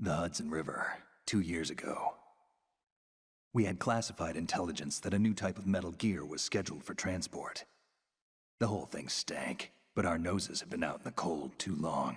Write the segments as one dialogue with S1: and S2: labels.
S1: The Hudson River, 2 years ago. We had classified intelligence that a new type of metal gear was scheduled for transport. The whole thing stank, but our noses have been out in the cold too long.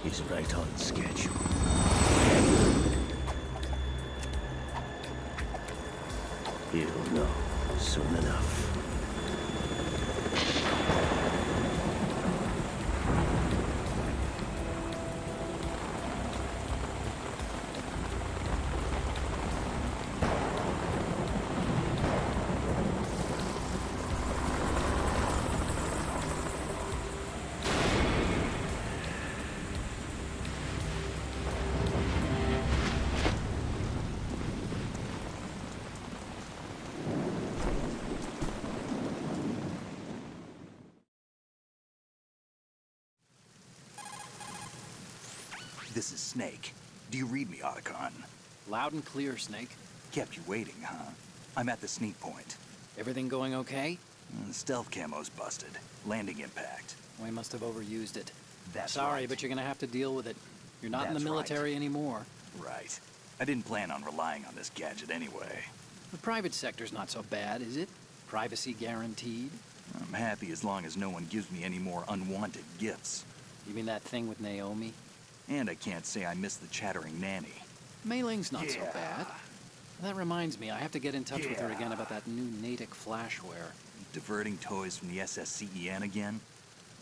S2: He's right on schedule. He'll know soon enough.
S1: This is Snake. Do you read me, Otacon?
S3: Loud and clear, Snake.
S1: Kept you waiting, huh? I'm at the sneak point.
S3: Everything going okay?
S1: The stealth camo's busted. Landing impact.
S3: We must have overused it.
S1: That's
S3: Sorry,
S1: right.
S3: but you're gonna have to deal with it. You're not in the
S1: That's
S3: military anymore.
S1: Right. I didn't plan on relying on this gadget anyway.
S3: The private sector's not so bad, is it? Privacy guaranteed?
S1: I'm happy as long as no one gives me any more unwanted gifts.
S3: You mean that thing with Naomi?
S1: And I can't say I miss the chattering nanny.
S3: Mei Ling's not so
S1: Yeah.
S3: bad. That reminds me, I have to get in touch with her again about that new Natick flashware.
S1: Diverting toys from the SSCEN again?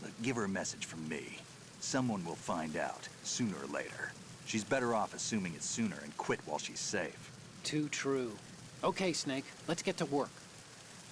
S1: Look, give her a message from me. Someone will find out, sooner or later. She's better off assuming it sooner and quit while she's safe.
S3: Too true. Okay, Snake, let's get to work.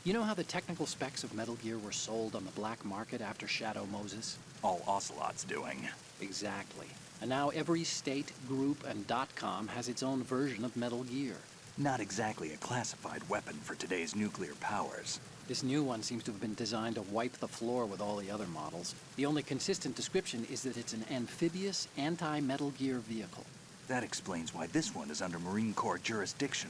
S3: You know how the technical specs of Metal Gear were sold on the black market after Shadow Moses?
S1: All Ocelot's doing.
S3: Exactly. And now every state, group, and .com has its own version of Metal Gear.
S1: Not exactly a classified weapon for today's nuclear powers.
S3: This new one seems to have been designed to wipe the floor with all the other models. The only consistent description is that it's an amphibious, anti-Metal Gear vehicle.
S1: That explains why this one is under Marine Corps jurisdiction.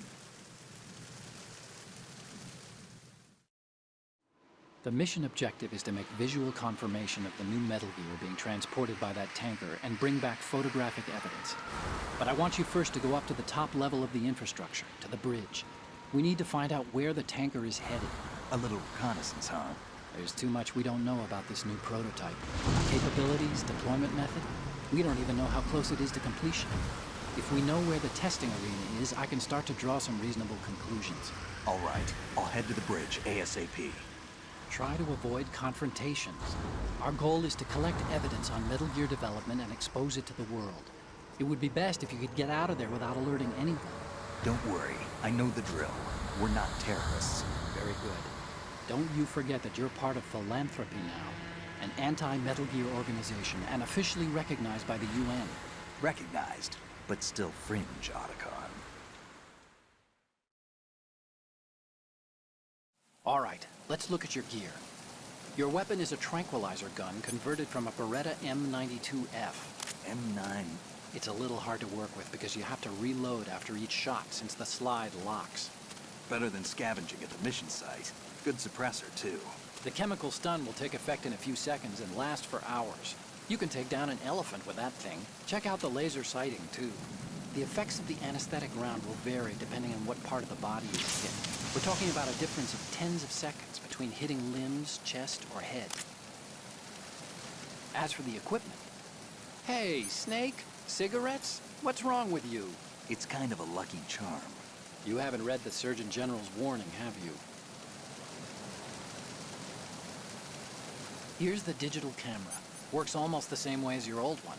S3: The mission objective is to make visual confirmation of the new Metal Gear being transported by that tanker and bring back photographic evidence. But I want you first to go up to the top level of the infrastructure, to the bridge. We need to find out where the tanker is headed.
S1: A little reconnaissance, huh?
S3: There's too much we don't know about this new prototype. Capabilities, deployment method. We don't even know how close it is to completion. If we know where the testing arena is, I can start to draw some reasonable conclusions.
S1: All right, I'll head to the bridge ASAP.
S3: Try to avoid confrontations. Our goal is to collect evidence on Metal Gear development and expose it to the world. It would be best if you could get out of there without alerting anyone.
S1: Don't worry, I know the drill. We're not terrorists.
S3: Very good. Don't you forget that you're part of Philanthropy now, an anti-Metal Gear organization and officially recognized by the UN.
S1: Recognized, but still fringe, Otacon.
S3: All right, let's look at your gear. Your weapon is a tranquilizer gun converted from a Beretta M92F.
S1: M9.
S3: It's a little hard to work with because you have to reload after each shot since the slide locks.
S1: Better than scavenging at the mission site. Good suppressor, too.
S3: The chemical stun will take effect in a few seconds and last for hours. You can take down an elephant with that thing. Check out the laser sighting, too. The effects of the anesthetic round will vary depending on what part of the body is hit. We're talking about a difference of tens of seconds between hitting limbs, chest, or head. As for the equipment... Hey, Snake? Cigarettes? What's wrong with you?
S1: It's kind of a lucky charm.
S3: You haven't read the Surgeon General's warning, have you? Here's the digital camera. Works almost the same way as your old one.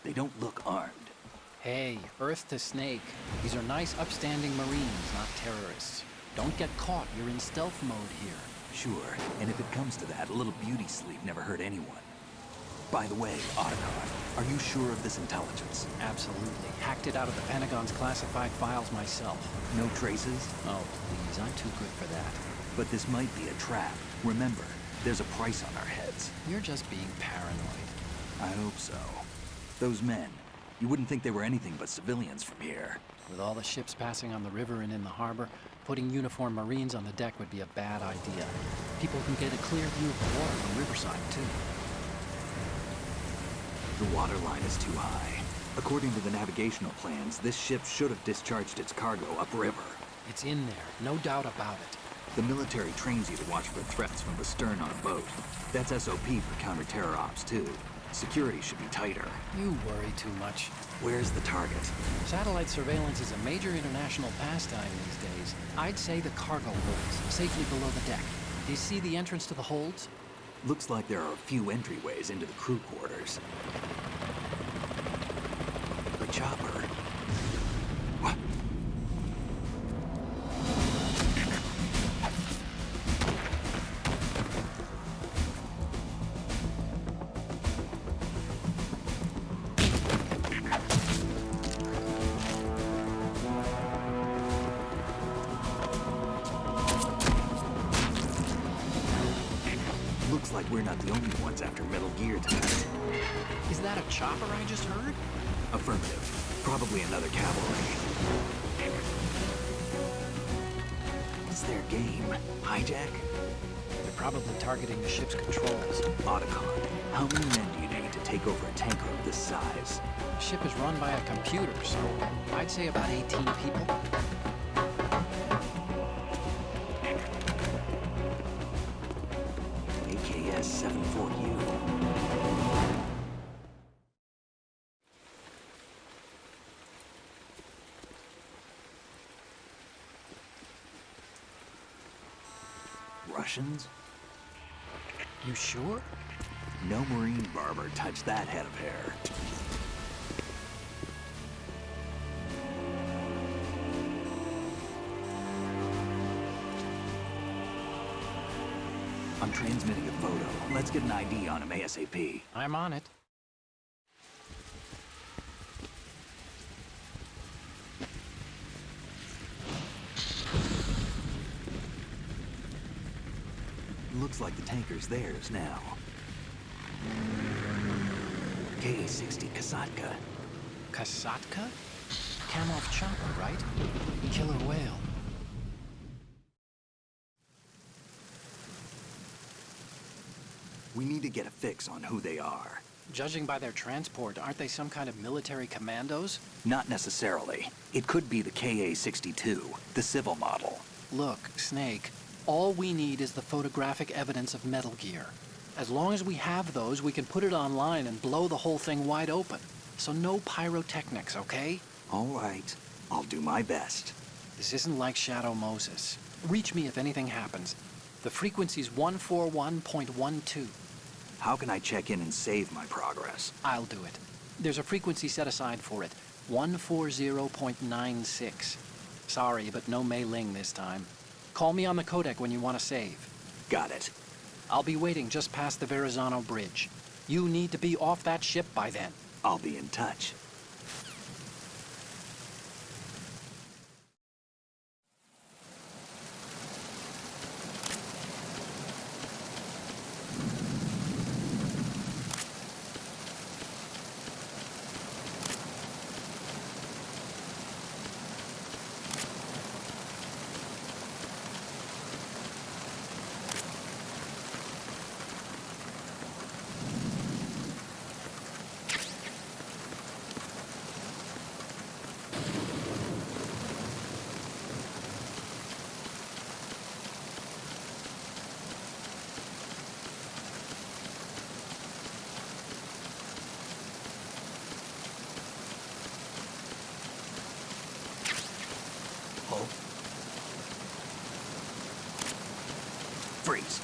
S1: They don't look armed.
S3: Hey, Earth to Snake. These are nice, upstanding Marines, not terrorists. Don't get caught. You're in stealth mode here.
S1: Sure, and if it comes to that, a little beauty sleep never hurt anyone. By the way, Otacon, are you sure of this intelligence?
S3: Absolutely. Hacked it out of the Pentagon's classified files myself.
S1: No traces?
S3: Oh, please. I'm too good for that.
S1: But this might be a trap. Remember, there's a price on our heads.
S3: You're just being paranoid.
S1: I hope so. Those men, you wouldn't think they were anything but civilians from here.
S3: With all the ships passing on the river and in the harbor, putting uniformed Marines on the deck would be a bad idea. People can get a clear view of the water from Riverside, too.
S1: The water line is too high. According to the navigational plans, this ship should have discharged its cargo upriver.
S3: It's in there, no doubt about it.
S1: The military trains you to watch for threats from the stern on a boat. That's SOP for counter-terror ops, too. Security should be tighter.
S3: You worry too much.
S1: Where's the target?
S3: Satellite surveillance is a major international pastime these days. I'd say the cargo holds, safely below the deck. Do you see the entrance to the holds?
S1: Looks like there are a few entryways into the crew quarters. The chopper. What? Looks like we're not the only ones after Metal Gear tonight.
S3: Is that a chopper I just heard?
S1: Affirmative. Probably another cavalry. What's their game? Hijack?
S3: They're probably targeting the ship's controls.
S1: Otacon, how many men do you need to take over a tanker of this size?
S3: The ship is run by a computer, so I'd say about 18 people.
S1: AKS 74U. Russians?
S3: You sure?
S1: No marine barber touched that head of hair. I'm transmitting a photo. Let's get an ID on him ASAP.
S3: I'm on it.
S1: Looks like the tanker's theirs now. K-60 Kasatka.
S3: Kasatka? Kamov chopper, right? Killer whale.
S1: We need to get a fix on who they are.
S3: Judging by their transport, aren't they some kind of military commandos?
S1: Not necessarily. It could be the KA-62, the civil model.
S3: Look, Snake, all we need is the photographic evidence of Metal Gear. As long as we have those, we can put it online and blow the whole thing wide open. So no pyrotechnics, okay?
S1: All right. I'll do my best.
S3: This isn't like Shadow Moses. Reach me if anything happens. The frequency's 141.12.
S1: How can I check in and save my progress?
S3: I'll do it. There's a frequency set aside for it. 140.96. Sorry, but no Mei Ling this time. Call me on the codec when you want to save.
S1: Got it.
S3: I'll be waiting just past the Verrazano Bridge. You need to be off that ship by then.
S1: I'll be in touch. Hold. Freeze.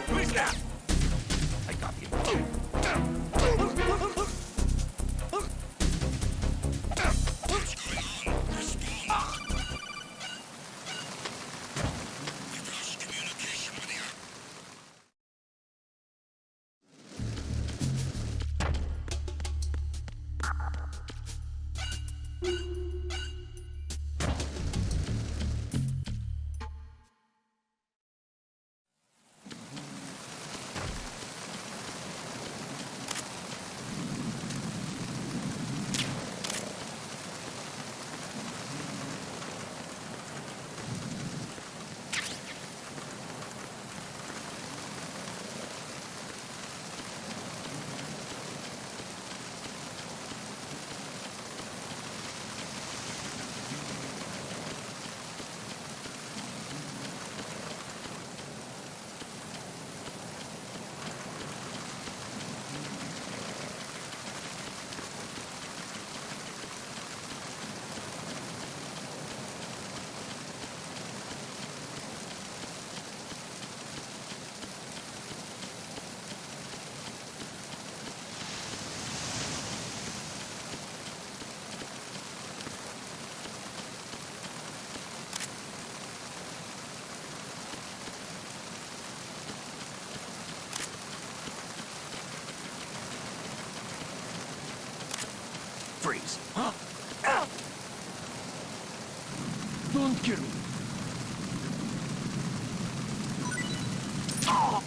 S1: Freeze now! I got you. Freeze. Huh? Ah! Don't kill me. Oh!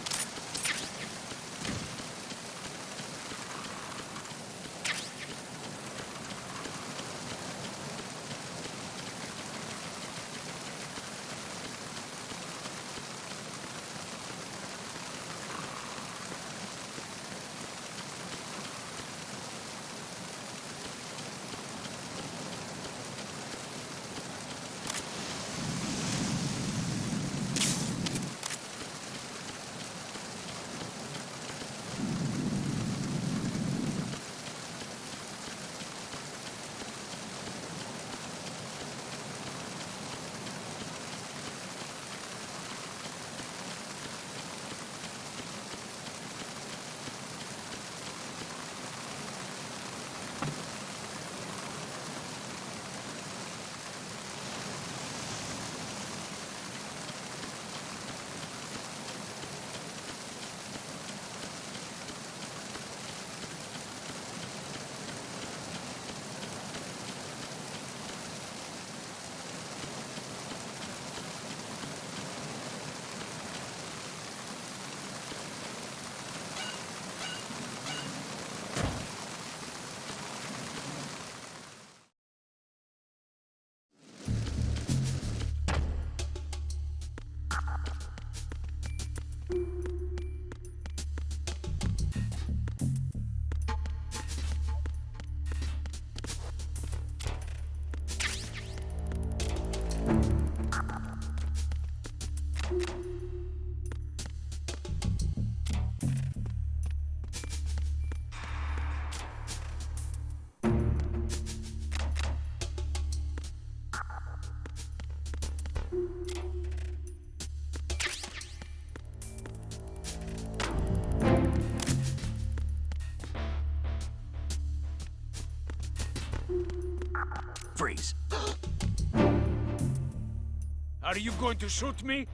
S1: Freeze.
S4: Are you going to shoot me?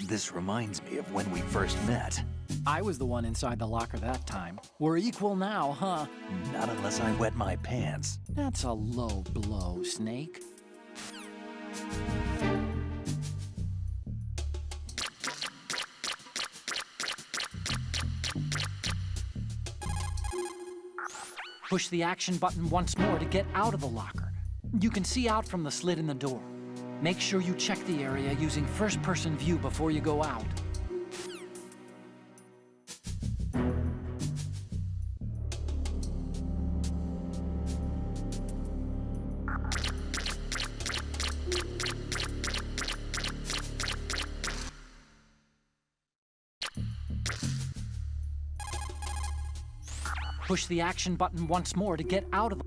S1: This reminds me of when we first met.
S3: I was the one inside the locker that time. We're equal now, huh?
S1: Not unless I wet my pants.
S3: That's a low blow, Snake. Push the action button once more to get out of the locker. You can see out from the slit in the door. Make sure you check the area using first-person view before you go out. Push the action button once more to get out of the...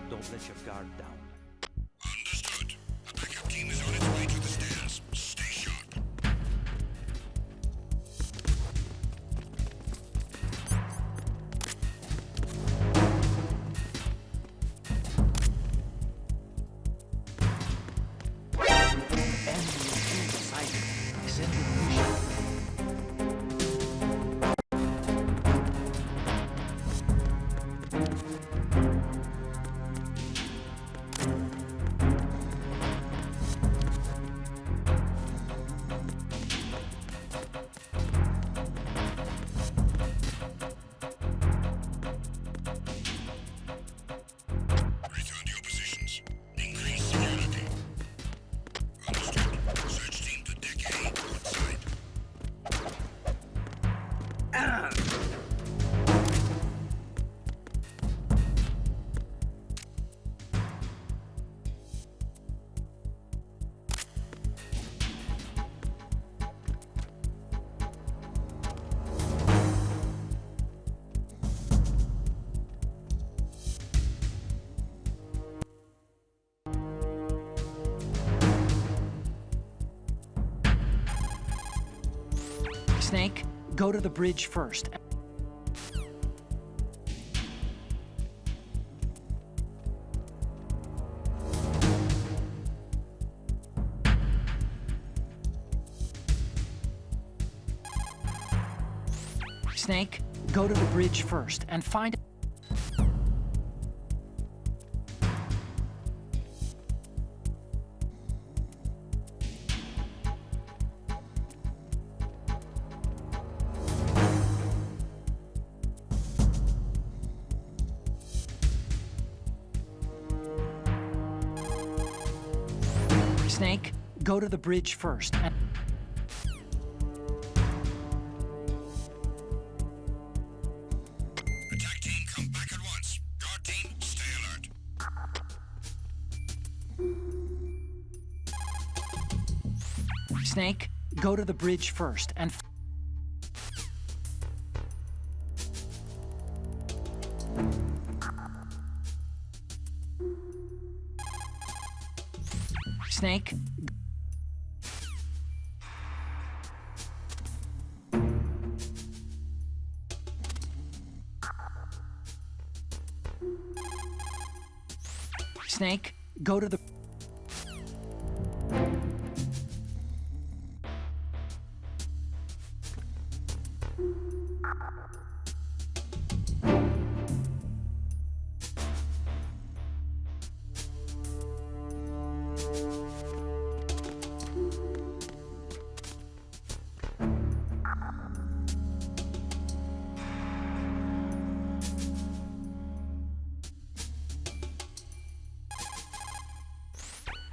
S1: Don't let your guard down.
S5: Understood. A backup team is on its way to the stairs. Stay sharp. Return to your positions. Increase security. Understood. Search team to deck A outside.
S3: Snake, go to the bridge first. Snake, go to the bridge first and find... Snake, go to the bridge first and...
S5: Attack team, come back at once. Guard team, stay alert.
S3: Snake, go to the bridge first and... Snake, Snake, go to the...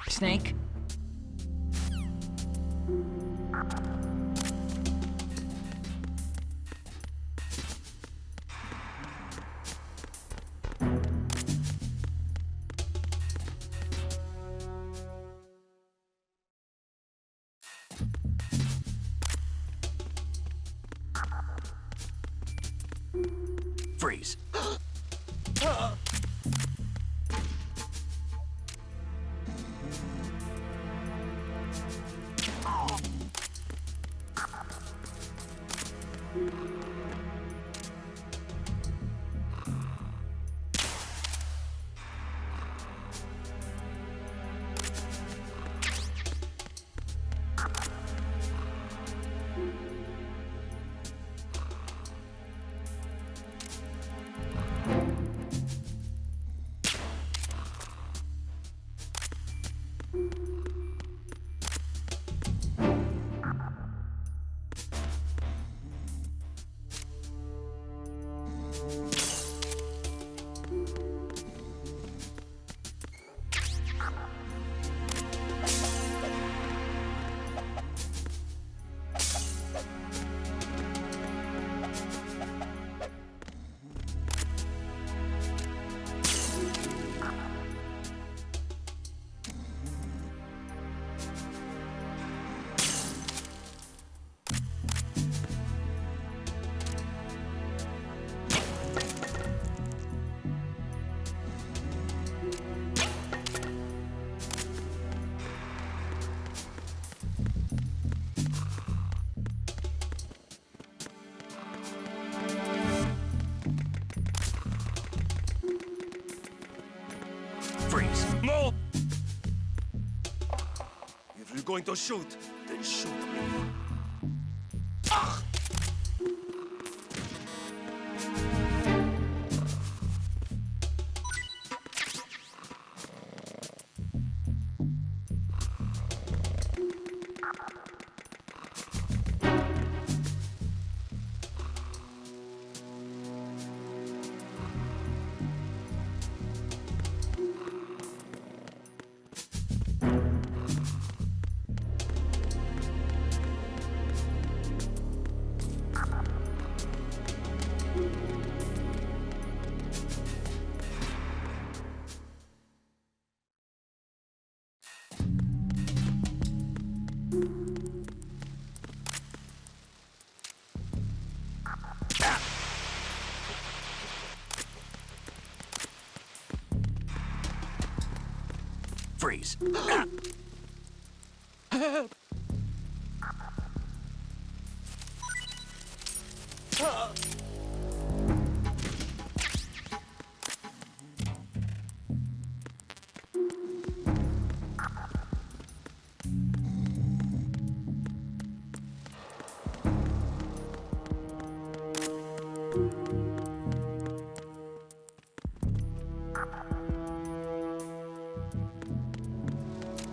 S3: Snake,
S1: Freeze. Freeze.
S2: No! If you're going to shoot, then shoot me.
S1: Freeze.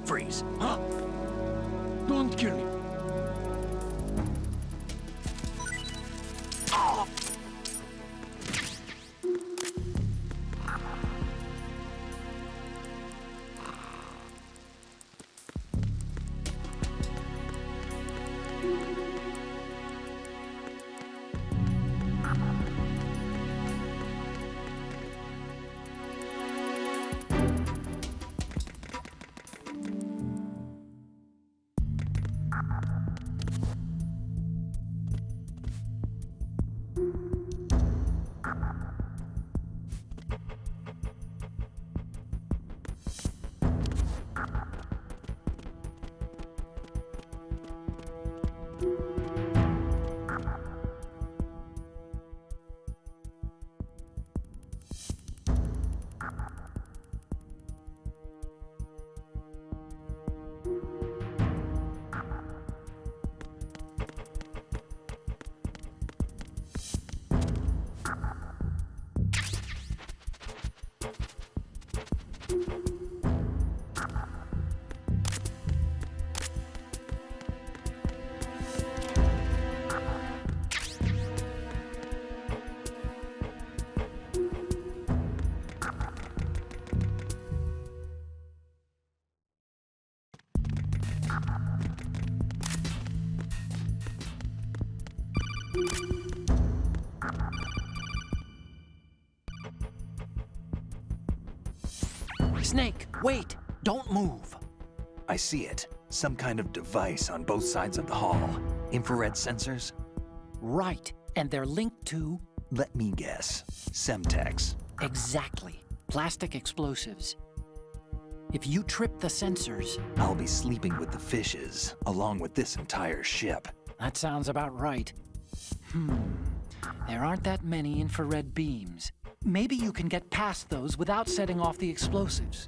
S1: Freeze.
S4: Huh? Don't kill me.
S3: Snake, wait! Don't move!
S1: I see it. Some kind of device on both sides of the hall. Infrared sensors?
S3: Right, and they're linked to...
S1: Let me guess. Semtex.
S3: Exactly. Plastic explosives. If you trip the sensors...
S1: I'll be sleeping with the fishes, along with this entire ship.
S3: That sounds about right. There aren't that many infrared beams. Maybe you can get past those without setting off the explosives.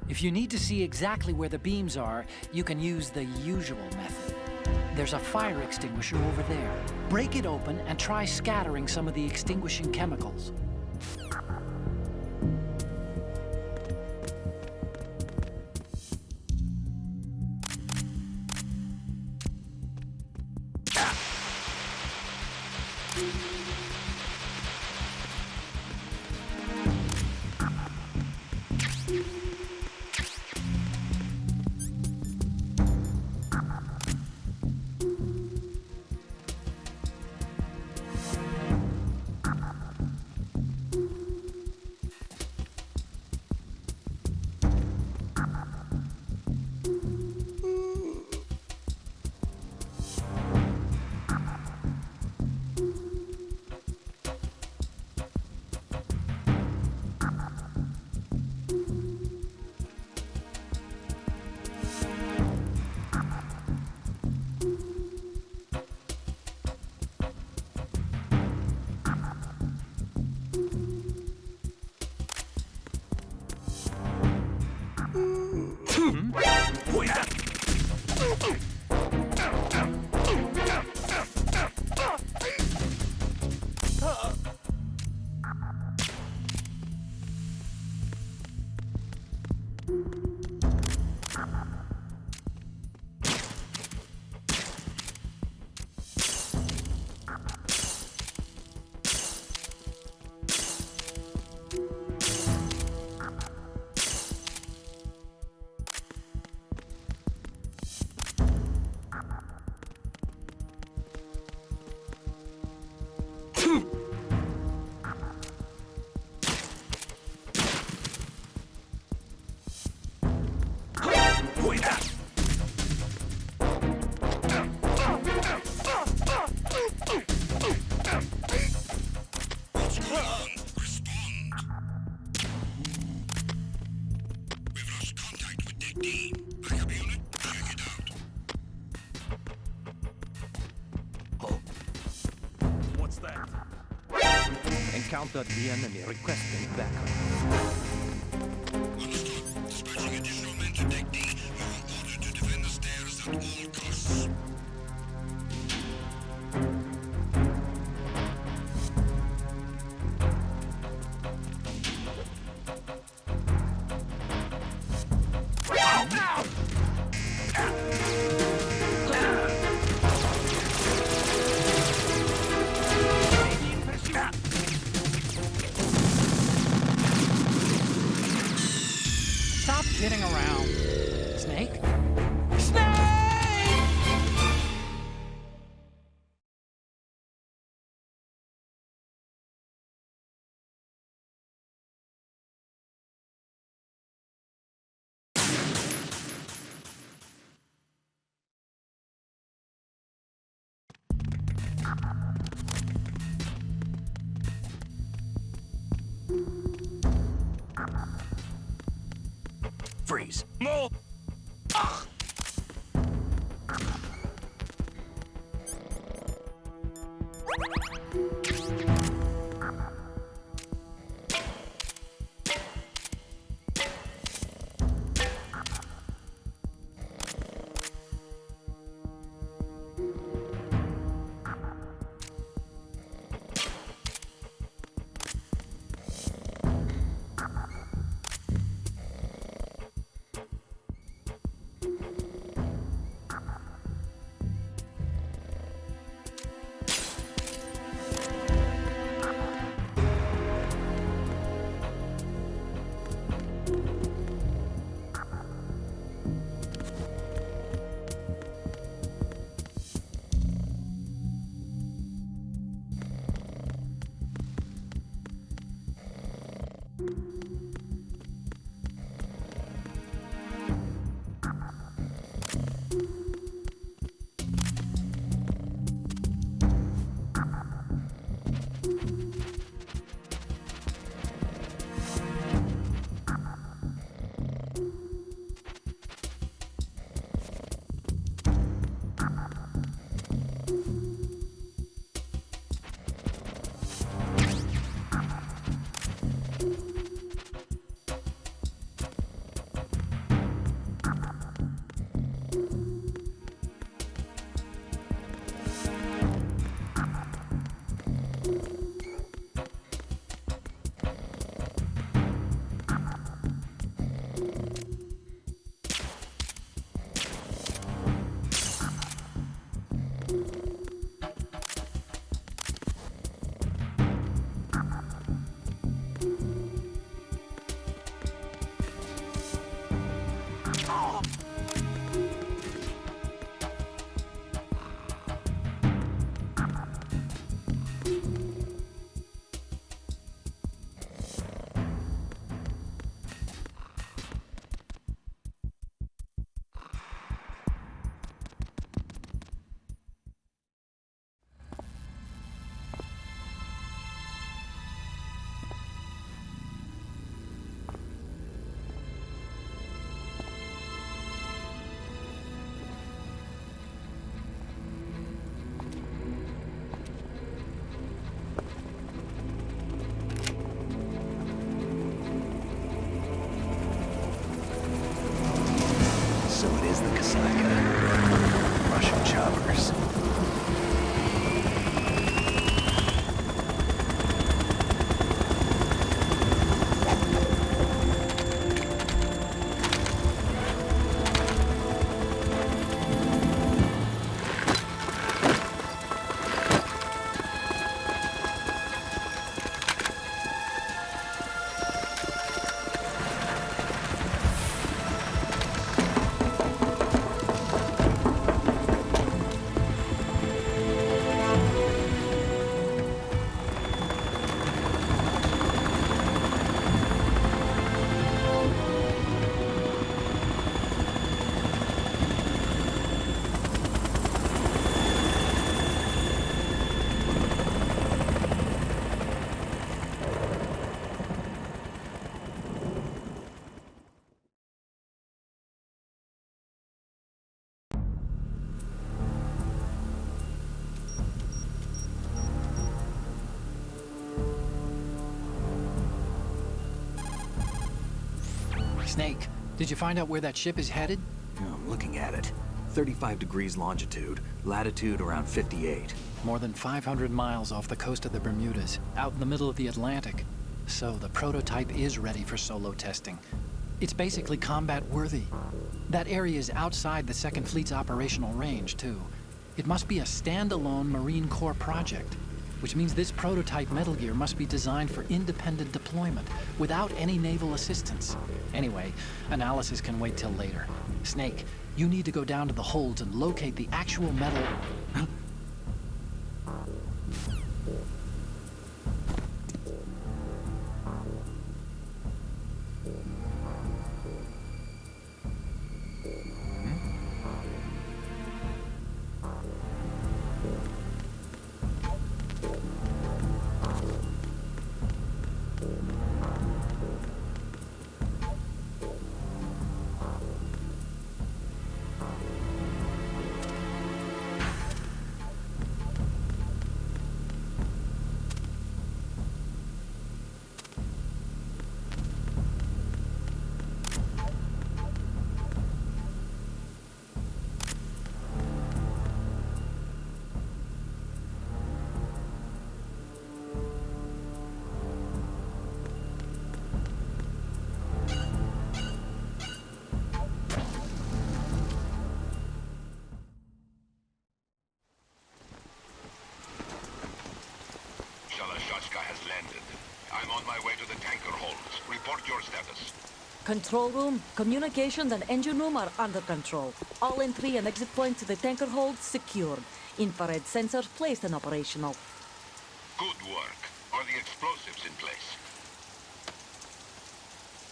S3: If you need to see exactly where the beams are, you can use the usual method. There's a fire extinguisher over there. Break it open and try scattering some of the extinguishing chemicals.
S6: encountered the enemy requesting backup.
S5: Understood. Dispatching additional men to Deck D. You are ordered to defend the stairs at all costs.
S3: Stop kidding around. Snake?
S1: Freeze.
S2: No!
S3: Snake, did you find out where that ship is headed?
S1: I'm looking at it. 35 degrees longitude, latitude around 58.
S3: More than 500 miles off the coast of the Bermudas, out in the middle of the Atlantic. So the prototype is ready for solo testing. It's basically combat-worthy. That area is outside the Second Fleet's operational range, too. It must be a standalone Marine Corps project, which means this prototype Metal Gear must be designed for independent deployment, without any naval assistance. Anyway, analysis can wait till later. Snake, you need to go down to the holds and locate the actual metal...
S5: has landed. I'm on my way to the tanker holds. Report your status.
S7: Control room, communications and engine room are under control. All entry and exit points to the tanker hold secured. Infrared sensors placed and operational.
S5: Good work. Are the explosives in place?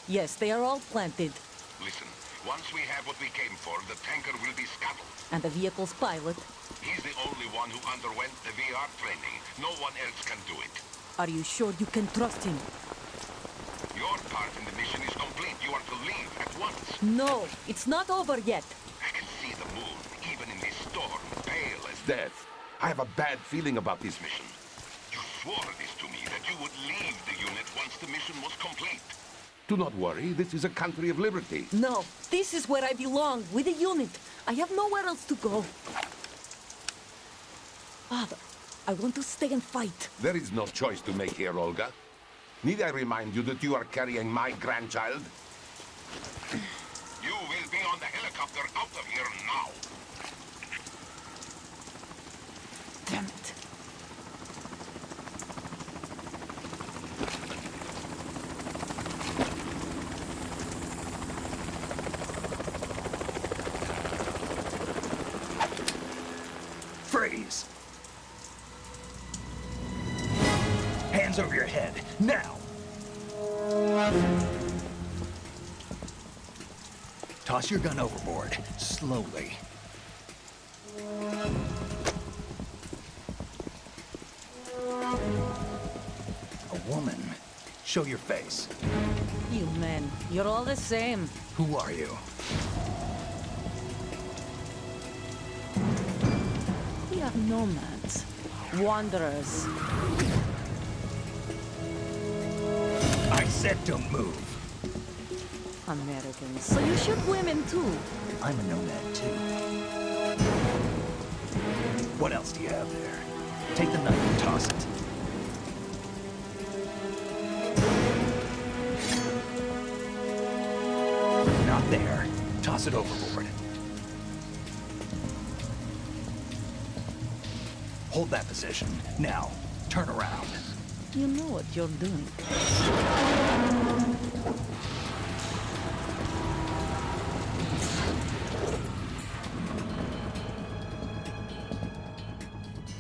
S7: Yes, they are all planted.
S5: Listen, once we have what we came for, the tanker will be scuttled.
S7: And the vehicle's pilot?
S5: He's the only one who underwent the VR training. No one else can do it.
S7: Are you sure you can trust him?
S5: Your part in the mission is complete. You are to leave at once.
S7: No, it's not over yet.
S5: I can see the moon, even in this storm, pale as death. I have a bad feeling about this mission. You swore this to me, that you would leave the unit once the mission was complete.
S8: Do not worry, this is a country of liberty.
S7: No, this is where I belong, with the unit. I have nowhere else to go. Father, I want to stay and fight.
S8: There is no choice to make here, Olga. Need I remind you that you are carrying my grandchild?
S5: You will be on the helicopter out of here now.
S7: Damn it.
S1: Freeze! Hands over your head, now! Toss your gun overboard, slowly. A woman. Show your face.
S7: You men, you're all the same.
S1: Who are you?
S7: We are nomads. Wanderers.
S1: I said don't move.
S7: Americans. So you shoot women too.
S1: I'm a nomad too. What else do you have there? Take the knife and toss it. Not there. Toss it overboard. Hold that position. Now, turn around.
S7: You know what you're doing.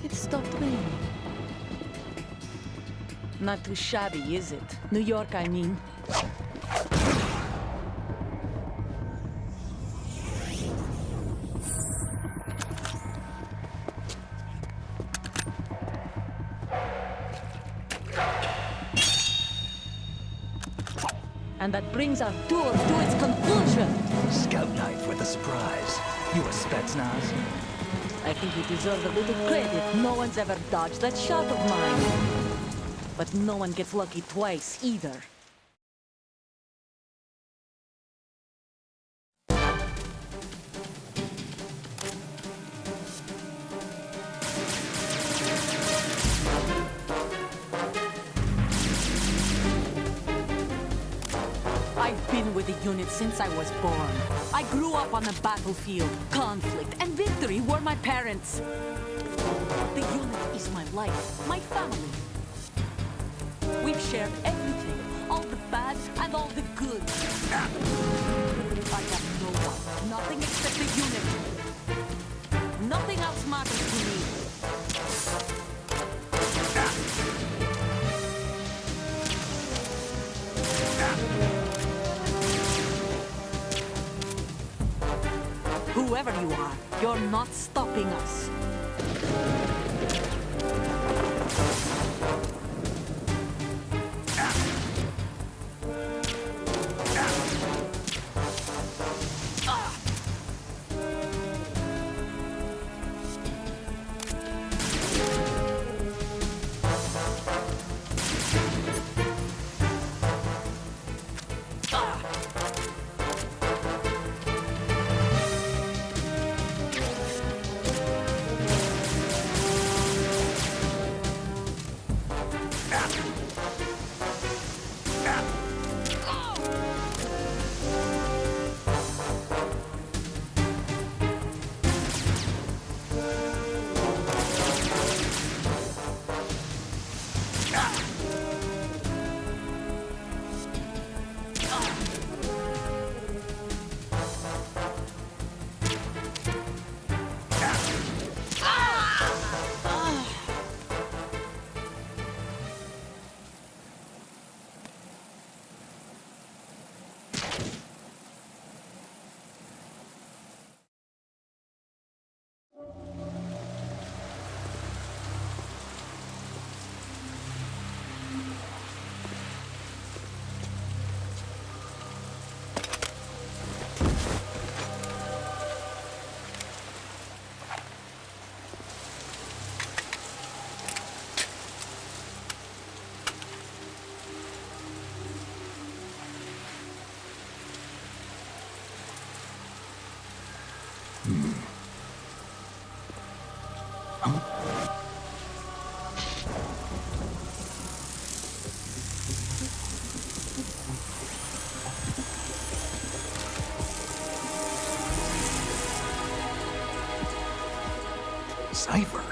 S7: It stopped raining. Not too shabby, is it? New York, I mean. And that brings our tour to its conclusion.
S1: Scout knife with a surprise. You a Spetsnaz?
S7: I think you deserve a little credit. No one's ever dodged that shot of mine. But no one gets lucky twice, either. been with the unit since I was born. I grew up on the battlefield. Conflict and victory were my parents. The unit is my life, my family. We've shared everything, all the bad and all the good. I have no one, nothing except the unit. Nothing else matters to me. Whoever you are, you're not stopping us.
S1: Cipher?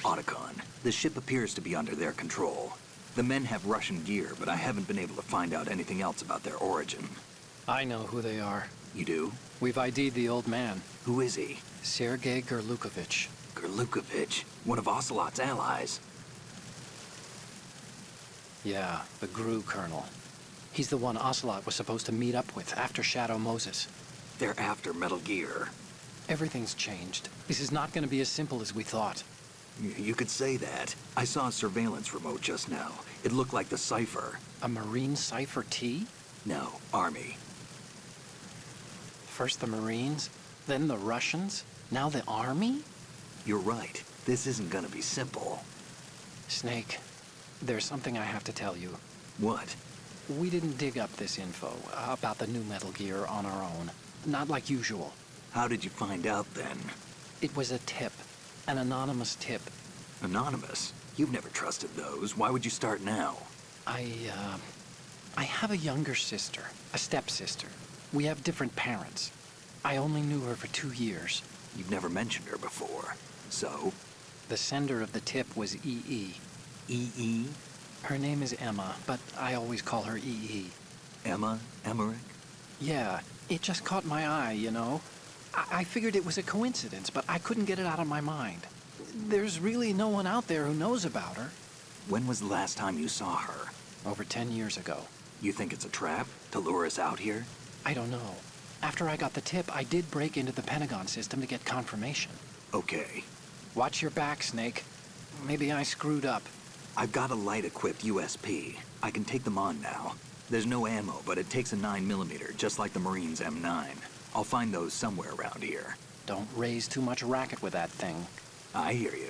S1: Otacon, the ship appears to be under their control. The men have Russian gear, but I haven't been able to find out anything else about their origin.
S3: I know who they are.
S1: You do?
S3: We've ID'd the old man,
S1: Who is he?
S3: Sergei Gerlukovich.
S1: Gerlukovich, one of Ocelot's allies.
S3: Yeah, the GRU colonel. He's the one Ocelot was supposed to meet up with after Shadow Moses.
S1: They're after Metal Gear.
S3: Everything's changed. This is not going to be as simple as we thought.
S1: You could say that. I saw a surveillance remote just now. It looked like the Cipher.
S3: A Marine Cipher T?
S1: No, Army.
S3: First the Marines, then the Russians, now the Army?
S1: You're right. This isn't gonna be simple.
S3: Snake, there's something I have to tell you.
S1: What?
S3: We didn't dig up this info about the new Metal Gear on our own. Not like usual.
S1: How did you find out then?
S3: It was a tip. An anonymous tip.
S1: Anonymous? You've never trusted those. Why would you start now?
S3: I have a younger sister, a stepsister. We have different parents. I only knew her for 2 years.
S1: You've never mentioned her before. So?
S3: The sender of the tip was EE.
S1: EE?
S3: Her name is Emma, but I always call her EE.
S1: Emma? Emmerich?
S3: Yeah, it just caught my eye, you know? I figured it was a coincidence, but I couldn't get it out of my mind. There's really no one out there who knows about her.
S1: When was the last time you saw her?
S3: Over 10 years ago.
S1: You think it's a trap? To lure us out here?
S3: I don't know. After I got the tip, I did break into the Pentagon system to get confirmation.
S1: Okay.
S3: Watch your back, Snake. Maybe I screwed up.
S1: I've got a light-equipped USP. I can take them on now. There's no ammo, but it takes a 9mm, just like the Marines' M9. I'll find those somewhere around here.
S3: Don't raise too much racket with that thing.
S1: I hear you.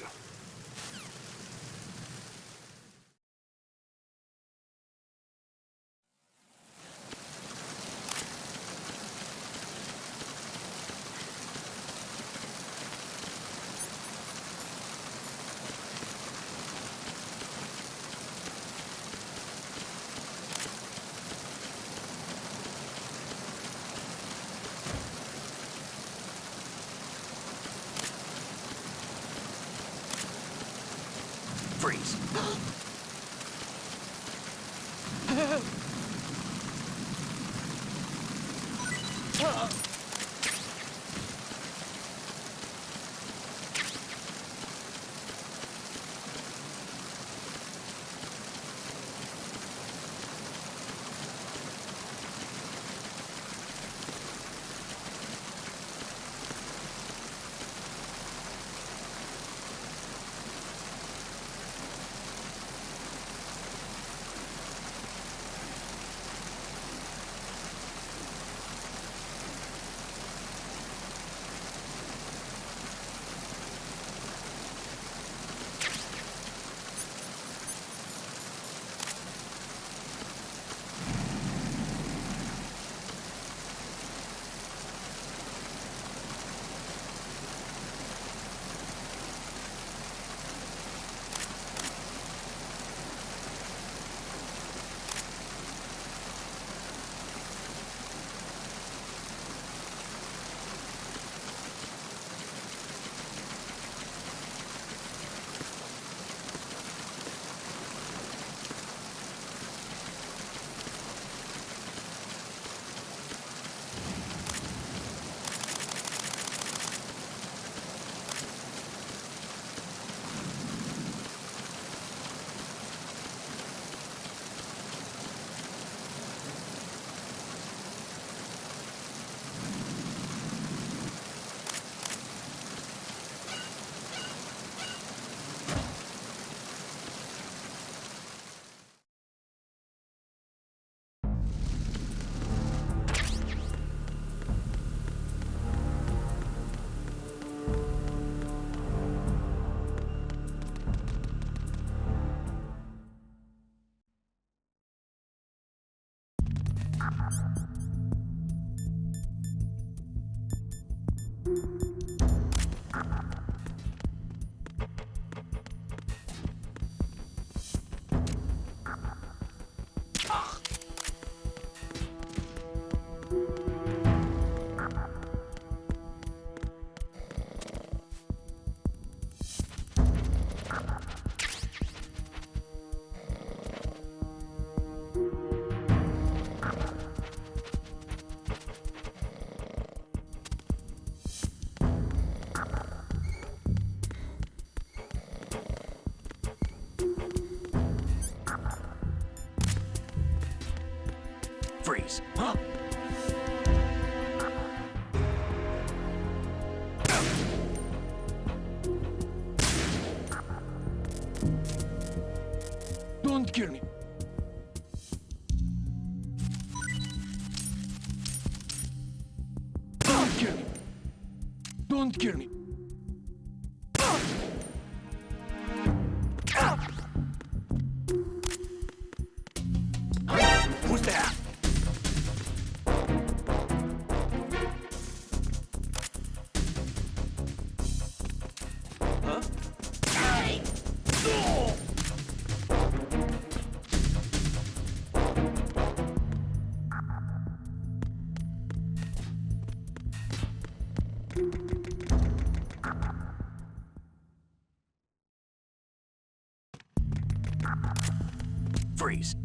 S2: Freeze. Huh?
S4: Don't kill me. Don't kill me. Don't kill me.
S2: Who's there? Huh? Freeze.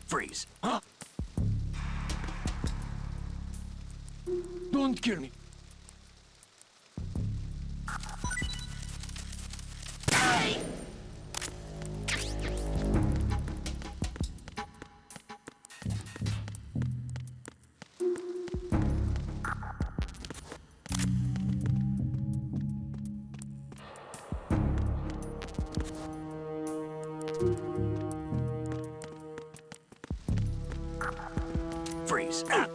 S2: Freeze. Huh?
S4: Don't kill me.
S2: Freeze. Ah.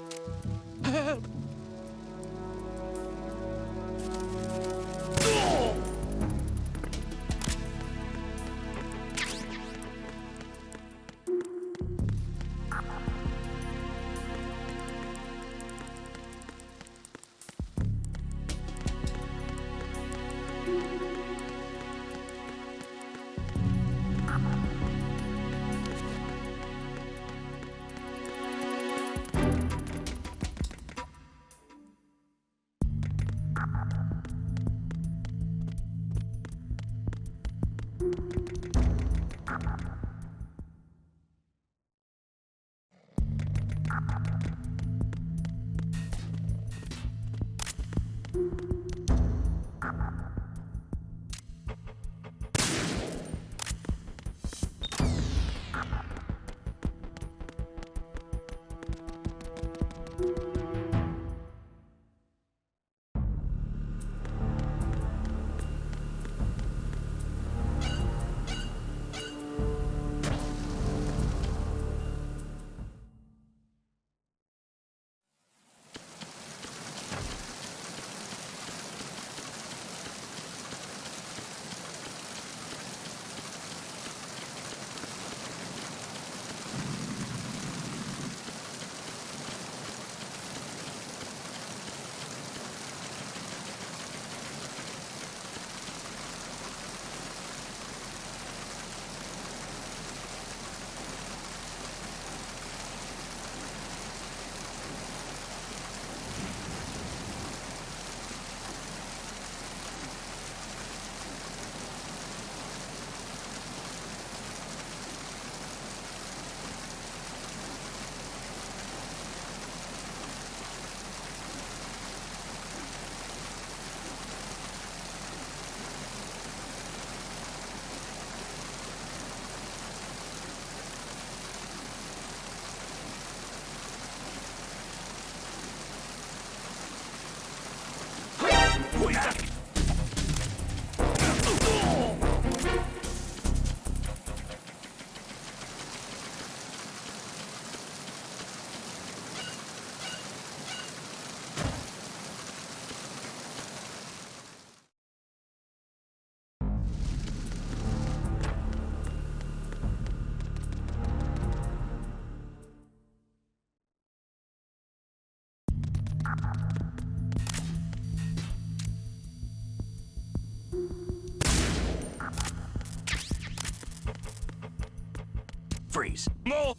S2: Freeze.
S4: No!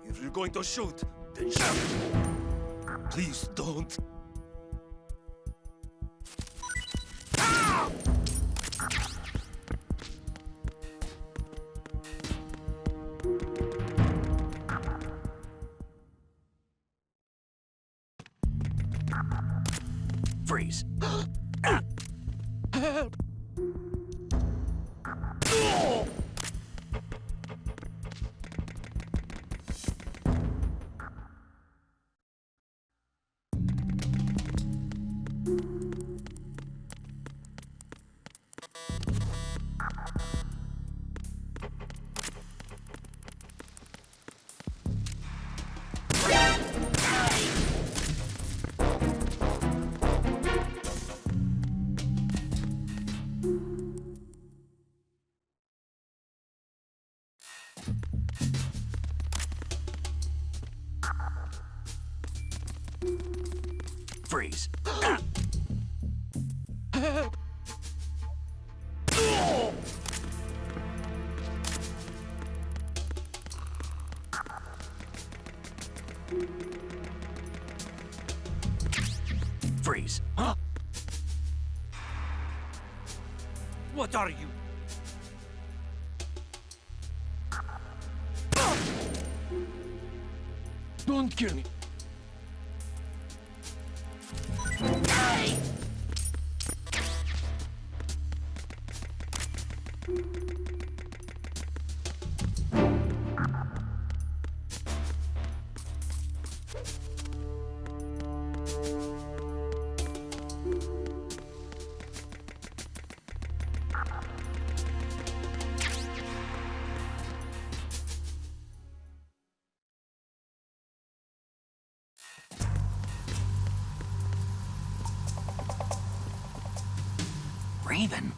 S4: If you're going to shoot, then shoot. Please don't.
S2: Freeze.
S4: Help!
S2: Freeze.
S4: Help!
S2: Freeze.
S4: Huh? What are you? Don't kill me.
S2: Raven.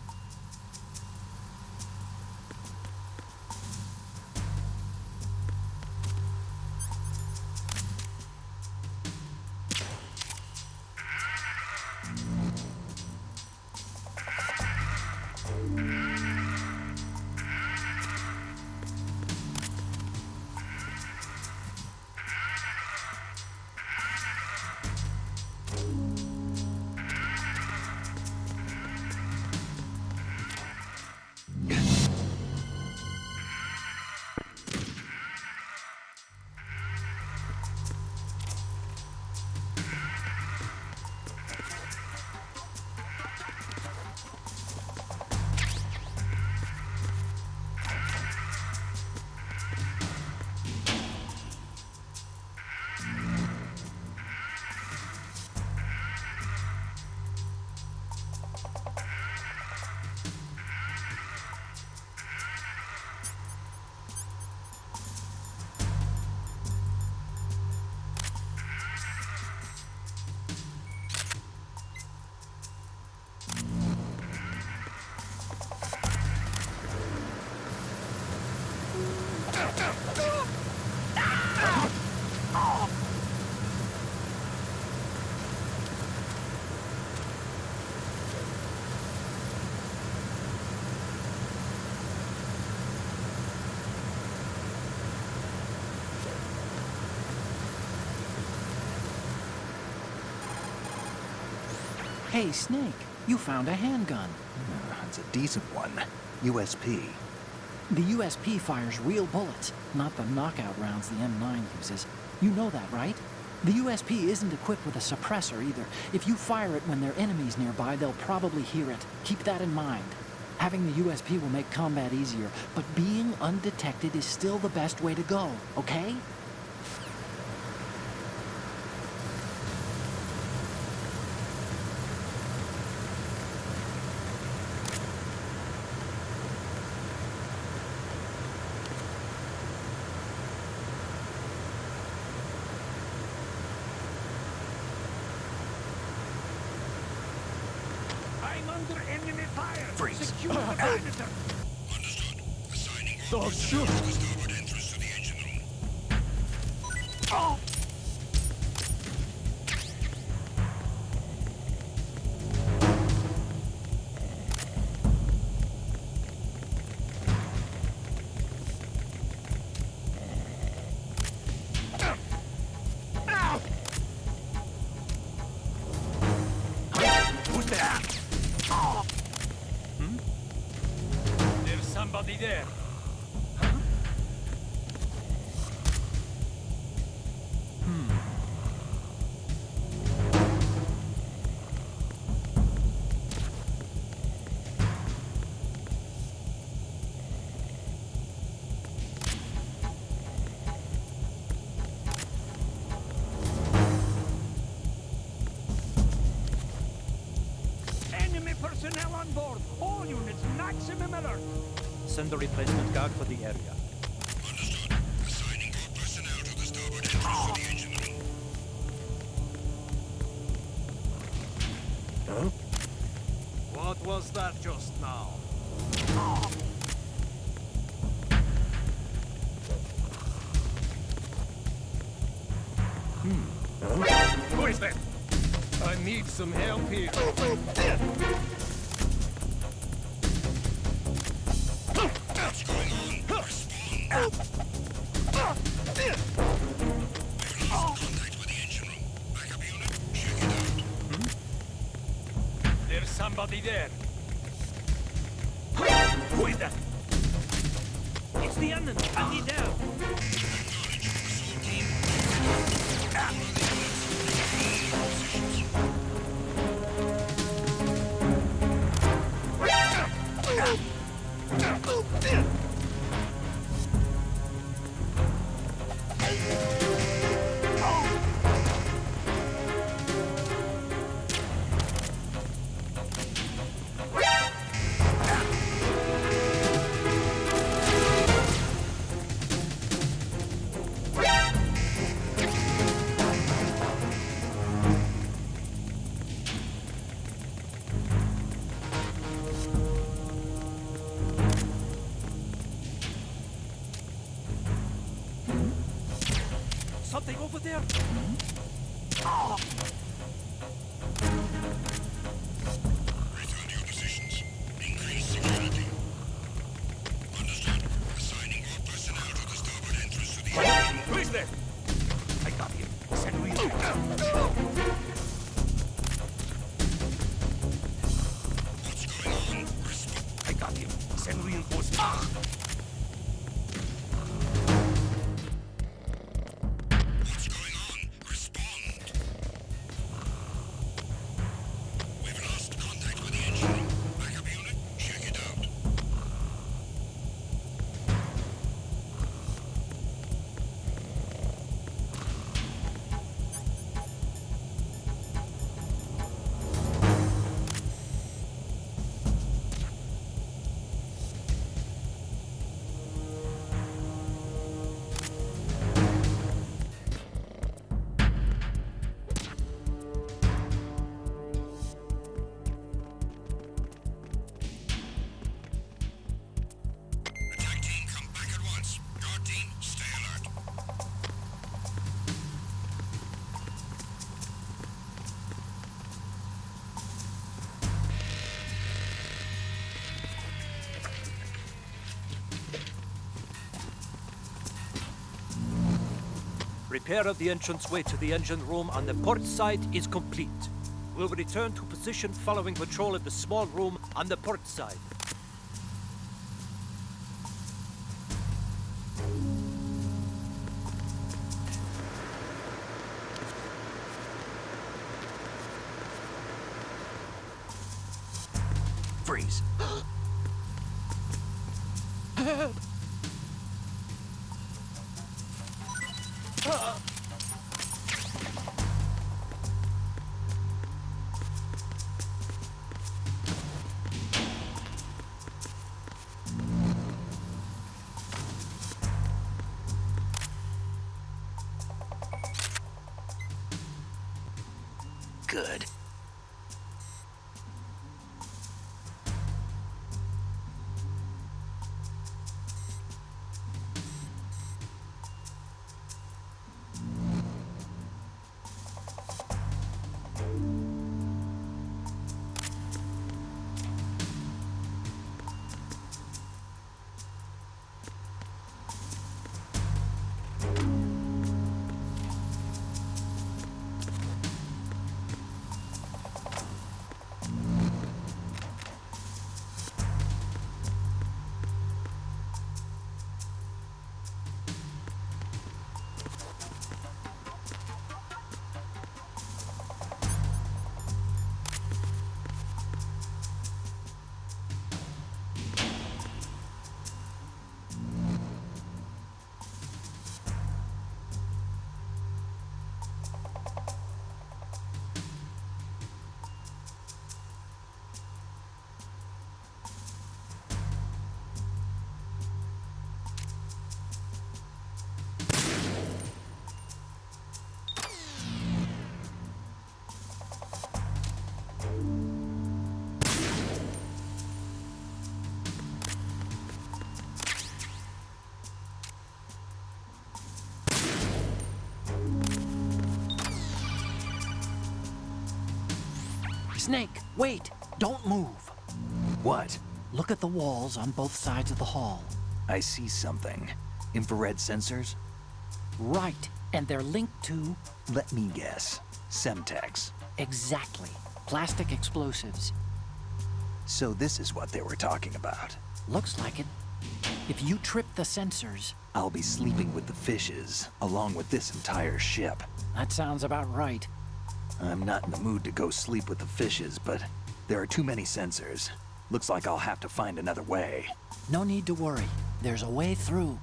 S3: Hey, Snake, you found a handgun.
S1: It's a decent one. USP.
S3: The USP fires real bullets, not the knockout rounds the M9 uses. You know that, right? The USP isn't equipped with a suppressor either. If you fire it when there are enemies nearby, they'll probably hear it. Keep that in mind. Having the USP will make combat easier, but being undetected is still the best way to go, okay?
S4: I'm under enemy fire.
S2: Freeze.
S4: Secure the perimeter. Oh, shoot. Oh! Maximum alert!
S6: Send a replacement guard for the area.
S9: Understood. Assigning all personnel to the starboard entrance for the engine room.
S4: What was that just now? Who is that? I need some help here.
S9: What's going on? Respond. We've lost contact with the engine room. Backup unit, check it out.
S4: There's somebody there. Who is that? It's the enemy. I need help.
S9: Acknowledge assault team. All other units, return to positions.
S4: Something over there.
S9: Return to your positions. Increase security. Understood. Assigning all personnel to the starboard entrance to the engine room.
S4: Who is there? I got him. Send me.
S9: What's going on? Respond.
S4: I got him. Send reinforcements.
S9: What's going on? Respond. We've lost contact with the engine room. Backup unit, check it out. Attack team, come back at once. Guard team, stay alert.
S6: Repair of the entranceway to the engine room on the port side is complete. We'll return to position following patrol of the small room on the port side.
S2: Freeze. Good.
S3: Snake, wait! Don't move.
S1: What?
S3: Look at the walls on both sides of the hall.
S1: I see something. Infrared sensors?
S3: Right, and they're linked to...
S1: Let me guess. Semtex.
S3: Exactly. Plastic explosives.
S1: So this is what they were talking about.
S3: Looks like it. If you trip the sensors...
S1: I'll be sleeping with the fishes, along with this entire ship.
S3: That sounds about right.
S1: I'm not in the mood to go sleep with the fishes, but there are too many sensors. Looks like I'll have to find another way.
S3: No need to worry. There's a way through.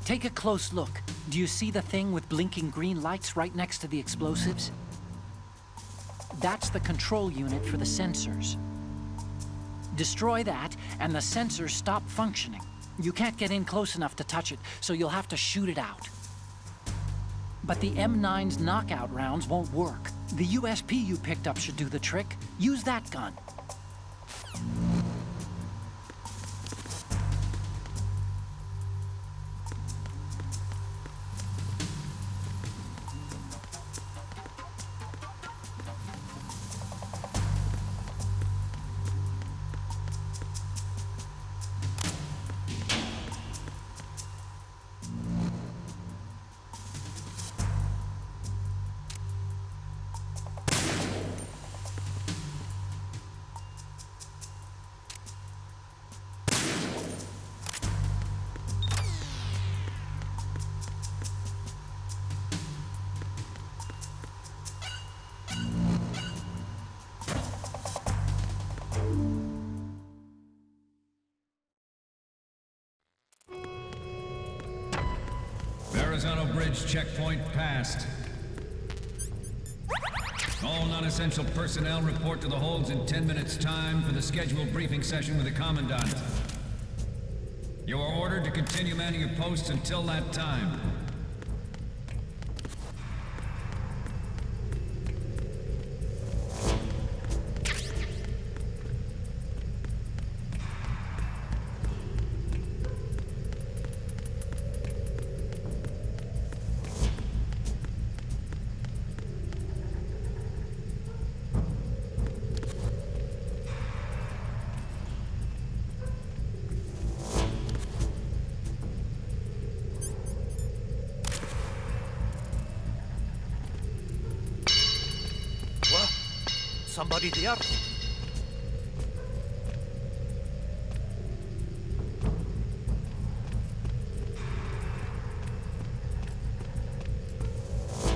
S3: Take a close look. Do you see the thing with blinking green lights right next to the explosives? That's the control unit for the sensors. Destroy that, and the sensors stop functioning. You can't get in close enough to touch it, so you'll have to shoot it out. But the M9's knockout rounds won't work. The USP you picked up should do the trick. Use that gun.
S10: Verrazano Bridge checkpoint passed. All non-essential personnel report to the holds in 10 minutes' time for the scheduled briefing session with the Commandant. You are ordered to continue manning your posts until that time.
S6: Somebody there?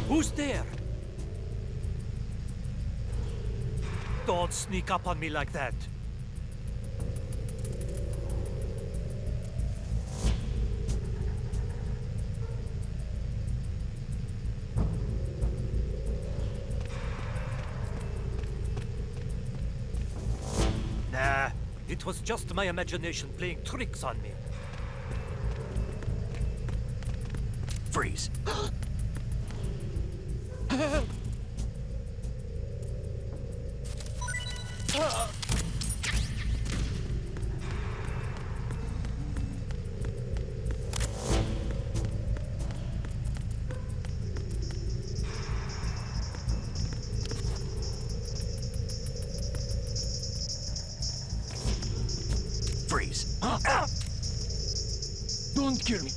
S6: Who's there? Don't sneak up on me like that. Nah, it was just my imagination playing tricks on me.
S2: Freeze. Freeze.
S4: Don't kill me.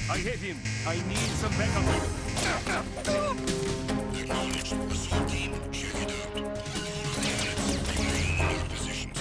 S4: I hit him. I need some backup.
S9: Acknowledged. Assault team, check it out. All units remain in your positions.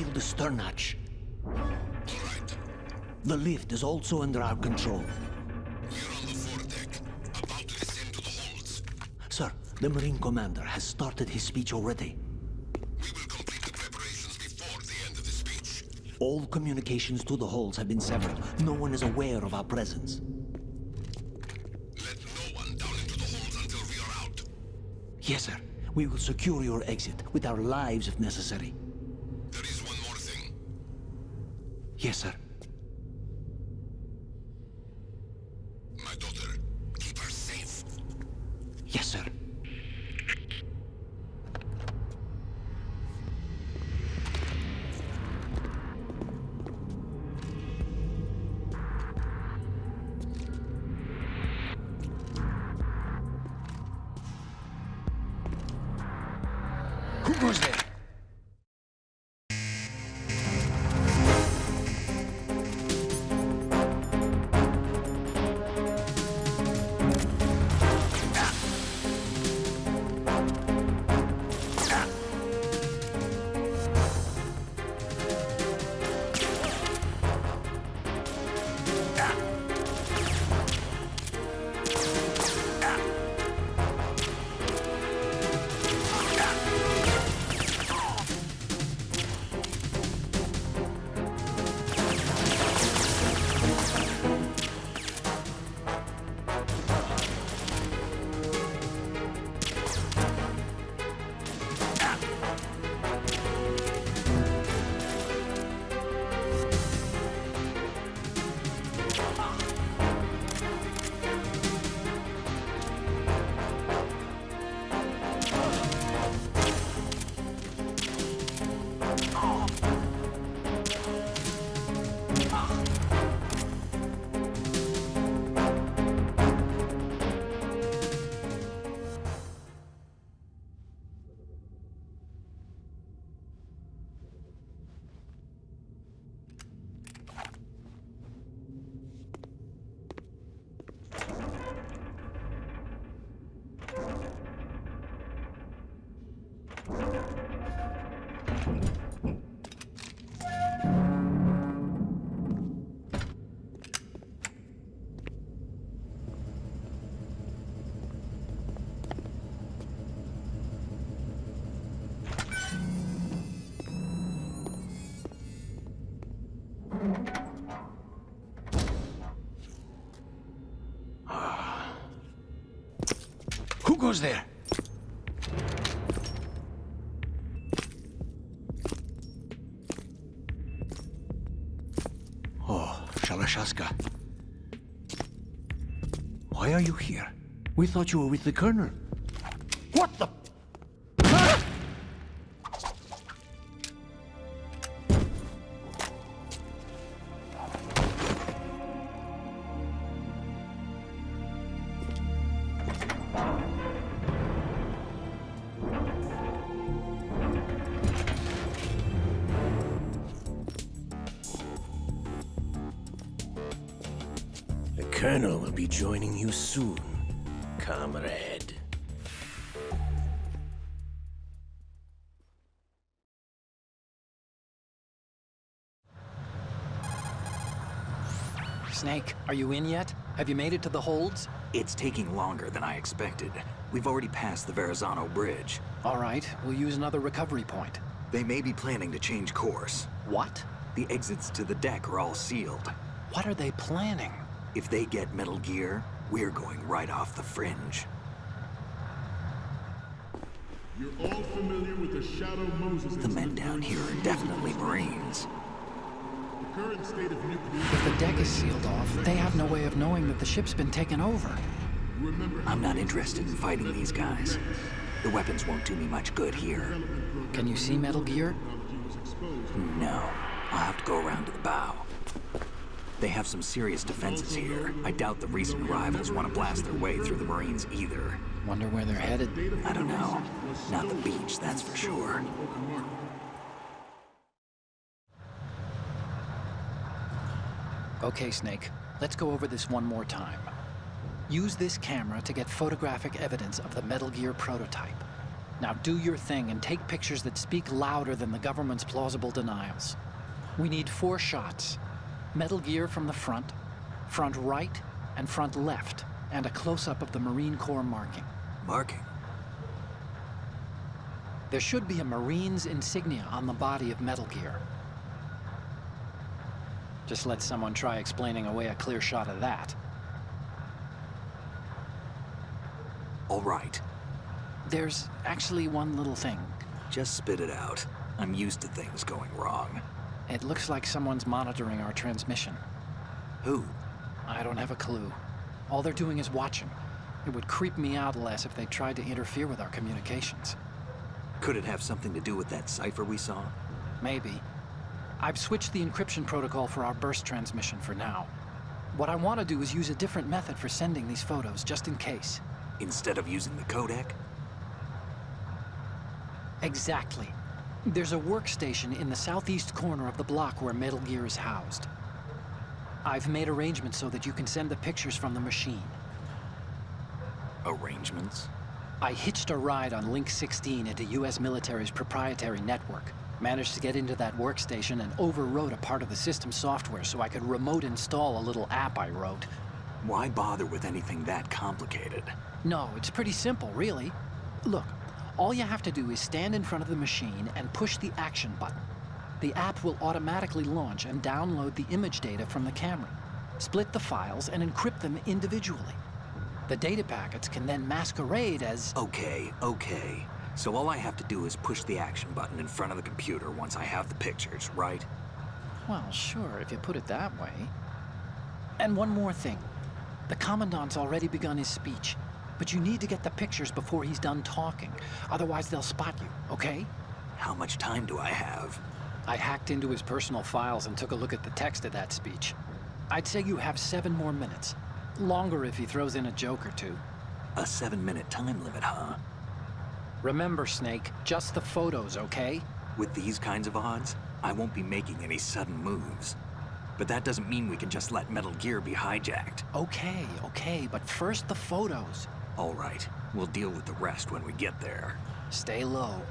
S2: seal the stern hatch.
S9: All right.
S2: The lift is also under our control.
S9: We're on the foredeck, about to descend to the holds.
S2: Sir, the Marine Commander has started his speech already.
S9: We will complete the preparations before the end of the speech.
S2: All communications to the holds have been severed. No one is aware of our presence.
S9: Let no one down into the holds until we are out.
S2: Yes, sir. We will secure your exit with our lives if necessary.
S9: There is one more thing.
S2: Yes, sir.
S9: My daughter, keep her safe.
S2: Yes, sir.
S1: Who goes there? Who goes there? Oh, Shalashaska. Why are you here? We thought you were with the Colonel. What the...
S2: The Colonel will be joining you soon, comrade.
S3: Snake, are you in yet? Have you made it to the holds?
S1: It's taking longer than I expected. We've already passed the Verrazano Bridge.
S3: All right, we'll use another recovery point.
S1: They may be planning to change course.
S3: What?
S1: The exits to the deck are all sealed.
S3: What are they planning?
S1: If they get Metal Gear, we're going right off the fringe.
S11: You're all familiar with the Shadow Moses
S1: The men down here are definitely Marines.
S11: The current state of nuclear...
S3: If the deck is sealed off, they have no way of knowing that the ship's been taken over.
S1: I'm not interested in fighting these guys. The weapons won't do me much good here.
S3: Can you see Metal Gear?
S1: No. I'll have to go around to the bow. They have some serious defenses here. I doubt the recent arrivals want to blast their way through the Marines either.
S3: Wonder where they're headed?
S1: I don't know. Not the beach, that's for sure.
S3: Okay, Snake. Let's go over this one more time. Use this camera to get photographic evidence of the Metal Gear prototype. Now do your thing and take pictures that speak louder than the government's plausible denials. We need 4 shots. Metal Gear from the front right, and front left, and a close-up of the Marine Corps marking.
S1: Marking?
S3: There should be a Marine's insignia on the body of Metal Gear. Just let someone try explaining away a clear shot of that.
S1: All right.
S3: There's actually one little thing.
S1: Just spit it out. I'm used to things going wrong.
S3: It looks like someone's monitoring our transmission.
S1: Who?
S3: I don't have a clue. All they're doing is watching. It would creep me out less if they tried to interfere with our communications.
S1: Could it have something to do with that cipher we saw?
S3: Maybe. I've switched the encryption protocol for our burst transmission for now. What I want to do is use a different method for sending these photos, just in case.
S1: Instead of using the codec?
S3: Exactly. There's a workstation in the southeast corner of the block where Metal Gear is housed. I've made arrangements so that you can send the pictures from the machine.
S1: Arrangements?
S3: I hitched a ride on Link 16 into US military's proprietary network. Managed to get into that workstation and overwrote a part of the system software so I could remote install a little app I wrote.
S1: Why bother with anything that complicated?
S3: No, it's pretty simple, really. Look, all you have to do is stand in front of the machine and push the action button. The app will automatically launch and download the image data from the camera, split the files, and encrypt them individually. The data packets can then masquerade as...
S1: Okay. So all I have to do is push the action button in front of the computer once I have the pictures, right?
S3: Well, sure, if you put it that way. And one more thing. The Commandant's already begun his speech, but you need to get the pictures before he's done talking. Otherwise, they'll spot you, okay?
S1: How much time do I have?
S3: I hacked into his personal files and took a look at the text of that speech. I'd say you have 7 more minutes. Longer if he throws in a joke or two.
S1: A 7-minute time limit, huh?
S3: Remember, Snake, just the photos, okay?
S1: With these kinds of odds, I won't be making any sudden moves. But that doesn't mean we can just let Metal Gear be hijacked.
S3: Okay, but first the photos.
S1: All right, we'll deal with the rest when we get there.
S3: Stay low.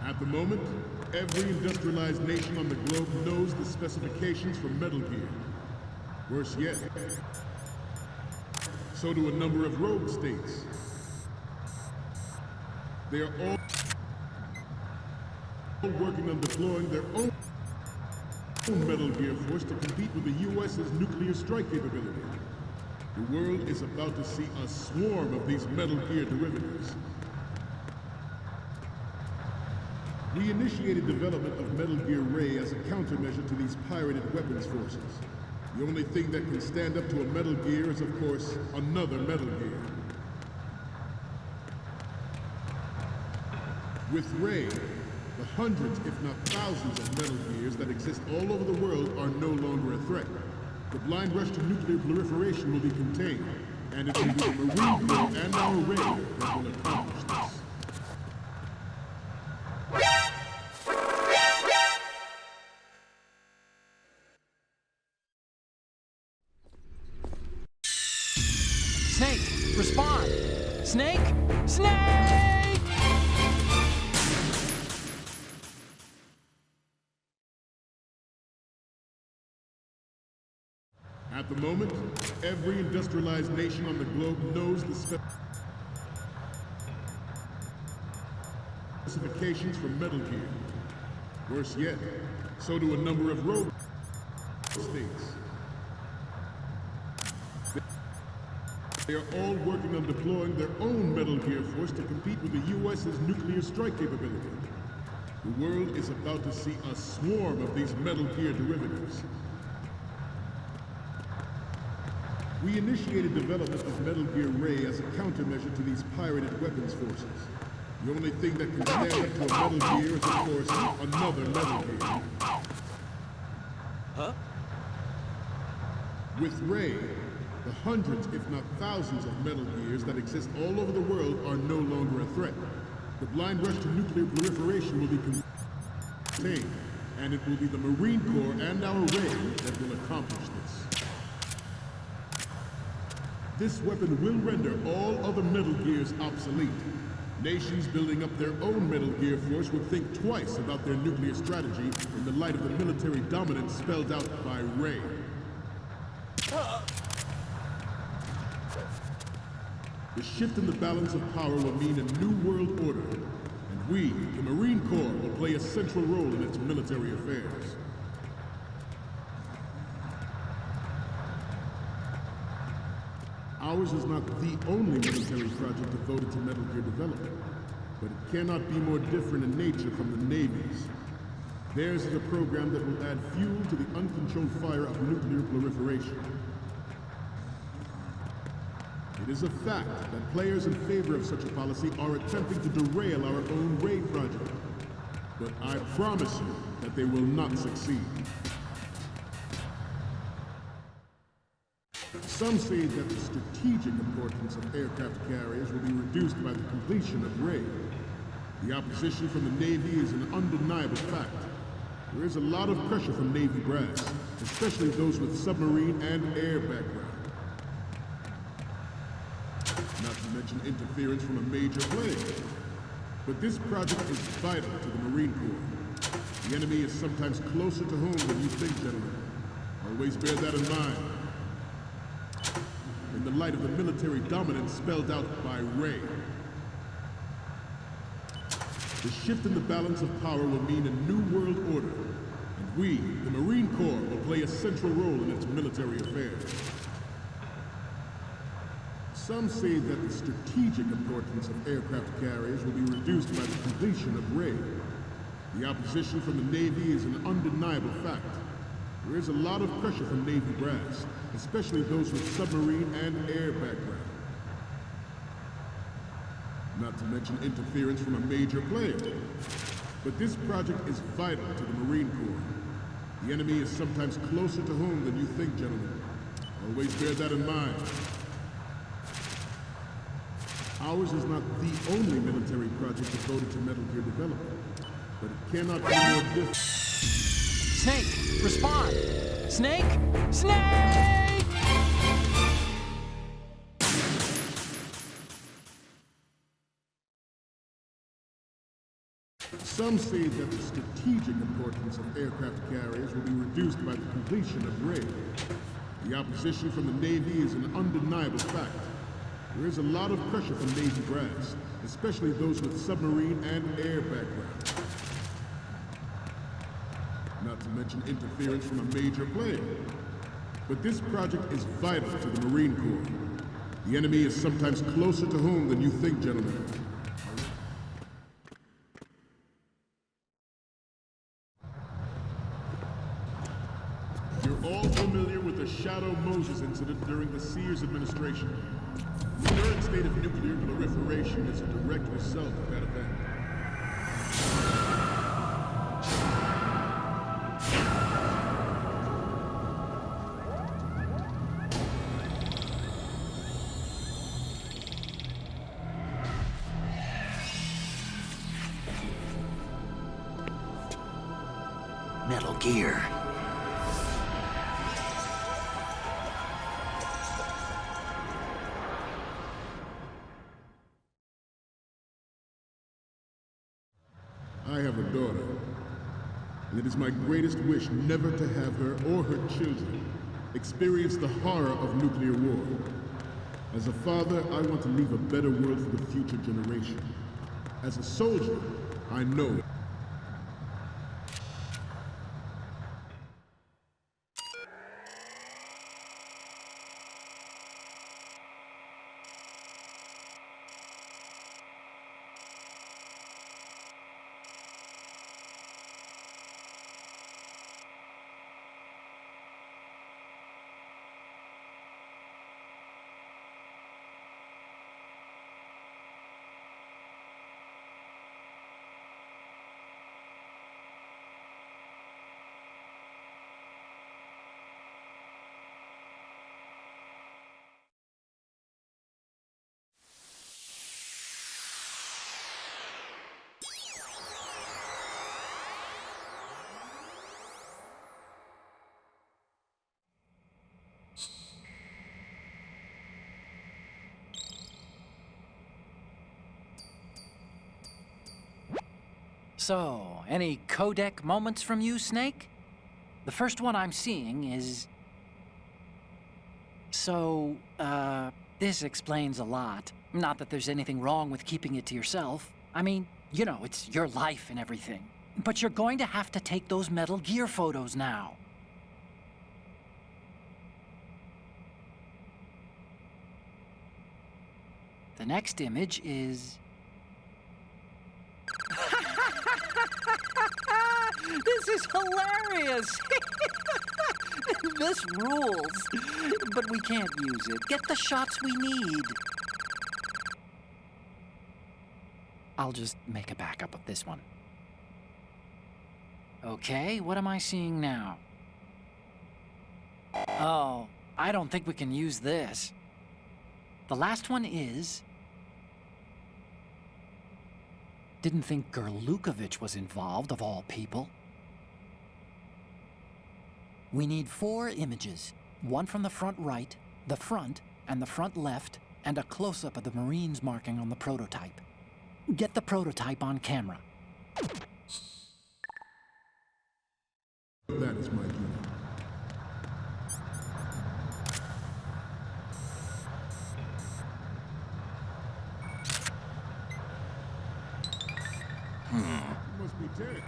S11: At the moment, every industrialized nation on the globe knows the specifications for Metal Gear. Worse yet, so do a number of rogue states. They are all working on deploying their own Metal Gear force to compete with the US's nuclear strike capability. The world is about to see a swarm of these Metal Gear derivatives. We initiated development of Metal Gear Ray as a countermeasure to these pirated weapons forces. The only thing that can stand up to a Metal Gear is, of course, another Metal Gear. With Ray, the hundreds, if not thousands, of Metal Gears that exist all over the world are no longer a threat. The blind rush to nuclear proliferation will be contained, and it will be the Marine Corps and our Ray that will accomplish this.
S3: Snake, respond! Snake! Snake!
S11: At the moment, every industrialized nation on the globe knows the specifications for Metal Gear. Worse yet, so do a number of rogue states. They are all working on deploying their own Metal Gear force to compete with the US's nuclear strike capability. The world is about to see a swarm of these Metal Gear derivatives. We initiated development of Metal Gear Ray as a countermeasure to these pirated weapons forces. The only thing that can stand up to a Metal Gear is, of course, another Metal Gear.
S6: Huh?
S11: With Ray, the hundreds, if not thousands, of Metal Gears that exist all over the world are no longer a threat. The blind rush to nuclear proliferation will be contained, and it will be the Marine Corps and our Ray that will accomplish this. This weapon will render all other Metal Gears obsolete. Nations building up their own Metal Gear force would think twice about their nuclear strategy in the light of the military dominance spelled out by Ray. The shift in the balance of power will mean a new world order, and we, the Marine Corps, will play a central role in its military affairs. Ours is not the only military project devoted to Metal Gear development, but it cannot be more different in nature from the Navy's. Theirs is a program that will add fuel to the uncontrolled fire of nuclear proliferation. It is a fact that players in favor of such a policy are attempting to derail our own Ray project, but I promise you that they will not succeed. Some say that the strategic importance of aircraft carriers will be reduced by the completion of Ray. The opposition from the Navy is an undeniable fact. There is a lot of pressure from Navy brass, especially those with submarine and air background. Not to mention interference from a major player. But this project is vital to the Marine Corps. The enemy is sometimes closer to home than you think, gentlemen. Always bear that in mind. In the light of the military dominance spelled out by Ray. The shift in the balance of power will mean a new world order, and we, the Marine Corps, will play a central role in its military affairs. Some say that the strategic importance of aircraft carriers will be reduced by the completion of Ray. The opposition from the Navy is an undeniable fact. There is a lot of pressure from Navy brass, especially those with submarine and air background. Not to mention interference from a major player. But this project is vital to the Marine Corps. The enemy is sometimes closer to home than you think, gentlemen. Always bear that in mind. Ours is not the only military project devoted to Metal Gear development, but it cannot be more difficult.
S3: Snake, respond! Snake? Snake!
S11: Some say that the strategic importance of aircraft carriers will be reduced by the completion of Ray. The opposition from the Navy is an undeniable fact. There is a lot of pressure from Navy brass, especially those with submarine and air background. Not to mention interference from a major player. But this project is vital to the Marine Corps. The enemy is sometimes closer to home than you think, gentlemen. You're all familiar with the Shadow Moses incident during the Sears administration. The current state of nuclear proliferation is a direct result of that event.
S1: Metal Gear.
S11: I have a daughter, and it is my greatest wish never to have her or her children experience the horror of nuclear war. As a father, I want to leave a better world for the future generation. As a soldier, I know
S3: So, any codec moments from you, Snake? The first one I'm seeing is... So, this explains a lot. Not that there's anything wrong with keeping it to yourself. I mean, you know, it's your life and everything. But you're going to have to take those Metal Gear photos now. The next image is... This is hilarious! This rules. But we can't use it. Get the shots we need. I'll just make a backup of this one. Okay, what am I seeing now? Oh, I don't think we can use this. The last one is... Didn't think Gerlukovich was involved, of all people. We need 4 images. One from the front right, the front, and the front left, and a close-up of the Marines marking on the prototype. Get the prototype on camera.
S11: That is my duty. You must be dead.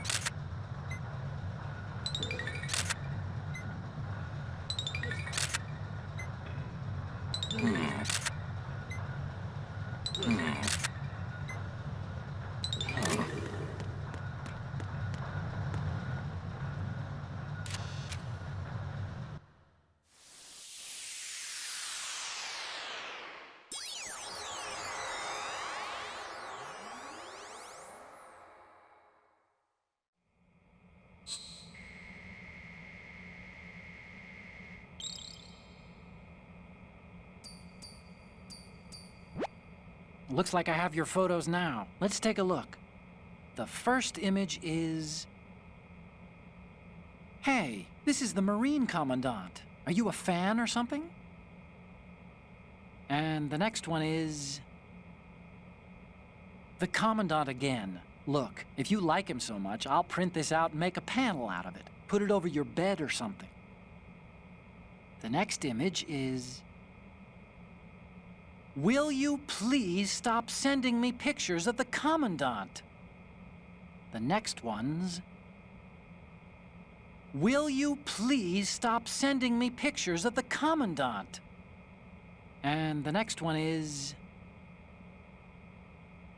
S3: Looks like I have your photos now. Let's take a look. The first image is... Hey, this is the Marine Commandant. Are you a fan or something? And the next one is... The Commandant again. Look, if you like him so much, I'll print this out and make a panel out of it. Put it over your bed or something. The next image is... Will you please stop sending me pictures of the Commandant? The next one's... Will you please stop sending me pictures of the Commandant? And the next one is...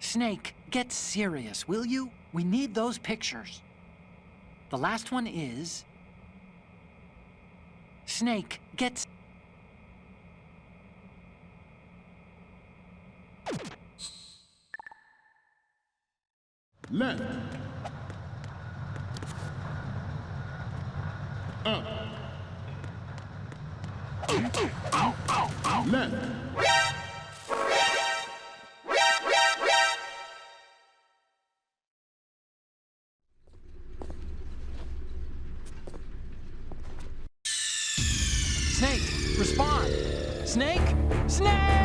S3: Snake, get serious, will you? We need those pictures. The last one is... Snake, get...
S11: Left. Up. Left.
S3: Snake, respond! Snake! Snake!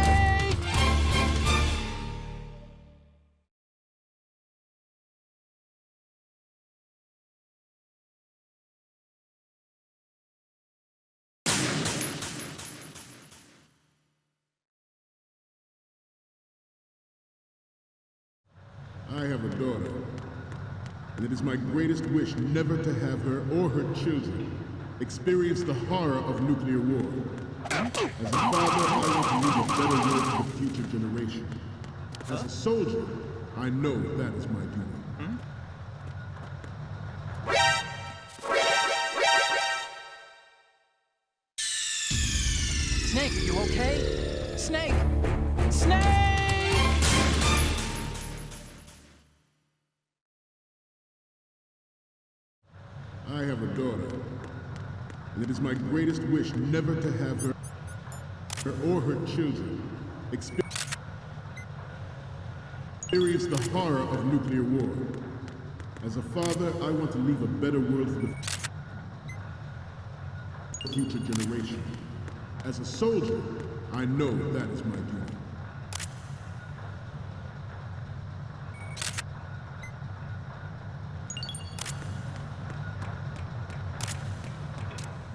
S11: I have a daughter, and it is my greatest wish never to have her or her children experience the horror of nuclear war. As a father, I want to leave a better world for the future generation. As a soldier, I know that is my duty.
S3: Snake, are you okay? Snake! Snake!
S11: I have a daughter, and it is my greatest wish never to have her or her children experience the horror of nuclear war. As a father, I want to leave a better world for the future generation. As a soldier, I know that is my duty.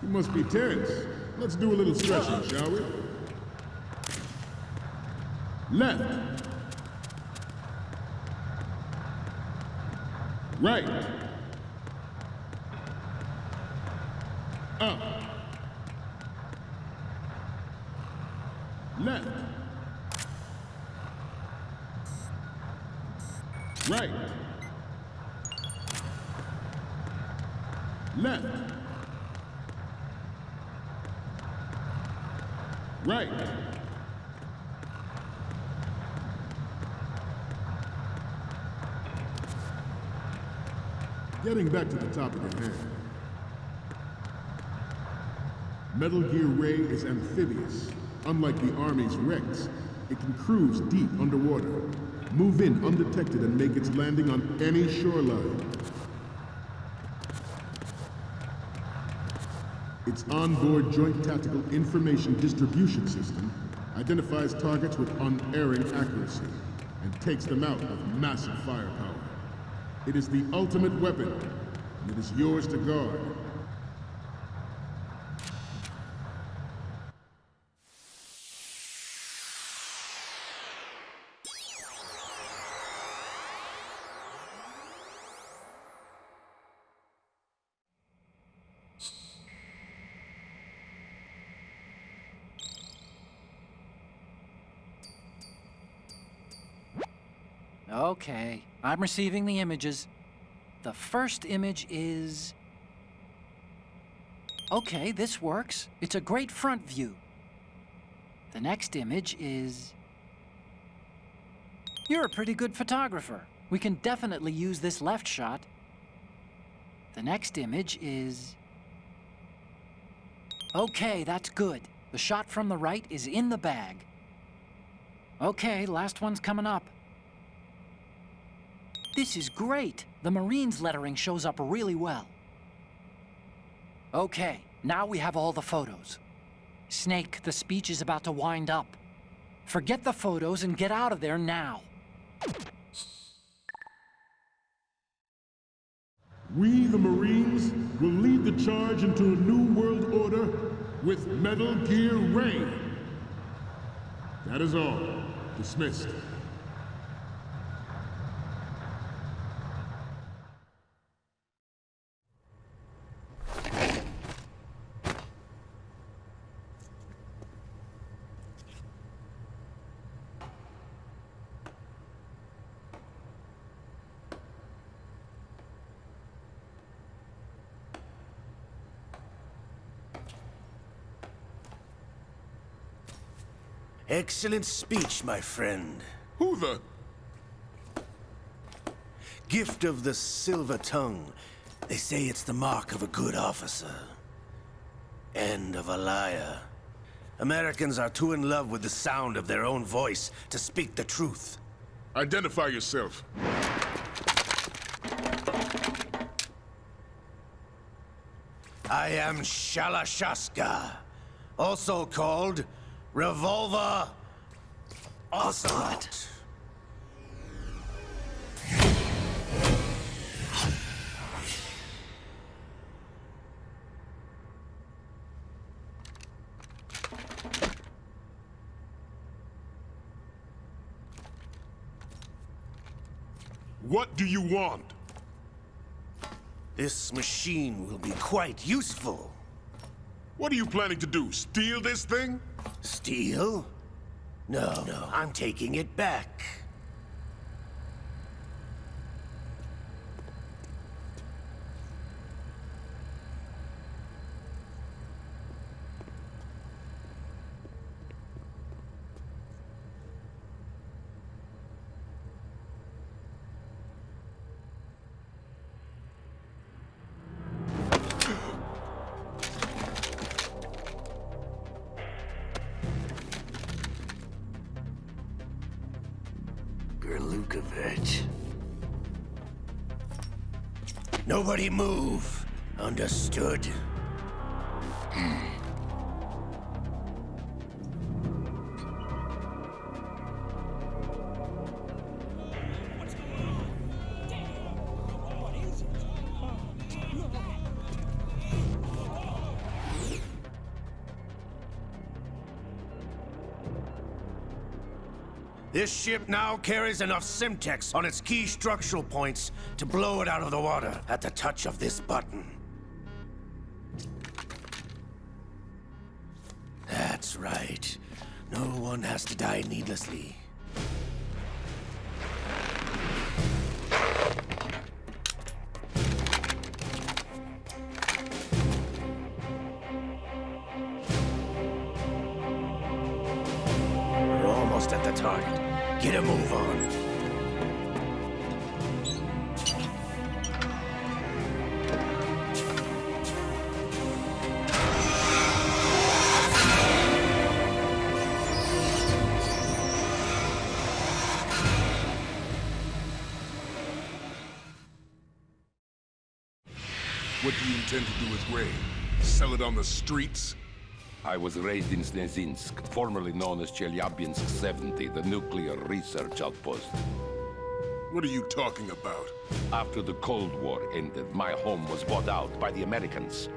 S11: You must be tense. Let's do a little stretching, shall we? Left. Right. Up. Left. Right. Left. Right. Getting back to the topic at hand. Metal Gear Ray is amphibious. Unlike the Army's Rex, it can cruise deep underwater, move in undetected, and make its landing on any shoreline. Its onboard Joint Tactical Information Distribution System identifies targets with unerring accuracy and takes them out with massive firepower. It is the ultimate weapon, and it is yours to guard.
S3: Okay, I'm receiving the images. The first image is... Okay, this works. It's a great front view. The next image is... You're a pretty good photographer. We can definitely use this left shot. The next image is... Okay, that's good. The shot from the right is in the bag. Okay, last one's coming up. This is great. The Marines lettering shows up really well. Okay, now we have all the photos. Snake, the speech is about to wind up. Forget the photos and get out of there now.
S11: We, the Marines, will lead the charge into a new world order with Metal Gear Ray. That is all. Dismissed.
S2: Excellent speech, my friend.
S11: Who the...
S2: Gift of the silver tongue. They say it's the mark of a good officer. And of a liar. Americans are too in love with the sound of their own voice to speak the truth.
S11: Identify yourself.
S2: I am Shalashaska, also called Revolver Ocelot.
S11: What do you want?
S2: This machine will be quite useful.
S11: What are you planning to do? Steal this thing?
S2: Steal? No, I'm taking it back. Nobody move. Understood? This ship now carries enough Simtex on its key structural points to blow it out of the water at the touch of this button. That's right. No one has to die needlessly. We're almost at the target. Get a move on.
S4: What do you intend to do with Ray? Sell it on the streets?
S8: I was raised in Snezinsk, formerly known as Chelyabinsk 70, the nuclear research outpost.
S4: What are you talking about?
S8: After the Cold War ended, my home was bought out by the Americans.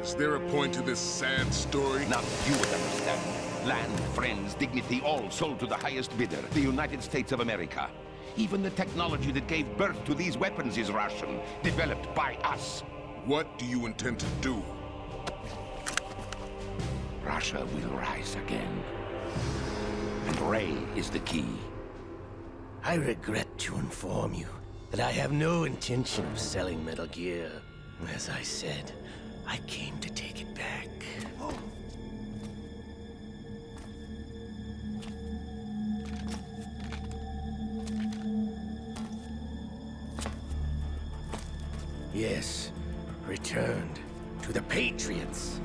S4: Is there a point to this sad story?
S8: Now you would understand. Land, friends, dignity, all sold to the highest bidder, the United States of America. Even the technology that gave birth to these weapons is Russian, developed by us.
S4: What do you intend to do?
S8: Russia will rise again. And Ray is the key.
S2: I regret to inform you that I have no intention of selling Metal Gear. As I said, I came to take it back. Yes, returned to the Patriots.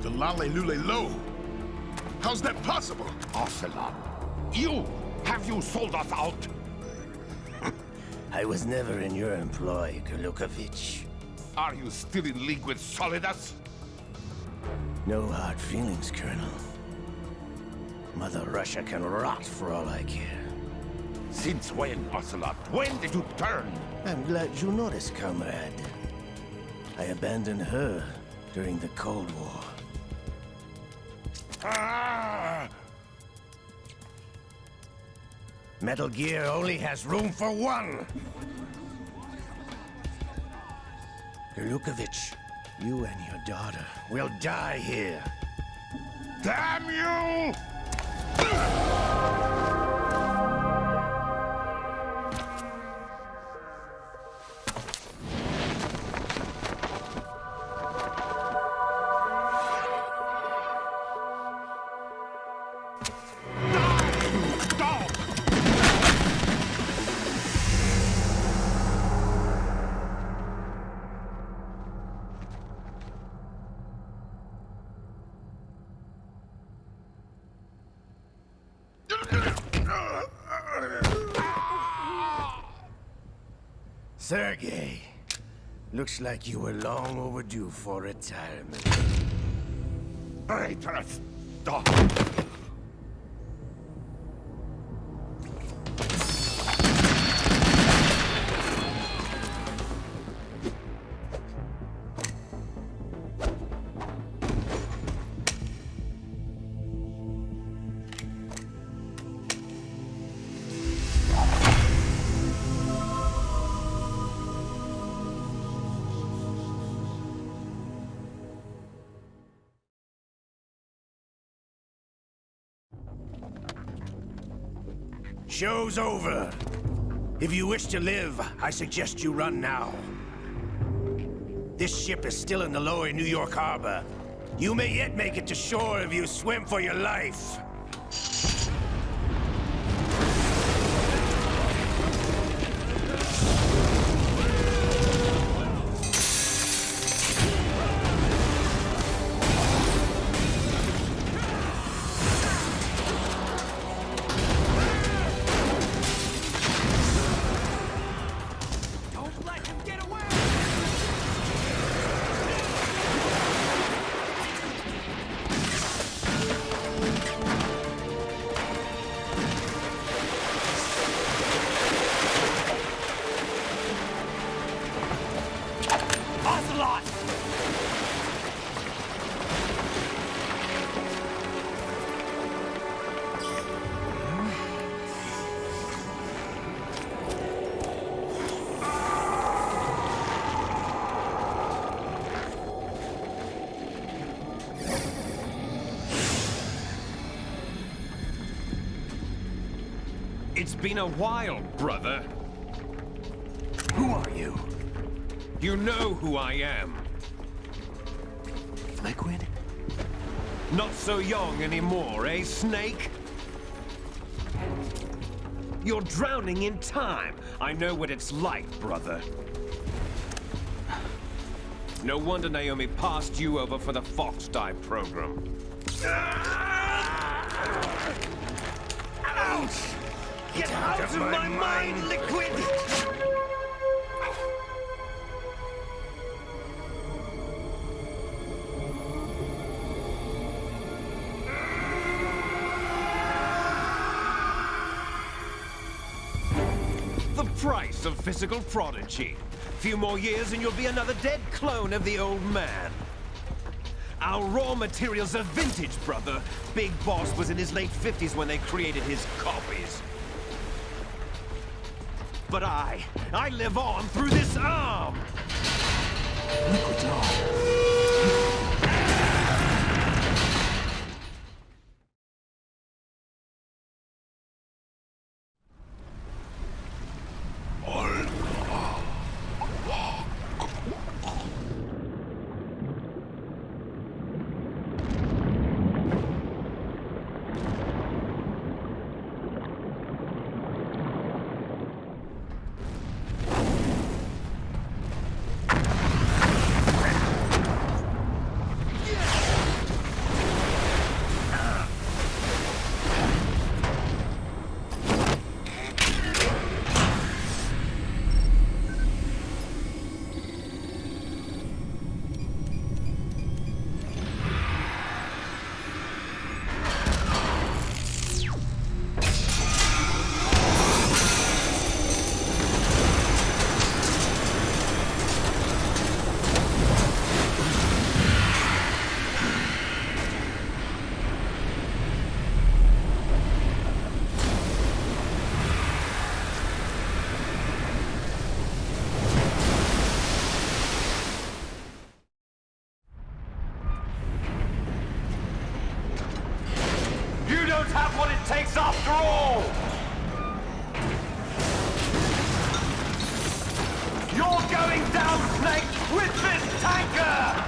S4: The Lale Lule Lo? How's that possible?
S8: Ocelot, you! Have you sold us out?
S2: I was never in your employ, Gurlukovich.
S8: Are you still in league with Solidus?
S2: No hard feelings, Colonel. Mother Russia can rot for all I care.
S8: Since when, Ocelot? When did you turn?
S2: I'm glad you noticed, comrade. I abandoned her during the Cold War.
S8: Ah!
S2: Metal Gear only has room for one! Gurlukovich, you and your daughter will die here.
S8: Damn you!
S2: Sergei, looks like you were long overdue for retirement.
S8: Traitorous dog!
S2: Show's over. If you wish to live, I suggest you run now. This ship is still in the lower New York harbor. You may yet make it to shore if you swim for your life.
S8: It's been a while, brother.
S1: Who are you?
S8: You know who I am.
S1: Liquid?
S8: Not so young anymore, eh, Snake? You're drowning in time. I know what it's like, brother. No wonder Naomi passed you over for the Fox Dive program.
S4: Ouch! Get out of my mind, Liquid!
S8: The price of physical prodigy. Few more years and you'll be another dead clone of the old man. Our raw materials are vintage, brother. Big Boss was in his late 50s when they created his copies. But I live on through this arm!
S1: Liquid's on.
S8: You don't have what it takes after all! You're going down, Snake, with this tanker!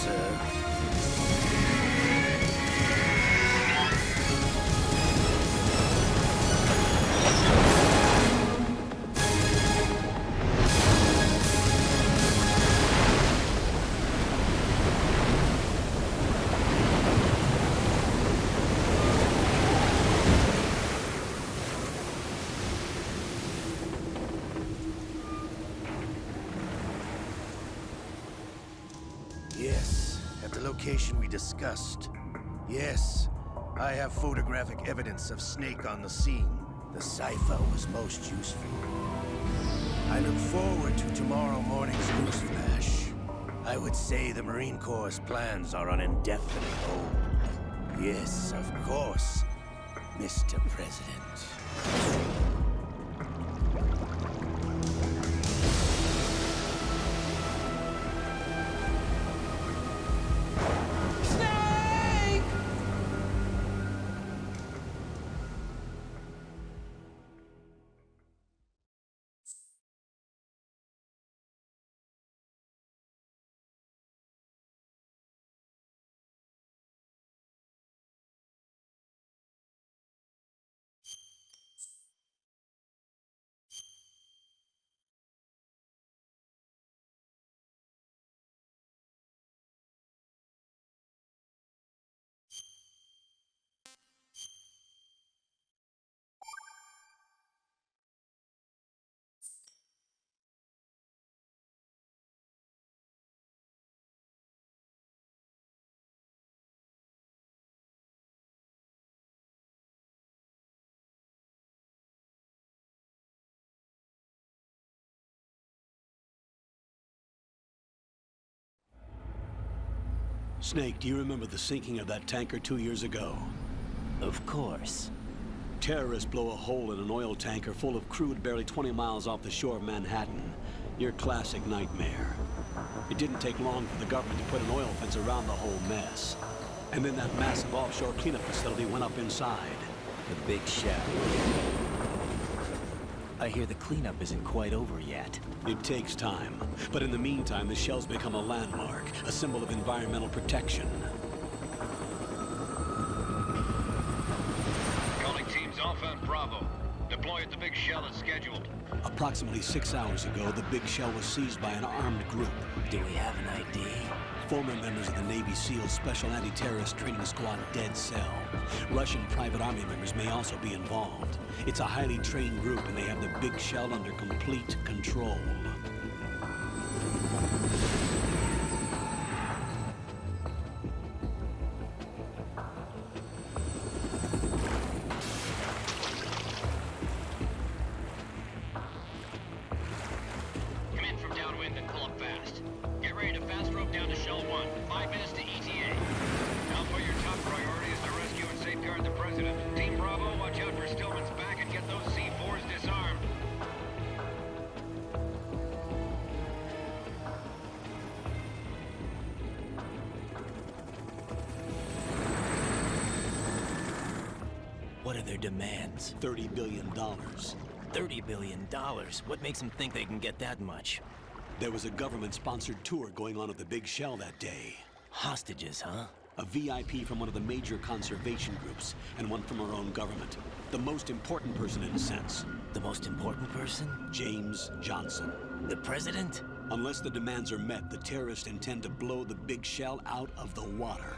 S2: sir. Yes, at the location we discussed. Yes, I have photographic evidence of Snake on the scene. The cipher was most useful. I look forward to tomorrow morning's news flash. I would say the Marine Corps' plans are on indefinite hold. Yes, of course, Mr. President.
S12: Snake, do you remember the sinking of that tanker 2 years ago?
S13: Of course.
S12: Terrorists blow a hole in an oil tanker full of crude barely 20 miles off the shore of Manhattan. Your classic nightmare. It didn't take long for the government to put an oil fence around the whole mess. And then that massive offshore cleanup facility went up inside.
S13: The big shell. I hear the cleanup isn't quite over yet.
S12: It takes time. But in the meantime, the shell's become a landmark, a symbol of environmental protection.
S14: Calling teams Alpha and Bravo. Deploy at the big shell as scheduled.
S12: Approximately 6 hours ago, the big shell was seized by an armed group.
S13: Do we have an ID?
S12: Former members of the Navy SEAL Special Anti-Terrorist Training Squad Dead Cell. Russian private army members may also be involved. It's a highly trained group, and they have the big shell under complete control.
S14: Come in from downwind and pull up fast. Get ready to fast rope down to Shell 1. 5 minutes to ETA. Alpha, your top priority is to rescue and safeguard the President. Team Bravo, watch out for Stillman's back and get those C4s disarmed.
S13: What are their demands?
S12: $30 billion.
S13: $30 billion? What makes them think they can get that much?
S12: There was a government-sponsored tour going on at the big shell that day.
S13: Hostages, huh?
S12: A VIP from one of the major conservation groups, and one from our own government. The most important person, in a sense.
S13: The most important person?
S12: James Johnson.
S13: The President?
S12: Unless the demands are met, the terrorists intend to blow the big shell out of the water.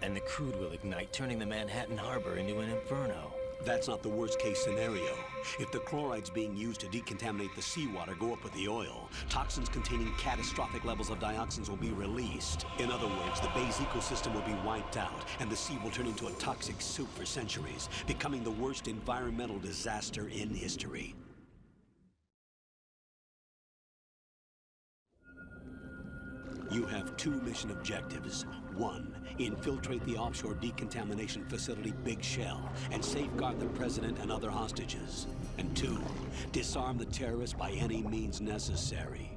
S13: And the crude will ignite, turning the Manhattan Harbor into an inferno.
S12: That's not the worst-case scenario. If the chlorides being used to decontaminate the seawater go up with the oil, toxins containing catastrophic levels of dioxins will be released. In other words, the bay's ecosystem will be wiped out, and the sea will turn into a toxic soup for centuries, becoming the worst environmental disaster in history. You have 2 mission objectives. 1, infiltrate the offshore decontamination facility Big Shell and safeguard the President and other hostages. And 2, disarm the terrorists by any means necessary.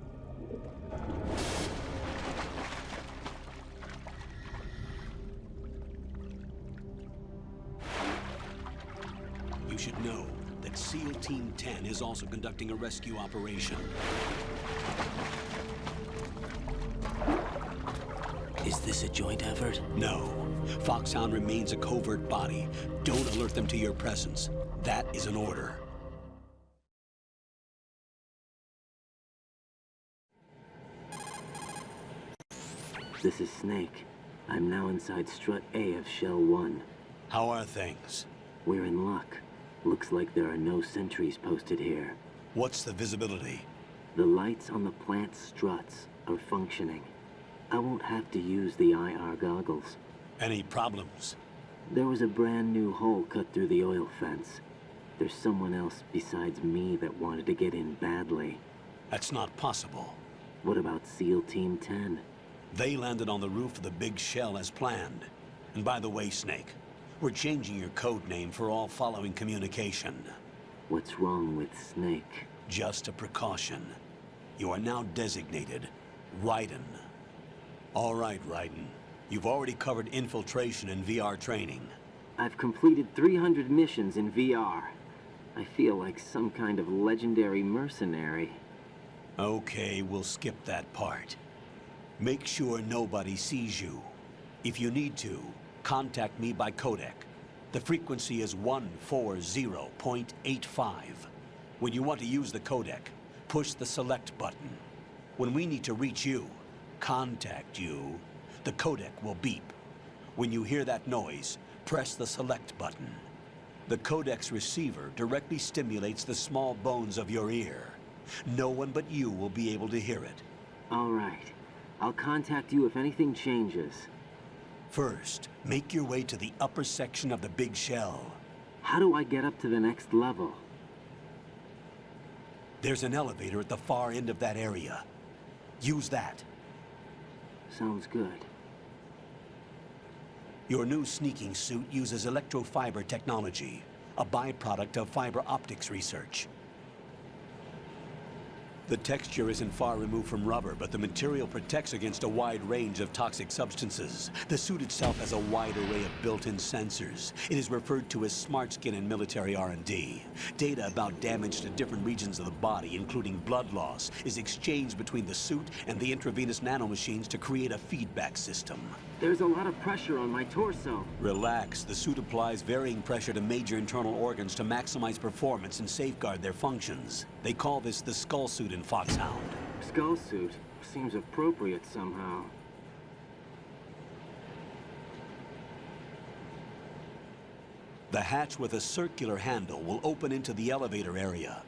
S12: You should know that SEAL Team 10 is also conducting a rescue operation.
S13: Is
S12: this a joint effort? No. Foxhound remains a covert body. Don't alert them to your presence. That is an order.
S15: This is Snake. I'm now inside Strut A of Shell 1.
S12: How are things?
S15: We're in luck. Looks like there are no sentries posted here.
S12: What's the visibility?
S15: The lights on the plant struts are functioning. I won't have to use the IR goggles.
S12: Any problems?
S15: There was a brand new hole cut through the oil fence. There's someone else besides me that wanted to get in badly.
S12: That's not possible.
S15: What about SEAL Team 10?
S12: They landed on the roof of the big shell as planned. And by the way, Snake, we're changing your code name for all following communication.
S15: What's wrong with Snake?
S12: Just a precaution. You are now designated Raiden. All right, Raiden. You've already covered infiltration and VR training.
S15: I've completed 300 missions in VR. I feel like some kind of legendary mercenary.
S12: Okay, we'll skip that part. Make sure nobody sees you. If you need to, contact me by codec. The frequency is 140.85. When you want to use the codec, push the select button. When we need to reach you, contact you, the codec will beep. When you hear that noise, press the select button. The codec's receiver directly stimulates the small bones of your ear. No one but you will be able to hear it.
S15: All right. I'll contact you if anything changes.
S12: First, make your way to the upper section of the big shell.
S15: How do I get up to the next level?
S12: There's an elevator at the far end of that area. Use that.
S15: Sounds good.
S12: Your new sneaking suit uses electrofiber technology, a byproduct of fiber optics research. The texture isn't far removed from rubber, but the material protects against a wide range of toxic substances. The suit itself has a wide array of built-in sensors. It is referred to as smart skin in military R&D. Data about damage to different regions of the body, including blood loss, is exchanged between the suit and the intravenous nanomachines to create a feedback system.
S15: There's a lot of pressure on my torso.
S12: Relax. The suit applies varying pressure to major internal organs to maximize performance and safeguard their functions. They call this the skull suit in Foxhound.
S15: Skull suit seems appropriate somehow.
S12: The hatch with a circular handle will open into the elevator area.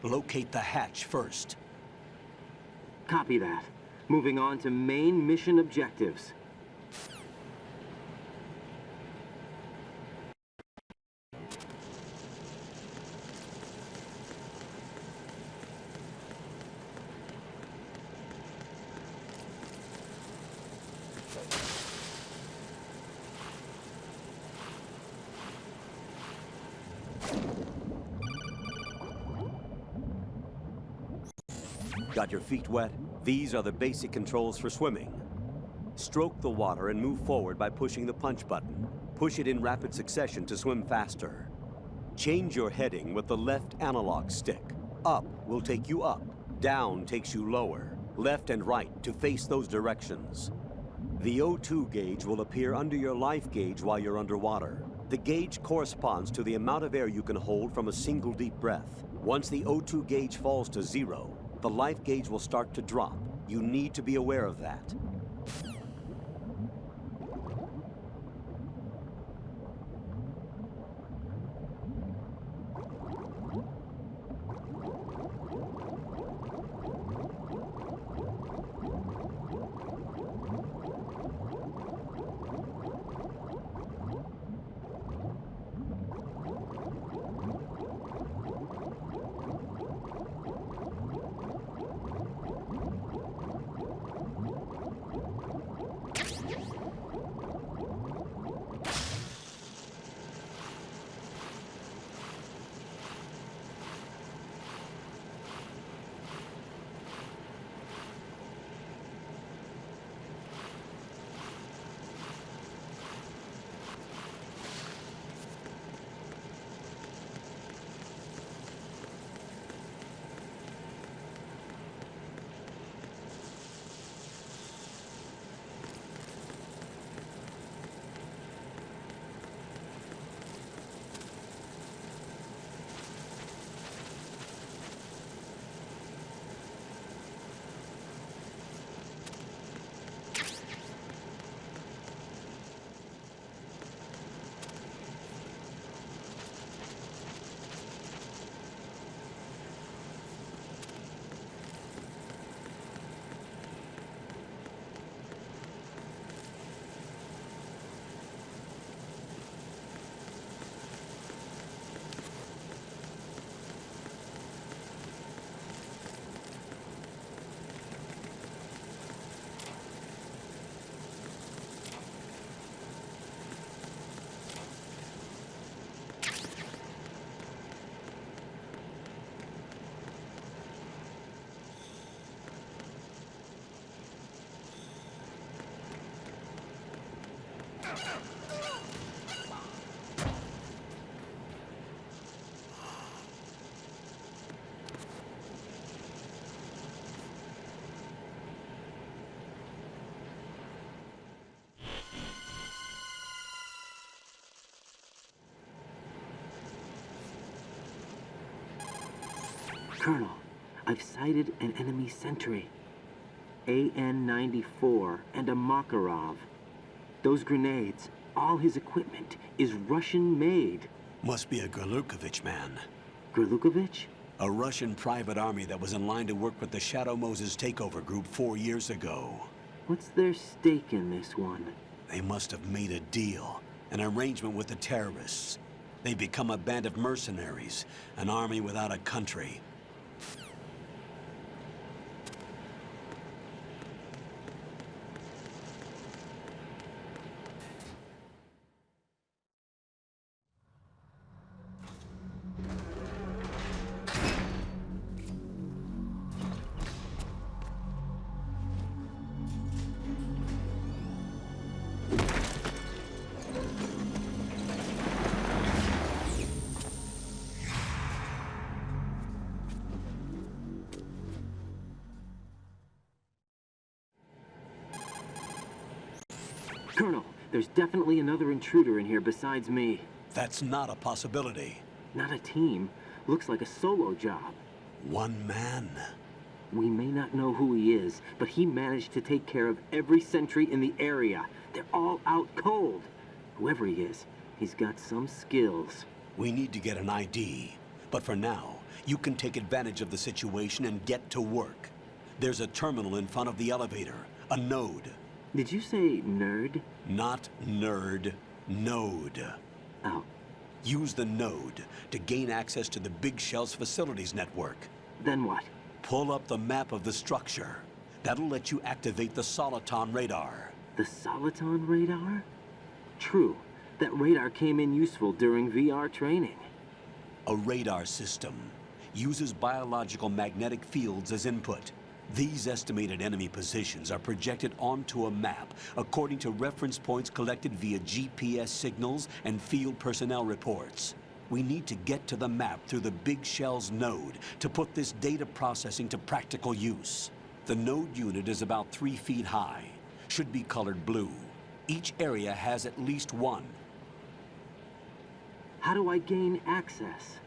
S12: Locate the hatch first.
S15: Copy that. Moving on to main mission objectives.
S16: Got your feet wet? These are the basic controls for swimming. Stroke the water and move forward by pushing the punch button. Push it in rapid succession to swim faster. Change your heading with the left analog stick. Up will take you up. Down takes you lower. Left and right to face those directions. The O2 gauge will appear under your life gauge while you're underwater. The gauge corresponds to the amount of air you can hold from a single deep breath. Once the O2 gauge falls to 0, the life gauge will start to drop. You need to be aware of that.
S15: Colonel, I've sighted an enemy sentry. AN-94 and a Makarov. Those grenades, all his equipment, is Russian-made.
S12: Must be a Gorlukovich man.
S15: Gorlukovich?
S12: A Russian private army that was in line to work with the Shadow Moses takeover group 4 years ago.
S15: What's their stake in this one?
S12: They must have made a deal, an arrangement with the terrorists. They've become a band of mercenaries, an army without a country.
S15: Colonel, there's definitely another intruder in here besides me.
S12: That's not a possibility.
S15: Not a team. Looks like a solo job.
S12: One man.
S15: We may not know who he is, but he managed to take care of every sentry in the area. They're all out cold. Whoever he is, he's got some skills.
S12: We need to get an ID. But for now, you can take advantage of the situation and get to work. There's a terminal in front of the elevator. A node.
S15: Did you say nerd?
S12: Not nerd. Node.
S15: Oh.
S12: Use the node to gain access to the Big Shell's facilities network.
S15: Then what?
S12: Pull up the map of the structure. That'll let you activate the Soliton radar.
S15: The Soliton radar? True. That radar came in useful during VR training.
S12: A radar system uses biological magnetic fields as input. These estimated enemy positions are projected onto a map according to reference points collected via GPS signals and field personnel reports. We need to get to the map through the Big Shell's node to put this data processing to practical use. The node unit is about 3 feet high, should be colored blue. Each area has at least one.
S15: How do I gain access?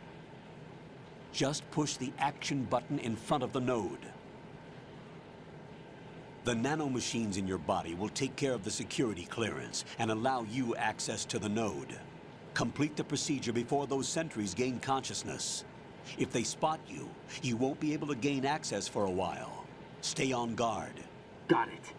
S12: Just push the action button in front of the node. The nanomachines in your body will take care of the security clearance and allow you access to the node. Complete the procedure before those sentries gain consciousness. If they spot you, you won't be able to gain access for a while. Stay on guard.
S15: Got it.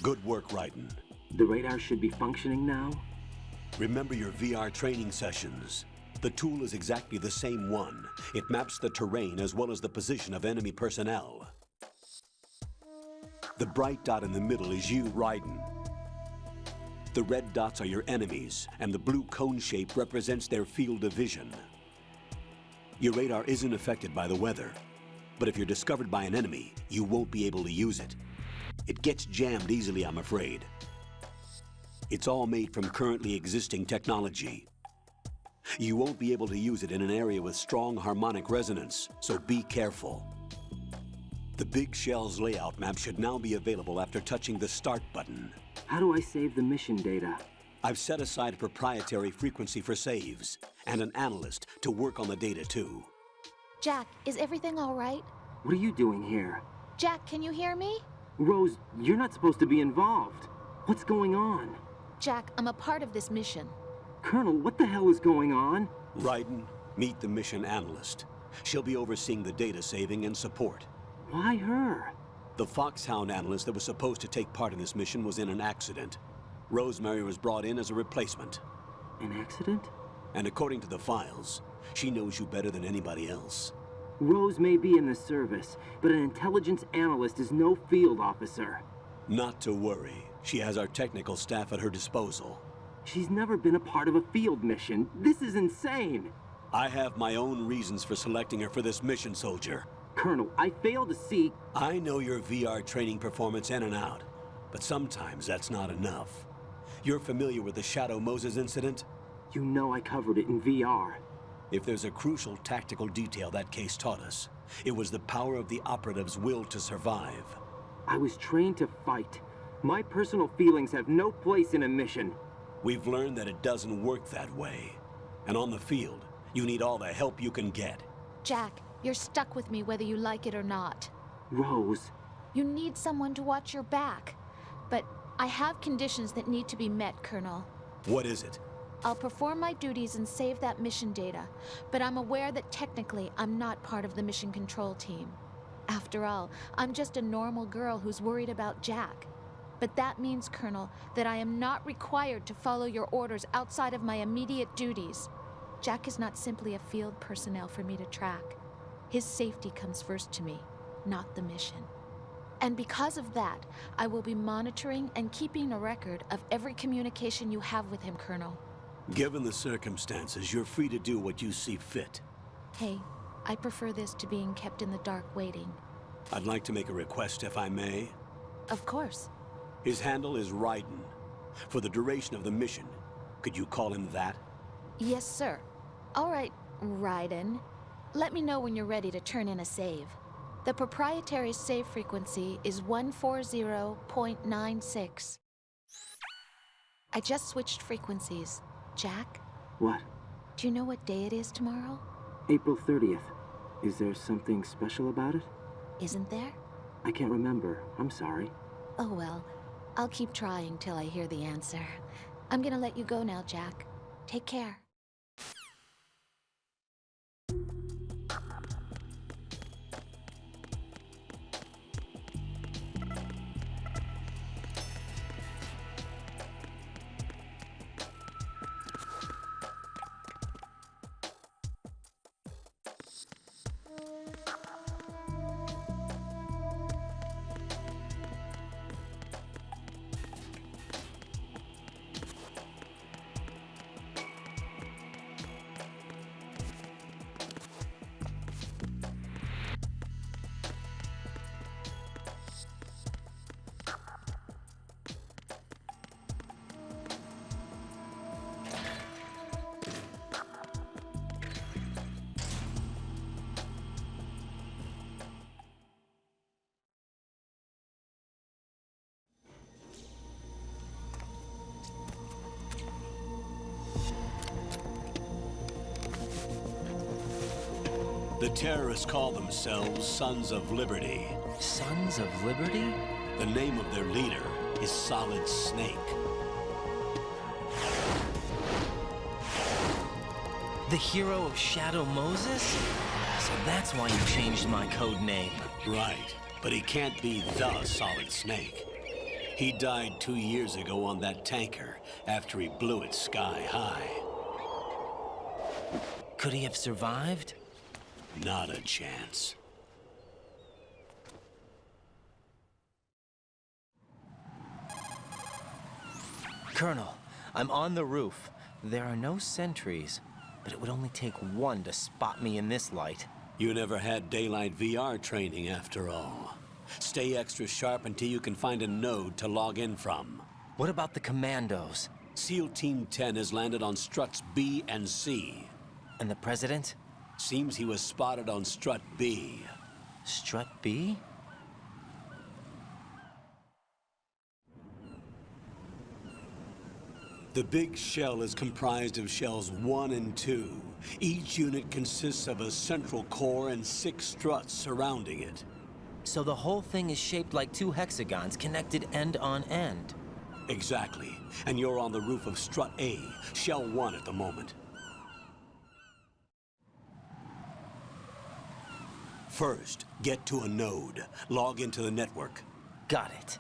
S12: Good work, Raiden.
S15: The radar should be functioning now?
S12: Remember your VR training sessions. The tool is exactly the same one. It maps the terrain as well as the position of enemy personnel. The bright dot in the middle is you, Raiden. The red dots are your enemies, and the blue cone shape represents their field of vision. Your radar isn't affected by the weather, but if you're discovered by an enemy, you won't be able to use it. It gets jammed easily, I'm afraid. It's all made from currently existing technology. You won't be able to use it in an area with strong harmonic resonance, so be careful. The Big Shell's layout map should now be available after touching the Start button.
S15: How do I save the mission data?
S12: I've set aside a proprietary frequency for saves, and an analyst to work on the data too.
S17: Jack, is everything all right?
S15: What are you doing here?
S17: Jack, can you hear me?
S15: Rose, you're not supposed to be involved. What's going on?
S17: Jack, I'm a part of this mission.
S15: Colonel, what the hell is going on?
S12: Raiden, meet the mission analyst. She'll be overseeing the data saving and support.
S15: Why her?
S12: The Foxhound analyst that was supposed to take part in this mission was in an accident. Rosemary was brought in as a replacement.
S15: An accident?
S12: And according to the files, she knows you better than anybody else.
S15: Rose may be in the service, but an intelligence analyst is no field officer.
S12: Not to worry. She has our technical staff at her disposal.
S15: She's never been a part of a field mission. This is insane.
S12: I have my own reasons for selecting her for this mission, soldier.
S15: Colonel, I fail to see...
S12: I know your VR training performance in and out, but sometimes that's not enough. You're familiar with the Shadow Moses incident?
S15: You know I covered it in VR.
S12: If there's a crucial tactical detail that case taught us, it was the power of the operative's will to survive.
S15: I was trained to fight. My personal feelings have no place in a mission.
S12: We've learned that it doesn't work that way. And on the field, you need all the help you can get.
S17: Jack, you're stuck with me whether you like it or not.
S15: Rose.
S17: You need someone to watch your back. But I have conditions that need to be met, Colonel.
S12: What is it?
S17: I'll perform my duties and save that mission data, but I'm aware that technically I'm not part of the mission control team. After all, I'm just a normal girl who's worried about Jack. But that means, Colonel, that I am not required to follow your orders outside of my immediate duties. Jack is not simply a field personnel for me to track. His safety comes first to me, not the mission. And because of that, I will be monitoring and keeping a record of every communication you have with him, Colonel.
S12: Given the circumstances, you're free to do what you see fit.
S17: Hey, I prefer this to being kept in the dark waiting.
S12: I'd like to make a request, if I may.
S17: Of course.
S12: His handle is Raiden. For the duration of the mission, could you call him that?
S17: Yes, sir. All right, Raiden. Let me know when you're ready to turn in a save. The proprietary save frequency is 140.96. I just switched frequencies. Jack?
S15: What?
S17: Do you know what day it is tomorrow?
S15: April 30th. Is there something special about it?
S17: Isn't there?
S15: I can't remember. I'm sorry.
S17: Oh well. I'll keep trying till I hear the answer. I'm gonna let you go now, Jack. Take care.
S12: The terrorists call themselves Sons of Liberty.
S13: Sons of Liberty?
S12: The name of their leader is Solid Snake.
S13: The hero of Shadow Moses? So that's why you changed my code name.
S12: Right, but he can't be the Solid Snake. He died 2 years ago on that tanker after he blew it sky high.
S13: Could he have survived?
S12: Not a chance.
S13: Colonel, I'm on the roof. There are no sentries, but it would only take one to spot me in this light.
S12: You never had daylight VR training after all. Stay extra sharp until you can find a node to log in from.
S13: What about the commandos?
S12: SEAL Team 10 has landed on struts B and C.
S13: And the President?
S12: Seems he was spotted on strut B.
S13: Strut B?
S12: The big shell is comprised of shells 1 and 2. Each unit consists of a central core and 6 struts surrounding it.
S13: So the whole thing is shaped like 2 hexagons connected end on end.
S12: Exactly. And you're on the roof of strut A, shell 1 at the moment. First, get to a node. Log into the network.
S13: Got it.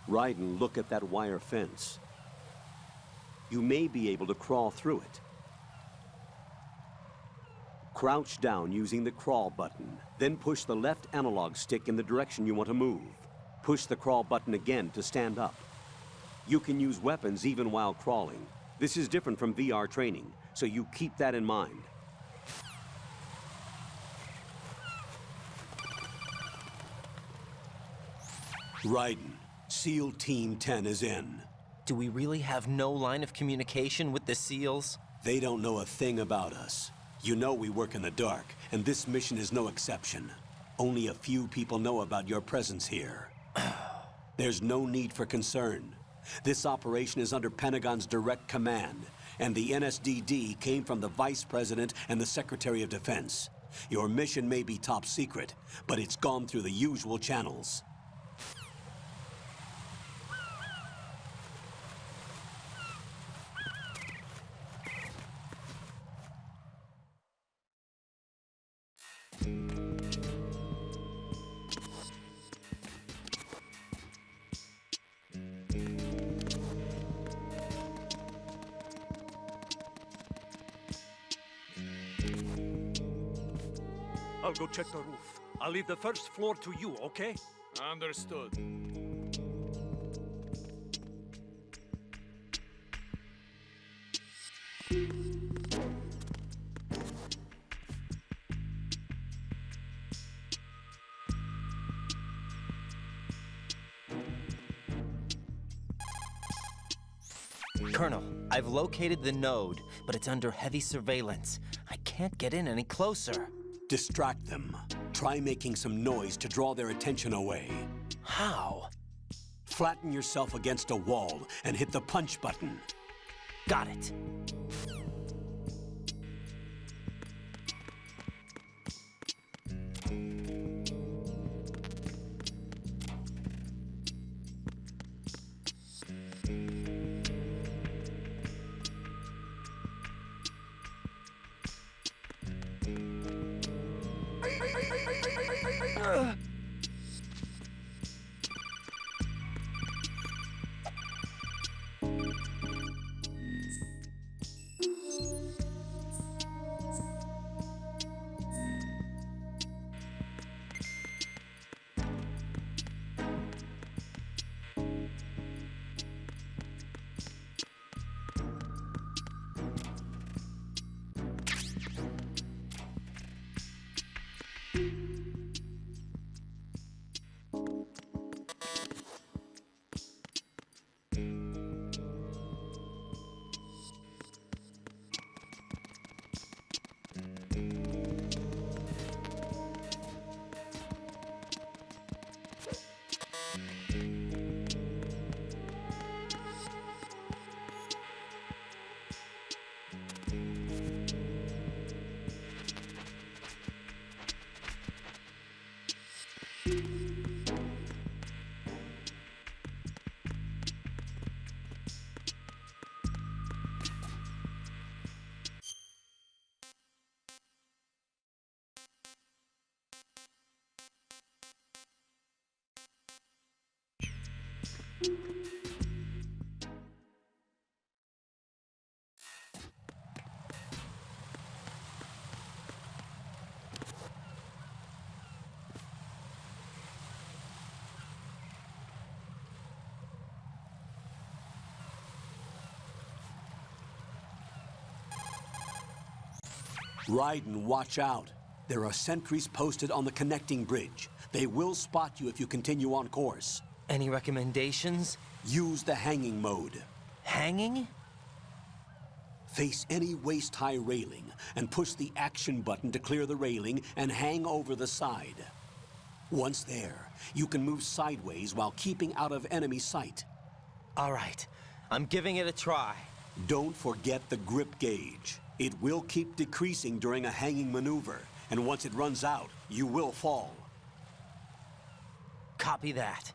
S16: Ryden, look at that wire fence. You may be able to crawl through it. Crouch down using the crawl button, then push the left analog stick in the direction you want to move. Push the crawl button again to stand up. You can use weapons even while crawling. This is different from VR training, so you keep that in mind.
S12: Ryden, SEAL Team 10 is in.
S13: Do we really have no line of communication with the SEALs?
S12: They don't know a thing about us. You know we work in the dark, and this mission is no exception. Only a few people know about your presence here. There's no need for concern. This operation is under Pentagon's direct command, and the NSDD came from the Vice President and the Secretary of Defense. Your mission may be top secret, but it's gone through the usual channels.
S6: I'll go check the roof. I'll leave the first floor to you, okay?
S4: Understood.
S13: Colonel, I've located the node, but it's under heavy surveillance. I can't get in any closer.
S12: Distract them. Try making some noise to draw their attention away.
S13: How?
S12: Flatten yourself against a wall and hit the punch button.
S13: Got it.
S12: Raiden, watch out. There are sentries posted on the connecting bridge. They will spot you if you continue on course.
S13: Any recommendations?
S12: Use the hanging mode.
S13: Hanging?
S12: Face any waist-high railing and push the action button to clear the railing and hang over the side. Once there, you can move sideways while keeping out of enemy sight.
S13: All right, I'm giving it a try.
S12: Don't forget the grip gauge. It will keep decreasing during a hanging maneuver, and once it runs out, you will fall.
S13: Copy that.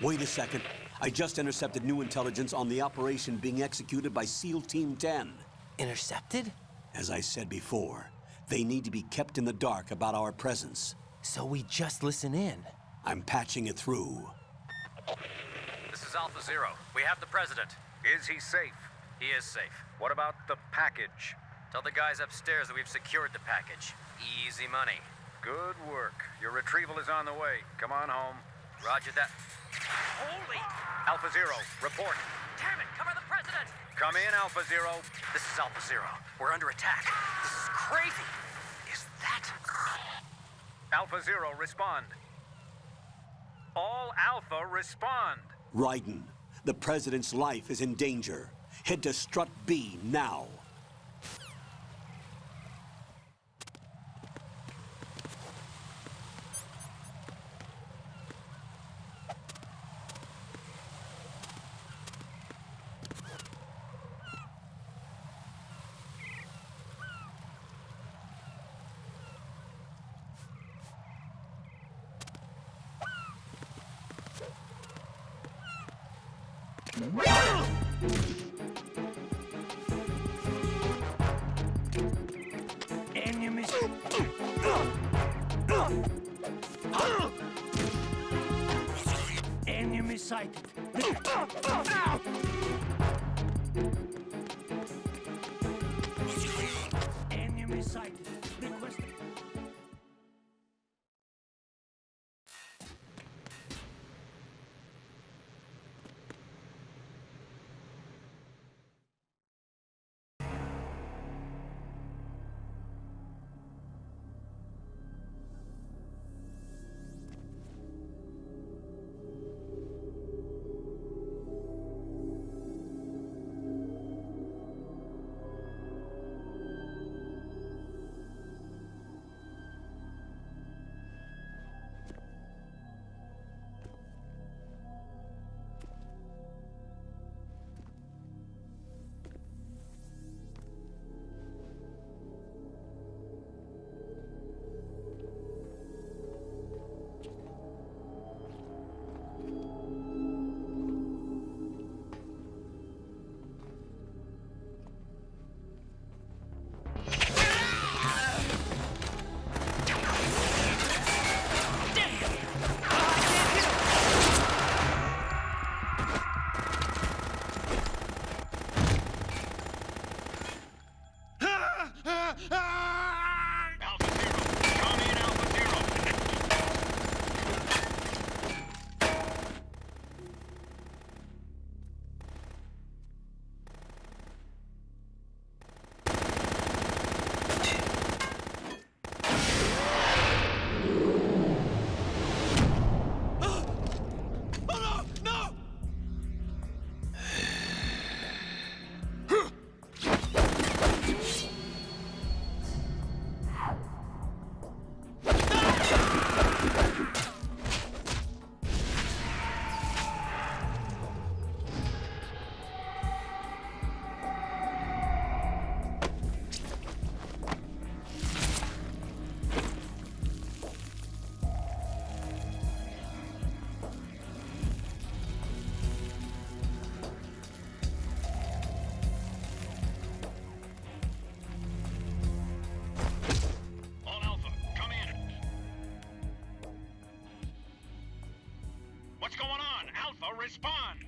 S12: Wait a second. I just intercepted new intelligence on the operation being executed by SEAL Team 10.
S13: Intercepted?
S12: As I said before, they need to be kept in the dark about our presence.
S13: So we just listen in?
S12: I'm patching it through.
S18: This is Alpha Zero. We have the President. Is he safe? He is safe. What about the package? Tell the guys upstairs that we've secured the package. Easy money. Good work. Your retrieval is on the way. Come on home. Roger that. Holy! Alpha Zero, report. Damn it, cover the President! Come in, Alpha Zero. This is Alpha Zero. We're under attack. This is crazy. Is that... Alpha Zero, respond. All Alpha, respond.
S12: Raiden, the President's life is in danger. Head to Strut B now.
S4: Enemies. Enemy sighted. Enemy sighted. Request.
S14: or respond!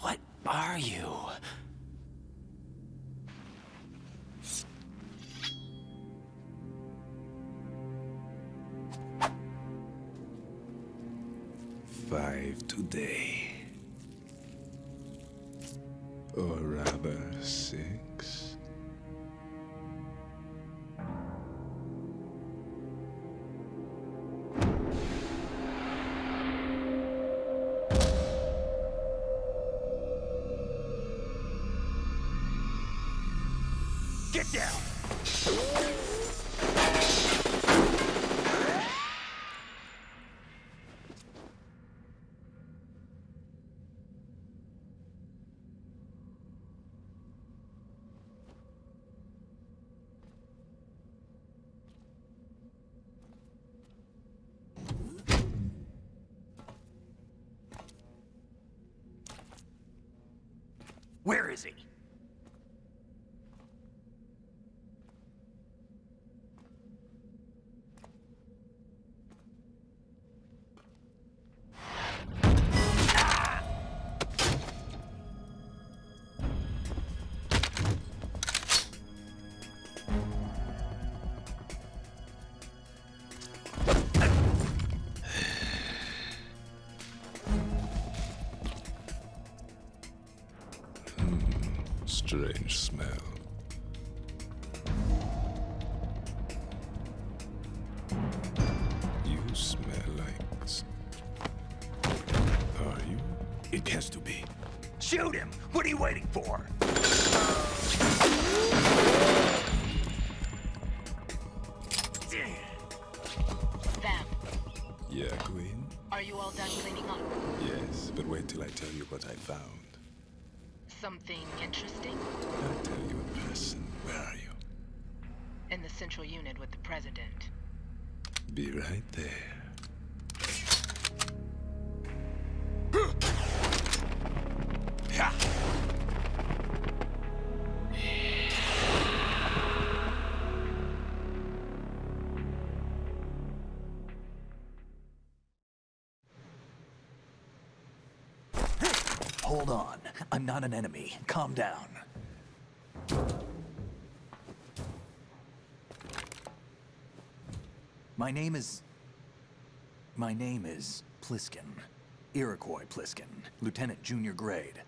S13: What are you?
S19: Five today. Or rather, 6.
S8: Get down!
S1: Where is he?
S19: Strange smell. You smell like... Are you? It has to be.
S8: Shoot him! What are you waiting for?
S20: Vam,
S19: Yeah, Queen?
S20: are you all done cleaning up?
S19: Yes, but wait till I tell you what I found.
S20: Something interesting?
S19: I'll tell you in person. Where are you?
S20: In the central unit with the president.
S19: Be right there.
S1: Hold on. I'm not an enemy. Calm down. My name is Pliskin. Iroquois Pliskin. Lieutenant Junior Grade.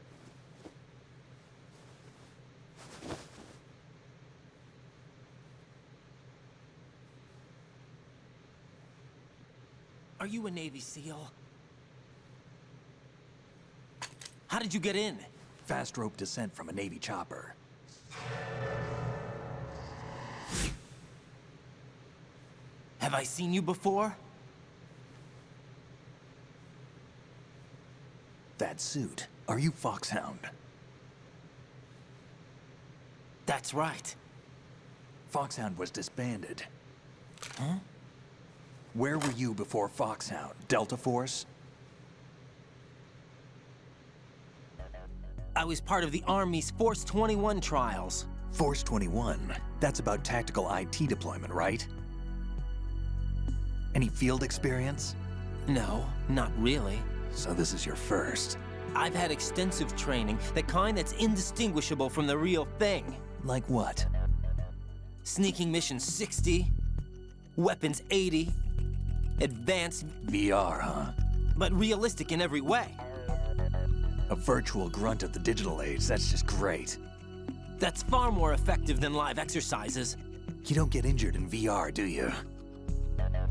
S13: Are you a Navy SEAL? How did you get in?
S1: Fast rope descent from a Navy chopper.
S13: Have I seen you before?
S1: That suit. Are you Foxhound?
S13: That's right.
S1: Foxhound was disbanded.
S13: Huh?
S1: Where were you before Foxhound? Delta Force?
S13: I was part of the Army's Force 21 trials.
S1: Force 21? That's about tactical IT deployment, right? Any field experience?
S13: No, not really.
S1: So this is your first.
S13: I've had extensive training, the kind that's indistinguishable from the real thing.
S1: Like what?
S13: Sneaking mission 60, weapons 80, advanced...
S1: VR, huh?
S13: But realistic in every way.
S1: A virtual grunt of the digital age, that's just great.
S13: That's far more effective than live exercises.
S1: You don't get injured in VR, do you?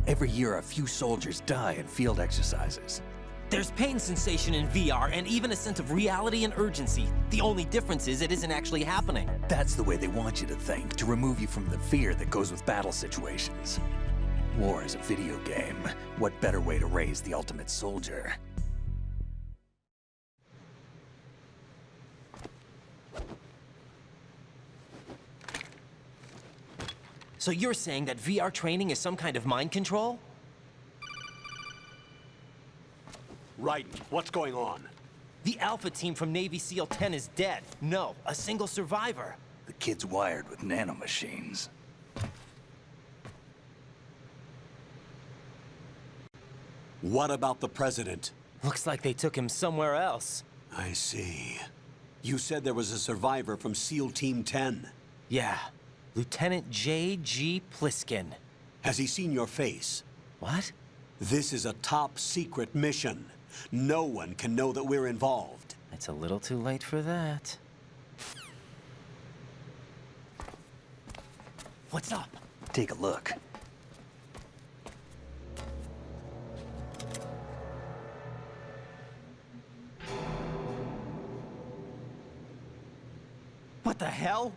S1: Every year, a few soldiers die in field exercises.
S13: There's pain sensation in VR and even a sense of reality and urgency. The only difference is it isn't actually happening.
S1: That's the way they want you to think, to remove you from the fear that goes with battle situations. War is a video game. What better way to raise the ultimate soldier?
S13: So you're saying that VR training is some kind of mind control?
S12: Right. What's going on?
S13: The Alpha team from Navy SEAL 10 is dead. No, a single survivor.
S1: The kid's wired with nanomachines.
S12: What about the president?
S13: Looks like they took him somewhere else.
S12: I see. You said there was a survivor from SEAL Team 10.
S13: Yeah. Lieutenant J.G. Pliskin.
S12: Has he seen your face?
S13: What?
S12: This is a top secret mission. No one can know that we're involved.
S13: It's a little too late for that. What's up?
S1: Take a look.
S13: What the hell?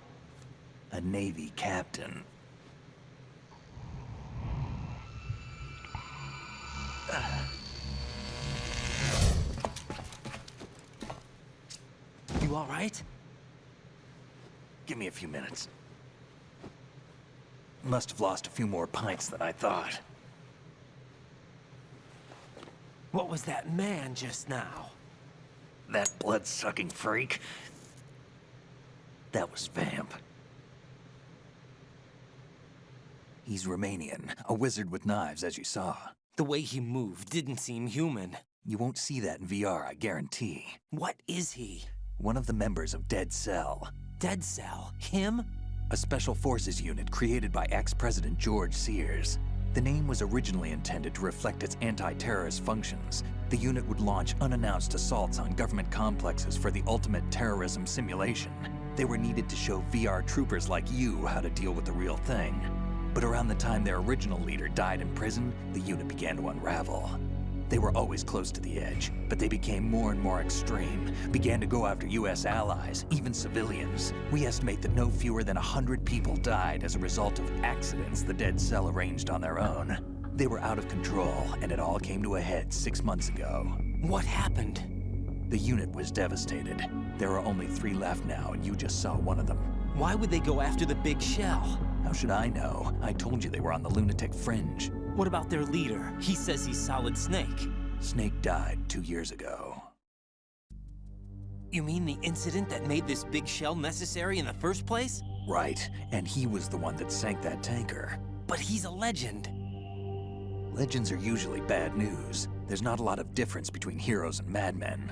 S1: A Navy captain.
S13: You all right?
S1: Give me a few minutes. Must have lost a few more pints than I thought.
S13: What was that man just now?
S1: That blood-sucking freak? That was Vamp. He's Romanian, a wizard with knives, as you saw.
S13: The way he moved didn't seem human.
S1: You won't see that in VR, I guarantee.
S13: What is he?
S1: One of the members of Dead Cell.
S13: Dead Cell? Him?
S1: A special forces unit created by ex-President George Sears. The name was originally intended to reflect its anti-terrorist functions. The unit would launch unannounced assaults on government complexes for the ultimate terrorism simulation. They were needed to show VR troopers like you how to deal with the real thing. But around the time their original leader died in prison, the unit began to unravel. They were always close to the edge, but they became more and more extreme, began to go after US allies, even civilians. We estimate that no fewer than 100 people died as a result of accidents the Dead Cell arranged on their own. They were out of control, and it all came to a head 6 months ago.
S13: What happened?
S1: The unit was devastated. There are only 3 left now, and you just saw one of them.
S13: Why would they go after the big shell?
S1: How should I know? I told you they were on the lunatic fringe.
S13: What about their leader? He says he's Solid Snake.
S1: Snake died 2 years ago.
S13: You mean the incident that made this big shell necessary in the first place?
S1: Right, and he was the one that sank that tanker.
S13: But he's a legend.
S1: Legends are usually bad news. There's not a lot of difference between heroes and madmen.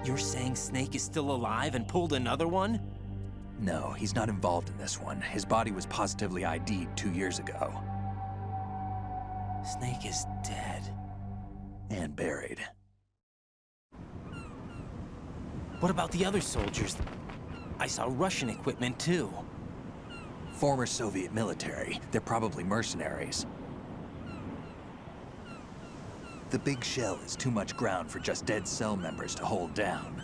S13: You're saying Snake is still alive and pulled another one?
S1: No, he's not involved in this one. His body was positively ID'd 2 years ago.
S13: Snake is dead.
S1: And buried.
S13: What about the other soldiers? I saw Russian equipment too.
S1: Former Soviet military. They're probably mercenaries. The big shell is too much ground for just Dead Cell members to hold down.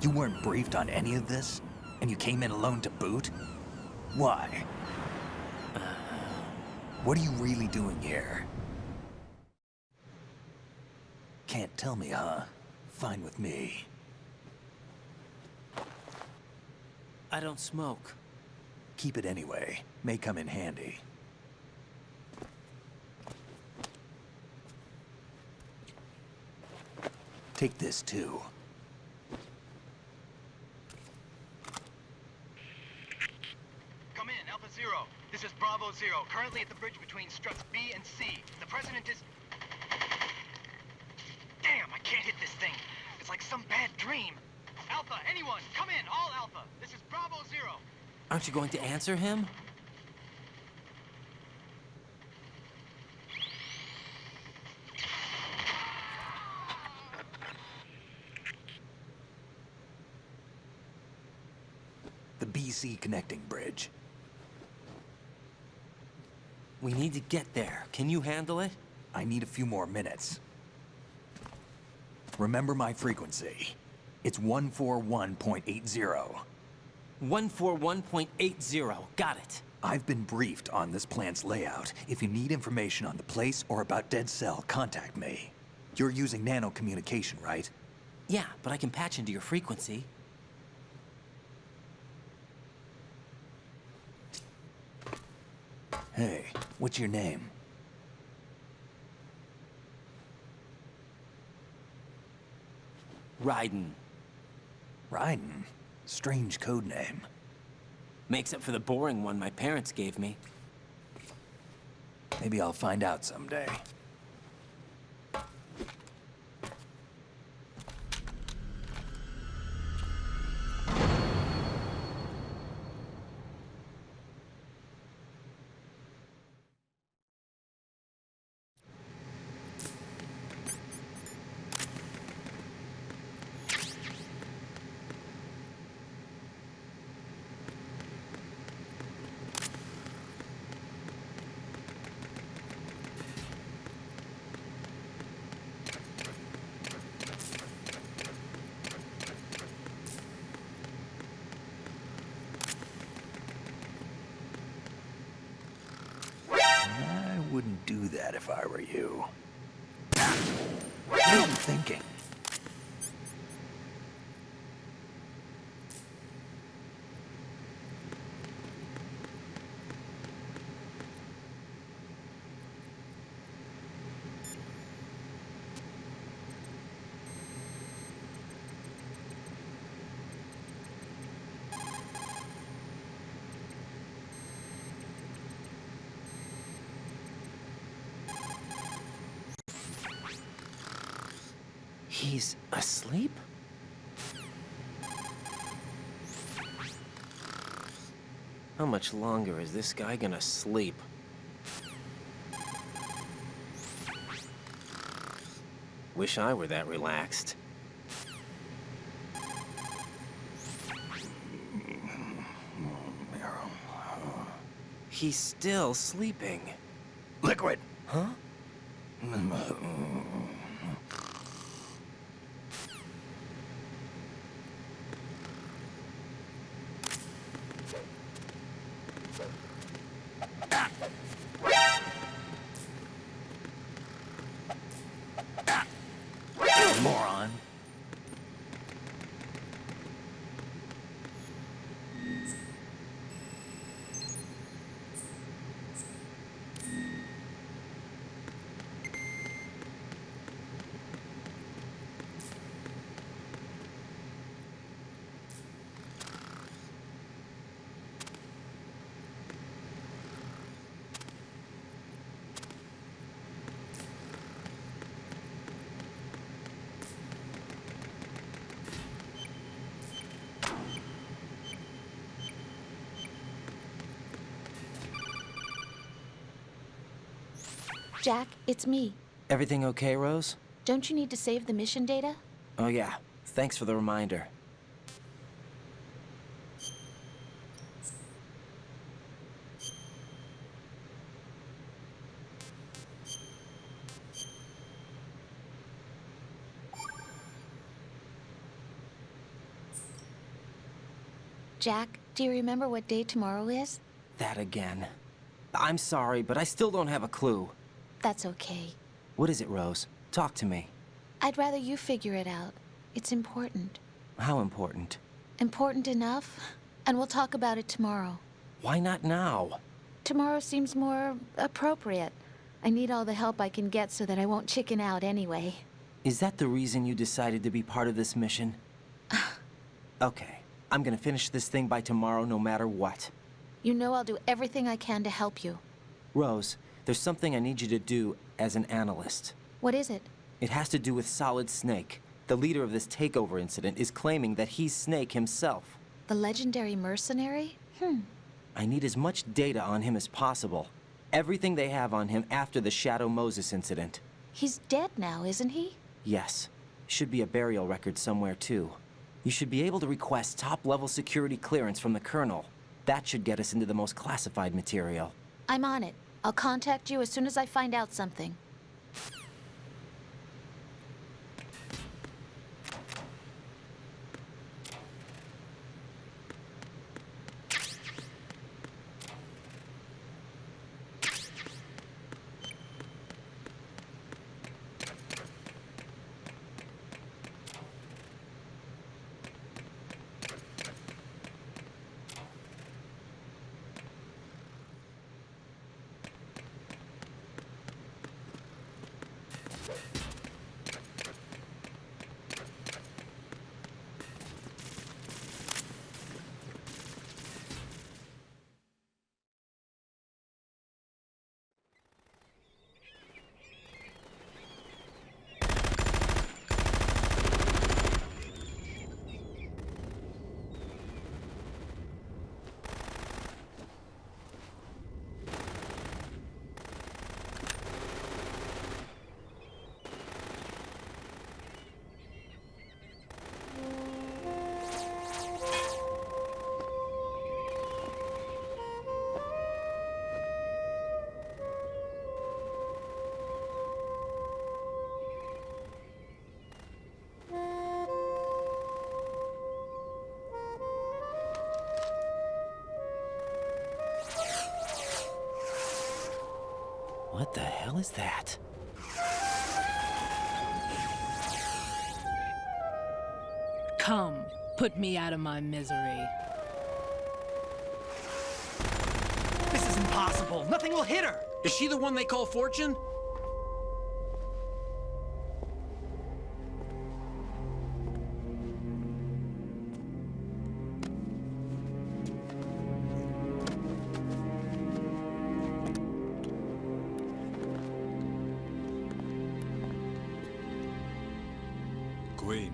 S1: You weren't briefed on any of this? And you came in alone to boot? Why? What are you really doing here? Can't tell me, huh? Fine with me.
S13: I don't smoke.
S1: Keep it anyway. May come in handy. Take this too.
S14: Come in, Alpha Zero. This is Bravo Zero, currently at the bridge between struts B and C. The president is... Damn, I can't hit this thing. It's like some bad dream. Alpha, anyone, come in, all Alpha. This is Bravo Zero.
S13: Aren't you going to answer him?
S1: BC connecting bridge.
S13: We need to get there. Can you handle it?
S1: I need a few more minutes. Remember my frequency. It's 141.80.
S13: 141.80. Got it.
S1: I've been briefed on this plant's layout. If you need information on the place or about Dead Cell, contact me. You're using nano communication, right?
S13: Yeah, but I can patch into your frequency.
S1: Hey, what's your name?
S13: Raiden.
S1: Raiden? Strange code name.
S13: Makes up for the boring one my parents gave me.
S1: Maybe I'll find out someday. I wouldn't do that if I were you. What are you thinking?
S13: He's asleep? How much longer is this guy gonna sleep? Wish I were that relaxed. He's still sleeping.
S1: Liquid!
S13: Huh?
S1: Moron.
S17: Jack, it's me.
S13: Everything okay, Rose?
S17: Don't you need to save the mission data?
S13: Oh yeah, thanks for the reminder.
S17: Jack, do you remember what day tomorrow is?
S13: That again. I'm sorry, but I still don't have a clue.
S17: That's okay.
S13: What is it, Rose? Talk to me.
S17: I'd rather you figure it out. It's important.
S13: How important?
S17: Important enough? And we'll talk about it tomorrow.
S13: Why not now?
S17: Tomorrow seems more appropriate. I need all the help I can get so that I won't chicken out anyway.
S13: Is that the reason you decided to be part of this mission? Okay, I'm gonna finish this thing by tomorrow no matter what.
S17: You know I'll do everything I can to help you.
S13: Rose, there's something I need you to do as an analyst.
S17: What is it?
S13: It has to do with Solid Snake. The leader of this takeover incident is claiming that he's Snake himself.
S17: The legendary mercenary?
S13: I need as much data on him as possible. Everything they have on him after the Shadow Moses incident.
S17: He's dead now, isn't he?
S13: Yes. Should be a burial record somewhere, too. You should be able to request top-level security clearance from the Colonel. That should get us into the most classified material.
S17: I'm on it. I'll contact you as soon as I find out something.
S13: What the hell is that?
S21: Come, put me out of my misery.
S22: This is impossible. Nothing will hit her.
S3: Is she the one they call Fortune?
S19: Queen.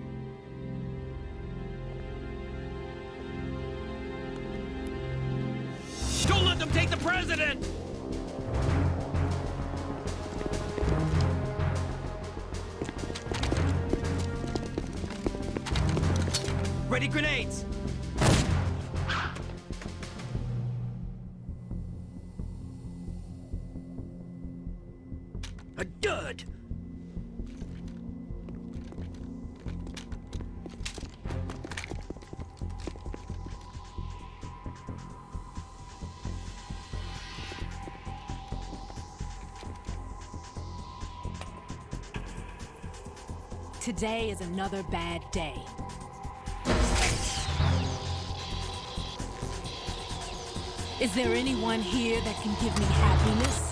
S22: Don't let them take the president! Ready grenades! A dud!
S21: Today is another bad day. Is there anyone here that can give me happiness?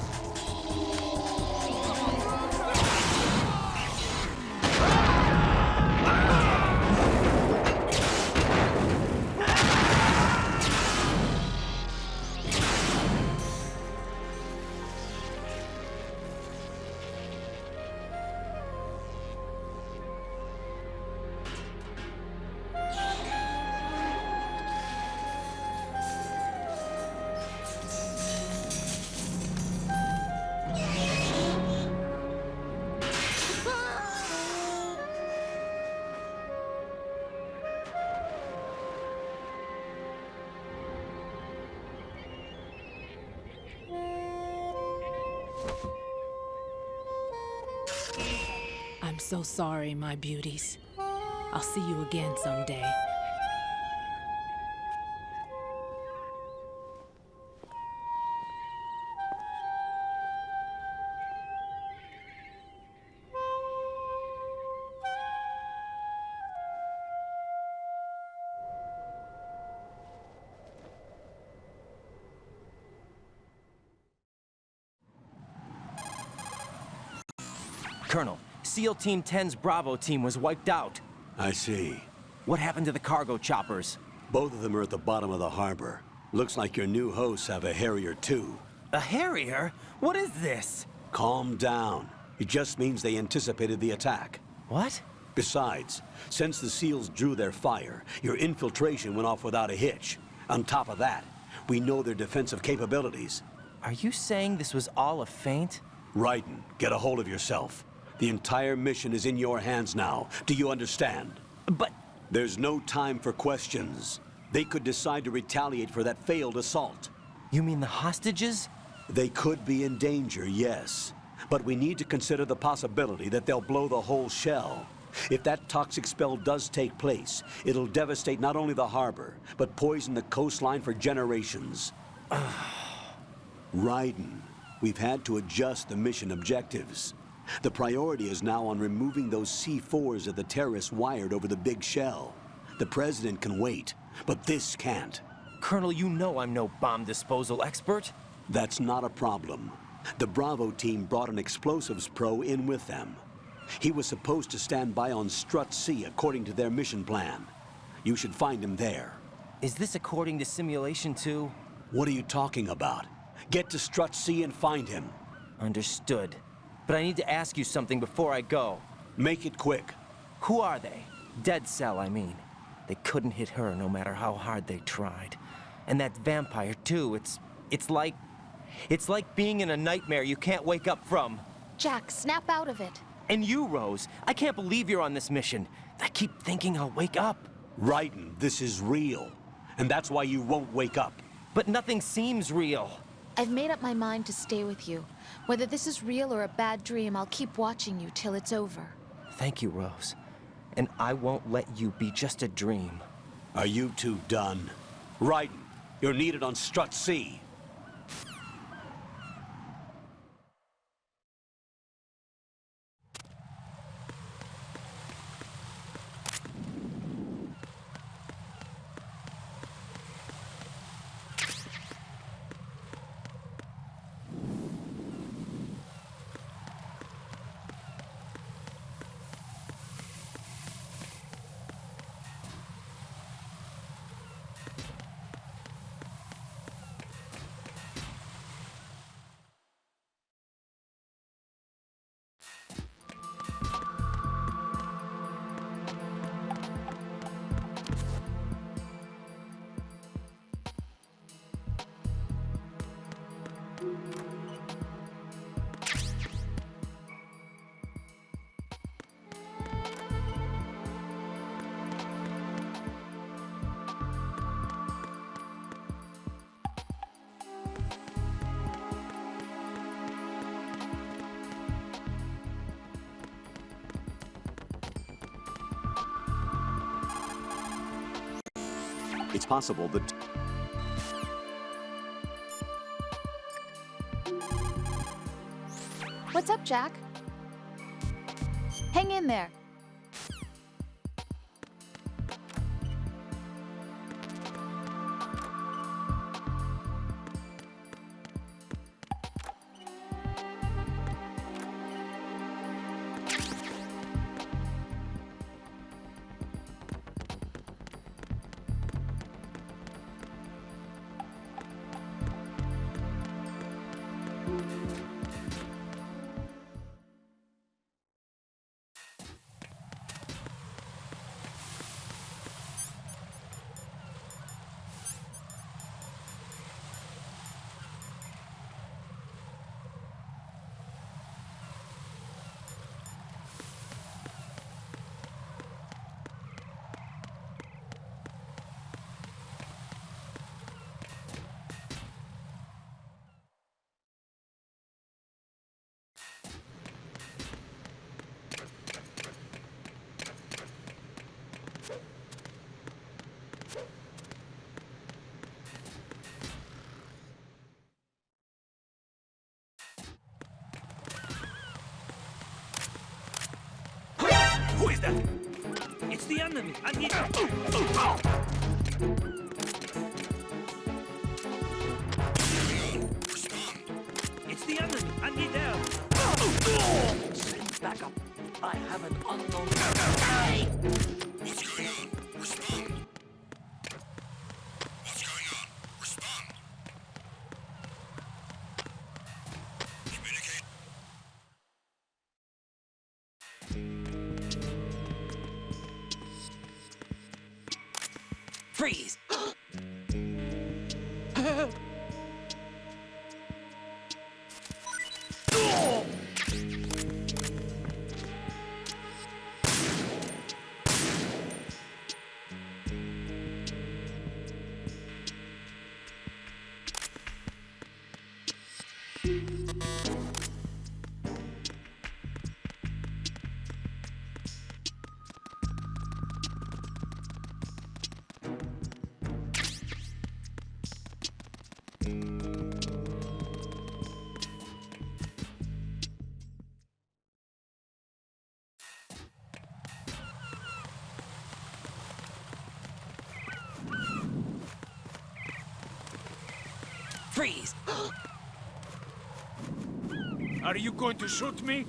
S21: I'm so sorry, my beauties. I'll see you again someday.
S13: Colonel, SEAL Team 10's Bravo team was wiped out.
S12: I see.
S13: What happened to the cargo choppers?
S12: Both of them are at the bottom of the harbor. Looks like your new hosts have a Harrier too.
S13: A Harrier? What is this?
S12: Calm down. It just means they anticipated the attack.
S13: What?
S12: Besides, since the SEALs drew their fire, your infiltration went off without a hitch. On top of that, we know their defensive capabilities.
S13: Are you saying this was all a feint?
S12: Raiden, get a hold of yourself. The entire mission is in your hands now. Do you understand?
S13: But...
S12: There's no time for questions. They could decide to retaliate for that failed assault.
S13: You mean the hostages?
S12: They could be in danger, yes. But we need to consider the possibility that they'll blow the whole shell. If that toxic spell does take place, it'll devastate not only the harbor, but poison the coastline for generations. Raiden, we've had to adjust the mission objectives. The priority is now on removing those C4s that the terrorists wired over the big shell. The President can wait, but this can't.
S13: Colonel, you know I'm no bomb disposal expert.
S12: That's not a problem. The Bravo team brought an explosives pro in with them. He was supposed to stand by on Strut C according to their mission plan. You should find him there.
S13: Is this according to simulation too?
S12: What are you talking about? Get to Strut C and find him.
S13: Understood. But I need to ask you something before I go.
S12: Make it quick.
S13: Who are they? Dead Cell, I mean. They couldn't hit her no matter how hard they tried. And that vampire too, it's like being in a nightmare you can't wake up from.
S17: Jack, snap out of it.
S13: And you, Rose, I can't believe you're on this mission. I keep thinking I'll wake up.
S12: Raiden, this is real. And that's why you won't wake up.
S13: But nothing seems real.
S17: I've made up my mind to stay with you. Whether this is real or a bad dream, I'll keep watching you till it's over.
S13: Thank you, Rose. And I won't let you be just a dream.
S12: Are you two done? Raiden, you're needed on Strut C. It's possible that...
S17: What's up, Jack? Hang in there.
S6: Who is that? It's the enemy. I need... It's the enemy. I need help. Send back up. I have an unknown...
S9: What's going on? Respond. What's going on? Respond. Communicate.
S6: Freeze!
S21: Freeze!
S4: Are you going to shoot me?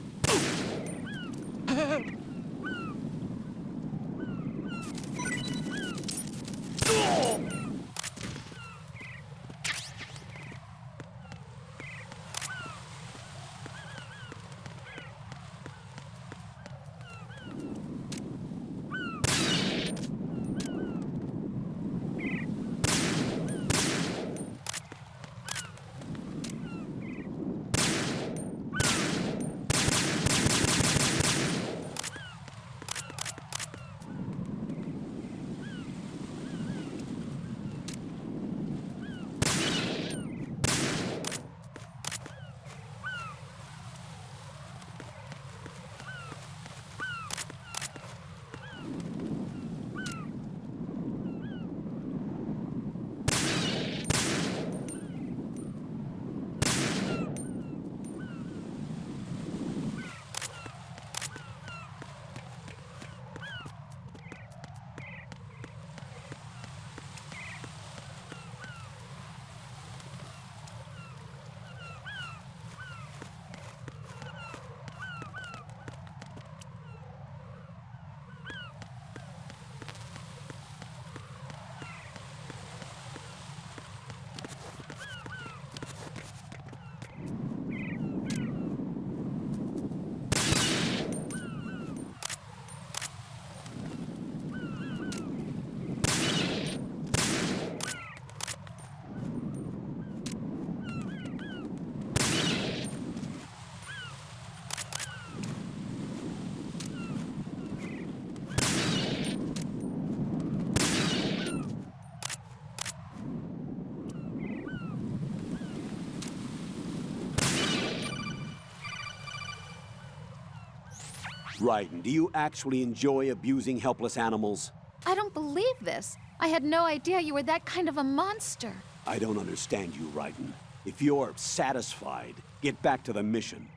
S12: Raiden, do you actually enjoy abusing helpless animals?
S17: I don't believe this. I had no idea you were that kind of a monster.
S12: I don't understand you, Raiden. If you're satisfied, get back to the mission.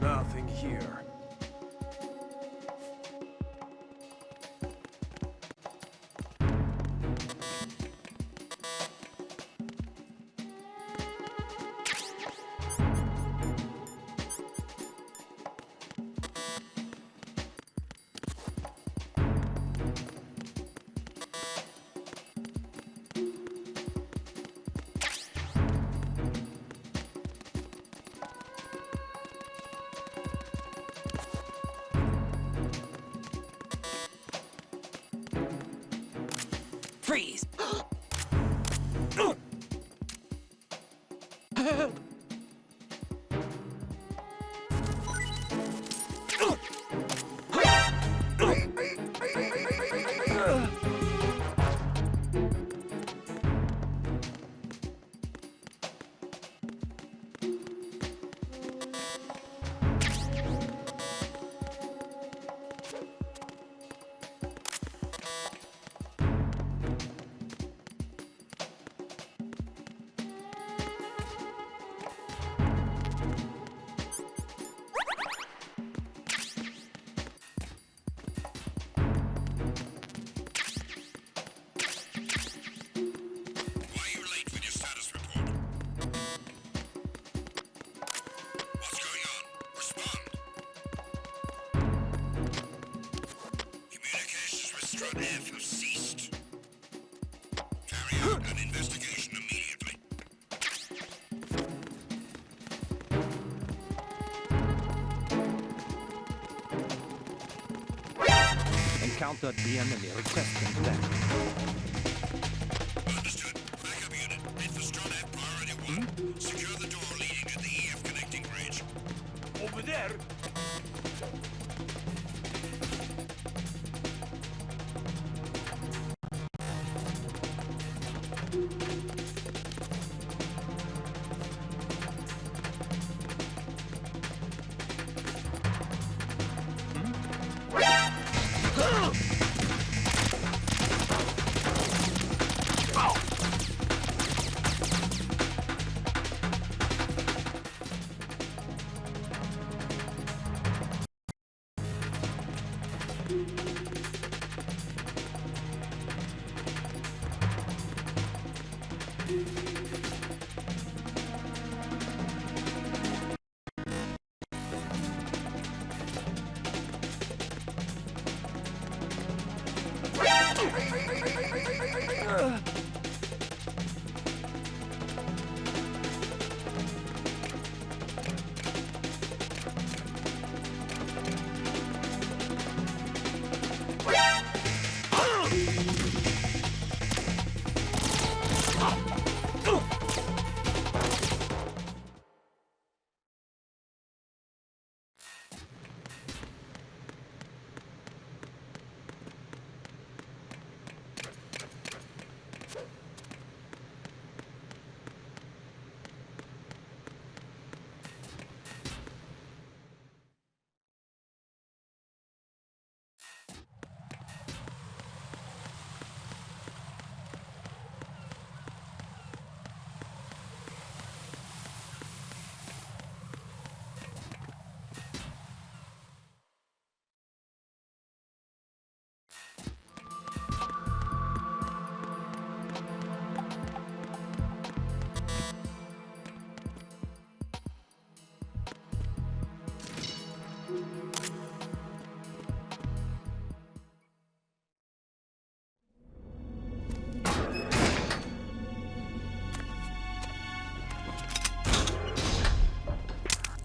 S8: Nothing here.
S22: Freeze!
S9: Have ceased. Carry out an investigation immediately.
S6: Encountered the enemy. Requesting back.
S9: Understood. Backup unit. Infrastructure have priority 1. Secure the door leading to the EF connecting bridge.
S4: Over there.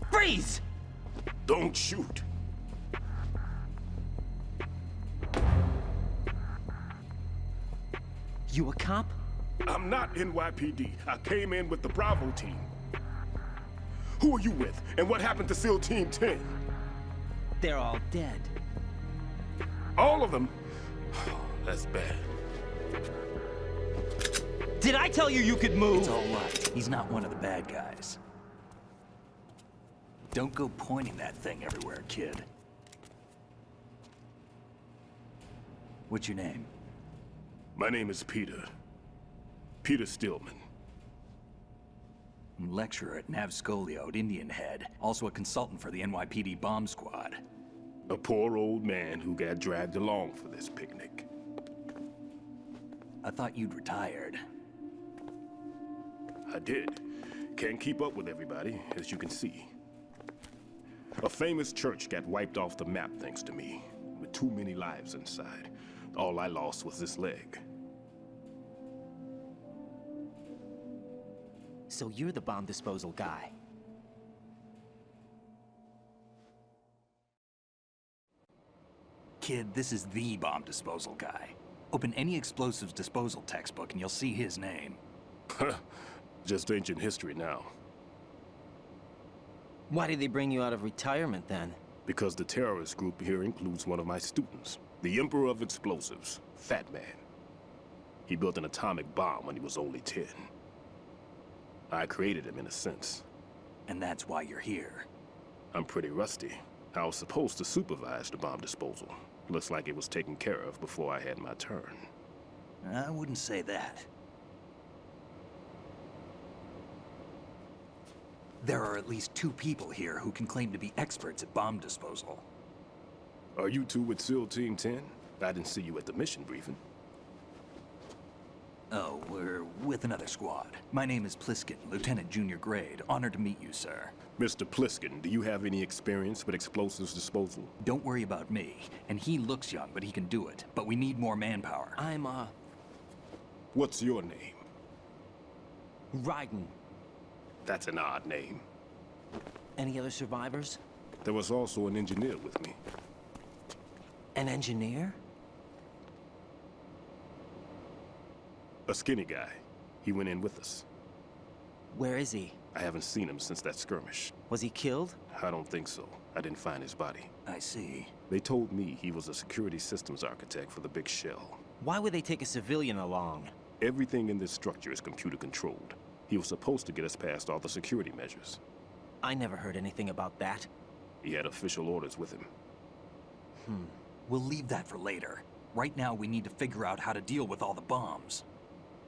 S22: Freeze!
S4: Don't shoot.
S13: You a cop?
S4: I'm not NYPD. I came in with the Bravo team. Who are you with? And what happened to SEAL Team 10?
S13: They're all dead.
S4: All of them? That's bad.
S13: Did I tell you you could move?
S1: It's all right. He's not one of the bad guys. Don't go pointing that thing everywhere, kid. What's your name?
S4: My name is Peter. Peter Stillman.
S1: Lecturer at Nav Scolio at Indian Head. Also a consultant for the NYPD bomb squad.
S4: A poor old man who got dragged along for this picnic.
S1: I thought you'd retired.
S4: I did. Can't keep up with everybody, as you can see. A famous church got wiped off the map thanks to me, with too many lives inside. All I lost was this leg.
S13: So you're the bomb disposal guy.
S1: Kid, this is the bomb disposal guy. Open any explosives disposal textbook and you'll see his name.
S4: Just ancient history now.
S13: Why did they bring you out of retirement then?
S4: Because the terrorist group here includes one of my students, the Emperor of Explosives, Fat Man. He built an atomic bomb when he was only 10. I created him in a sense.
S1: And that's why you're here.
S4: I'm pretty rusty. I was supposed to supervise the bomb disposal. Looks like it was taken care of before I had my turn.
S1: I wouldn't say that. There are at least 2 people here who can claim to be experts at bomb disposal.
S4: Are you two with SEAL Team 10? I didn't see you at the mission briefing.
S1: Oh, we're with another squad. My name is Pliskin, Lieutenant Junior Grade. Honored to meet you, sir.
S4: Mr. Pliskin, do you have any experience with explosives disposal?
S1: Don't worry about me. And he looks young, but he can do it. But we need more manpower.
S4: What's your name?
S13: Raiden.
S4: That's an odd name.
S13: Any other survivors?
S4: There was also an engineer with me.
S13: An engineer?
S4: A skinny guy. He went in with us.
S13: Where is he?
S4: I haven't seen him since that skirmish.
S13: Was he killed?
S4: I don't think so. I didn't find his body.
S1: I see.
S4: They told me he was a security systems architect for the big shell.
S13: Why would they take a civilian along?
S4: Everything in this structure is computer controlled. He was supposed to get us past all the security measures.
S13: I never heard anything about that.
S4: He had official orders with him.
S1: We'll leave that for later. Right now, we need to figure out how to deal with all the bombs.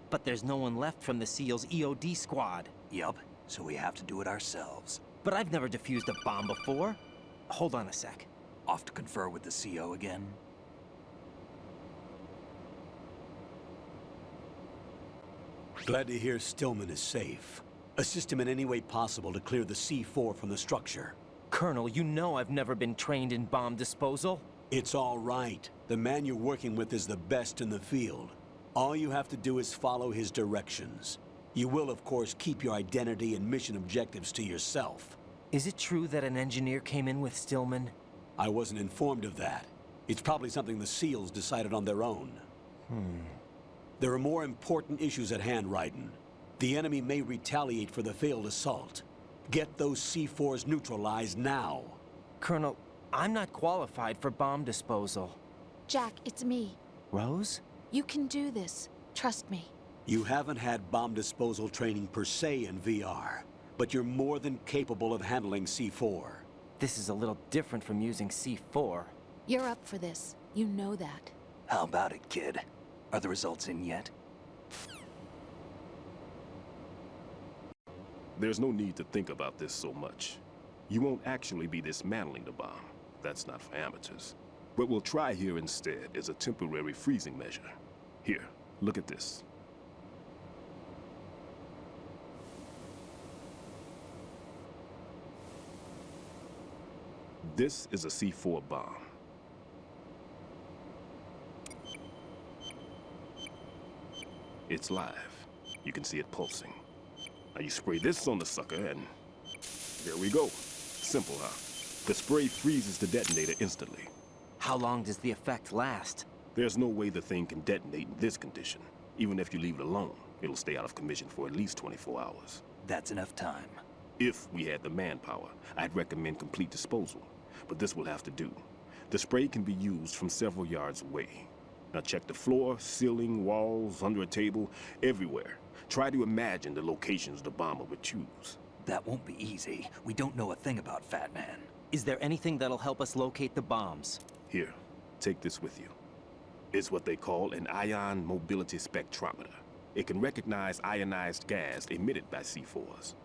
S13: But there's no one left from the SEAL's EOD squad.
S1: Yup, so we have to do it ourselves.
S13: But I've never defused a bomb before. Hold on a sec.
S1: Off to confer with the CO again?
S12: Glad to hear Stillman is safe. Assist him in any way possible to clear the C4 from the structure.
S13: Colonel, you know I've never been trained in bomb disposal.
S12: It's all right. The man you're working with is the best in the field. All you have to do is follow his directions. You will, of course, keep your identity and mission objectives to yourself.
S13: Is it true that an engineer came in with Stillman?
S12: I wasn't informed of that. It's probably something the SEALs decided on their own. There are more important issues at hand, Raiden. The enemy may retaliate for the failed assault. Get those C4s neutralized now.
S13: Colonel, I'm not qualified for bomb disposal.
S17: Jack, it's me.
S13: Rose?
S17: You can do this. Trust me.
S12: You haven't had bomb disposal training per se in VR, but you're more than capable of handling C4.
S13: This is a little different from using C4.
S17: You're up for this. You know that.
S1: How about it, kid? Are the results in yet?
S4: There's no need to think about this so much. You won't actually be dismantling the bomb. That's not for amateurs. What we'll try here instead is a temporary freezing measure. Here, look at this. This is a C4 bomb. It's live. You can see it pulsing. Now you spray this on the sucker and there we go. Simple, huh? The spray freezes the detonator instantly.
S13: How long does the effect last?
S4: There's no way the thing can detonate in this condition. Even if you leave it alone, it'll stay out of commission for at least 24 hours.
S1: That's enough time.
S4: If we had the manpower, I'd recommend complete disposal. But this will have to do. The spray can be used from several yards away. Now check the floor, ceiling, walls, under a table, everywhere. Try to imagine the locations the bomber would choose.
S1: That won't be easy. We don't know a thing about Fat Man.
S13: Is there anything that'll help us locate the bombs?
S4: Here, take this with you. It's what they call an ion mobility spectrometer. It can recognize ionized gas emitted by C4s.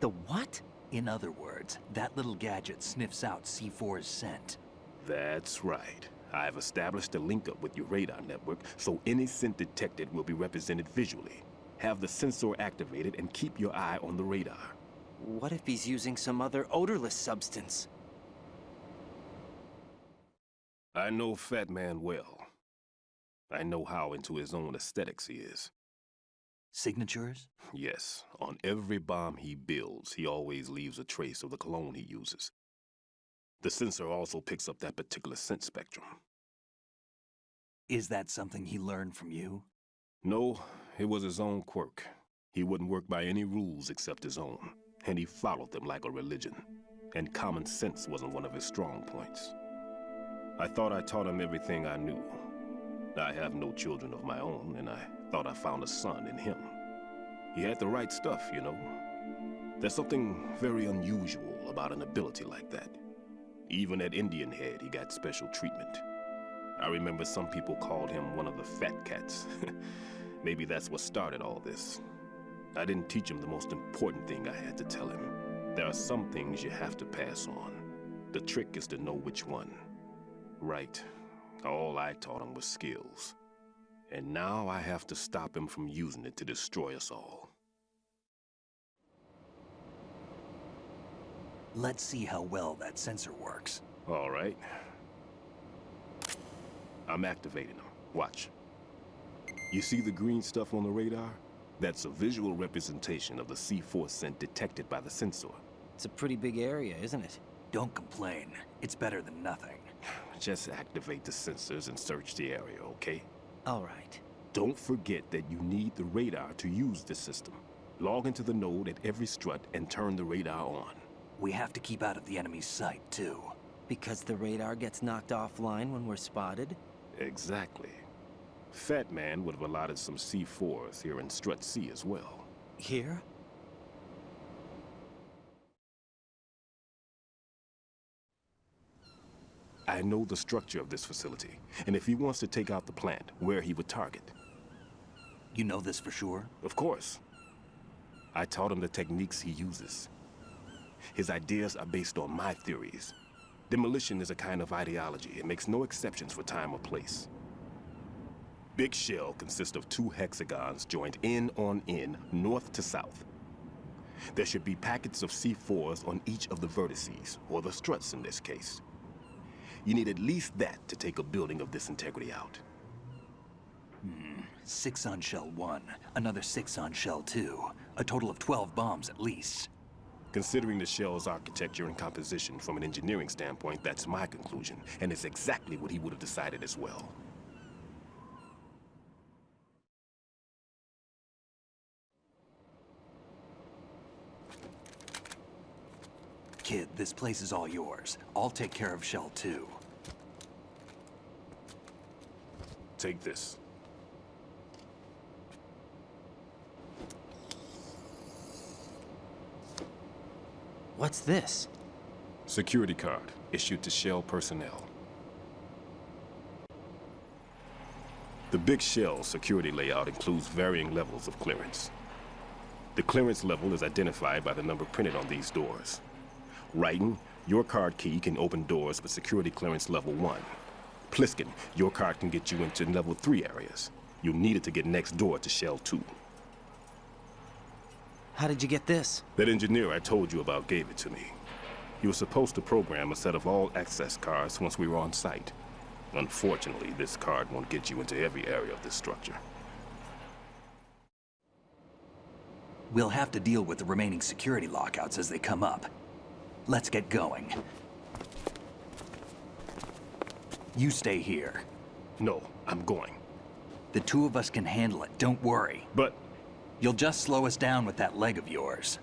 S13: The what?
S1: In other words, that little gadget sniffs out C4's scent.
S4: That's right. I've established a link-up with your radar network, so any scent detected will be represented visually. Have the sensor activated and keep your eye on the radar.
S13: What if he's using some other odorless substance?
S4: I know Fat Man well. I know how into his own aesthetics he is.
S1: Signatures?
S4: Yes. On every bomb he builds, he always leaves a trace of the cologne he uses. The sensor also picks up that particular scent spectrum.
S1: Is that something he learned from you?
S4: No, it was his own quirk. He wouldn't work by any rules except his own, and he followed them like a religion. And common sense wasn't one of his strong points. I thought I taught him everything I knew. I have no children of my own, and I thought I found a son in him. He had the right stuff, you know. There's something very unusual about an ability like that. Even at Indian Head, he got special treatment. I remember some people called him one of the fat cats. Maybe that's what started all this. I didn't teach him the most important thing I had to tell him. There are some things you have to pass on. The trick is to know which one. Right. All I taught him was skills. And now I have to stop him from using it to destroy us all.
S1: Let's see how well that sensor works.
S4: All right. I'm activating them. Watch. You see the green stuff on the radar? That's a visual representation of the C4 scent detected by the sensor.
S13: It's a pretty big area, isn't it?
S1: Don't complain. It's better than nothing.
S4: Just activate the sensors and search the area, okay?
S13: All right.
S4: Don't forget that you need the radar to use the system. Log into the node at every strut and turn the radar on.
S1: We have to keep out of the enemy's sight, too.
S13: Because the radar gets knocked offline when we're spotted?
S4: Exactly. Fat Man would have allotted some C4s here in Strut C as well.
S13: Here?
S4: I know the structure of this facility, and if he wants to take out the plant, where he would target.
S1: You know this for sure?
S4: Of course. I taught him the techniques he uses. His ideas are based on my theories. Demolition is a kind of ideology. It makes no exceptions for time or place. Big shell consists of 2 hexagons joined end on end, north to south. There should be packets of C4s on each of the vertices, or the struts in this case. You need at least that to take a building of this integrity out.
S1: 6 on shell 1, another 6 on shell 2. A total of 12 bombs at least.
S4: Considering the shell's architecture and composition from an engineering standpoint, that's my conclusion, and it's exactly what he would have decided as well.
S1: Kid, this place is all yours. I'll take care of shell 2.
S4: Take this.
S13: What's this?
S4: Security card, issued to Shell personnel. The Big Shell security layout includes varying levels of clearance. The clearance level is identified by the number printed on these doors. Writing, your card key can open doors with security clearance level 1. Pliskin, your card can get you into level 3 areas. You'll need it to get next door to Shell 2.
S13: How did you get this?
S4: That engineer I told you about gave it to me. He was supposed to program a set of all access cards once we were on site. Unfortunately, this card won't get you into every area of this structure.
S1: We'll have to deal with the remaining security lockouts as they come up. Let's get going. You stay here.
S4: No, I'm going.
S1: The 2 of us can handle it, don't worry.
S4: But...
S1: You'll just slow us down with that leg of yours.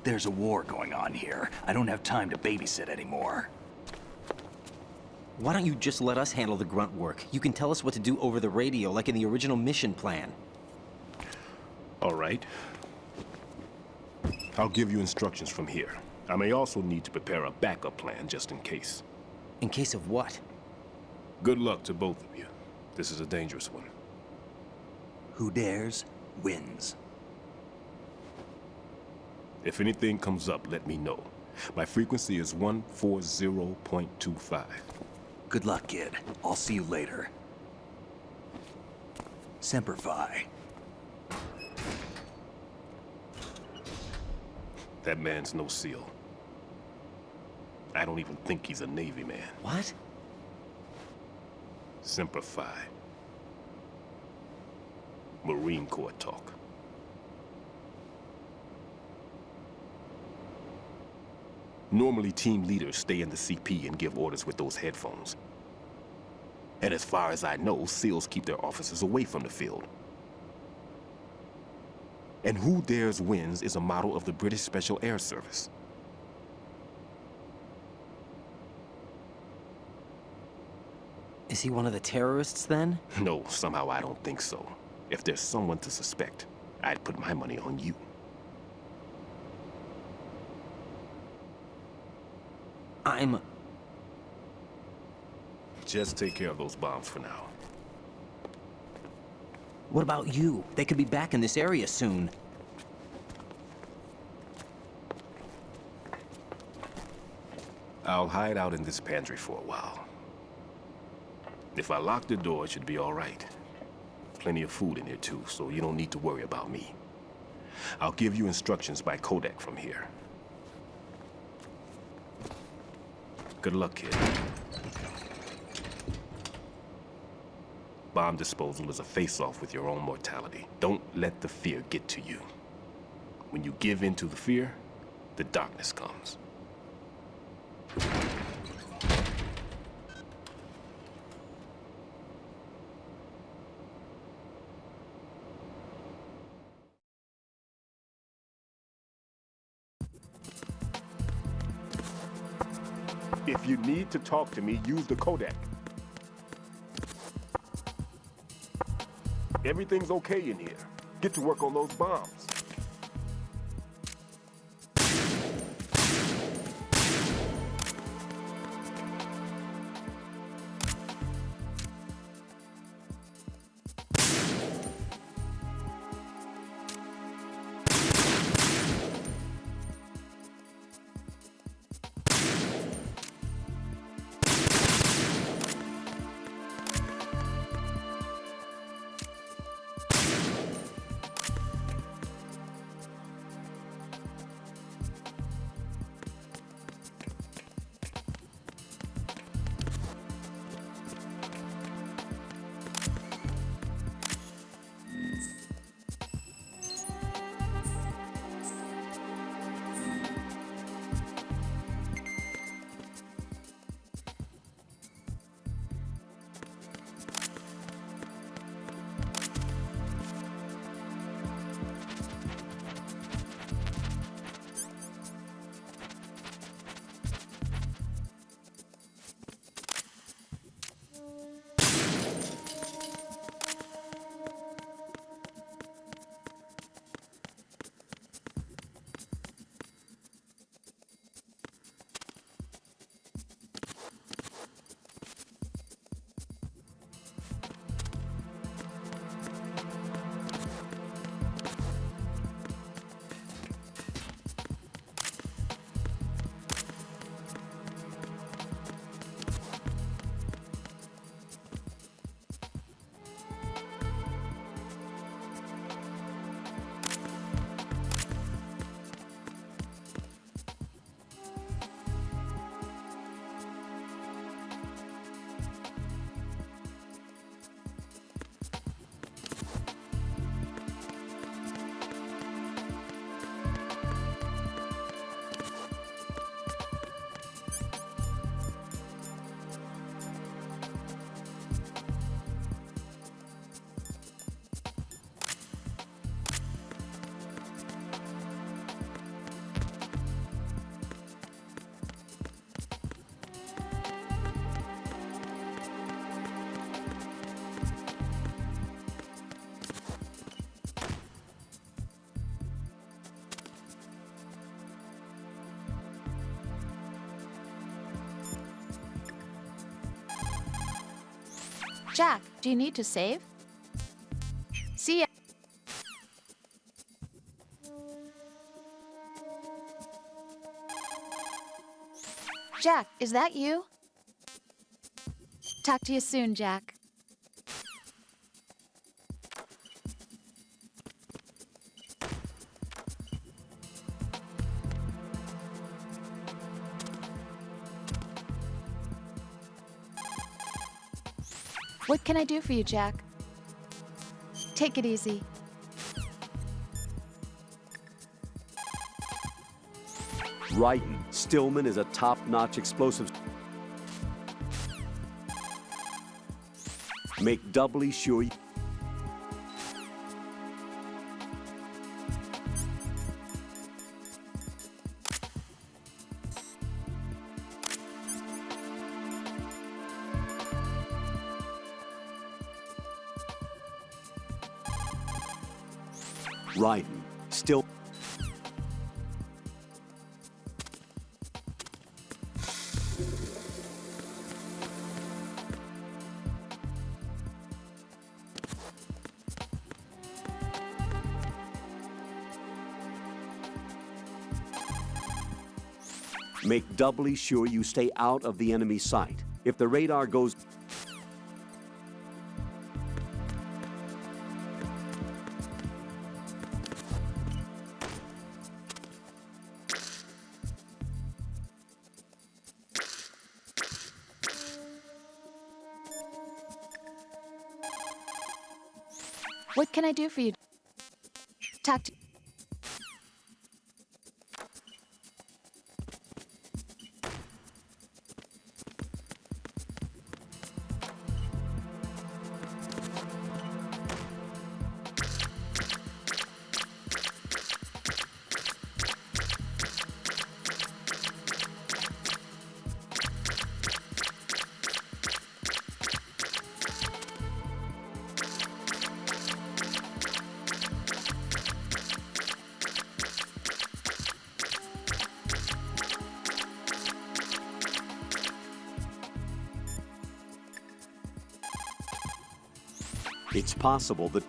S1: There's a war going on here. I don't have time to babysit anymore.
S13: Why don't you just let us handle the grunt work? You can tell us what to do over the radio, like in the original mission plan.
S4: All right. I'll give you instructions from here. I may also need to prepare a backup plan just in case.
S13: In case of what?
S4: Good luck to both of you. This is a dangerous one.
S1: Who dares, wins.
S4: If anything comes up, let me know. My frequency is 140.25.
S1: Good luck, kid. I'll see you later. Semper Fi.
S4: That man's no SEAL. I don't even think he's a Navy man.
S13: What?
S4: Semper Fi. Marine Corps talk. Normally, team leaders stay in the CP and give orders with those headphones. And as far as I know, SEALs keep their officers away from the field. And who dares wins is a model of the British Special Air Service.
S13: Is he one of the terrorists then?
S4: No, somehow I don't think so. If there's someone to suspect, I'd put my money on you. Just take care of those bombs for now.
S13: What about you? They could be back in this area soon.
S4: I'll hide out in this pantry for a while. If I lock the door, it should be all right. Plenty of food in here too, so you don't need to worry about me. I'll give you instructions by Kodak from here. Good luck, kid. Bomb disposal is a face-off with your own mortality. Don't let the fear get to you. When you give in to the fear, the darkness comes. If you need to talk to me, use the Kodak. Everything's okay in here. Get to work on those bombs.
S17: Jack, do you need to save? See ya. Jack, is that you? Talk to you soon, Jack. What can I do for you, Jack? Take it easy.
S16: Ryden, Stillman is a top-notch explosives. Make doubly sure you... Raiden, still... Make doubly sure you stay out of the enemy sight. If the radar goes...
S17: What can I do for you? Talk to...
S16: It's possible that...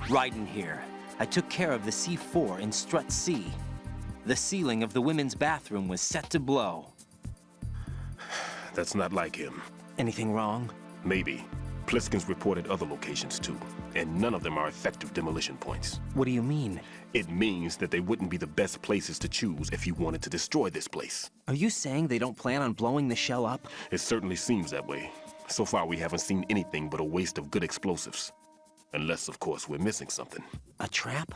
S13: Raiden here. I took care of the C4 in Strut C. The ceiling of the women's bathroom was set to blow.
S4: That's not like him.
S13: Anything wrong?
S4: Maybe. Pliskin's reported other locations too, and none of them are effective demolition points.
S13: What do you mean?
S4: It means that they wouldn't be the best places to choose if you wanted to destroy this place.
S13: Are you saying they don't plan on blowing the shell up?
S4: It certainly seems that way. So far, we haven't seen anything but a waste of good explosives. Unless, of course, we're missing something.
S13: A trap?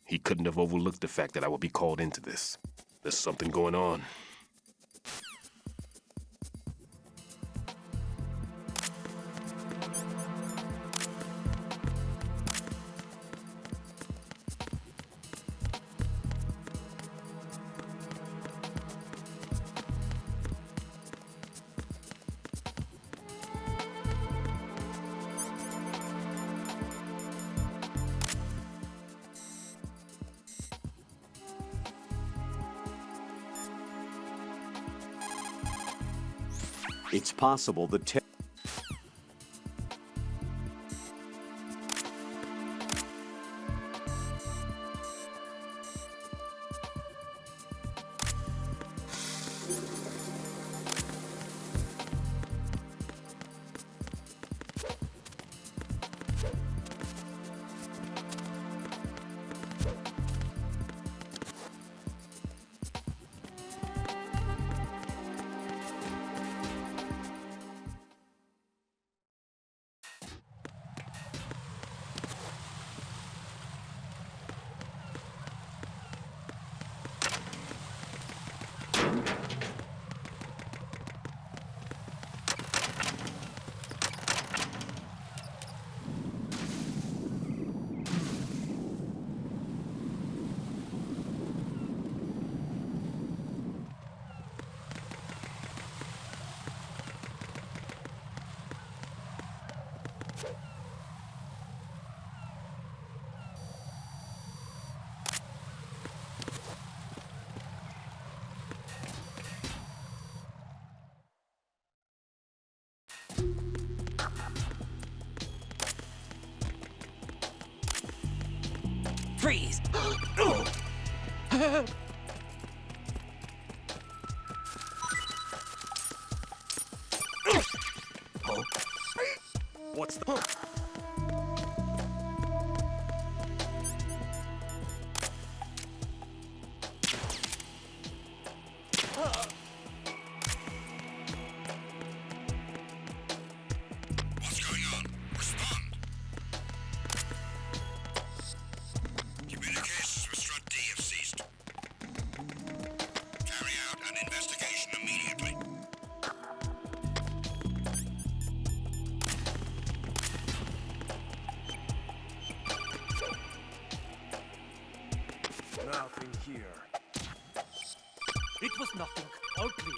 S4: He couldn't have overlooked the fact that I would be called into this. There's something going on.
S16: It's possible that...
S13: Freeze!
S8: What's the...
S6: Nothing here. It was nothing. All clear.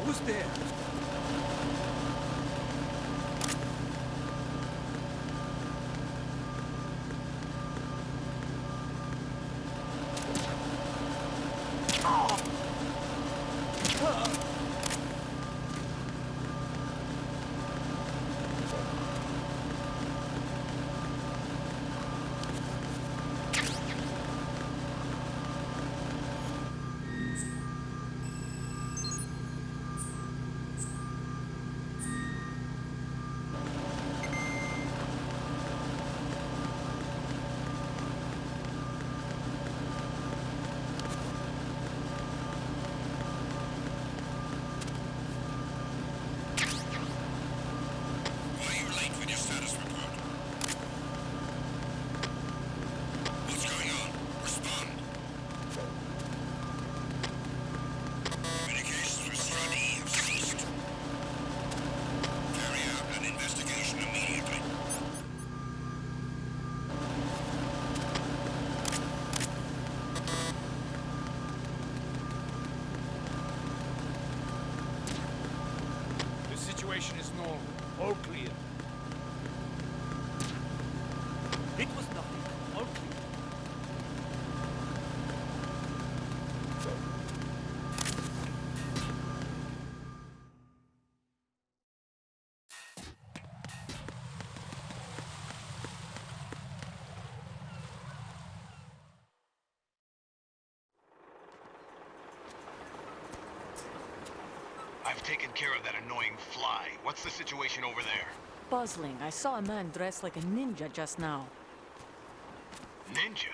S6: Who's there? Is normal. All clear. It was nothing. All clear.
S9: I've taken care of that annoying fly. What's the situation over there?
S22: Puzzling. I saw a man dressed like a ninja just now.
S9: Ninja?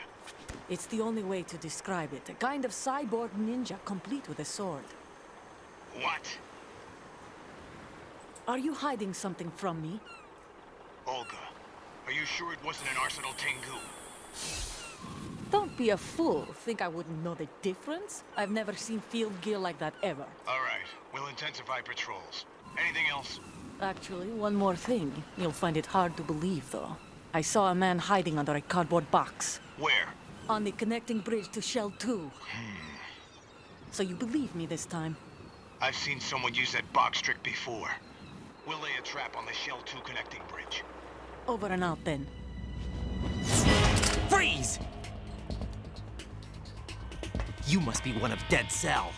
S22: It's the only way to describe it. A kind of cyborg ninja, complete with a sword.
S9: What?
S22: Are you hiding something from me?
S9: Olga, are you sure it wasn't an Arsenal Tengu?
S22: Don't be a fool. Think I wouldn't know the difference? I've never seen field gear like that ever.
S9: All right, we'll intensify patrols. Anything else?
S22: Actually, one more thing. You'll find it hard to believe, though. I saw a man hiding under a cardboard box.
S9: Where?
S22: On the connecting bridge to Shell 2. So you believe me this time?
S9: I've seen someone use that box trick before. We'll lay a trap on the Shell 2 connecting bridge.
S22: Over and out, then.
S13: Freeze! You must be one of Dead Cell.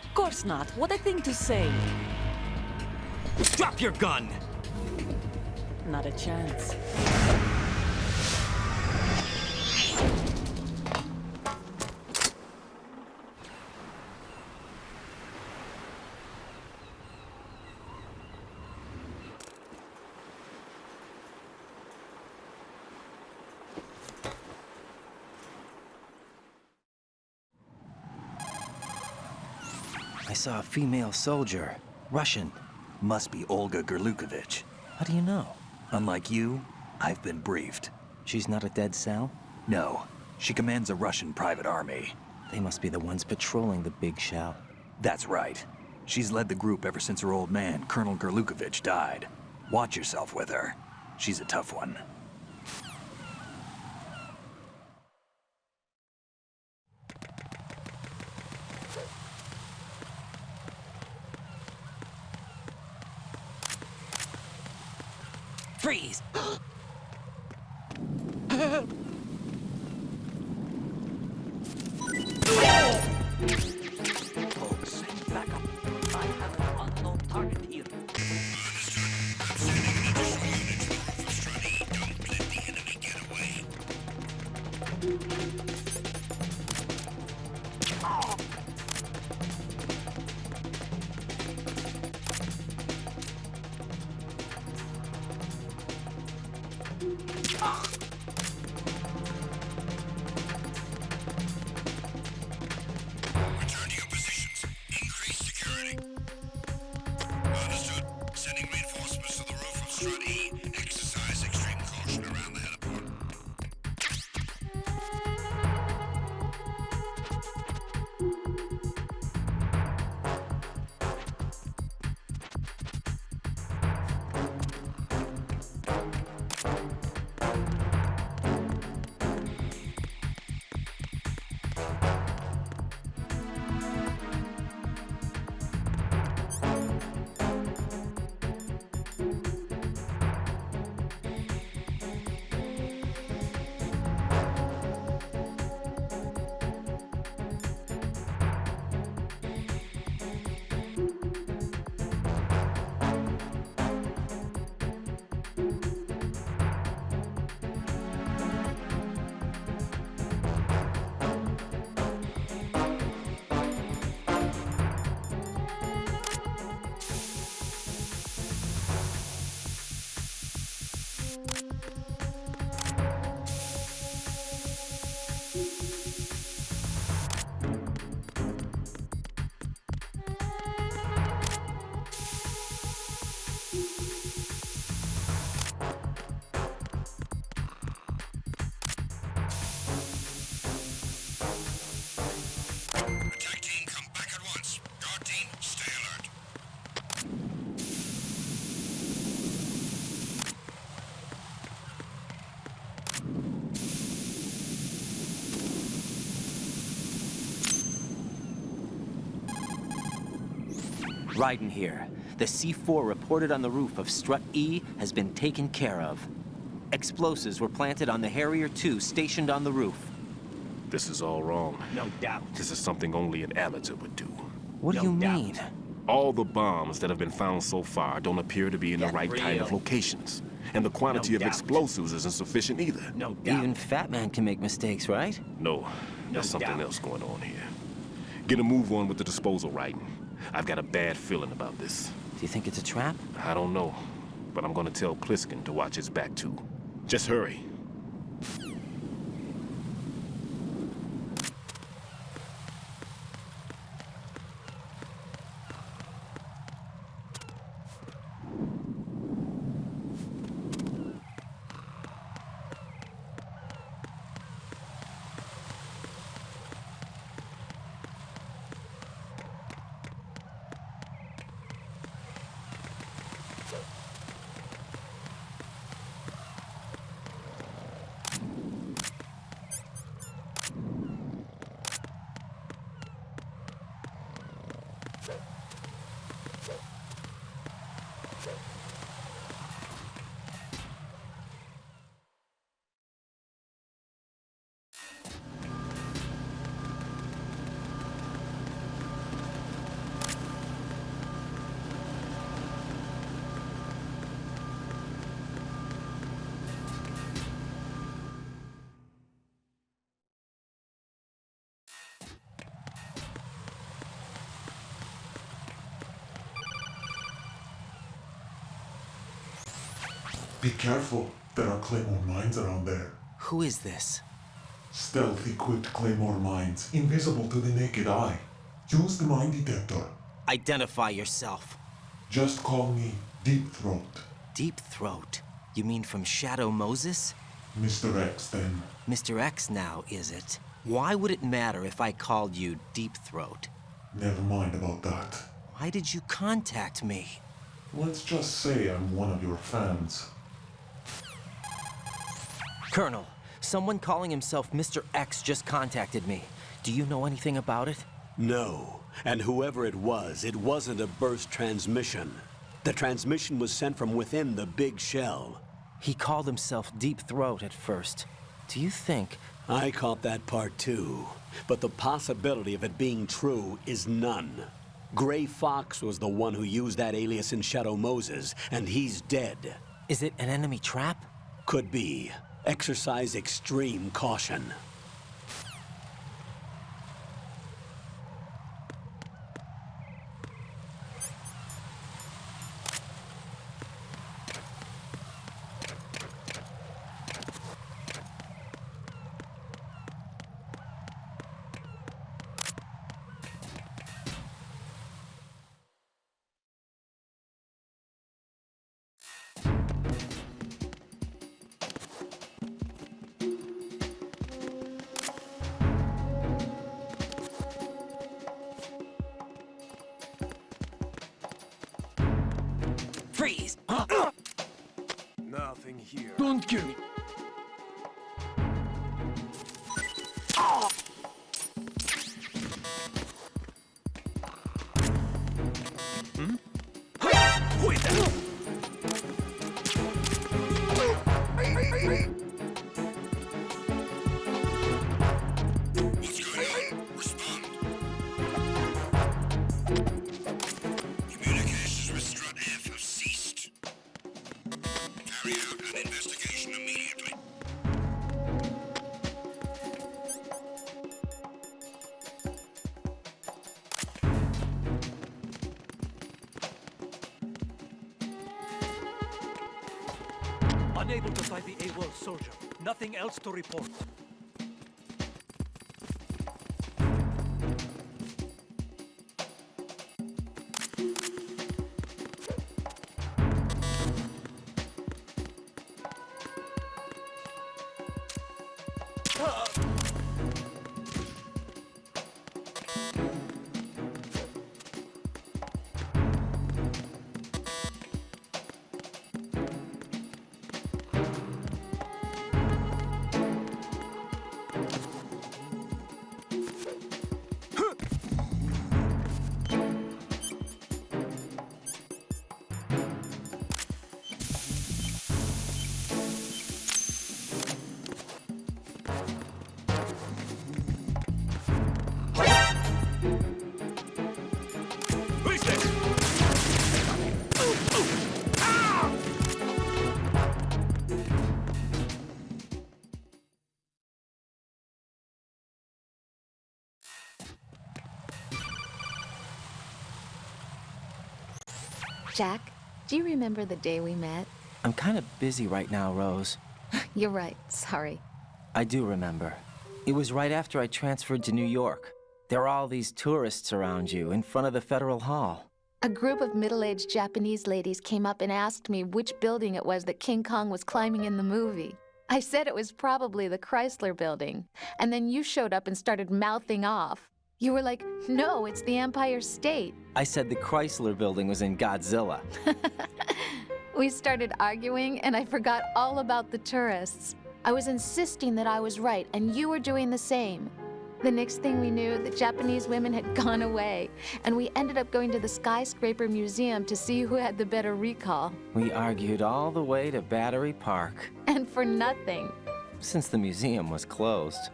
S22: Of course not. What a thing to say.
S13: Drop your gun!
S22: Not a chance.
S1: I saw a female soldier. Russian. Must be Olga Gerlukovich.
S13: How do you know?
S1: Unlike you, I've been briefed.
S13: She's not a Dead Cell?
S1: No. She commands a Russian private army.
S13: They must be the ones patrolling the big shell.
S1: That's right. She's led the group ever since her old man, Colonel Gerlukovich, died. Watch yourself with her. She's a tough one.
S13: Freeze!
S6: Folks, back up. I have an unknown target here.
S9: Return to your positions. Increase security. Understood. Sending reinforcements to the roof of Strut E. Exercise extreme caution around the heliport. Attack team, come back at once. Guard team, stay alert.
S13: Raiden here. The C4 reported on the roof of Strut E has been taken care of. Explosives were planted on the Harrier 2 stationed on the roof.
S4: This is all wrong.
S13: No doubt.
S4: This is something only an amateur would do.
S13: What do you mean?
S4: All the bombs that have been found so far don't appear to be in the right kind of locations. And the quantity of explosives isn't sufficient either.
S13: No doubt. Even Fat Man can make mistakes, right?
S4: No, there's something else going on here. Get a move on with the disposal, Raiden. I've got a bad feeling about this.
S13: Do you think it's a trap?
S4: I don't know, but I'm gonna tell Pliskin to watch his back too. Just hurry.
S5: Be careful. There are Claymore mines around there.
S13: Who is this?
S5: Stealth-equipped Claymore mines, invisible to the naked eye. Use the mine detector.
S13: Identify yourself.
S5: Just call me Deep Throat.
S13: Deep Throat? You mean from Shadow Moses?
S5: Mr. X, then.
S13: Mr. X now, is it? Why would it matter if I called you Deep Throat?
S5: Never mind about that.
S13: Why did you contact me?
S5: Let's just say I'm one of your fans.
S13: Colonel, someone calling himself Mr. X just contacted me. Do you know anything about it?
S12: No. And whoever it wasn't a burst transmission. The transmission was sent from within the big shell.
S13: He called himself Deep Throat at first. Do you think...
S12: I caught that part too. But the possibility of it being true is none. Gray Fox was the one who used that alias in Shadow Moses, and he's dead.
S13: Is it an enemy trap?
S12: Could be. Exercise extreme caution.
S13: Freeze!
S2: Nothing here.
S13: Don't kill me.
S6: Unable to find the AWOL soldier. Nothing else to report.
S17: Jack, do you remember the day we met?
S13: I'm kind of busy right now, Rose.
S17: You're right, sorry.
S13: I do remember. It was right after I transferred to New York. There are all these tourists around you in front of the Federal Hall.
S17: A group of middle-aged Japanese ladies came up and asked me which building it was that King Kong was climbing in the movie. I said it was probably the Chrysler Building, and then you showed up and started mouthing off. You were like, no, it's the Empire State.
S13: I said the Chrysler Building was in Godzilla.
S17: We started arguing, and I forgot all about the tourists. I was insisting that I was right, and you were doing the same. The next thing we knew, the Japanese women had gone away, and we ended up going to the Skyscraper Museum to see who had the better recall.
S13: We argued all the way to Battery Park.
S17: And for nothing.
S13: Since the museum was closed,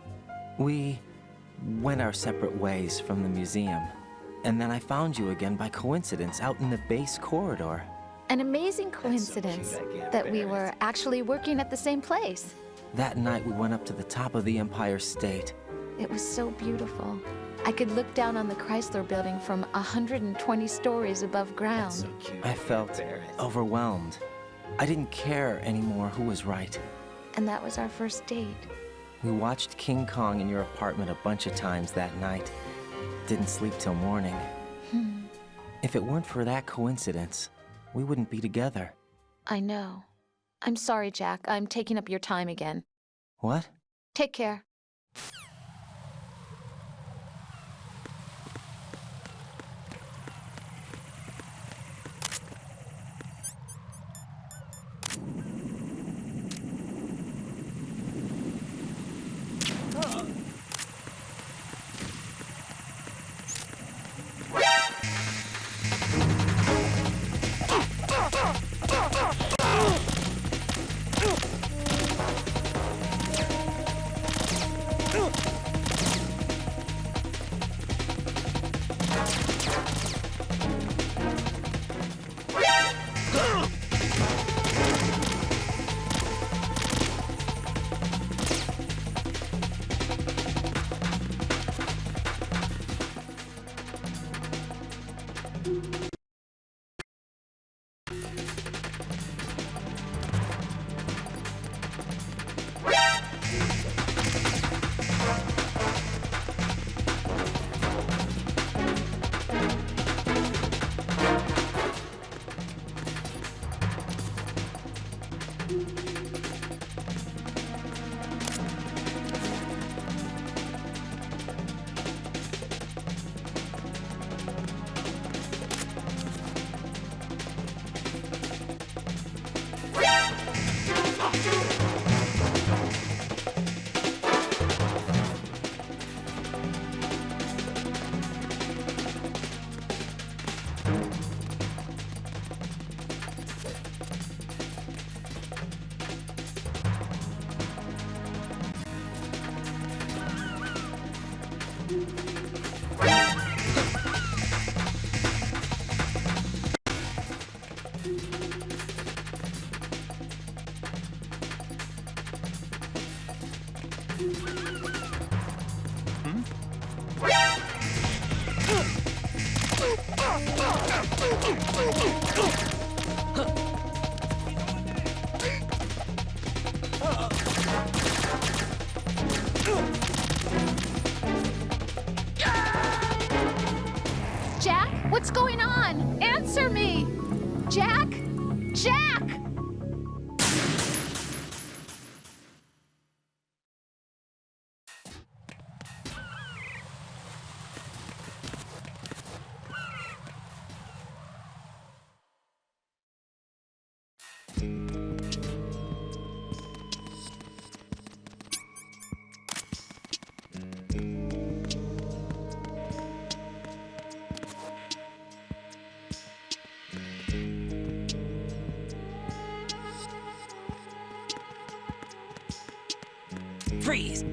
S13: we went our separate ways from the museum. And then I found you again by coincidence out in the base corridor.
S17: An amazing coincidence that we were actually working at the same place.
S13: That night we went up to the top of the Empire State.
S17: It was so beautiful. I could look down on the Chrysler Building from 120 stories above ground.
S13: So I felt overwhelmed. I didn't care anymore who was right.
S17: And that was our first date.
S13: We watched King Kong in your apartment a bunch of times that night. Didn't sleep till morning. If it weren't for that coincidence, we wouldn't be together.
S17: I know. I'm sorry, Jack. I'm taking up your time again.
S13: What?
S17: Take care. Jack, what's going on? Answer me! Jack? Jack!
S13: Freeze!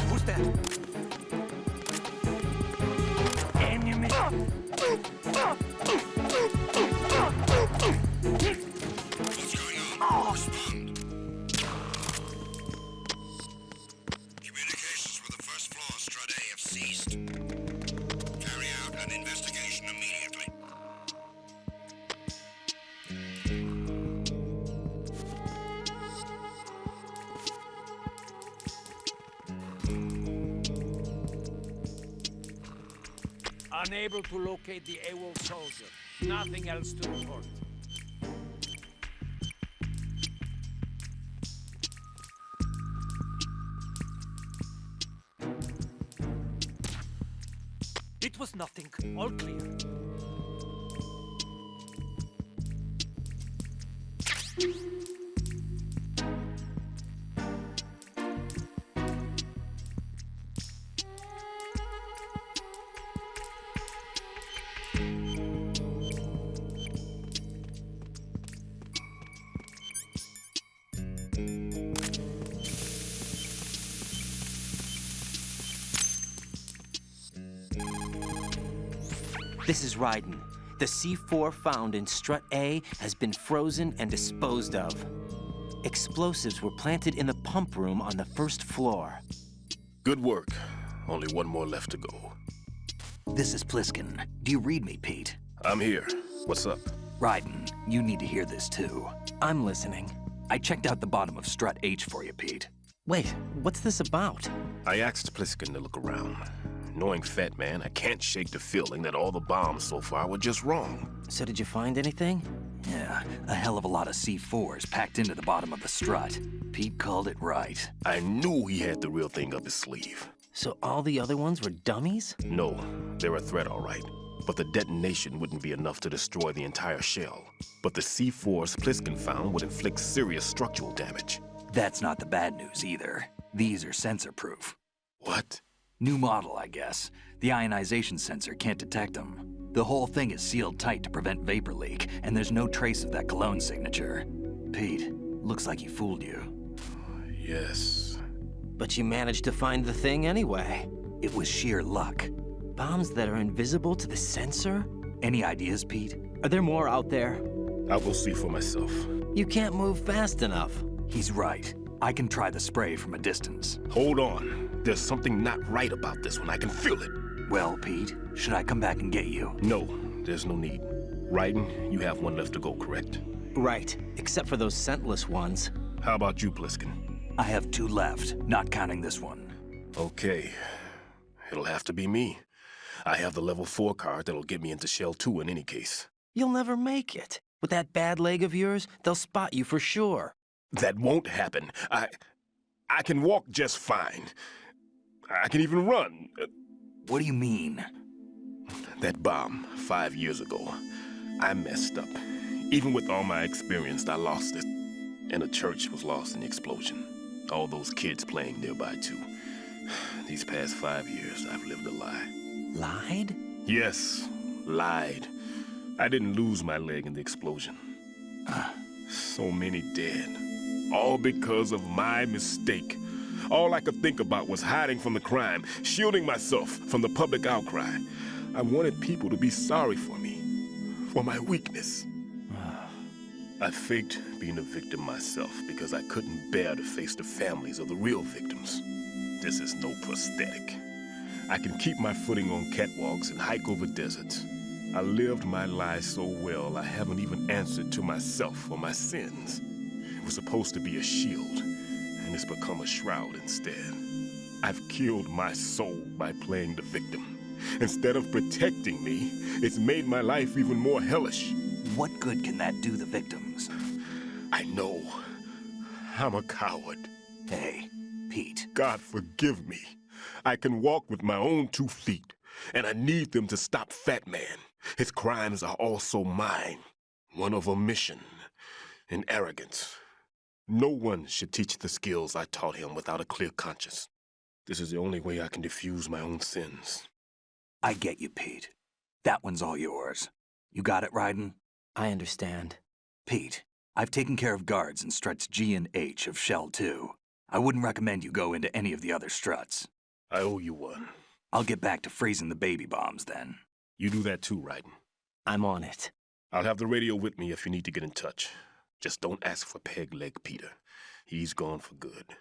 S8: Who's that? Enemy!
S9: What's going on? Respond. Communications with the first floor Strade have ceased. Carry out an investigation immediately.
S6: Unable to locate the AWOL soldier. Nothing else to report. It was nothing. All clear.
S13: This is Raiden. The C4 found in Strut A has been frozen and disposed of. Explosives were planted in the pump room on the first floor.
S4: Good work. Only one more left to go.
S1: This is Pliskin. Do you read me, Pete?
S4: I'm here. What's up?
S1: Ryden, you need to hear this too.
S13: I'm listening.
S1: I checked out the bottom of Strut H for you, Pete.
S13: Wait, what's this about?
S4: I asked Pliskin to look around. Knowing Fat Man, I can't shake the feeling that all the bombs so far were just wrong.
S13: So did you find anything?
S1: Yeah, a hell of a lot of C4s packed into the bottom of the strut. Pete called it right.
S4: I knew he had the real thing up his sleeve.
S13: So all the other ones were dummies?
S4: No, they're a threat, all right. But the detonation wouldn't be enough to destroy the entire shell. But the C4s Pliskin found would inflict serious structural damage.
S1: That's not the bad news either. These are sensor-proof.
S4: What?
S1: New model, I guess. The ionization sensor can't detect them. The whole thing is sealed tight to prevent vapor leak, and there's no trace of that cologne signature. Pete, looks like he fooled you.
S4: Yes.
S13: But you managed to find the thing anyway.
S1: It was sheer luck.
S13: Bombs that are invisible to the sensor?
S1: Any ideas, Pete?
S13: Are there more out there?
S4: I'll go see for myself.
S13: You can't move fast enough.
S1: He's right. I can try the spray from a distance.
S4: Hold on. There's something not right about this one. I can feel it.
S1: Well, Pete, should I come back and get you?
S4: No, there's no need. Ryden, you have one left to go, correct?
S13: Right, except for those scentless ones.
S4: How about you, Pliskin?
S1: I have 2 left, not counting this one.
S4: Okay. It'll have to be me. I have the level 4 card that'll get me into Shell 2 in any case.
S13: You'll never make it. With that bad leg of yours, they'll spot you for sure.
S4: That won't happen. I can walk just fine. I can even run.
S1: What do you mean?
S4: That bomb 5 years ago, I messed up. Even with all my experience, I lost it. And the church was lost in the explosion. All those kids playing nearby, too. These past 5 years, I've lived a lie.
S13: Lied?
S4: Yes, lied. I didn't lose my leg in the explosion. So many dead. All because of my mistake. All I could think about was hiding from the crime, shielding myself from the public outcry. I wanted people to be sorry for me, for my weakness. I faked being a victim myself because I couldn't bear to face the families of the real victims. This is no prosthetic. I can keep my footing on catwalks and hike over deserts. I lived my life so well I haven't even answered to myself for my sins. It was supposed to be a shield, and it's become a shroud instead. I've killed my soul by playing the victim. Instead of protecting me, it's made my life even more hellish.
S1: What good can that do the victims?
S4: I know. I'm a coward.
S1: Hey, Pete.
S4: God forgive me. I can walk with my own 2 feet, and I need them to stop Fat Man. His crimes are also mine. One of omission and arrogance. No one should teach the skills I taught him without a clear conscience. This is the only way I can diffuse my own sins.
S1: I get you, Pete. That one's all yours. You got it, Ryden?
S13: I understand.
S1: Pete, I've taken care of guards in struts G and H of Shell 2. I wouldn't recommend you go into any of the other struts.
S4: I owe you one.
S1: I'll get back to freezing the baby bombs then.
S4: You do that too, Ryden.
S13: I'm on it.
S4: I'll have the radio with me if you need to get in touch. Just don't ask for Peg Leg Peter. He's gone for good.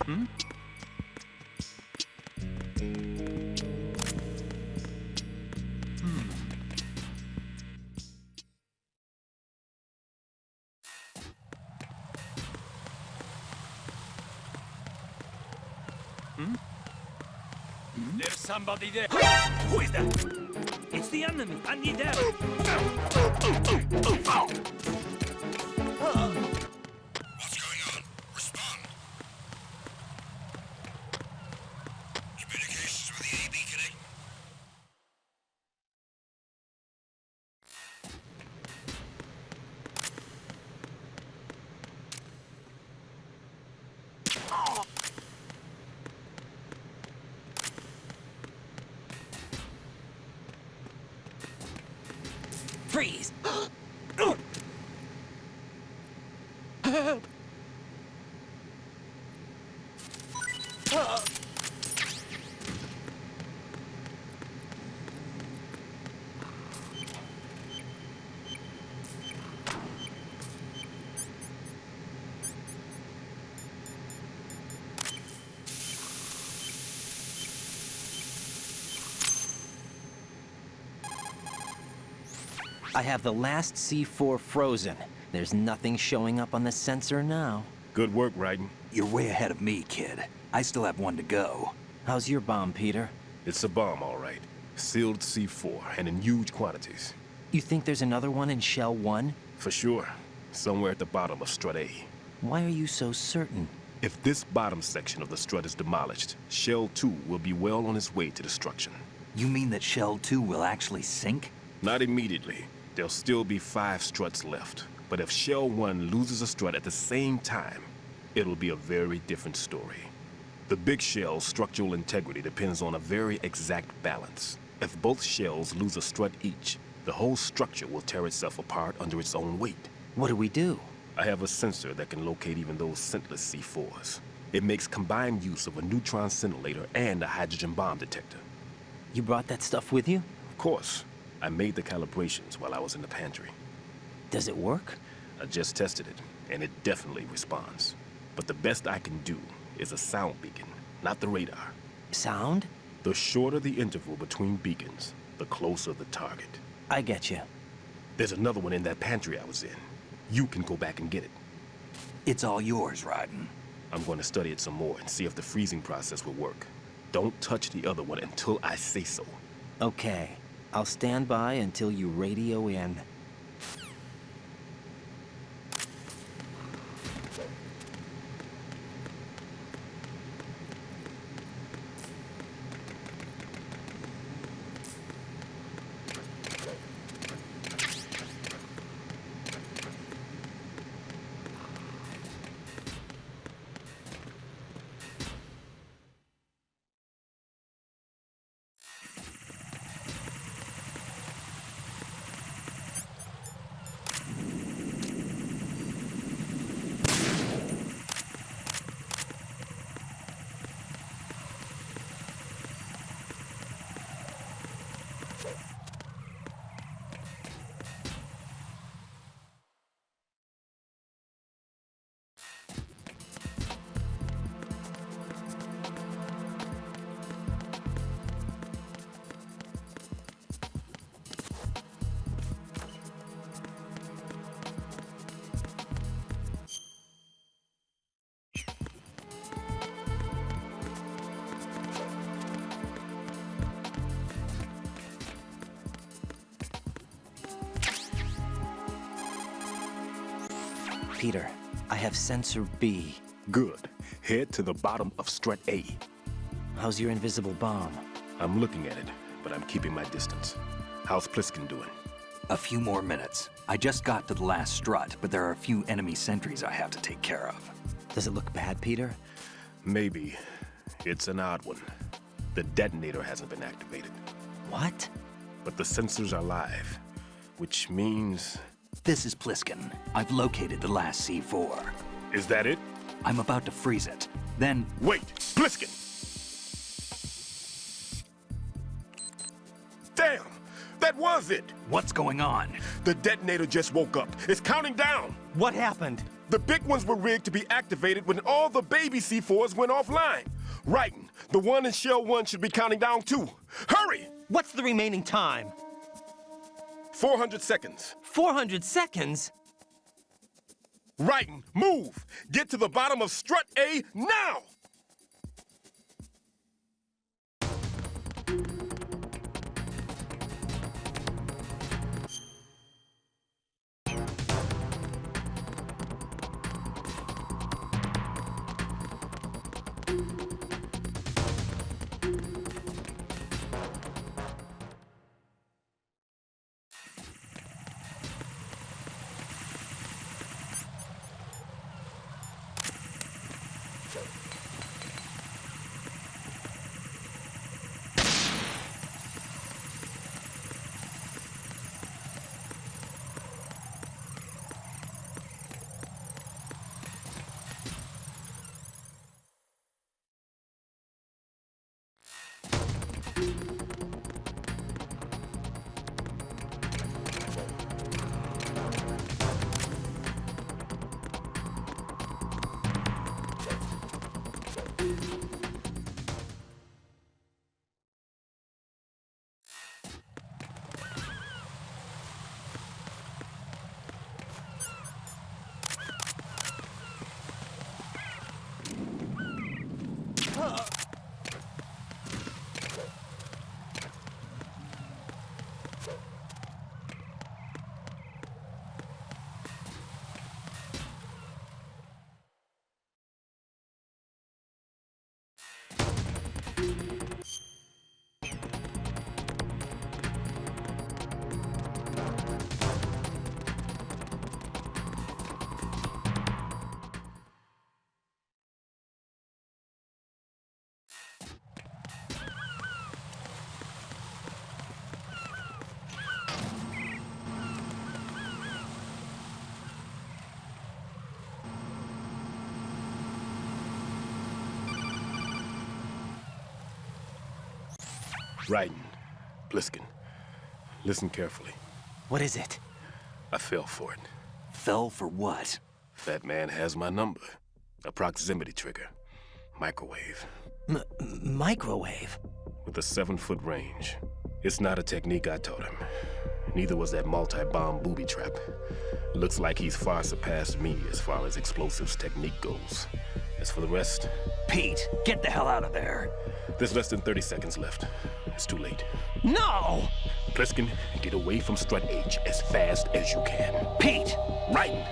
S4: Hmm?
S6: There's somebody there. Who is that? It's the enemy. I need help.
S9: What's going on? Respond. Communications with the AB connect.
S13: Freeze! I have the last C4 frozen. There's nothing showing up on the sensor now.
S4: Good work, Raiden.
S1: You're way ahead of me, kid. I still have one to go.
S13: How's your bomb, Peter?
S4: It's a bomb, all right. Sealed C4, and in huge quantities.
S13: You think there's another one in Shell 1?
S4: For sure. Somewhere at the bottom of Strut A.
S13: Why are you so certain?
S4: If this bottom section of the strut is demolished, Shell 2 will be well on its way to destruction.
S1: You mean that Shell 2 will actually sink?
S4: Not immediately. There'll still be 5 struts left. But if Shell 1 loses a strut at the same time, it'll be a very different story. The big shell's structural integrity depends on a very exact balance. If both shells lose a strut each, the whole structure will tear itself apart under its own weight.
S13: What do we do?
S4: I have a sensor that can locate even those scentless C4s. It makes combined use of a neutron scintillator and a hydrogen bomb detector.
S13: You brought that stuff with you?
S4: Of course. I made the calibrations while I was in the pantry.
S13: Does it work?
S4: I just tested it, and it definitely responds. But the best I can do is a sound beacon, not the radar.
S13: Sound?
S4: The shorter the interval between beacons, the closer the target.
S13: I get you.
S4: There's another one in that pantry I was in. You can go back and get it.
S1: It's all yours, Raiden.
S4: I'm going to study it some more and see if the freezing process will work. Don't touch the other one until I say so.
S13: Okay. I'll stand by until you radio in. Peter, I have sensor B.
S4: Good. Head to the bottom of Strut A.
S13: How's your invisible bomb?
S4: I'm looking at it, but I'm keeping my distance. How's Pliskin doing?
S1: A few more minutes. I just got to the last strut, but there are a few enemy sentries I have to take care of.
S13: Does it look bad, Peter?
S4: Maybe. It's an odd one. The detonator hasn't been activated.
S13: What?
S4: But the sensors are live, which means...
S1: This is Pliskin. I've located the last C4.
S4: Is that it?
S1: I'm about to freeze it. Then...
S4: Wait! Pliskin! Damn! That was was it?
S1: What's going on?
S4: The detonator just woke up. It's counting down.
S13: What happened?
S4: The big ones were rigged to be activated when all the baby C4s went offline. Writing, the one in Shell 1 should be counting down too. Hurry!
S13: What's the remaining time?
S4: 400 seconds.
S13: 400 seconds?
S4: Writing, move! Get to the bottom of strut A now! Writing. Bliskin. Listen carefully.
S13: What is it?
S4: I fell for it.
S1: Fell for what?
S4: That man has my number. A proximity trigger. Microwave.
S13: Microwave?
S4: With a 7-foot range. It's not a technique I taught him. Neither was that multi-bomb booby trap. Looks like he's far surpassed me as far as explosives technique goes. As for the rest...
S1: Pete, get the hell out of there.
S4: There's less than 30 seconds left. It's too late.
S13: No!
S4: Pliskin, get away from strut H as fast as you can.
S1: Pete!
S4: Writing.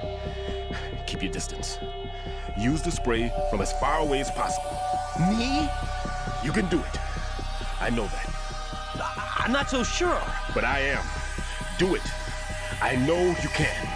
S4: Keep your distance. Use the spray from as far away as possible.
S13: Me?
S4: You can do it. I know that.
S13: I'm not so sure.
S4: But I am. Do it. I know you can.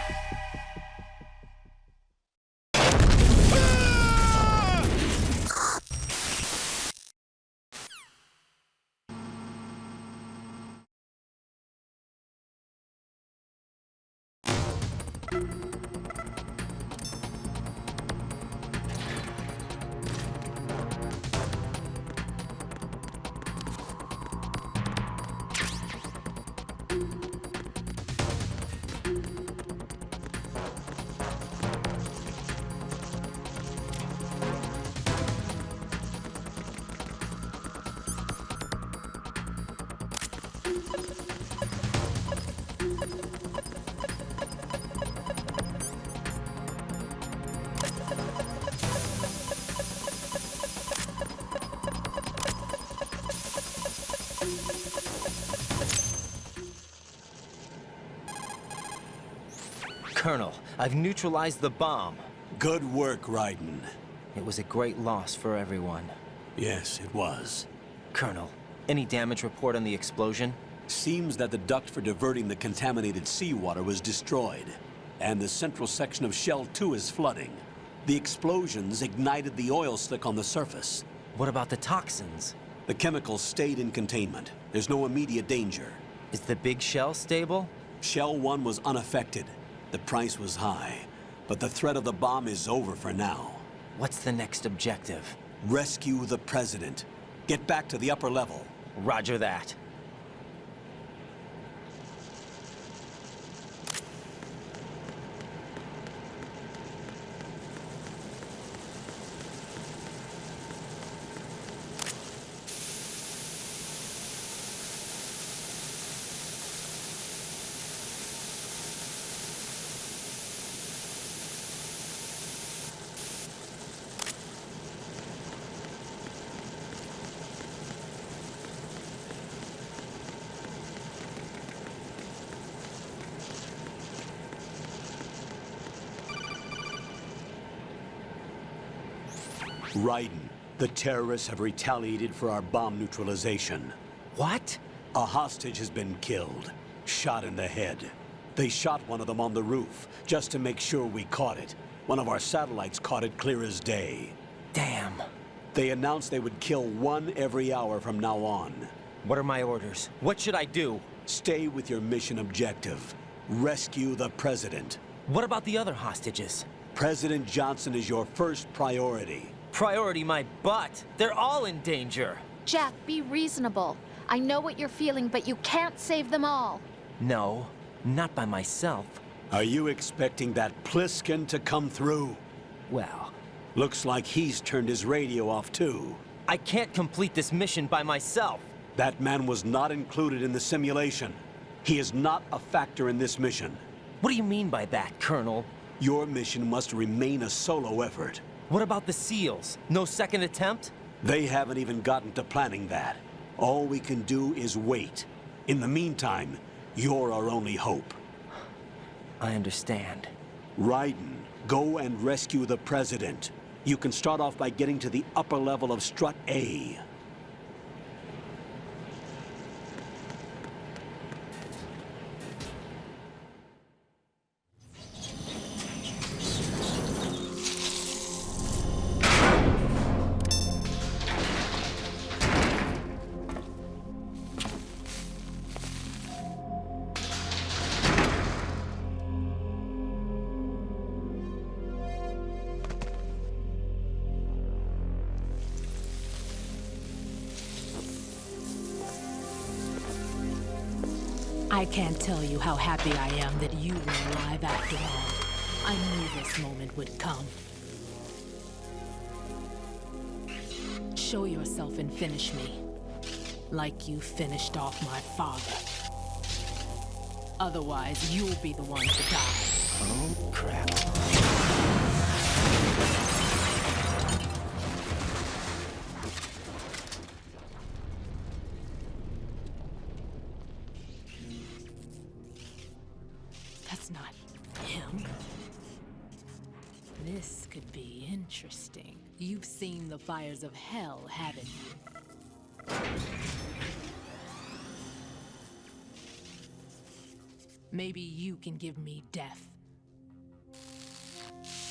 S13: Colonel, I've neutralized the bomb.
S12: Good work, Raiden.
S13: It was a great loss for everyone.
S12: Yes, it was.
S13: Colonel, any damage report on the explosion?
S12: Seems that the duct for diverting the contaminated seawater was destroyed, and the central section of Shell 2 is flooding. The explosions ignited the oil slick on the surface.
S13: What about the toxins?
S12: The chemicals stayed in containment. There's no immediate danger.
S13: Is the big shell stable?
S12: Shell 1 was unaffected. The price was high, but the threat of the bomb is over for now.
S13: What's the next objective?
S12: Rescue the President. Get back to the upper level.
S13: Roger that.
S12: Raiden, the terrorists have retaliated for our bomb neutralization.
S13: What?
S12: A hostage has been killed, shot in the head. They shot one of them on the roof, just to make sure we caught it. One of our satellites caught it clear as day.
S13: Damn.
S12: They announced they would kill one every hour from now on.
S13: What are my orders? What should I do?
S12: Stay with your mission objective. Rescue the President.
S13: What about the other hostages?
S12: President Johnson is your first priority.
S13: Priority my butt. They're all in danger.
S17: Jack, be reasonable. I know what you're feeling, but you can't save them all.
S13: No, not by myself.
S12: Are you expecting that Pliskin to come through?
S13: Well...
S12: Looks like he's turned his radio off too.
S13: I can't complete this mission by myself.
S12: That man was not included in the simulation. He is not a factor in this mission.
S13: What do you mean by that, Colonel?
S12: Your mission must remain a solo effort.
S13: What about the SEALs? No second attempt?
S12: They haven't even gotten to planning that. All we can do is wait. In the meantime, you're our only hope.
S13: I understand.
S12: Raiden, go and rescue the President. You can start off by getting to the upper level of Strut A.
S22: I can't tell you how happy I am that you were alive after all. I knew this moment would come. Show yourself and finish me. Like you finished off my father. Otherwise, you'll be the one to die.
S13: Oh, crap.
S22: That's not him. This could be interesting. You've seen the fires of hell, haven't you? Maybe you can give me death.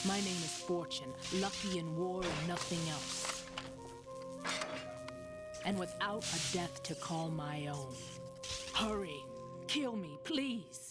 S22: My name is Fortune, lucky in war and nothing else. And without a death to call my own. Hurry, kill me, please.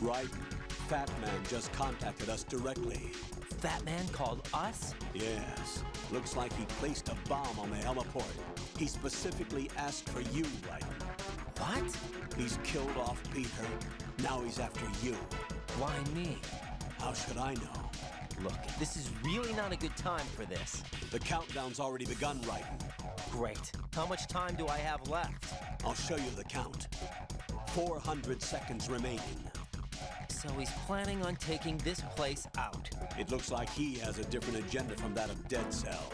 S12: Right. Fat Man just contacted us directly.
S13: Fat Man called us?
S12: Yes. Looks like he placed a bomb on the heliport. He specifically asked for you, right?
S13: What?
S12: He's killed off Peter. Now he's after you.
S13: Why me?
S12: How should I know?
S13: Look, this is really not a good time for this.
S12: The countdown's already begun, Raiden.
S13: Great. How much time do I have left?
S12: I'll show you the count. 400 seconds remaining.
S13: So he's planning on taking this place out.
S12: It looks like he has a different agenda from that of Dead Cell.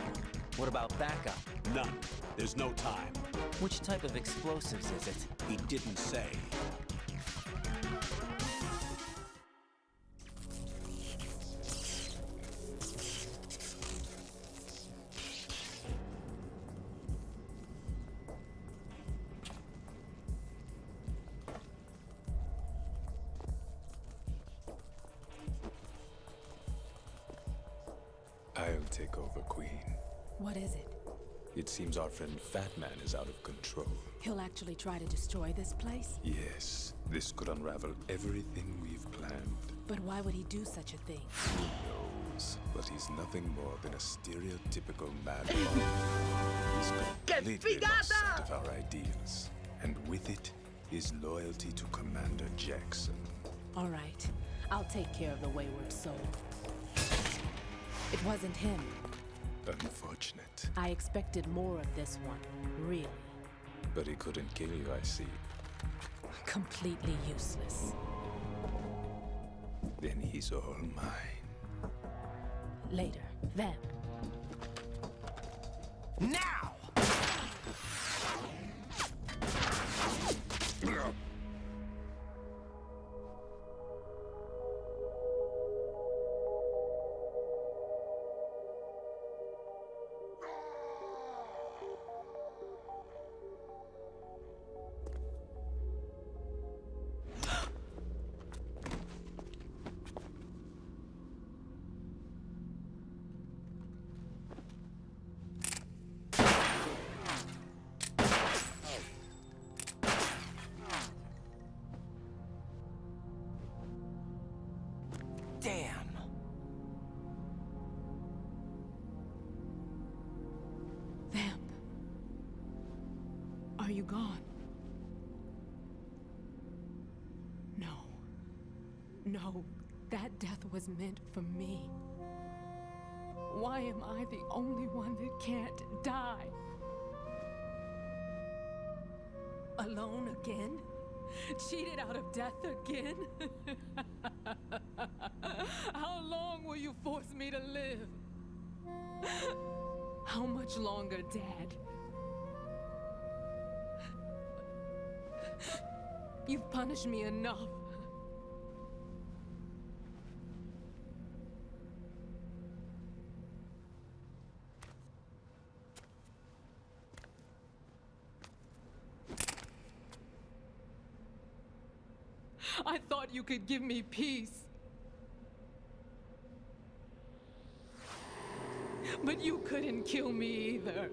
S13: What about backup?
S12: None. There's no time.
S13: Which type of explosives is it?
S12: He didn't say.
S19: I'll take over, Queen.
S22: What is it?
S19: It seems our friend Fat Man is out of control.
S22: He'll actually try to destroy this place?
S19: Yes, this could unravel everything we've planned.
S22: But why would he do such a thing?
S19: Who knows? But he's nothing more than a stereotypical mad bomb. He's completely lost sight of our ideals. And with it, his loyalty to Commander Jackson.
S22: All right. I'll take care of the wayward soul. It wasn't him.
S19: Unfortunate.
S22: I expected more of this one, really.
S19: But he couldn't kill you, I see.
S22: Completely useless.
S19: Then he's all mine.
S22: Later, Vamp.
S13: Now! Damn!
S22: Vamp. Are you gone? No. No, that death was meant for me. Why am I the only one that can't die? Alone again? Cheated out of death again? How long will you force me to live? How much longer, Dad? You've punished me enough. I thought you could give me peace. But you couldn't kill me either.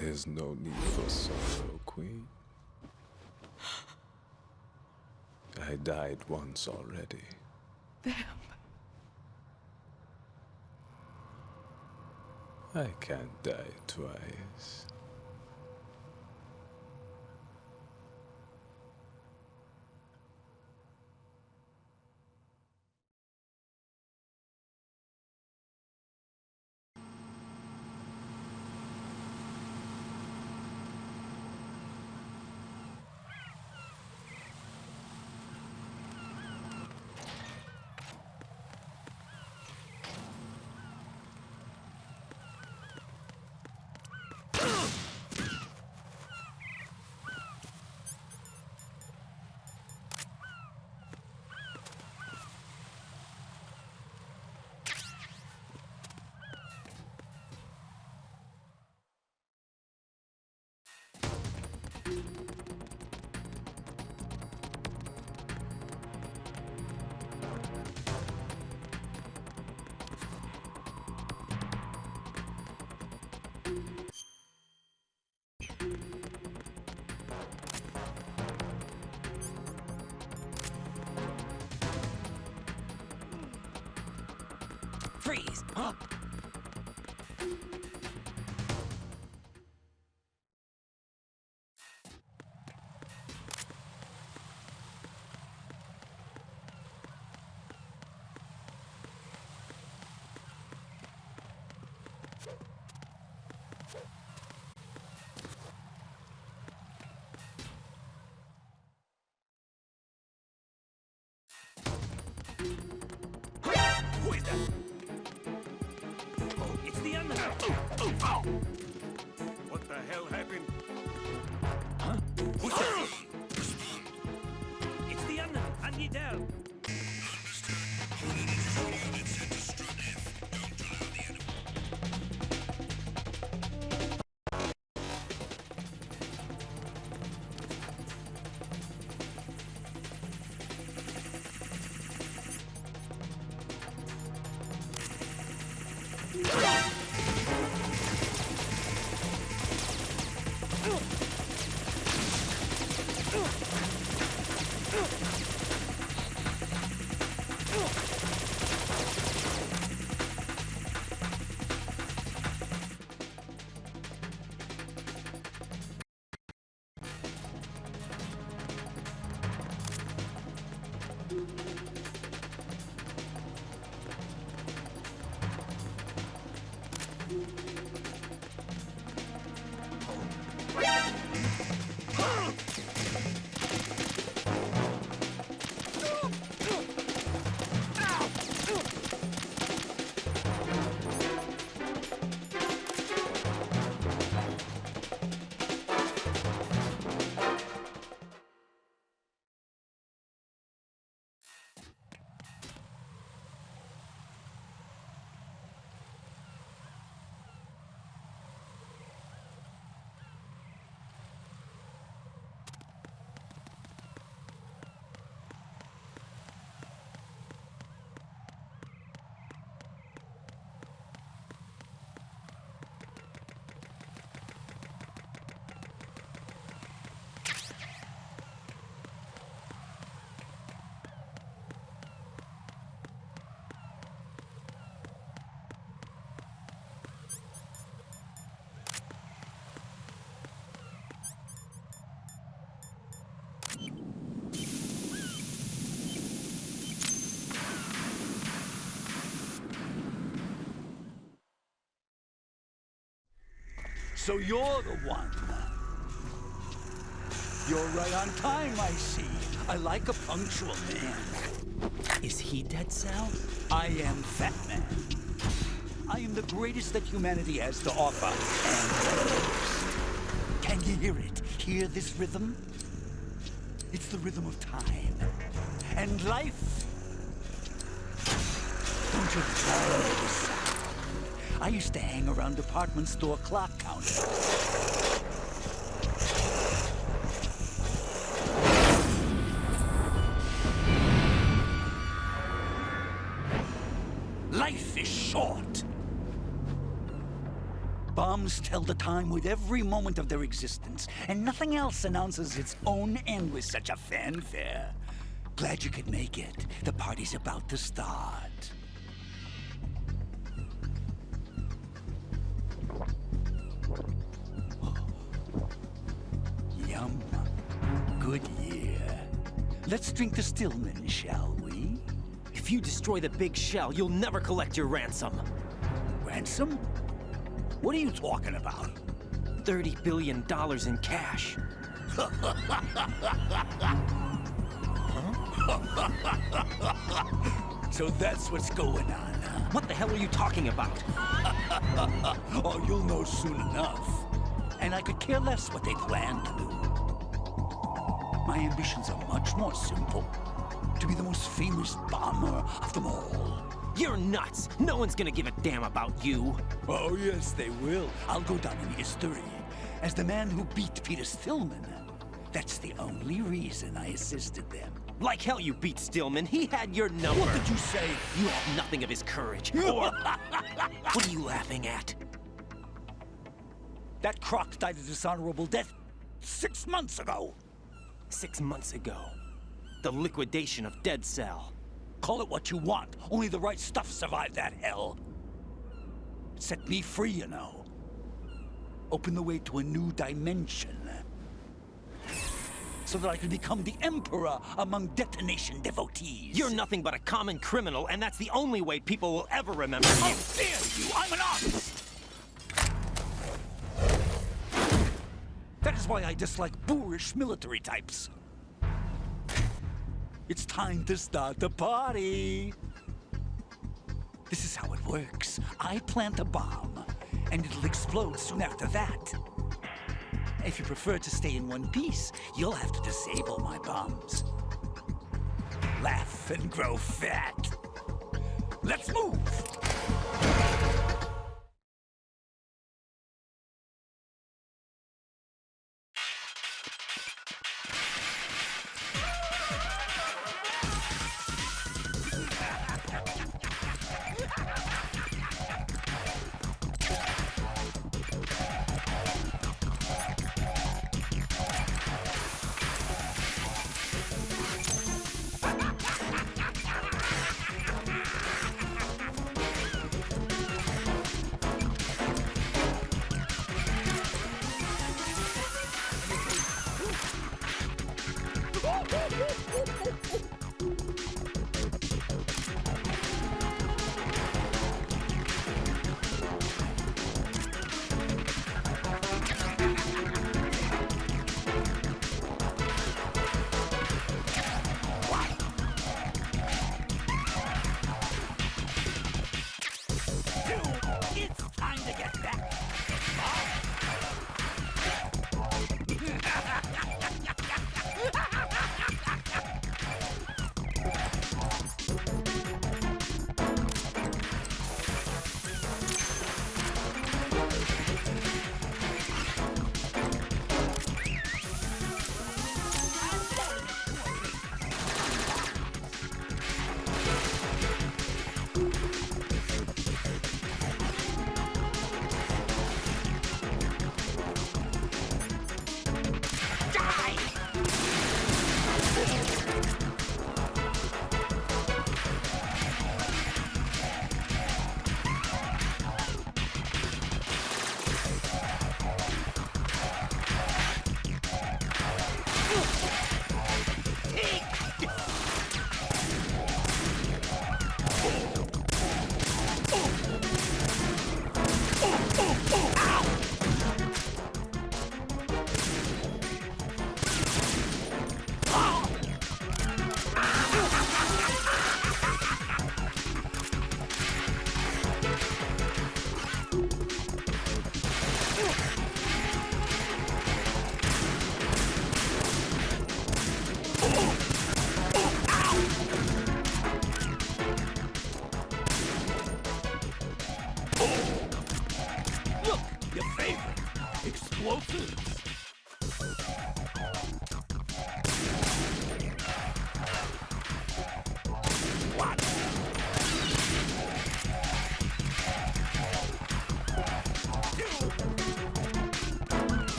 S19: There's no need for sorrow, Queen. I died once already.
S22: Vamp.
S19: I can't die twice.
S13: Freeze! Huh?
S8: Who is that? Oh, it's the unknown. Oh. What the hell happened? Huh? Who's that? It's the unknown. I need help.
S7: So you're the one. You're right on time, I see. I like a punctual man.
S13: Is he Dead Cell?
S7: I am Fat Man. I am the greatest that humanity has to offer, and the worst. Can you hear it? Hear this rhythm? It's the rhythm of time. And life. Don't you love this sound? I used to hang around department store clock counters. Life is short. Bombs tell the time with every moment of their existence, and nothing else announces its own end with such a fanfare. Glad you could make it. The party's about to start. Yum. Good year. Let's drink the Stillman, shall we?
S13: If you destroy the big shell, you'll never collect your ransom.
S7: Ransom? What are you talking about?
S13: $30 billion in cash.
S7: So that's what's going on, huh?
S13: What the hell are you talking about?
S7: Oh, you'll know soon enough. And I could care less what they plan to do. My ambitions are much more simple. To be the most famous bomber of them all.
S13: You're nuts! No one's gonna give a damn about you.
S7: Oh, yes, they will. I'll go down in history as the man who beat Peter Stillman. That's the only reason I assisted them.
S13: Like hell you beat Stillman. He had your number.
S7: What did you say?
S13: You have nothing of his courage. Or... What are you laughing at?
S7: That croc died a dishonorable death 6 months ago.
S13: 6 months ago. The liquidation of Dead Cell.
S7: Call it what you want. Only the right stuff survived that hell. It set me free, you know. Opened the way to a new dimension. So that I could become the Emperor among detonation devotees.
S13: You're nothing but a common criminal, and that's the only way people will ever remember you.
S7: How dare you! I'm an artist! That is why I dislike boorish military types. It's time to start the party. This is how it works. I plant a bomb, and it'll explode soon after that. If you prefer to stay in one piece, you'll have to disable my bombs. Laugh and grow fat. Let's move!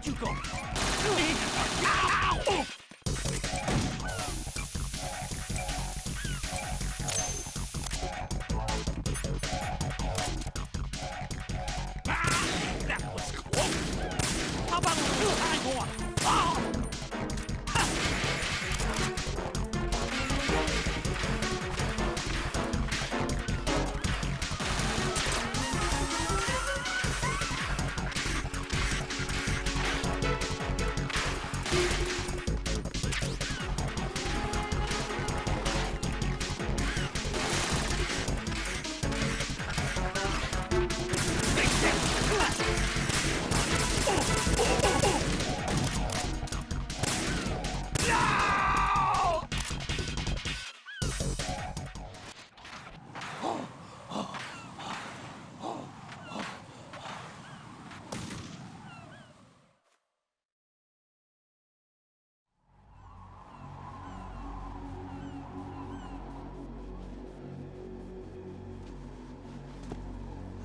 S6: you go? That was close. How about a little high one? Oh!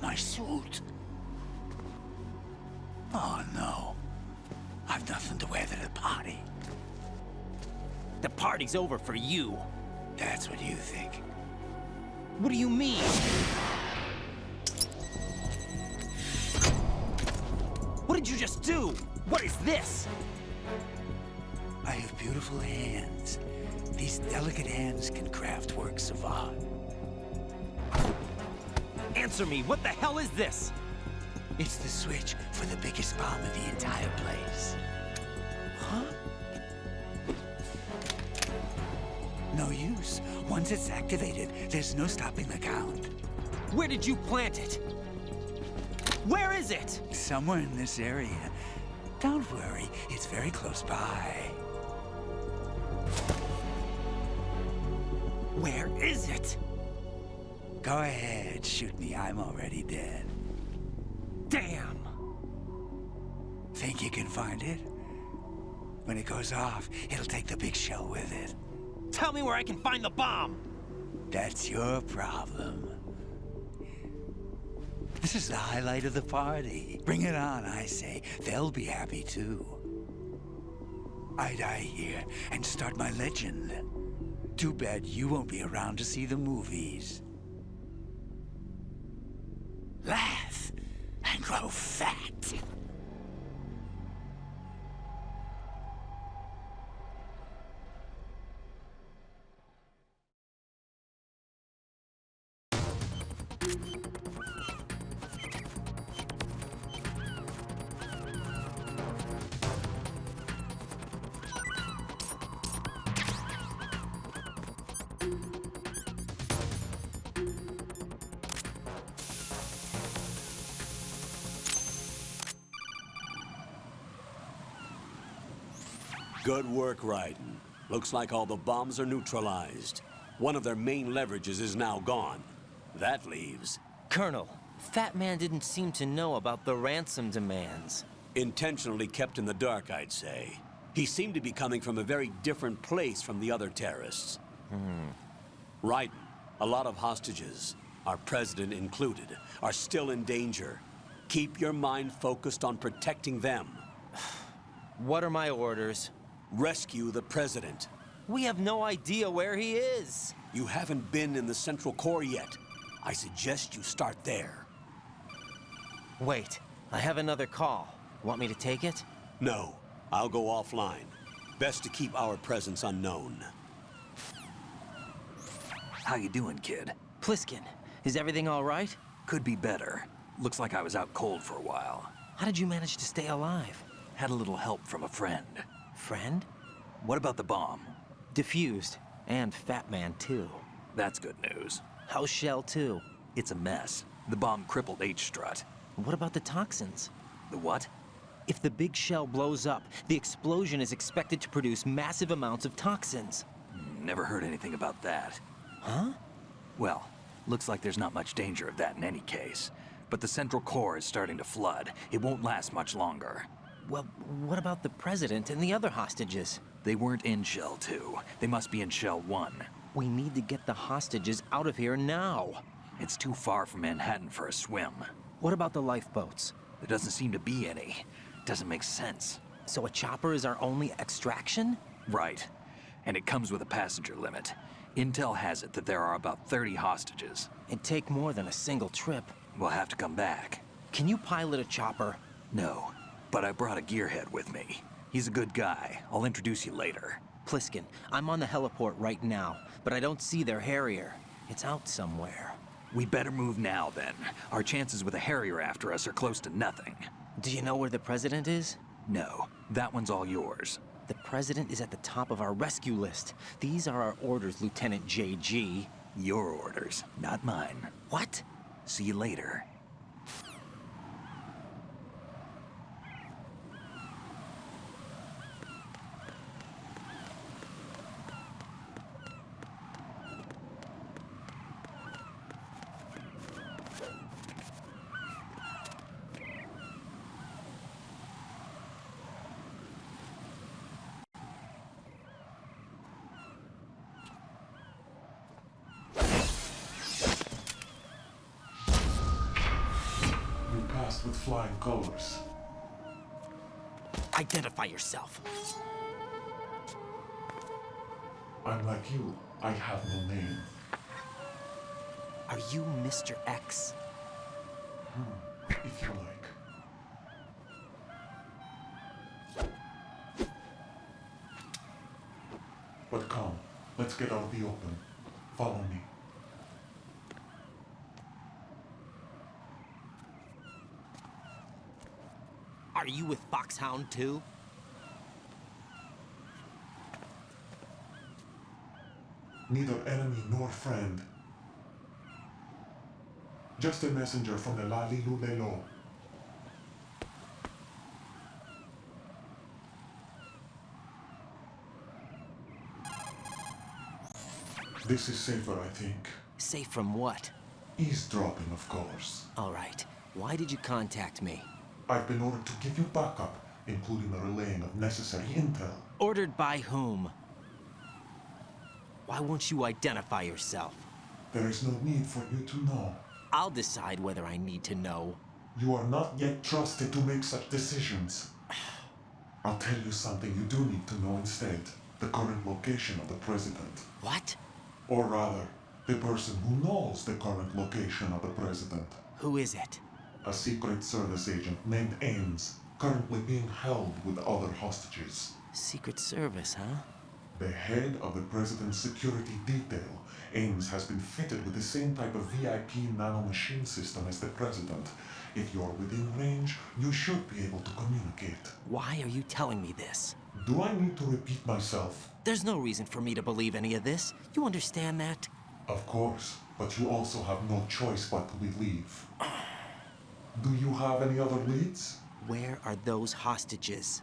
S7: My suit. Oh no. I've nothing to wear to the party.
S13: The party's over for you.
S7: That's what you think.
S13: What do you mean? What did you just do? What is this?
S7: I have beautiful hands. These delicate hands can craft works of art.
S13: Answer me, what the hell is this?
S7: It's the switch for the biggest bomb in the entire place.
S13: Huh?
S7: No use. Once it's activated, there's no stopping the count.
S13: Where did you plant it? Where is it?
S7: Somewhere in this area. Don't worry, it's very close by.
S13: Where is it?
S7: Go ahead, shoot me. I'm already dead.
S13: Damn!
S7: Think you can find it? When it goes off, it'll take the big shell with it.
S13: Tell me where I can find the bomb!
S7: That's your problem. This is the highlight of the party. Bring it on, I say. They'll be happy too. I die here and start my legend. Too bad you won't be around to see the movies. Laugh and grow fat.
S12: Good work, Raiden. Looks like all the bombs are neutralized. One of their main leverages is now gone. That leaves...
S13: Colonel, Fat Man didn't seem to know about the ransom demands.
S12: Intentionally kept in the dark, I'd say. He seemed to be coming from a very different place from the other terrorists. Raiden, a lot of hostages, our president included, are still in danger. Keep your mind focused on protecting them.
S13: What are my orders?
S12: Rescue the president.
S13: We have no idea where he is.
S12: You haven't been in the Central Core yet. I suggest you start there.
S13: Wait, I have another call. Want me to take it?
S12: No, I'll go offline. Best to keep our presence unknown.
S1: How you doing, kid?
S13: Pliskin, is everything all right?
S1: Could be better. Looks like I was out cold for a while.
S13: How did you manage to stay alive?
S1: Had a little help from a friend.
S13: Friend?
S1: What about the bomb?
S13: Defused. And Fat Man, too.
S1: That's good news.
S13: How's Shell 2?
S1: It's a mess. The bomb crippled H-Strut.
S13: What about the toxins?
S1: The what?
S13: If the big shell blows up, the explosion is expected to produce massive amounts of toxins.
S1: Never heard anything about that.
S13: Huh?
S1: Well, looks like there's not much danger of that in any case. But the Central Core is starting to flood. It won't last much longer.
S13: Well, what about the President and the other hostages?
S1: They weren't in Shell 2. They must be in Shell 1.
S13: We need to get the hostages out of here now.
S1: It's too far from Manhattan for a swim.
S13: What about the lifeboats?
S1: There doesn't seem to be any. Doesn't make sense.
S13: So a chopper is our only extraction?
S1: Right. And it comes with a passenger limit. Intel has it that there are about 30 hostages.
S13: It'd take more than a single trip.
S1: We'll have to come back.
S13: Can you pilot a chopper?
S1: No, but I brought a gearhead with me. He's a good guy. I'll introduce you later.
S13: Pliskin, I'm on the heliport right now, but I don't see their Harrier. It's out somewhere.
S1: We better move now, then. Our chances with a Harrier after us are close to nothing.
S13: Do you know where the President is?
S1: No, that one's all yours.
S13: The President is at the top of our rescue list. These are our orders, Lieutenant JG.
S1: Your orders, not mine.
S13: What?
S1: See you later.
S5: With flying colors.
S13: Identify yourself.
S5: I'm like you. I have no name.
S13: Are you Mr. X?
S5: If you like. But come, let's get out of the open. Follow me.
S13: Are you with Foxhound too?
S5: Neither enemy nor friend. Just a messenger from the Lalilulelo. This is safer, I think.
S13: Safe from what?
S5: Eavesdropping, of course.
S13: All right. Why did you contact me?
S5: I've been ordered to give you backup, including the relaying of necessary intel.
S13: Ordered by whom? Why won't you identify yourself?
S5: There is no need for you to know.
S13: I'll decide whether I need to know.
S5: You are not yet trusted to make such decisions. I'll tell you something you do need to know instead. The current location of the President.
S13: What?
S5: Or rather, the person who knows the current location of the President.
S13: Who is it?
S5: A Secret Service agent named Ames, currently being held with other hostages.
S13: Secret Service, huh?
S5: The head of the President's security detail, Ames has been fitted with the same type of VIP nanomachine system as the President. If you're within range, you should be able to communicate.
S13: Why are you telling me this?
S5: Do I need to repeat myself?
S13: There's no reason for me to believe any of this. You understand that?
S5: Of course, but you also have no choice but to believe. Do you have any other leads?
S13: Where are those hostages?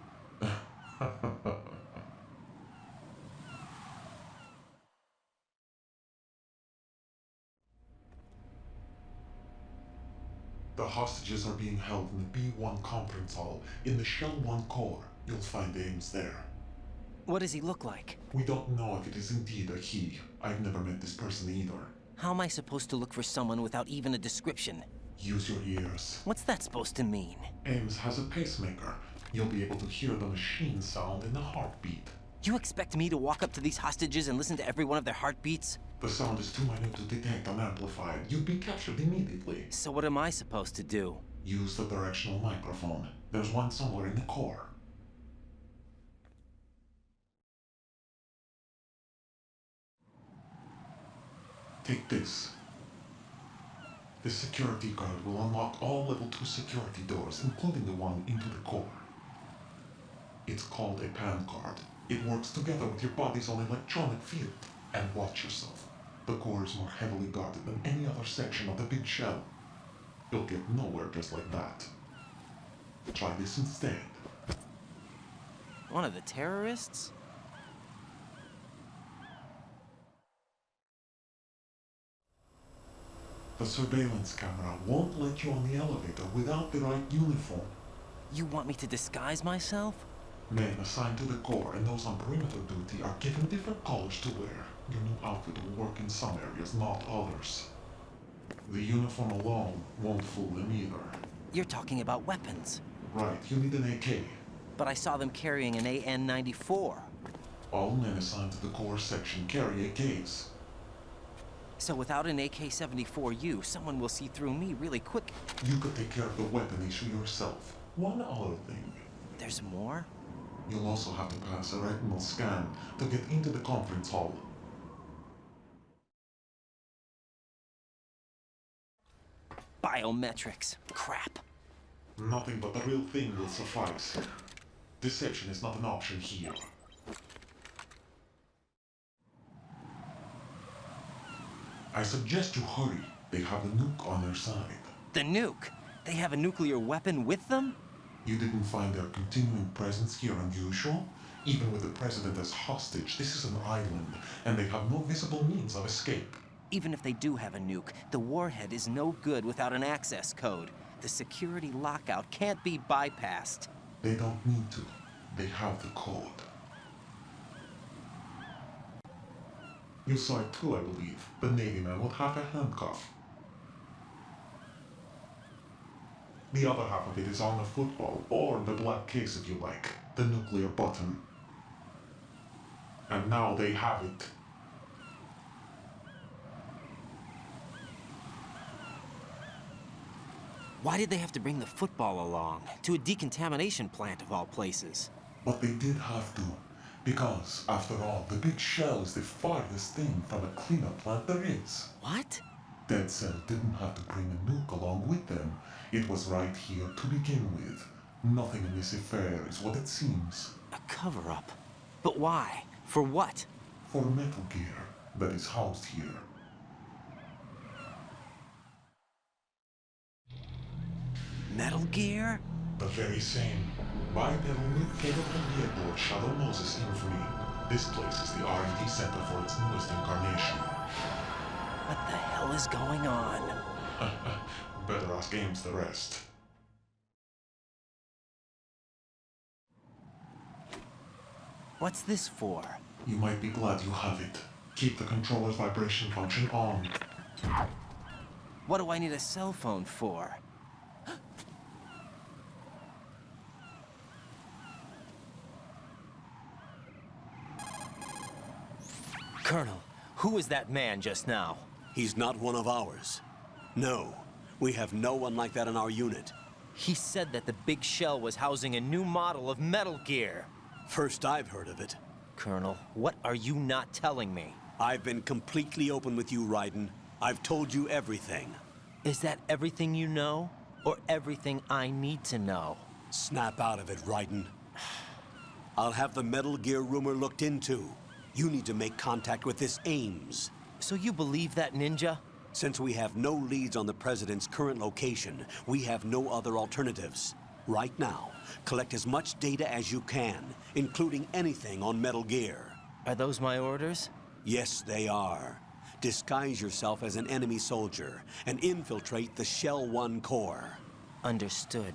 S5: The hostages are being held in the B1 conference hall. In the Shell 1 core, you'll find Ames there.
S13: What does he look like?
S5: We don't know if it is indeed a he. I've never met this person either.
S13: How am I supposed to look for someone without even a description?
S5: Use your ears.
S13: What's that supposed to mean?
S5: Ames has a pacemaker. You'll be able to hear the machine sound in the heartbeat.
S13: You expect me to walk up to these hostages and listen to every one of their heartbeats?
S5: The sound is too minute to detect and amplify it. You'd be captured immediately.
S13: So what am I supposed to do?
S5: Use the directional microphone. There's one somewhere in the core. Take this. This security card will unlock all level 2 security doors, including the one into the core. It's called a PAN card. It works together with your body's own electronic field. And watch yourself. The core is more heavily guarded than any other section of the big shell. You'll get nowhere just like that. Try this instead.
S13: One of the terrorists?
S5: The surveillance camera won't let you on the elevator without the right uniform.
S13: You want me to disguise myself?
S5: Men assigned to the core and those on perimeter duty are given different colors to wear. Your new outfit will work in some areas, not others. The uniform alone won't fool them either.
S13: You're talking about weapons.
S5: Right, you need an AK.
S13: But I saw them carrying an AN-94.
S5: All men assigned to the core section carry AKs.
S13: So without an AK-74U, someone will see through me really quick.
S5: You could take care of the weapon issue yourself. One other thing.
S13: There's more?
S5: You'll also have to pass a retinal scan to get into the conference hall.
S13: Biometrics. Crap.
S5: Nothing but the real thing will suffice. Deception is not an option here. I suggest you hurry. They have a nuke on their side.
S13: The nuke? They have a nuclear weapon with them?
S5: You didn't find their continuing presence here unusual? Even with the president as hostage, this is an island, and they have no visible means of escape.
S13: Even if they do have a nuke, the warhead is no good without an access code. The security lockout can't be bypassed.
S5: They don't need to. They have the code. You saw it too, I believe. The Navy man with half a handcuff. The other half of it is on the football, or the black case if you like. The nuclear button. And now they have it.
S13: Why did they have to bring the football along? To a decontamination plant of all places.
S5: But they did have to. Because, after all, the big shell is the farthest thing from a cleanup plant there is.
S13: What?
S5: Dead Cell didn't have to bring a nuke along with them. It was right here to begin with. Nothing in this affair is what it seems.
S13: A cover-up? But why? For what?
S5: For Metal Gear that is housed here.
S13: Metal Gear?
S5: The very same. Bipedal nuke-capable vehicle of Shadow Moses infamy. This place is the R&D center for its newest incarnation.
S13: What the hell is going on?
S5: Better ask Ames the rest.
S13: What's this for?
S5: You might be glad you have it. Keep the controller's vibration function on.
S13: What do I need a cell phone for? Colonel, who was that man just now?
S12: He's not one of ours. No, we have no one like that in our unit.
S13: He said that the big shell was housing a new model of Metal Gear.
S12: First I've heard of it.
S13: Colonel, what are you not telling me?
S12: I've been completely open with you, Raiden. I've told you everything.
S13: Is that everything you know? Or everything I need to know?
S12: Snap out of it, Raiden. I'll have the Metal Gear rumor looked into. You need to make contact with this Ames.
S13: So you believe that ninja?
S12: Since we have no leads on the President's current location, we have no other alternatives. Right now, collect as much data as you can, including anything on Metal Gear.
S13: Are those my orders?
S12: Yes, they are. Disguise yourself as an enemy soldier and infiltrate the Shell 1 core.
S13: Understood.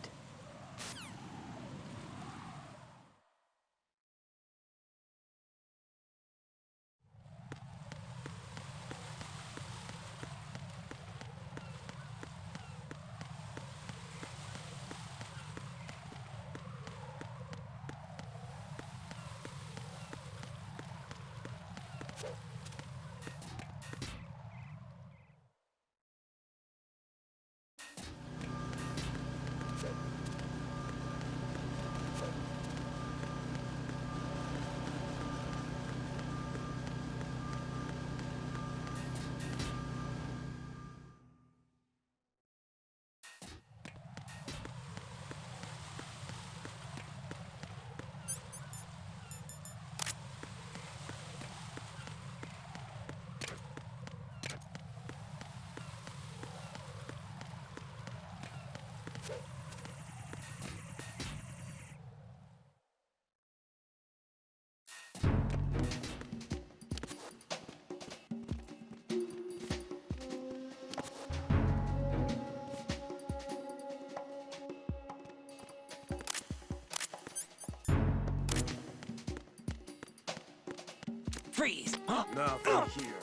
S13: Freeze!
S2: Nothing here.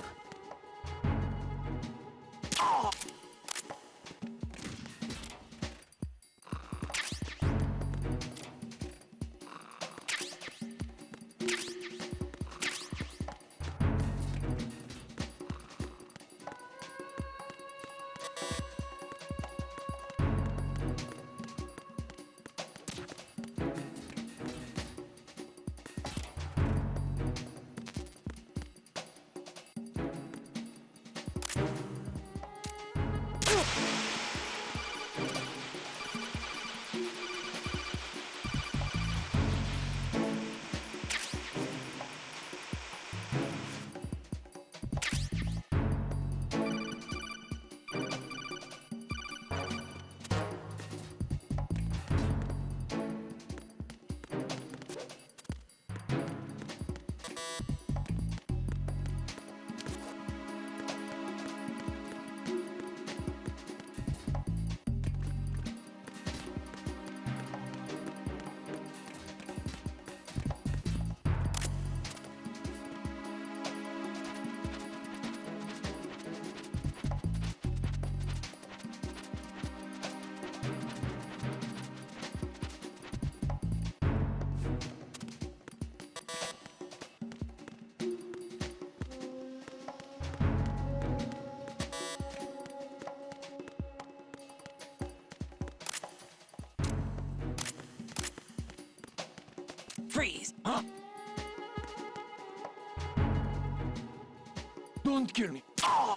S13: Freeze!
S2: Huh? Don't kill me. Oh!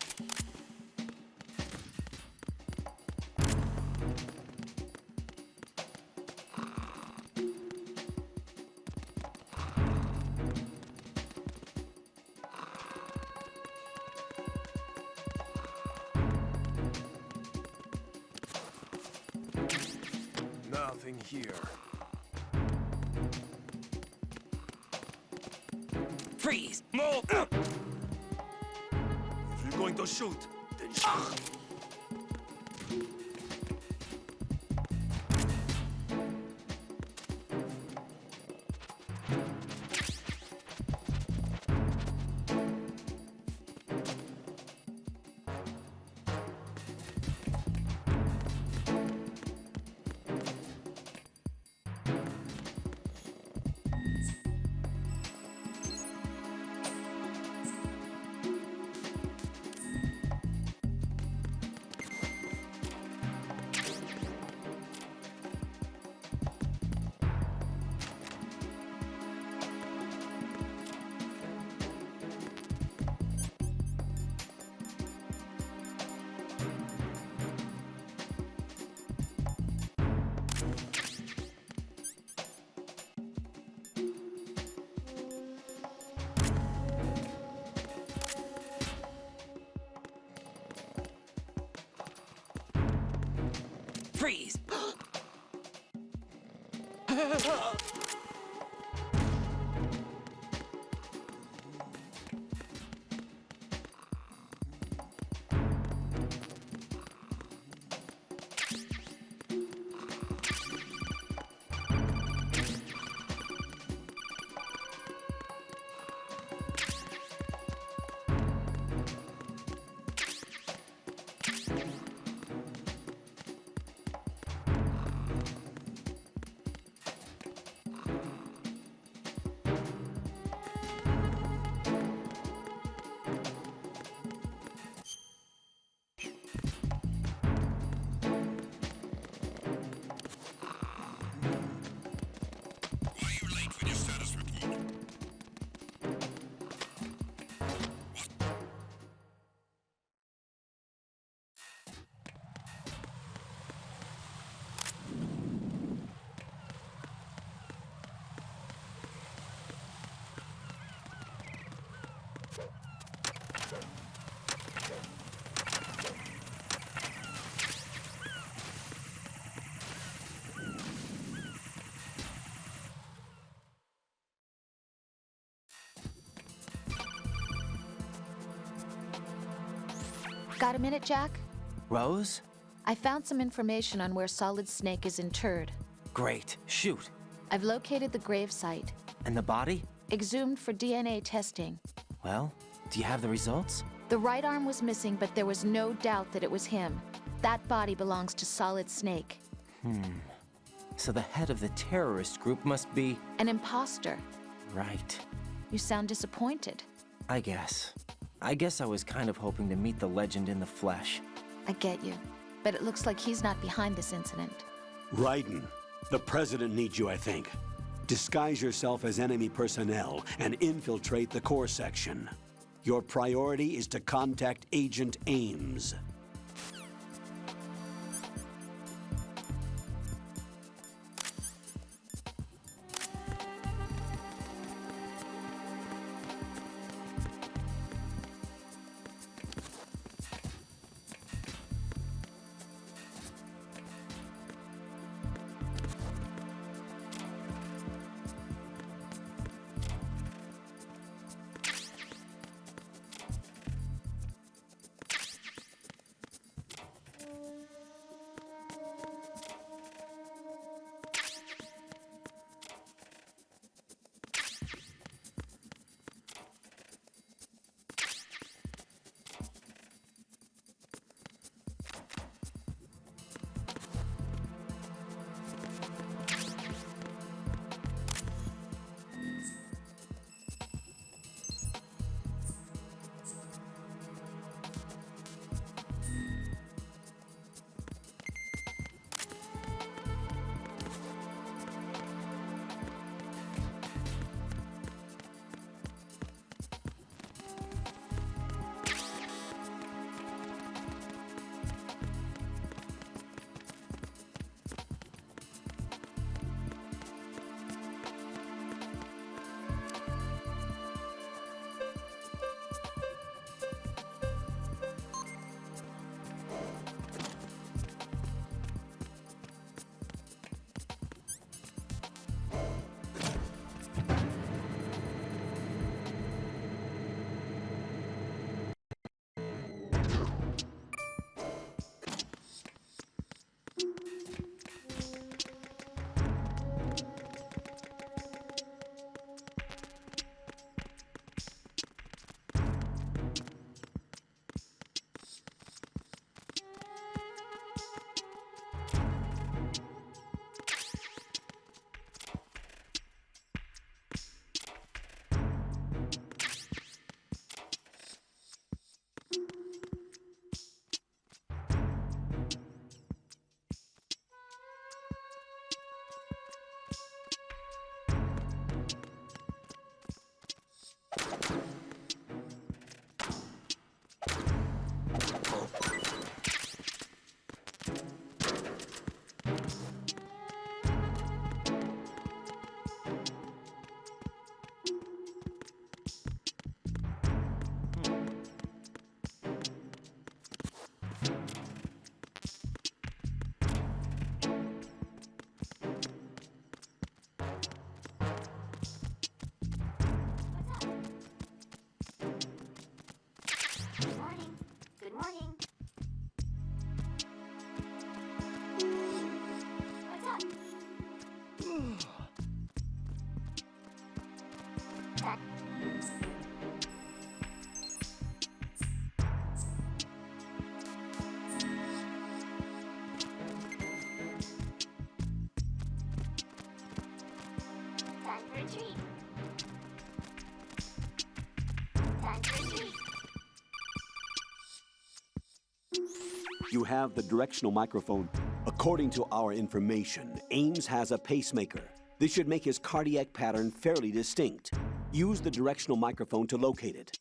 S2: Nothing here.
S13: Freeze! Move!
S2: If you're going to shoot, then shoot.
S13: Freeze!
S17: Got a minute, Jack?
S13: Rose?
S17: I found some information on where Solid Snake is interred.
S13: Great. Shoot.
S17: I've located the grave site.
S13: And the body?
S17: Exhumed for DNA testing.
S13: Well, do you have the results?
S17: The right arm was missing, but there was no doubt that it was him. That body belongs to Solid Snake.
S13: So the head of the terrorist group must be...
S17: An imposter.
S13: Right.
S17: You sound disappointed.
S13: I guess I was kind of hoping to meet the legend in the flesh.
S17: I get you. But it looks like he's not behind this incident.
S12: Raiden, the president needs you, I think. Disguise yourself as enemy personnel and infiltrate the core section. Your priority is to contact Agent Ames. You have the directional microphone. According to our information, Ames has a pacemaker. This should make his cardiac pattern fairly distinct. Use the directional microphone to locate it.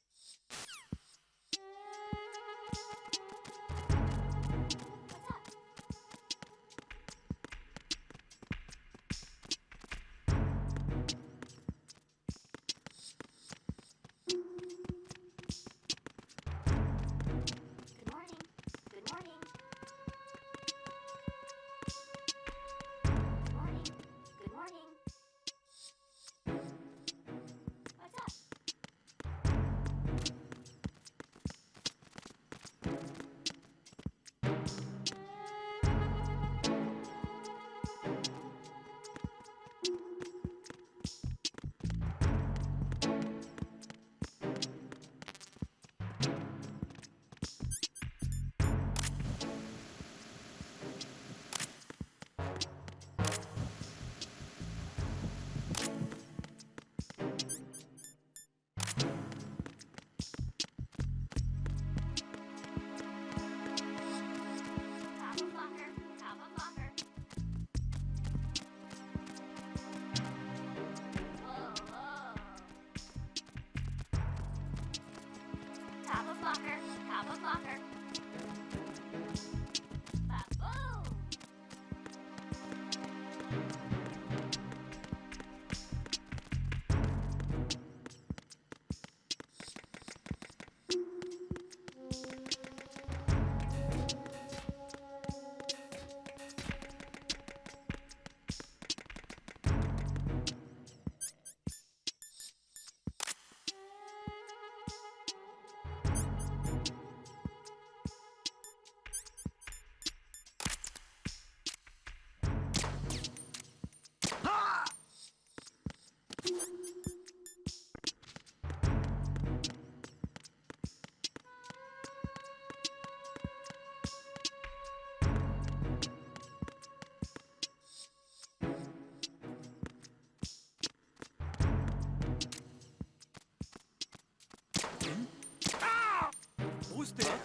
S6: Who's there?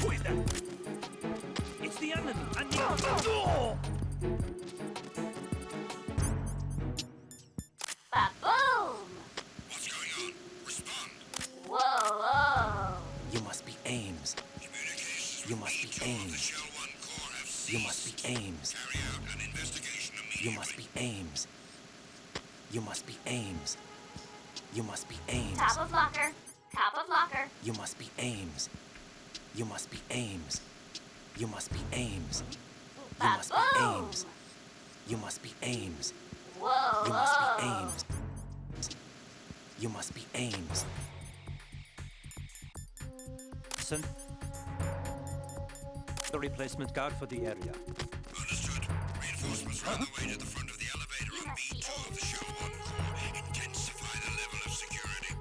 S6: Who is that? It's the enemy. I need... Oh!
S9: Ba-boom! What's going on? Respond. Whoa, whoa.
S13: You must be Ames. You must be Ames. You must be Ames. You must be Ames. You must be Ames. You must be Ames.
S9: Top of locker. Top of locker.
S13: You must be Ames. You must be Ames. You must be Ames. You must be Ames. You must be Ames.
S9: Whoa,
S13: You must be Ames. You must be Ames.
S6: Send the replacement guard for the area.
S9: Understood. Reinforcements are on the way to the front of the elevator on B2 of the Shell 1 core. Intensify the level of security.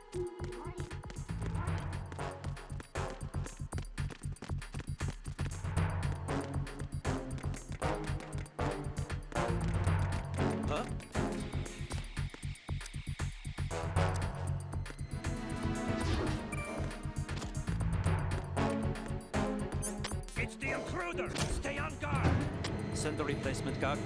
S6: Huh? It's the intruder! Stay on guard! Send the replacement guard.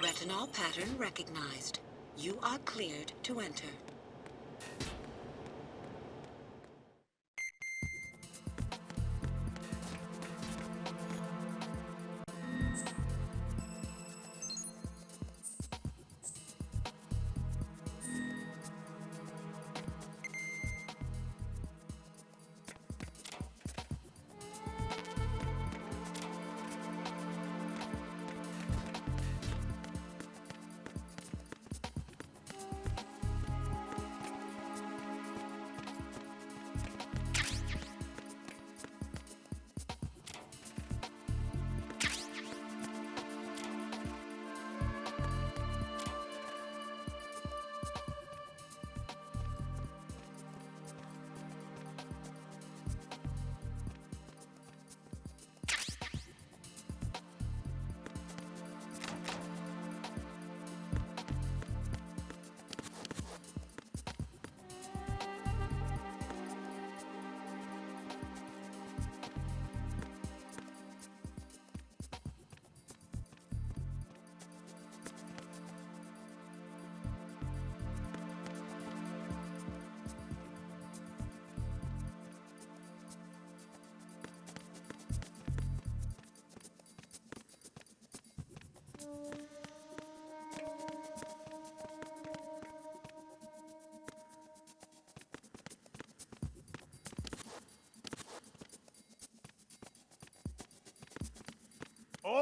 S10: Retinol pattern recognized. You are cleared to enter.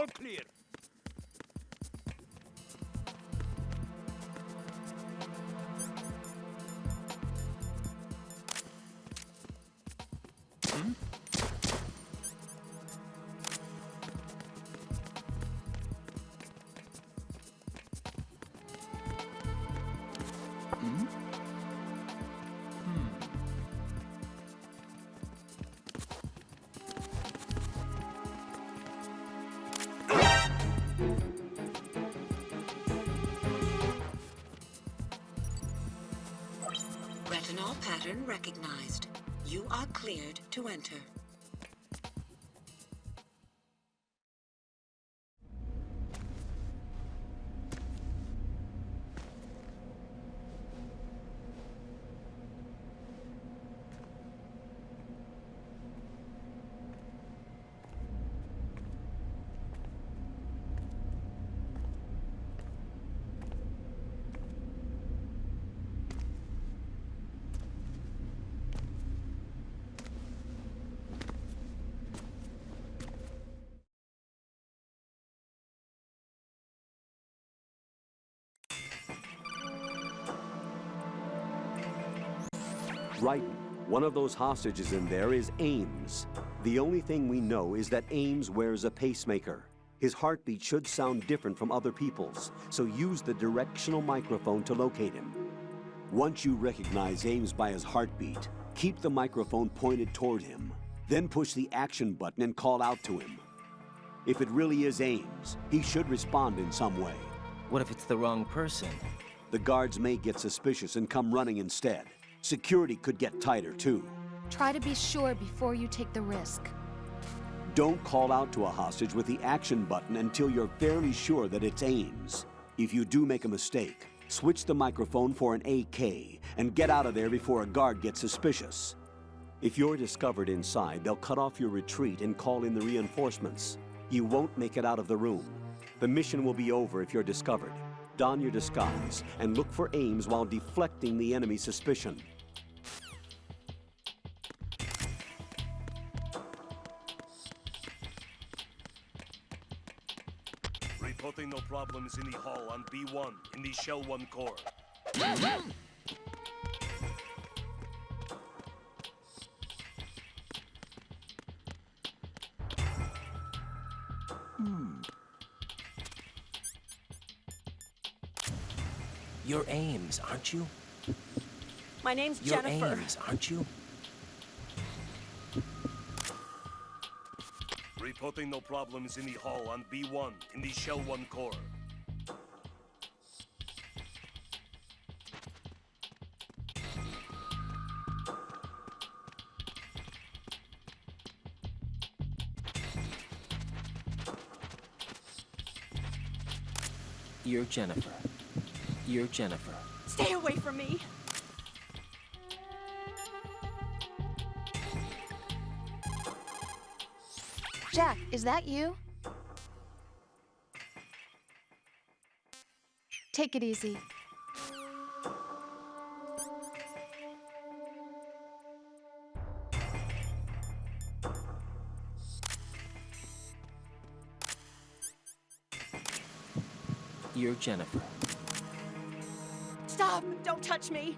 S6: All clear.
S10: Retinol pattern recognized. You are cleared to enter.
S16: Right. One of those hostages in there is Ames. The only thing we know is that Ames wears a pacemaker. His heartbeat should sound different from other people's, so use the directional microphone to locate him. Once you recognize Ames by his heartbeat, keep the microphone pointed toward him. Then push the action button and call out to him. If it really is Ames, he should respond in some way.
S13: What if it's the wrong person?
S16: The guards may get suspicious and come running instead. Security could get tighter, too.
S17: Try to be sure before you take the risk.
S16: Don't call out to a hostage with the action button until you're fairly sure that it's Ames. If you do make a mistake, switch the microphone for an AK and get out of there before a guard gets suspicious. If you're discovered inside, they'll cut off your retreat and call in the reinforcements. You won't make it out of the room. The mission will be over if you're discovered. Don your disguise and look for Ames while deflecting the enemy's suspicion.
S11: Reporting no problems in the hall on B1 in the Shell 1 core.
S13: You're Ames, aren't you?
S15: My name's
S13: You're
S15: Jennifer.
S13: Ames, aren't you?
S11: Reporting no problems in the hall on B1 in the Shell 1 core.
S13: You're Jennifer. You're Jennifer.
S15: Stay away from me.
S17: Jack, is that you? Take it easy.
S13: You're Jennifer.
S15: Stop! Don't touch me!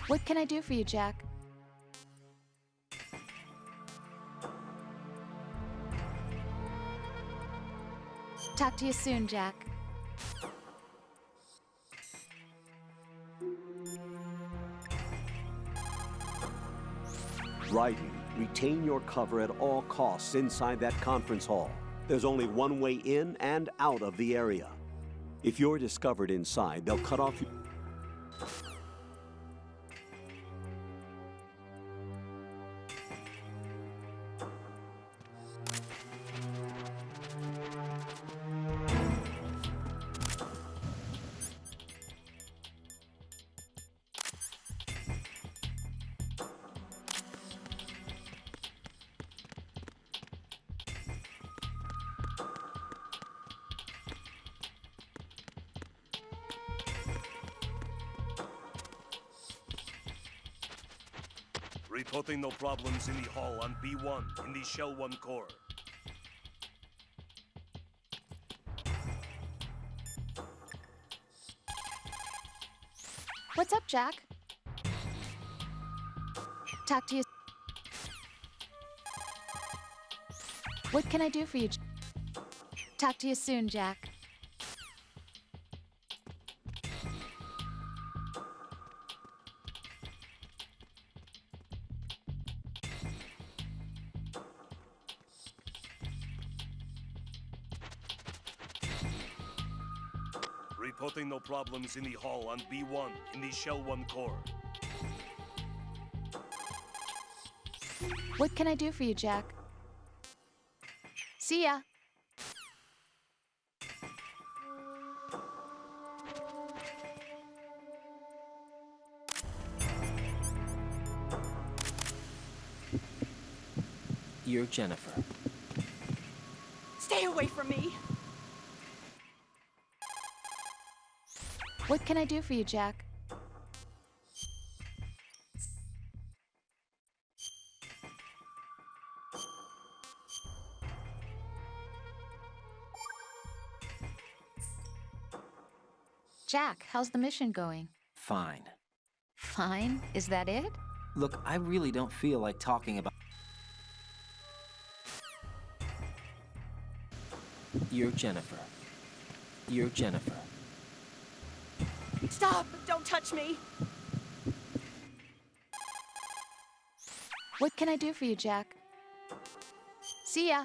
S17: What can I do for you, Jack? Talk to you soon, Jack.
S16: Ryden, retain your cover at all costs inside that conference hall. There's only one way in and out of the area. If you're discovered inside, they'll cut off your...
S11: Reporting no problems in the hall on B1 in the Shell 1 core.
S17: What's up, Jack? Talk to you. What can I do for you? Talk to you soon, Jack.
S11: Reporting no problems in the hall on B1 in the Shell 1 core.
S17: What can I do for you, Jack? See ya.
S13: You're Jennifer.
S15: Stay away from me!
S17: What can I do for you, Jack? Jack, how's the mission going?
S13: Fine.
S17: Fine? Is that it?
S13: Look, I really don't feel like talking about... You're Jennifer. You're Jennifer.
S15: Stop! Don't touch me!
S17: What can I do for you, Jack? See ya.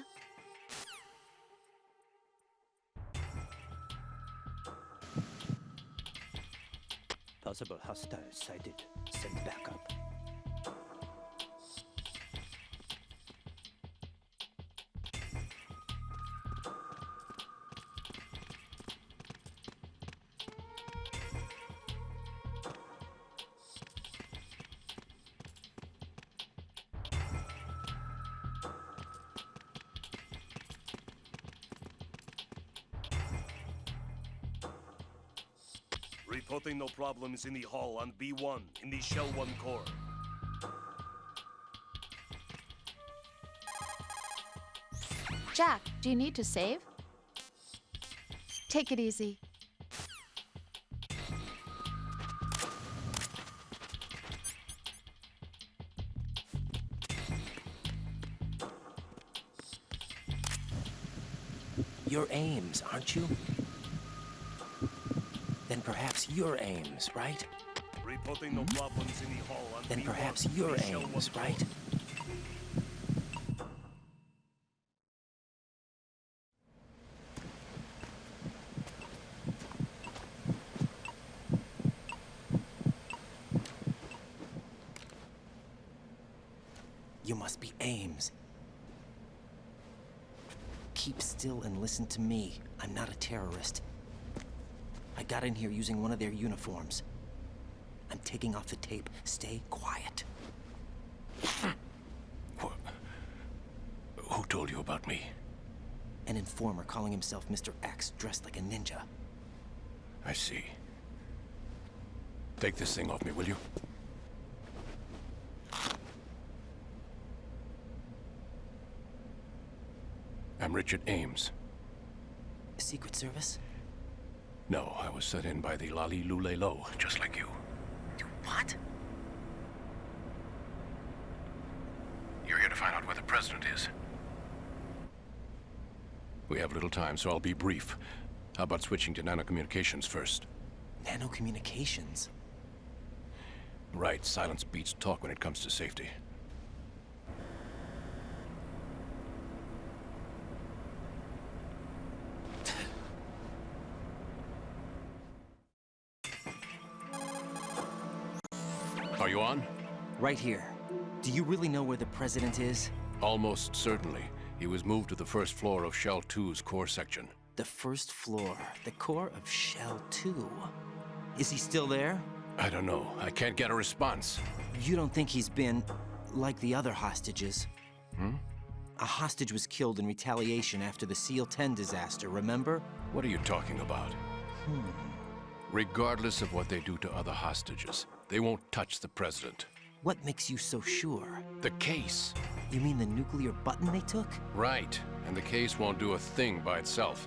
S7: Possible hostiles sighted. Send backup.
S11: Reporting no problems in the hall on B1 in the Shell 1 core.
S17: Jack, do you need to save? Take it easy.
S13: You're Ames, aren't you? Then perhaps you're Ames, right?
S11: Reporting no problems in the hall on
S13: Then
S11: B1
S13: perhaps
S11: in the
S13: you're
S11: Shell 1
S13: Ames,
S11: core.
S13: right? You must be Ames. Keep still and listen to me. I'm not a terrorist. I got in here using one of their uniforms. I'm taking off the tape. Stay quiet.
S2: Who told you about me?
S13: An informer calling himself Mr. X, dressed like a ninja.
S2: I see. Take this thing off me, will you? I'm Richard Ames.
S13: Secret Service?
S2: No, I was set in by the Lali Lule Lo, just like you.
S13: What?
S2: You're here to find out where the president is. We have little time, so I'll be brief. How about switching to nanocommunications first?
S13: Nanocommunications?
S2: Right, silence beats talk when it comes to safety. Are you on?
S13: Right here. Do you really know where the president is?
S2: Almost certainly. He was moved to the first floor of Shell 2's core section.
S13: The first floor, the core of Shell 2. Is he still there?
S2: I don't know. I can't get a response.
S13: You don't think he's been like the other hostages? A hostage was killed in retaliation after the SEAL 10 disaster, remember?
S2: What are you talking about? Regardless of what they do to other hostages, they won't touch the president.
S13: What makes you so sure?
S18: The case.
S13: You mean the nuclear button they took?
S18: Right, and the case won't do a thing by itself.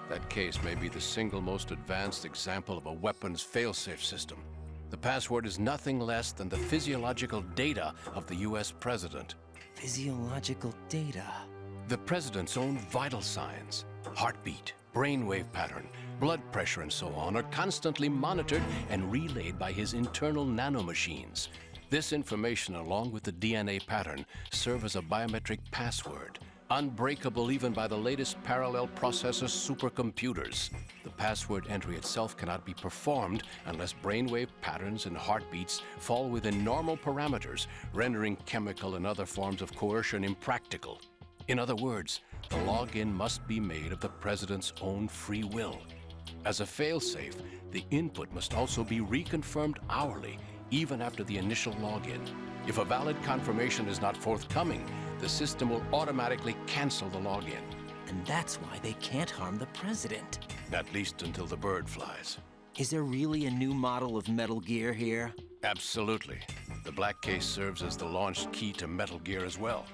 S18: That case may be the single most advanced example of a weapons failsafe system. The password is nothing less than the physiological data of the US president.
S13: Physiological data?
S18: The president's own vital signs, heartbeat, brainwave pattern, blood pressure, and so on are constantly monitored and relayed by his internal nanomachines. This information, along with the DNA pattern, serve as a biometric password, unbreakable even by the latest parallel processor supercomputers. The password entry itself cannot be performed unless brainwave patterns and heartbeats fall within normal parameters, rendering chemical and other forms of coercion impractical. In other words, the login must be made of the president's own free will. As a failsafe, the input must also be reconfirmed hourly, even after the initial login. If a valid confirmation is not forthcoming, the system will automatically cancel the login.
S13: And that's why they can't harm the president.
S18: At least until the bird flies.
S13: Is there really a new model of Metal Gear here?
S18: Absolutely. The black case serves as the launch key to Metal Gear as well.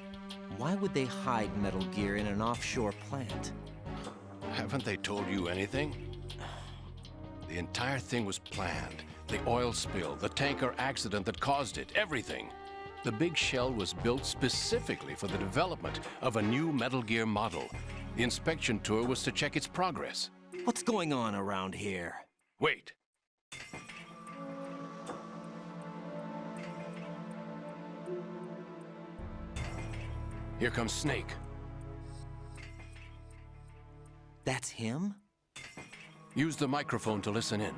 S13: Why would they hide Metal Gear in an offshore plant?
S18: Haven't they told you anything? The entire thing was planned. The oil spill, the tanker accident that caused it, everything. The big shell was built specifically for the development of a new Metal Gear model. The inspection tour was to check its progress.
S13: What's going on around here?
S18: Wait. Here comes Snake.
S13: That's him?
S18: Use the microphone to listen in.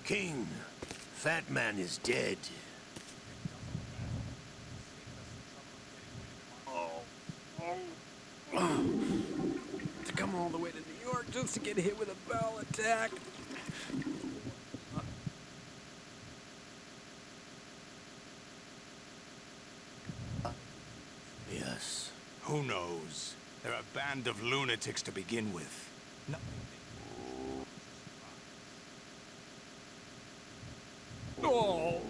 S2: King, Fat Man is dead.
S3: To come all the way to New York just to get hit with a bowel attack.
S2: Yes.
S7: Who knows? They're a band of lunatics to begin with. No.
S3: Oh!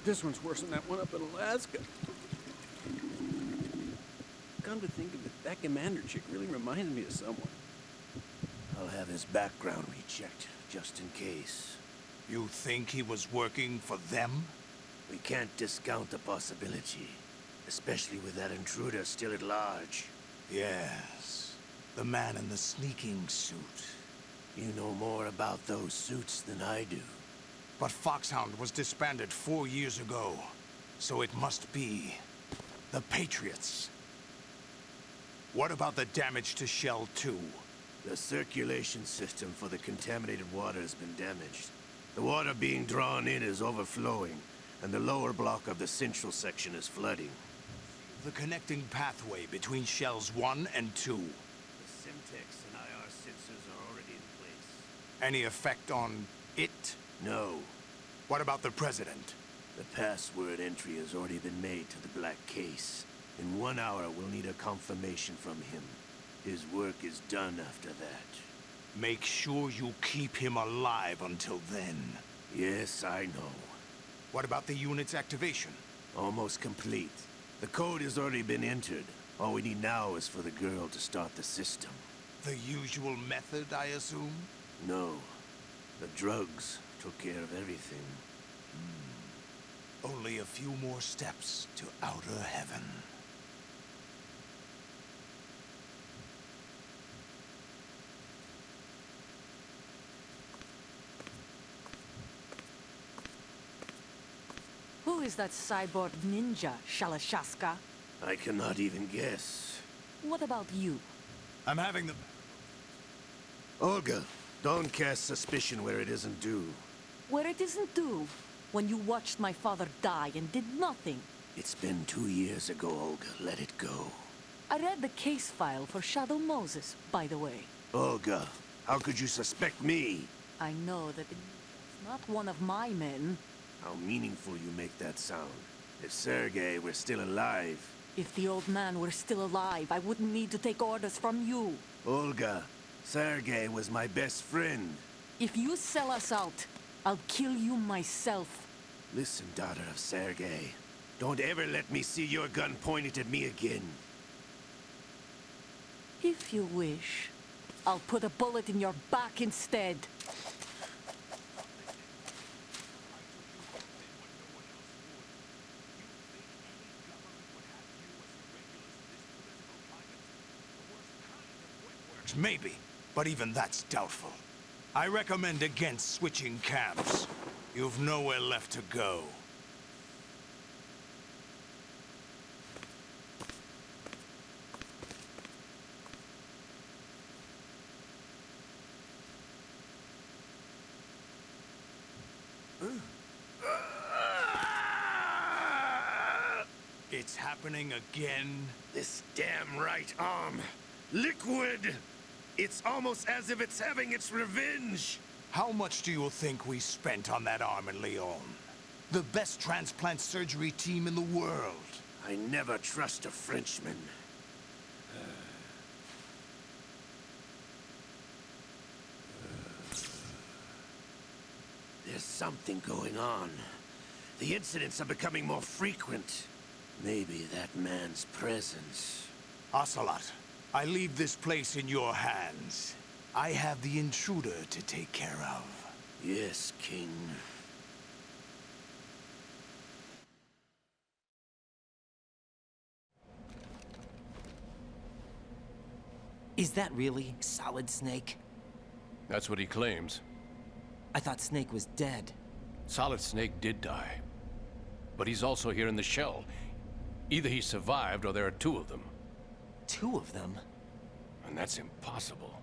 S3: This one's worse than that one up in Alaska. Come to think of it, that commander chick really reminds me of someone.
S2: I'll have his background rechecked, just in case.
S7: You think he was working for them?
S2: We can't discount the possibility, especially with that intruder still at large.
S7: Yes. The man in the sneaking suit.
S2: You know more about those suits than I do.
S7: But Foxhound was disbanded 4 years ago, so it must be the Patriots. What about the damage to Shell 2?
S2: The circulation system for the contaminated water has been damaged. The water being drawn in is overflowing, and the lower block of the central section is flooding.
S7: The connecting pathway between Shells 1 and 2.
S2: The Simtex and IR sensors are already in place.
S7: Any effect on it?
S2: No.
S7: What about the President?
S2: The password entry has already been made to the black case. In 1 hour, we'll need a confirmation from him. His work is done after that.
S7: Make sure you keep him alive until then.
S2: Yes, I know.
S7: What about the unit's activation?
S2: Almost complete. The code has already been entered. All we need now is for the girl to start the system.
S7: The usual method, I assume?
S2: No. The drugs took care of everything.
S7: Only a few more steps to outer heaven.
S20: Who is that cyborg ninja, Shalashaska?
S2: I cannot even guess.
S20: What about you?
S7: I'm having the...
S2: Olga, don't cast suspicion where it isn't due.
S20: Where it isn't due, when you watched my father die and did nothing.
S2: It's been 2 years ago, Olga. Let it go.
S20: I read the case file for Shadow Moses, by the way.
S2: Olga, how could you suspect me?
S20: I know that the ninja is not one of my men.
S2: How meaningful you make that sound. If Sergei were still alive...
S20: If the old man were still alive, I wouldn't need to take orders from you.
S2: Olga, Sergei was my best friend.
S20: If you sell us out, I'll kill you myself.
S2: Listen, daughter of Sergei. Don't ever let me see your gun pointed at me again.
S20: If you wish, I'll put a bullet in your back instead.
S14: Maybe, but even that's doubtful. I recommend against switching camps. You've nowhere left to go. It's happening again?
S2: This damn right arm. Liquid! It's almost as if it's having its revenge!
S14: How much do you think we spent on that arm in Lyon? The best transplant surgery team in the world.
S2: I never trust a Frenchman. There's something going on. The incidents are becoming more frequent. Maybe that man's presence.
S14: Ocelot, I leave this place in your hands. I have the intruder to take care of.
S2: Yes, King.
S13: Is that really Solid Snake?
S18: That's what he claims.
S13: I thought Snake was dead.
S18: Solid Snake did die. But he's also here in the shell. Either he survived or there are two of them.
S13: Two of them?
S18: And that's impossible.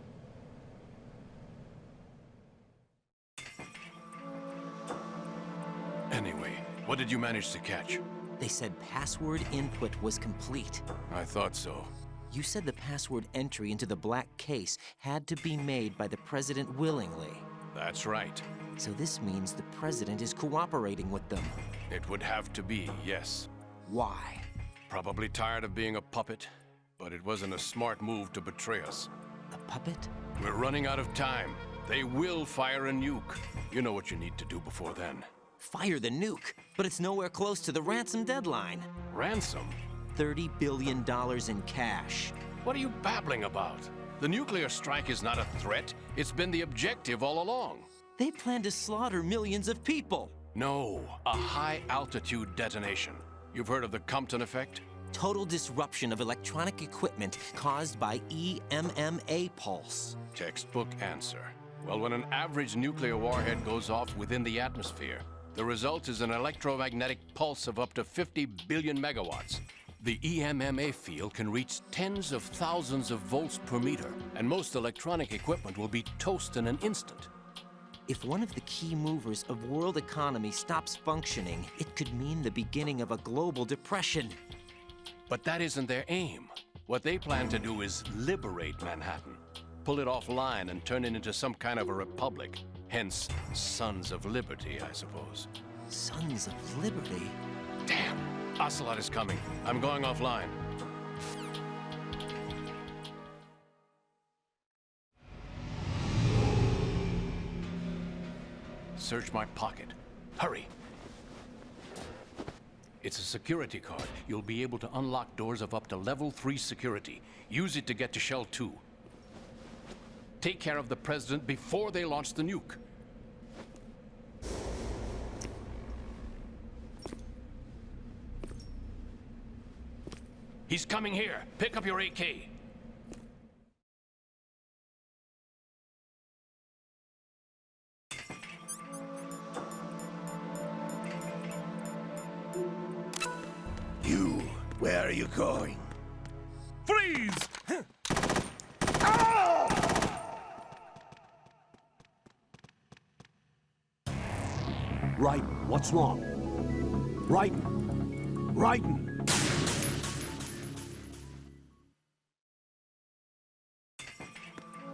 S18: Anyway, what did you manage to catch?
S13: They said password input was complete.
S18: I thought so.
S13: You said the password entry into the black case had to be made by the President willingly.
S18: That's right.
S13: So this means the President is cooperating with them.
S18: It would have to be, yes.
S13: Why?
S18: Probably tired of being a puppet, but it wasn't a smart move to betray us.
S13: A puppet?
S18: We're running out of time. They will fire a nuke. You know what you need to do before then.
S13: Fire the nuke, but it's nowhere close to the ransom deadline.
S18: Ransom?
S13: $30 billion in cash.
S18: What are you babbling about? The nuclear strike is not a threat. It's been the objective all along.
S13: They plan to slaughter millions of people.
S18: No, a high-altitude detonation. You've heard of the Compton effect?
S13: Total disruption of electronic equipment caused by EMMA pulse.
S18: Textbook answer. Well, when an average nuclear warhead goes off within the atmosphere, the result is an electromagnetic pulse of up to 50 billion megawatts. The EMMA field can reach tens of thousands of volts per meter, and most electronic equipment will be toast in an instant.
S13: If one of the key movers of world economy stops functioning, it could mean the beginning of a global depression.
S18: But that isn't their aim. What they plan to do is liberate Manhattan, pull it offline and turn it into some kind of a republic. Hence, Sons of Liberty, I suppose.
S13: Sons of Liberty?
S18: Damn! Ocelot is coming. I'm going offline. Search my pocket. Hurry! It's a security card. You'll be able to unlock doors of up to level 3 security. Use it to get to Shell 2. Take care of the President before they launch the nuke. He's coming here. Pick up your AK.
S2: You, where are you going?
S11: Freeze!
S12: Right, what's wrong? Raiden! Raiden!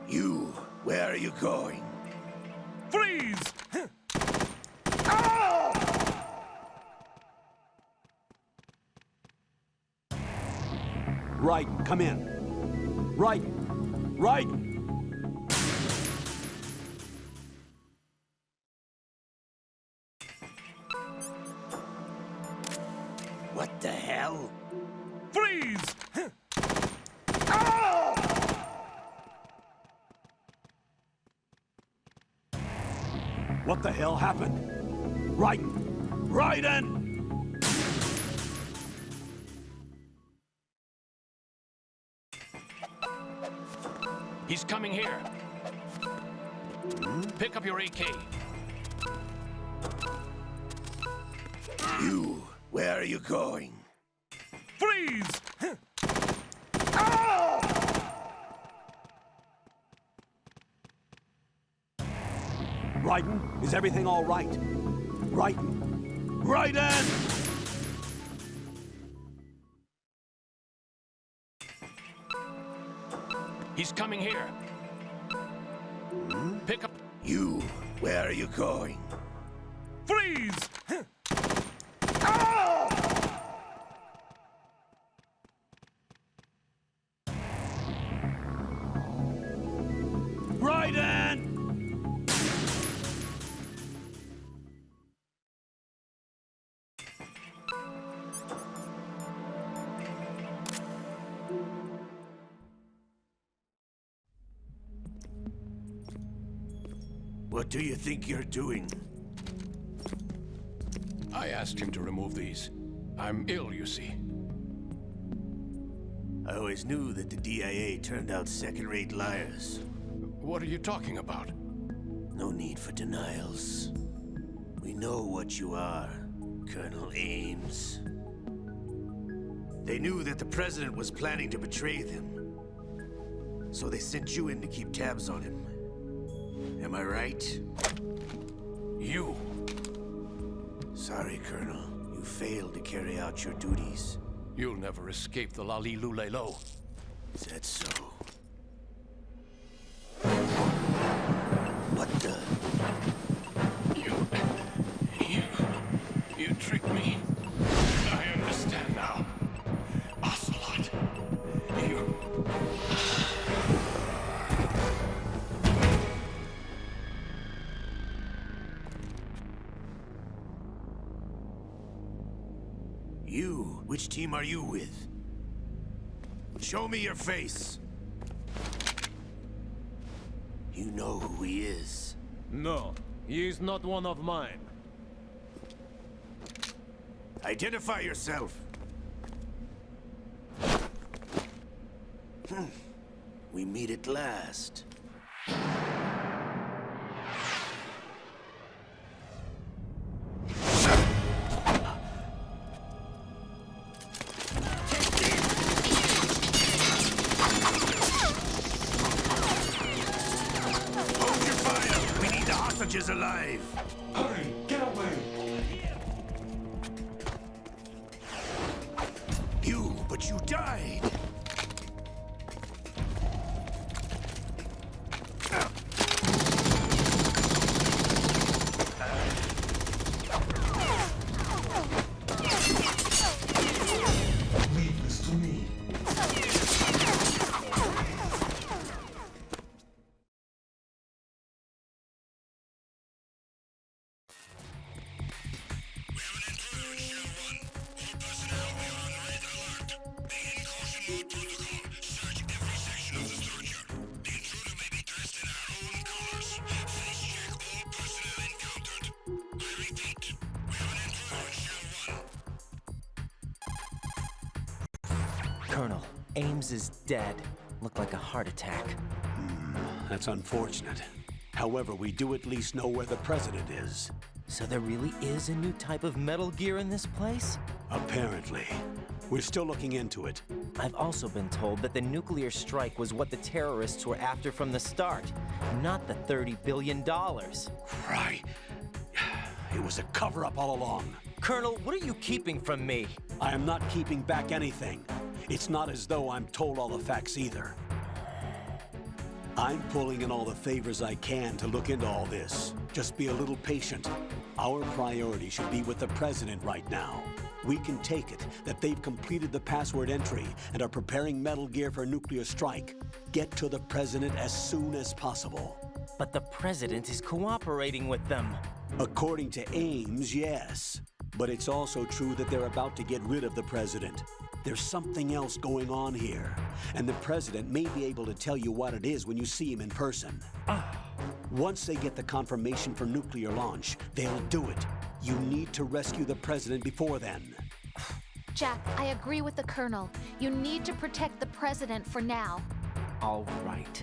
S2: You, where are you going?
S11: Freeze!
S12: Raiden, come in. Raiden! Raiden!
S2: What the hell?
S11: Freeze!
S12: What the hell happened? Raiden! Raiden!
S18: He's coming here. Pick up your AK.
S2: You, where are you going?
S11: Freeze!
S12: Raiden, is everything all right? Raiden! Raiden!
S18: He's coming here. Pick up.
S2: You, where are you going?
S11: Freeze!
S12: Raiden!
S2: What do you think you're doing?
S18: I asked him to remove these. I'm ill, you see.
S2: I always knew that the DIA turned out second-rate liars.
S18: What are you talking about?
S2: No need for denials. We know what you are, Colonel Ames. They knew that the President was planning to betray them. So they sent you in to keep tabs on him. Am I right?
S18: You.
S2: Sorry, Colonel. You failed to carry out your duties.
S18: You'll never escape the Lali-Lulelo.
S2: Is that so? What the?
S18: You tricked me. I understand now. Ocelot. You...
S2: You? Which team are you with? Show me your face. You know who he is.
S11: No, he is not one of mine.
S2: Identify yourself. We meet at last. Hold your fire! We need the hostages alive!
S5: Hurry, get away!
S2: But you died!
S5: Leave this to me.
S13: Colonel, Ames is dead. Looked like a heart attack.
S12: That's unfortunate. However, we do at least know where the President is.
S13: So there really is a new type of Metal Gear in this place?
S12: Apparently. We're still looking into it.
S13: I've also been told that the nuclear strike was what the terrorists were after from the start, not the $30 billion.
S12: Right. It was a cover-up all along.
S13: Colonel, what are you keeping from me?
S12: I am not keeping back anything. It's not as though I'm told all the facts either. I'm pulling in all the favors I can to look into all this. Just be a little patient. Our priority should be with the President right now. We can take it that they've completed the password entry and are preparing Metal Gear for a nuclear strike. Get to the President as soon as possible.
S13: But the President is cooperating with them.
S12: According to Ames, yes. But it's also true that they're about to get rid of the President. There's something else going on here, and the President may be able to tell you what it is when you see him in person. Once they get the confirmation for nuclear launch, they'll do it. You need to rescue the President before then.
S17: Jack, I agree with the Colonel. You need to protect the President for now.
S13: All right.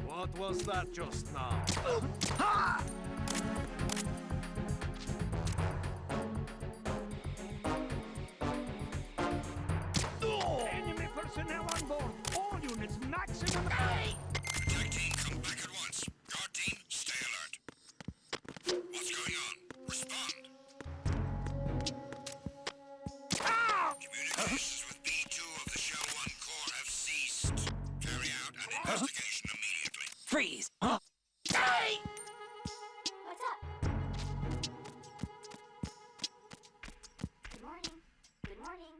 S6: What was that just now?
S7: Enemy personnel on board. All units maximum.
S9: Attack team, come back at once. Guard team, stay alert. What's going on? Respond. Communications with B2 of the Shell 1 Corps have ceased. Carry out an investigation immediately.
S13: Freeze!
S4: What's up? Good morning. Good morning.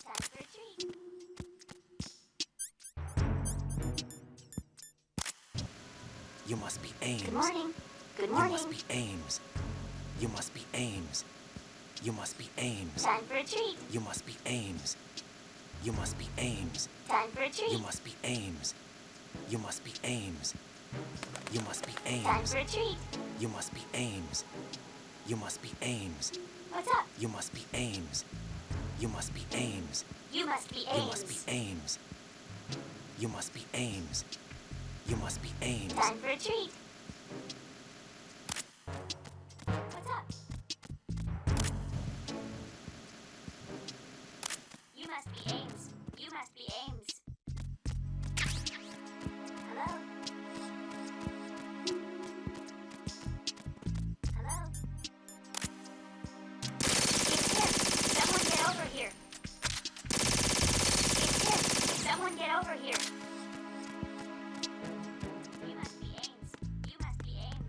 S4: Time for a treat.
S13: You must be Ames.
S4: Good morning. Good
S13: You
S4: morning.
S13: must be Ames. You must be Ames. You must be Ames.
S4: Time for a treat.
S13: You must be Ames. You must be Ames.
S4: Time for a treat.
S13: You must be Ames. You must be Ames. You must be
S4: Time
S13: Ames.
S4: for a treat.
S13: You must be Ames. You must be Ames.
S4: What's up?
S13: You must be Ames. You must be Ames.
S4: You must be
S13: You must be
S4: Ames.
S13: Ames. You must be Ames. You must be Ames.
S4: Time for a treat. What's up? You must be Ames. You must be Ames. Hello? Hello? It's him! Someone get over here! It's him! Someone get over here! You must be Ames. You must be Ames.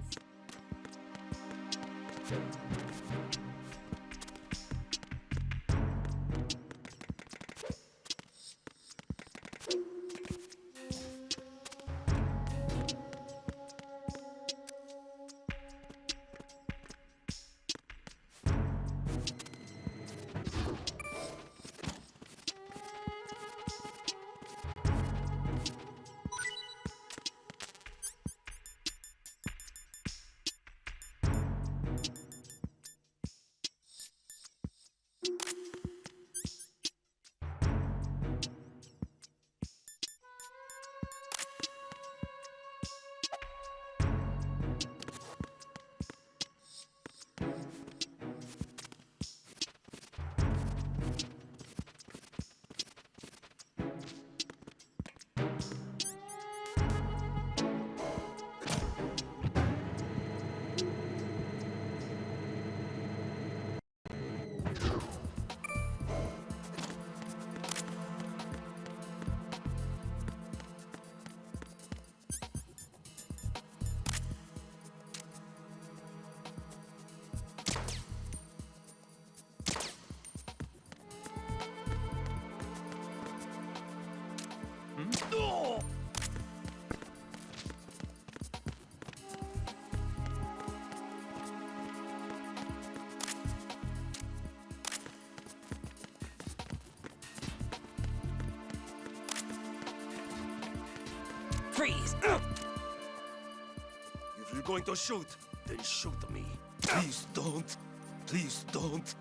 S20: Freeze!
S11: If you're going to shoot, then shoot me. Please don't. Please don't.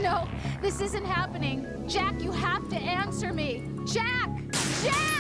S17: No, this isn't happening. Jack, you have to answer me. Jack! Jack!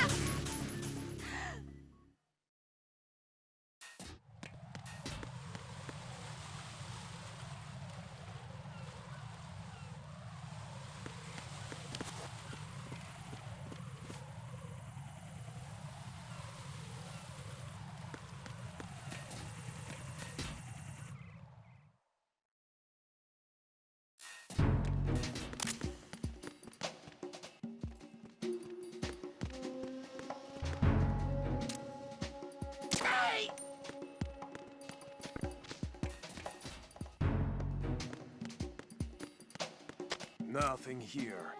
S11: Nothing here.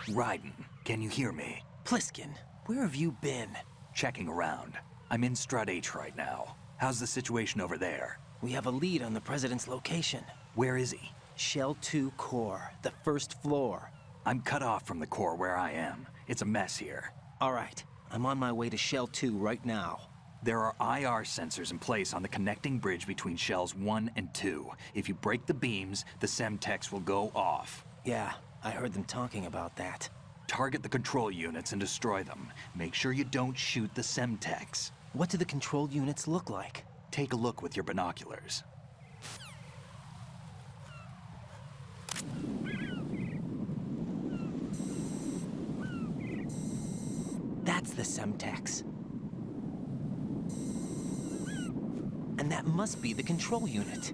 S1: Raiden, can you hear me?
S13: Pliskin, where have you been?
S1: Checking around. I'm in Strut H right now. How's the situation over there?
S13: We have a lead on the President's location.
S1: Where is he?
S13: Shell 2 core, the first floor.
S1: I'm cut off from the core where I am. It's a mess here.
S13: All right, I'm on my way to Shell 2 right now.
S1: There are IR sensors in place on the connecting bridge between Shells 1 and 2. If you break the beams, the Semtex will go off.
S13: Yeah, I heard them talking about that.
S1: Target the control units and destroy them. Make sure you don't shoot the Semtex.
S13: What do the control units look like?
S1: Take a look with your binoculars.
S13: That's the Semtex. And that must be the control unit.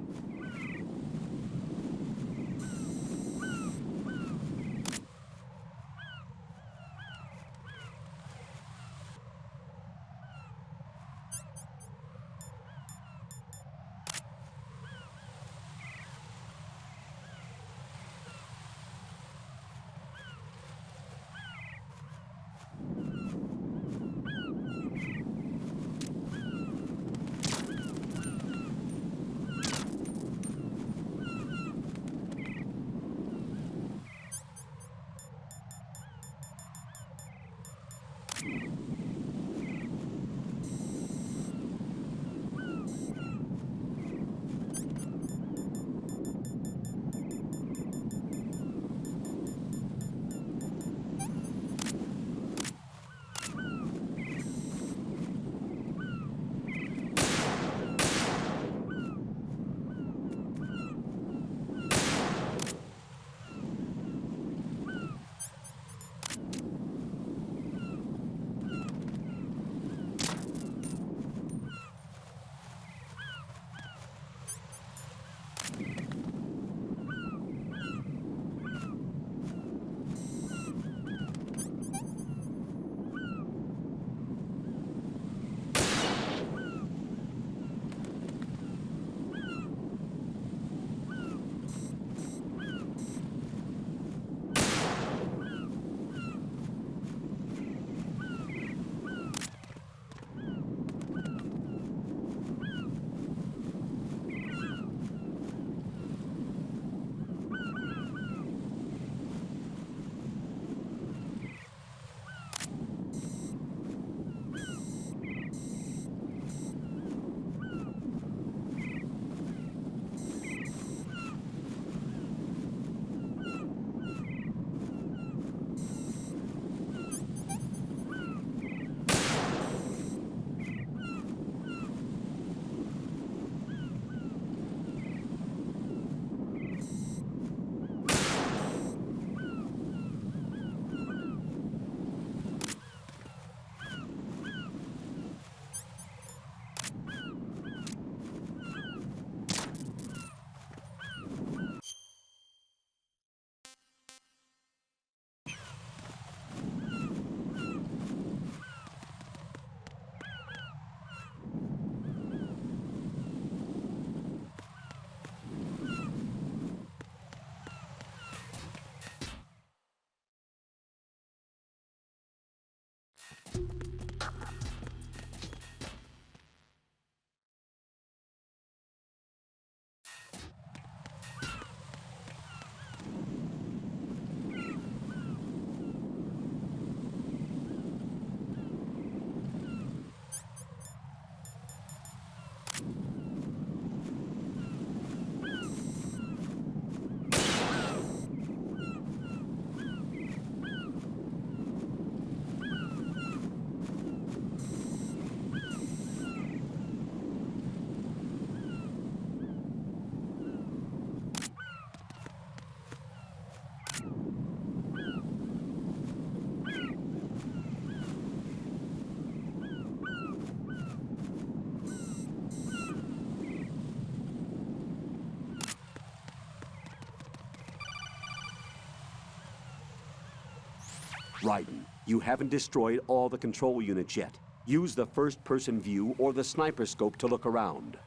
S16: Raiden, you haven't destroyed all the control units yet. Use the first-person view or the sniper scope to look around.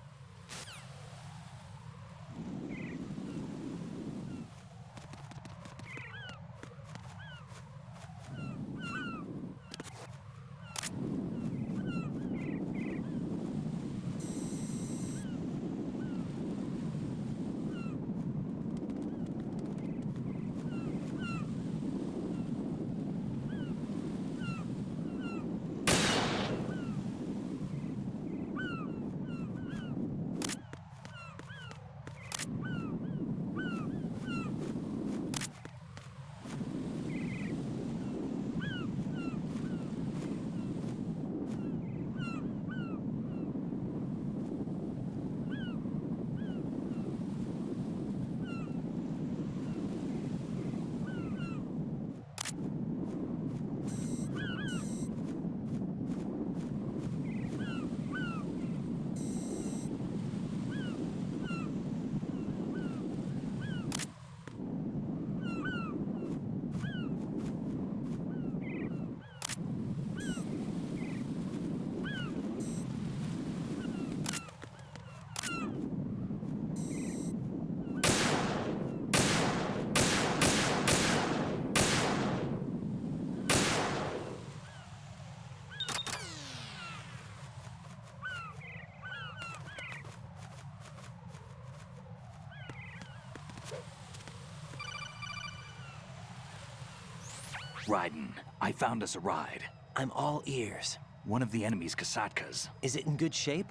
S1: Raiden, I found us a ride.
S13: I'm all ears.
S1: One of the enemy's Kasatkas.
S13: Is it in good shape?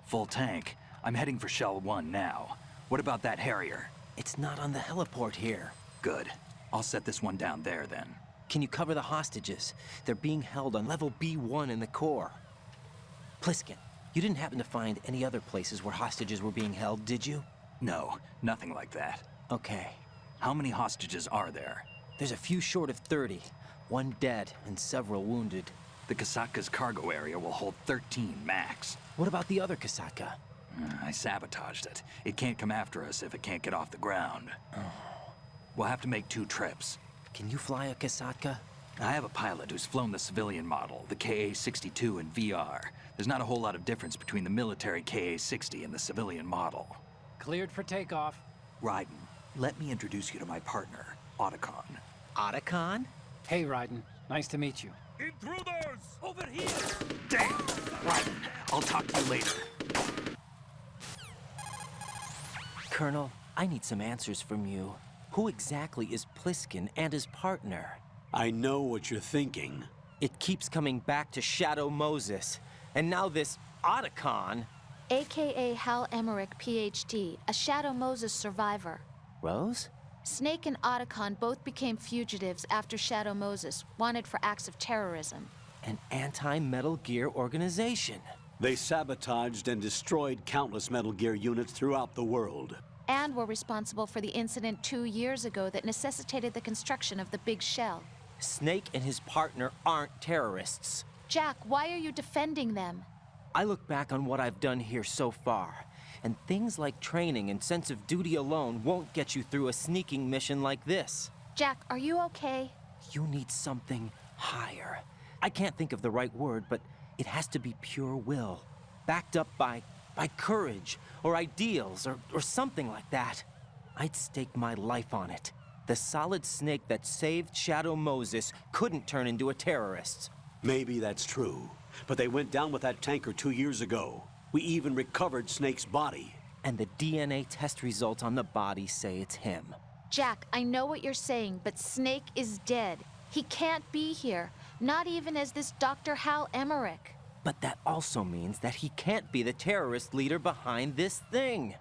S1: Full tank. I'm heading for Shell 1 now. What about that Harrier?
S13: It's not on the heliport here.
S1: Good. I'll set this one down there then.
S13: Can you cover the hostages? They're being held on level B1 in the core. Pliskin, you didn't happen to find any other places where hostages were being held, did you?
S1: No, nothing like that.
S13: Okay.
S1: How many hostages are there?
S13: There's a few short of 30. One dead and several wounded.
S1: The Kasatka's cargo area will hold 13 max.
S13: What about the other Kasatka?
S1: I sabotaged it. It can't come after us if it can't get off the ground. We'll have to make 2 trips.
S13: Can you fly a Kasatka?
S1: I have a pilot who's flown the civilian model, the KA-62 in VR. There's not a whole lot of difference between the military KA-60 and the civilian model.
S3: Cleared for takeoff.
S1: Raiden, let me introduce you to my partner, Otacon.
S13: Otacon?
S3: Hey, Raiden. Nice to meet you.
S14: Intruders!
S13: Over here!
S1: Damn! Raiden, I'll talk to you later.
S13: Colonel, I need some answers from you. Who exactly is Pliskin and his partner?
S12: I know what you're thinking.
S13: It keeps coming back to Shadow Moses. And now this Otacon.
S17: AKA Hal Emmerich, PhD, a Shadow Moses survivor.
S13: Rose?
S17: Snake and Otacon both became fugitives after Shadow Moses, wanted for acts of terrorism.
S13: An anti-Metal Gear organization.
S12: They sabotaged and destroyed countless Metal Gear units throughout the world.
S17: And were responsible for the incident 2 years ago that necessitated the construction of the Big Shell.
S13: Snake and his partner aren't terrorists.
S17: Jack, why are you defending them?
S13: I look back on what I've done here so far, and things like training and sense of duty alone won't get you through a sneaking mission like this.
S17: Jack, are you okay?
S13: You need something higher. I can't think of the right word, but it has to be pure will, backed up by courage, or ideals, or something like that. I'd stake my life on it. The solid Snake that saved Shadow Moses couldn't turn into a terrorist.
S12: Maybe that's true, but they went down with that tanker 2 years ago. We even recovered Snake's body.
S13: And the DNA test results on the body say it's him.
S17: Jack, I know what you're saying, but Snake is dead. He can't be here, not even as this Dr. Hal Emmerich.
S13: But that also means that he can't be the terrorist leader behind this thing.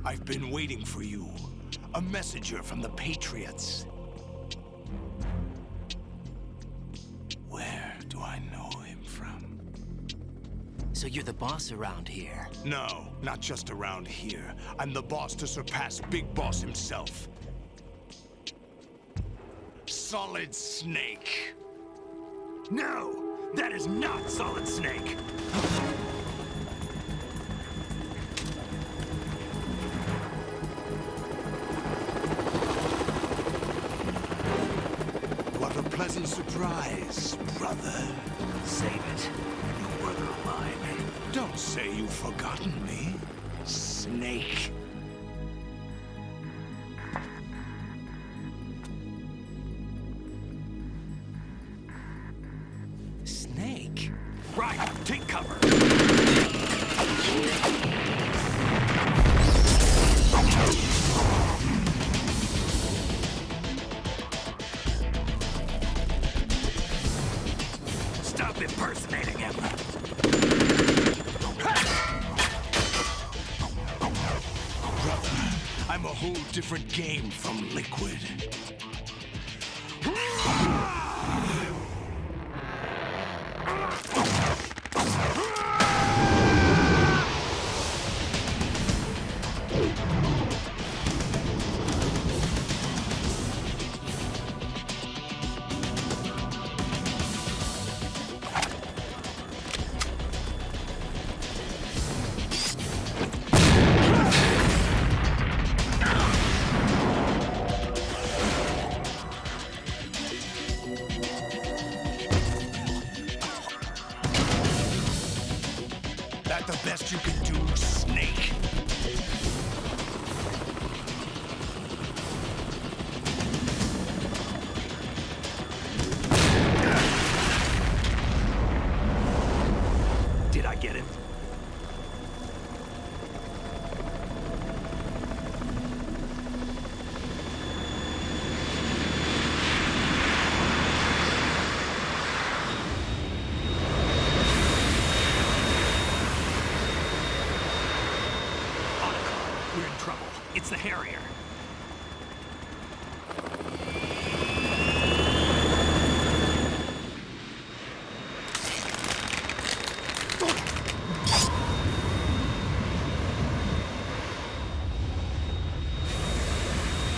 S14: I've been waiting for you. A messenger from the Patriots. Where do I know him from?
S13: So you're the boss around here?
S14: No, not just around here. I'm the boss to surpass Big Boss himself. Solid Snake.
S1: No! That is not Solid Snake!
S14: What a pleasant surprise, brother.
S1: Save it. You brother of mine.
S14: Don't say you've forgotten me, Snake.
S13: Snake?
S1: Right, take cover. Stop impersonating him.
S14: Brother, I'm a whole different game from Liquid. that the best you can do, Snake?
S7: Did I get him? We're in trouble. It's the Harrier.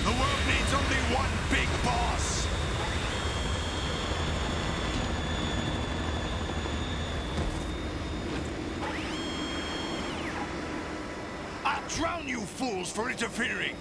S14: The world needs only one big boss. I'll drown you fools for interfering.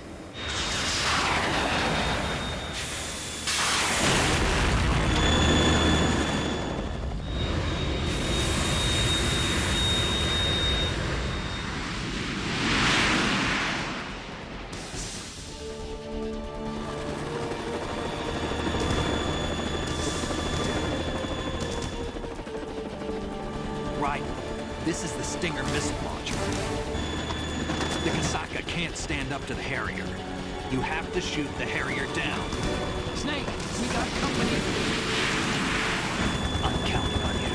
S7: Right. This is the Stinger missile launcher. The Kasaka can't stand up to the Harrier. You have to shoot the Harrier down.
S3: Snake, we got company.
S7: I'm counting on you.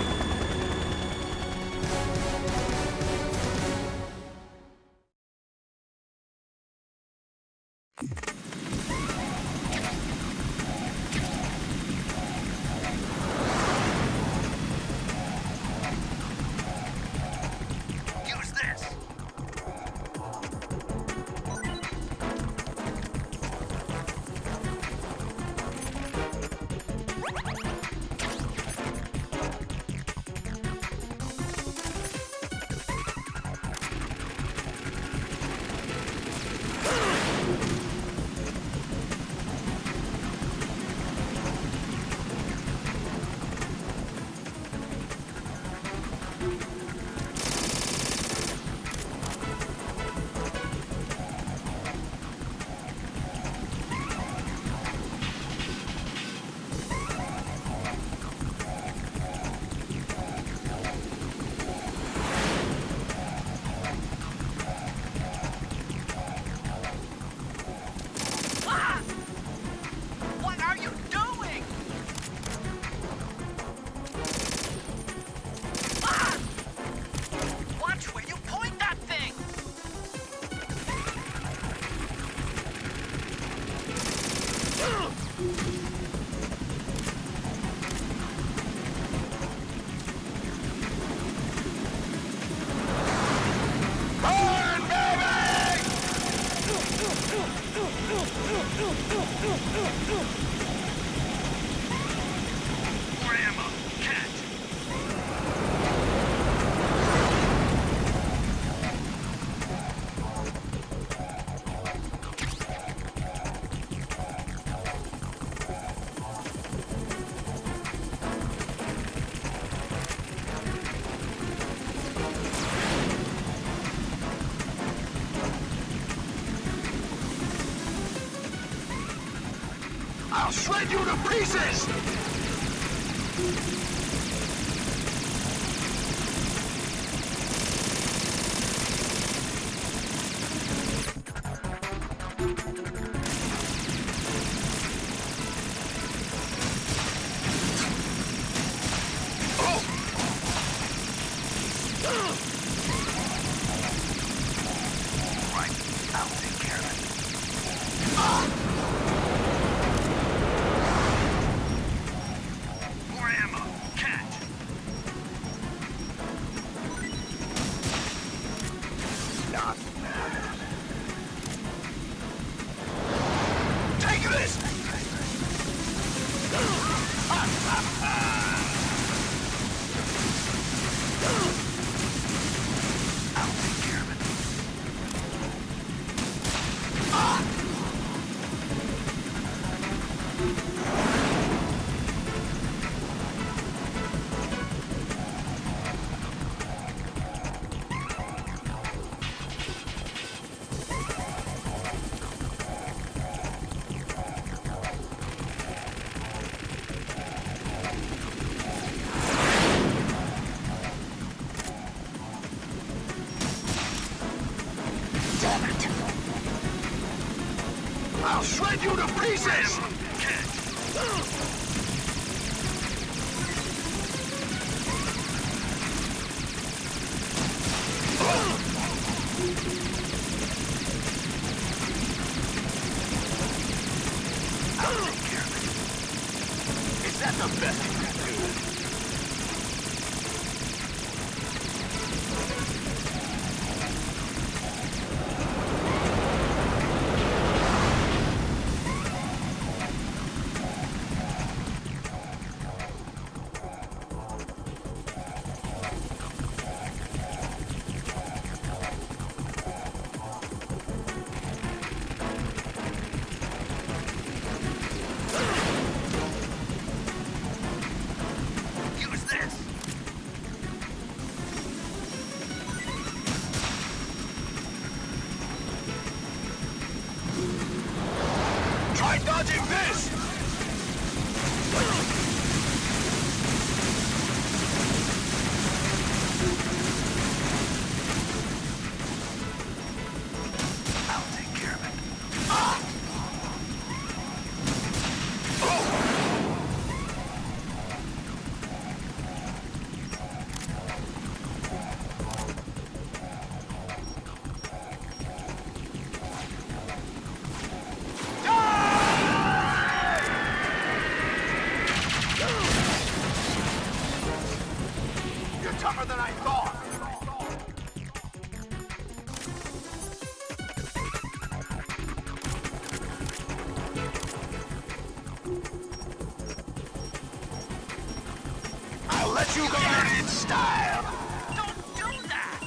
S14: Use this.
S7: What are you doing? Watch where you point that thing!
S14: Burn, baby! More ammo. Catch. I'll shred you to pieces! Right, I'll take care of it. More ammo.
S9: pieces! I'll take care of it. Is that the best you can do? Try dodging this! I'll take care of it. Ah! You're tougher than I thought! I'll let you go out in style! Don't do that!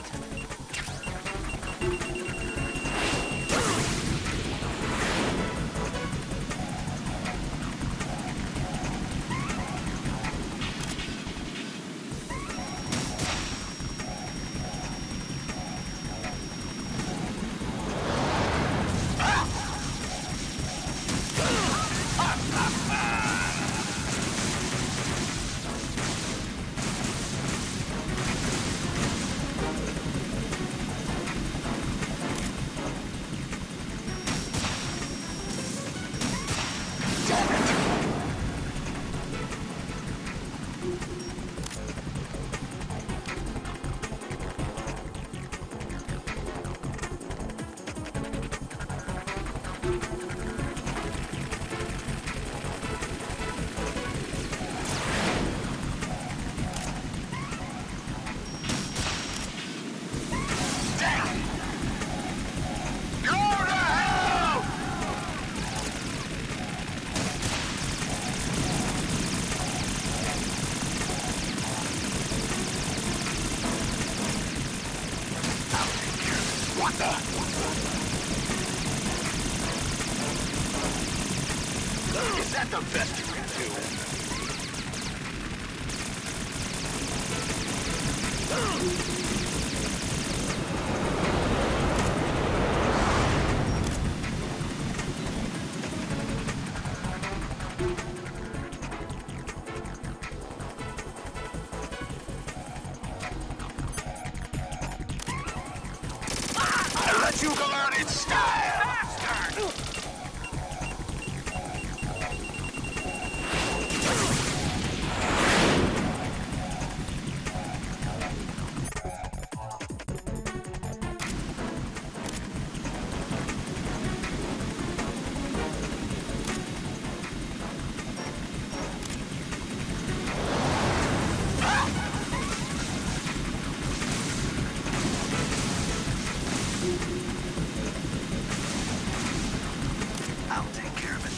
S9: What the? Is that the best you can do? I'll let you go out in style! I'll take care of it.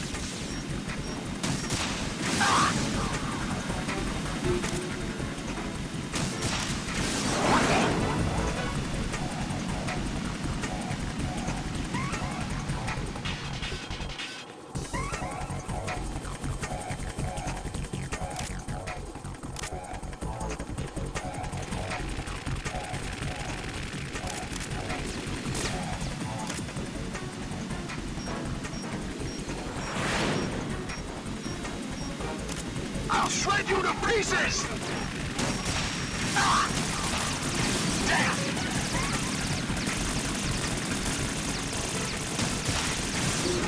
S9: I'll shred you to pieces! Ah! Damn!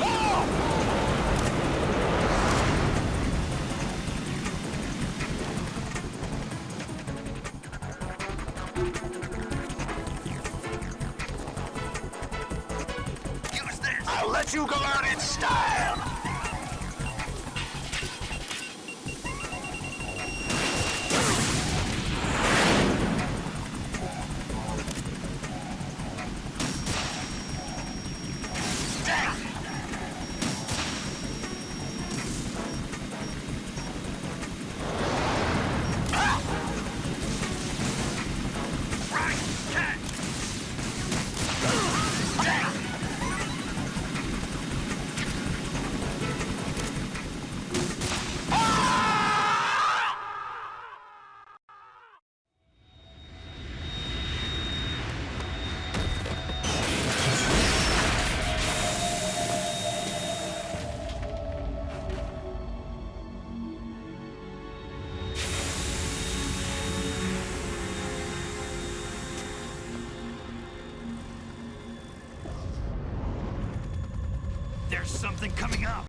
S9: Oh!
S2: I'll let you go out in style!
S11: There's something coming up.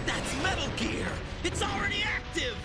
S7: That's Metal Gear! It's already active!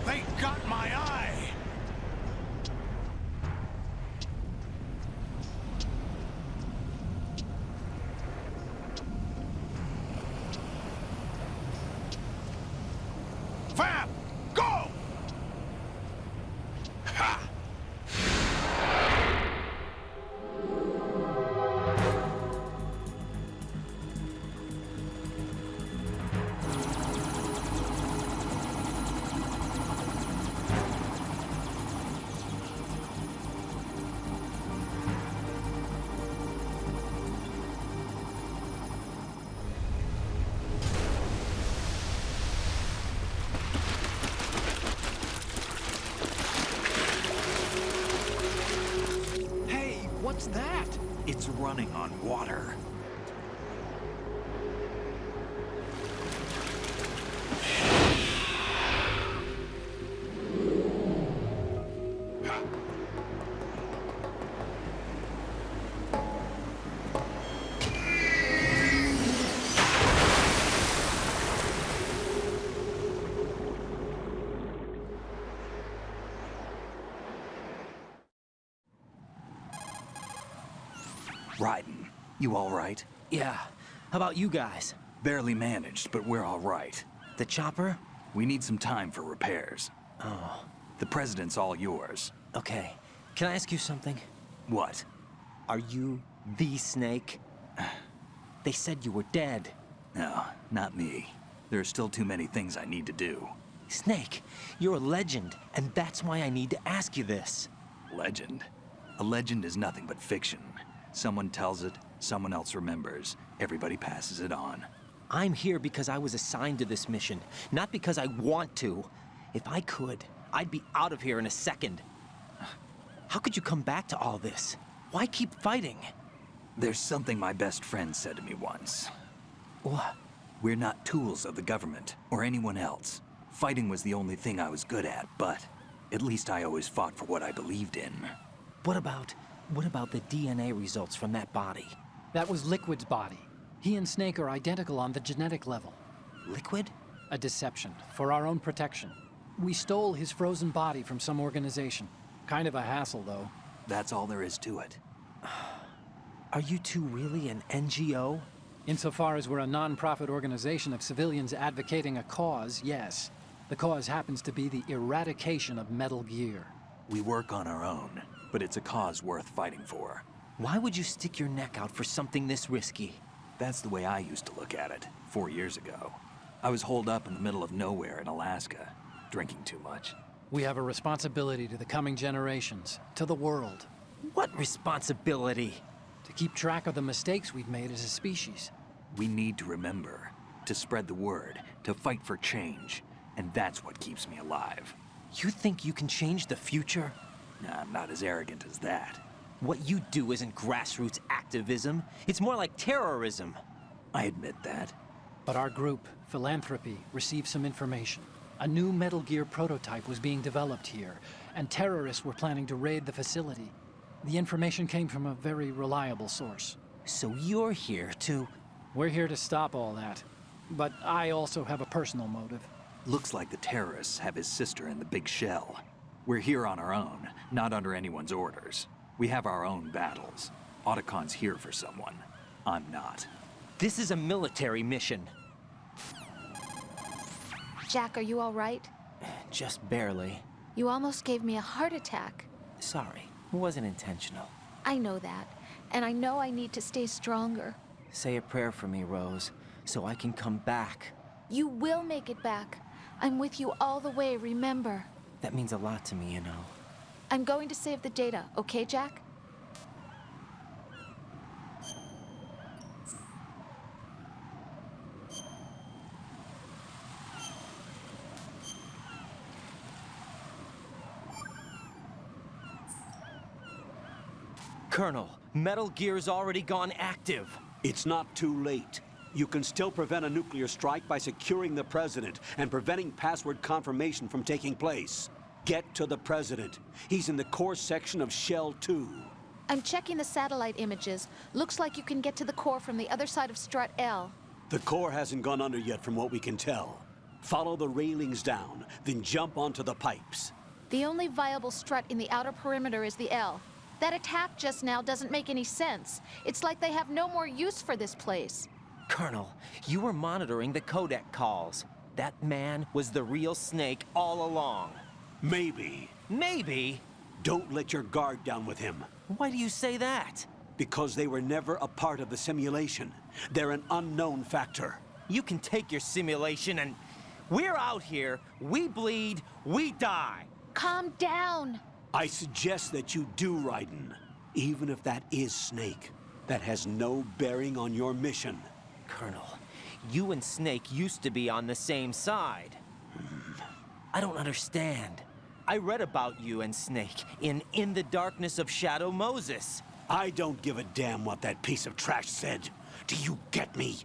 S14: They got my eye! Fab! Go! Ha!
S11: Hey, what's that? It's running on water.
S1: Raiden, you all right?
S13: Yeah. How about you guys?
S1: Barely managed, but we're all right.
S13: The chopper?
S1: We need some time for repairs.
S13: Oh.
S1: The president's all yours.
S13: Okay. Can I ask you something?
S1: What?
S13: Are you the Snake? They said you were dead.
S1: No, not me. There are still too many things I need to do.
S13: Snake, you're a legend, and that's why I need to ask you this.
S1: Legend? A legend is nothing but fiction. Someone tells it, someone else remembers. Everybody passes it on.
S13: I'm here because I was assigned to this mission, not because I want to. If I could, I'd be out of here in a second. How could you come back to all this? Why keep fighting?
S1: There's something my best friend said to me once.
S13: What?
S1: We're not tools of the government or anyone else. Fighting was the only thing I was good at, but at least I always fought for what I believed in.
S13: What about What about the DNA results from that body?
S3: That was Liquid's body. He and Snake are identical on the genetic level.
S13: Liquid?
S3: A deception, for our own protection. We stole his frozen body from some organization. Kind of a hassle, though.
S1: That's all there is to it.
S13: Are you two really an NGO?
S3: Insofar as we're a non-profit organization of civilians advocating a cause, yes. The cause happens to be the eradication of Metal Gear.
S1: We work on our own, but it's a cause worth fighting for.
S13: Why would you stick your neck out for something this risky?
S1: That's the way I used to look at it, 4 years ago. I was holed up in the middle of nowhere in Alaska, drinking too much.
S3: We have a responsibility to the coming generations, to the world.
S13: What responsibility?
S3: To keep track of the mistakes we've made as a species.
S1: We need to remember, to spread the word, to fight for change. And that's what keeps me alive.
S13: You think you can change the future?
S1: Nah, I'm not as arrogant as that.
S13: What you do isn't grassroots activism. It's more like terrorism.
S1: I admit that.
S3: But our group, Philanthropy, received some information. A new Metal Gear prototype was being developed here, and terrorists were planning to raid the facility. The information came from a very reliable source.
S13: So you're here to...
S3: We're here to stop all that. But I also have a personal motive.
S1: Looks like the terrorists have his sister in the big shell. We're here on our own, not under anyone's orders. We have our own battles. Otacon's here for someone. I'm not.
S13: This is a military mission.
S17: Jack, are you all right?
S13: Just barely.
S17: You almost gave me a heart attack.
S13: Sorry, it wasn't intentional.
S17: I know that, and I know I need to stay stronger.
S13: Say a prayer for me, Rose, so I can come back.
S17: You will make it back. I'm with you all the way, remember?
S13: That means a lot to me, you know.
S17: I'm going to save the data, okay, Jack?
S13: Colonel, Metal Gear's already gone active.
S12: It's not too late. You can still prevent a nuclear strike by securing the President and preventing password confirmation from taking place. Get to the President. He's in the core section of Shell 2.
S17: I'm checking the satellite images. Looks like you can get to the core from the other side of Strut L.
S12: The core hasn't gone under yet from what we can tell. Follow the railings down, then jump onto the pipes.
S17: The only viable strut in the outer perimeter is the L. That attack just now doesn't make any sense. It's like they have no more use for this place.
S13: Colonel, you were monitoring the codec calls. That man was the real Snake all along.
S12: Maybe.
S13: Maybe?
S12: Don't let your guard down with him.
S13: Why do you say that?
S12: Because they were never a part of the simulation. They're an unknown factor.
S13: You can take your simulation and... We're out here, we bleed, we die.
S17: Calm down.
S12: I suggest that you do, Raiden. Even if that is Snake. That has no bearing on your mission.
S13: Colonel, you and Snake used to be on the same side. I don't understand. I read about you and Snake in the Darkness of Shadow Moses.
S12: I don't give a damn what that piece of trash said. Do you get me?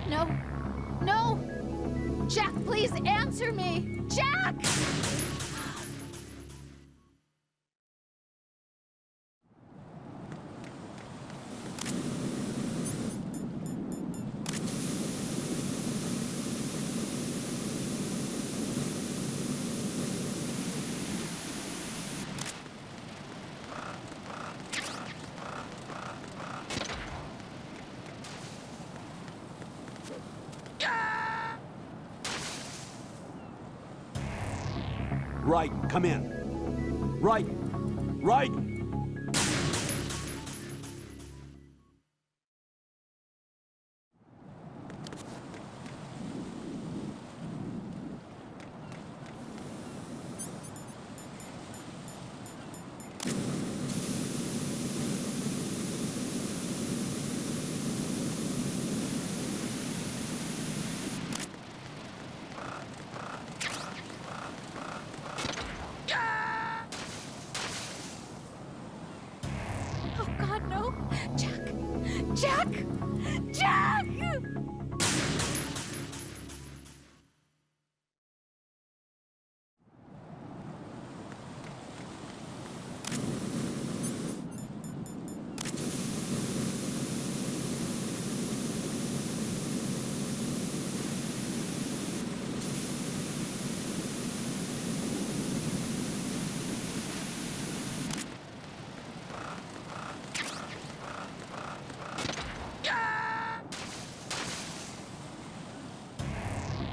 S17: No. No! Jack, please answer me! Jack!
S12: Right, come in. Right, right.
S17: Oh, God, no! Jack! Jack! Jack!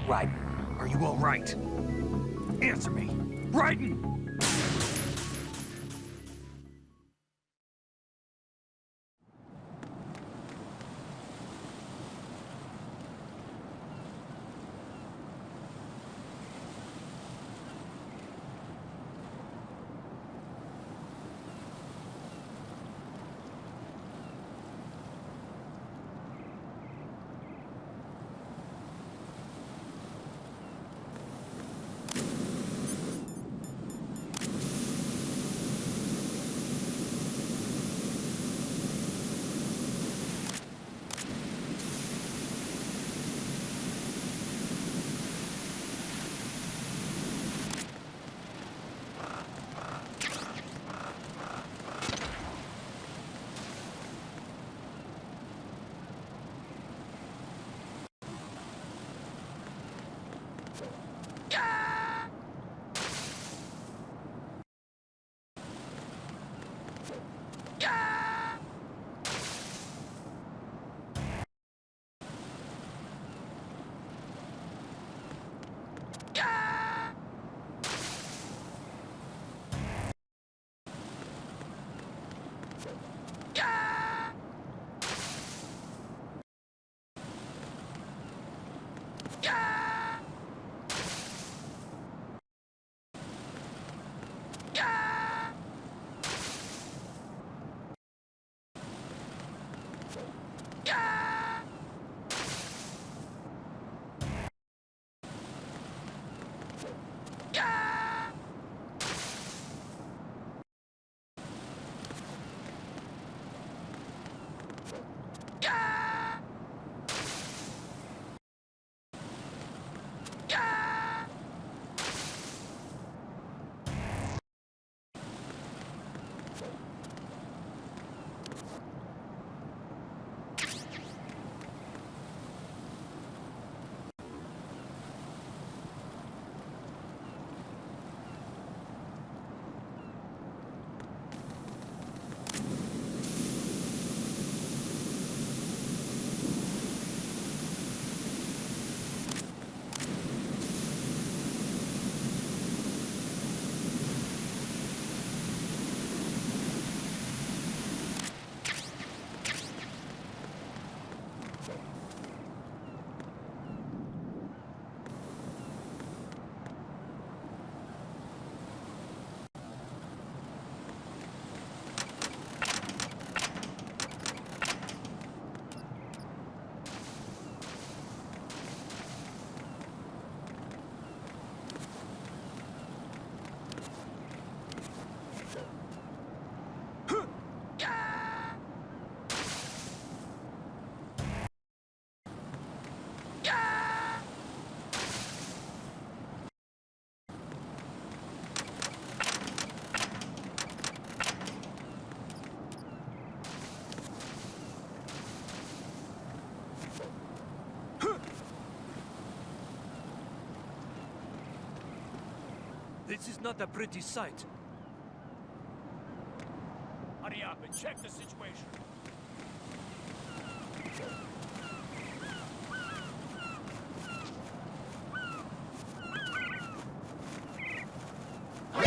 S7: Right. Are you all right? Answer me. Raiden!
S6: This is not a pretty sight.
S11: Hurry up and check the situation.
S7: Put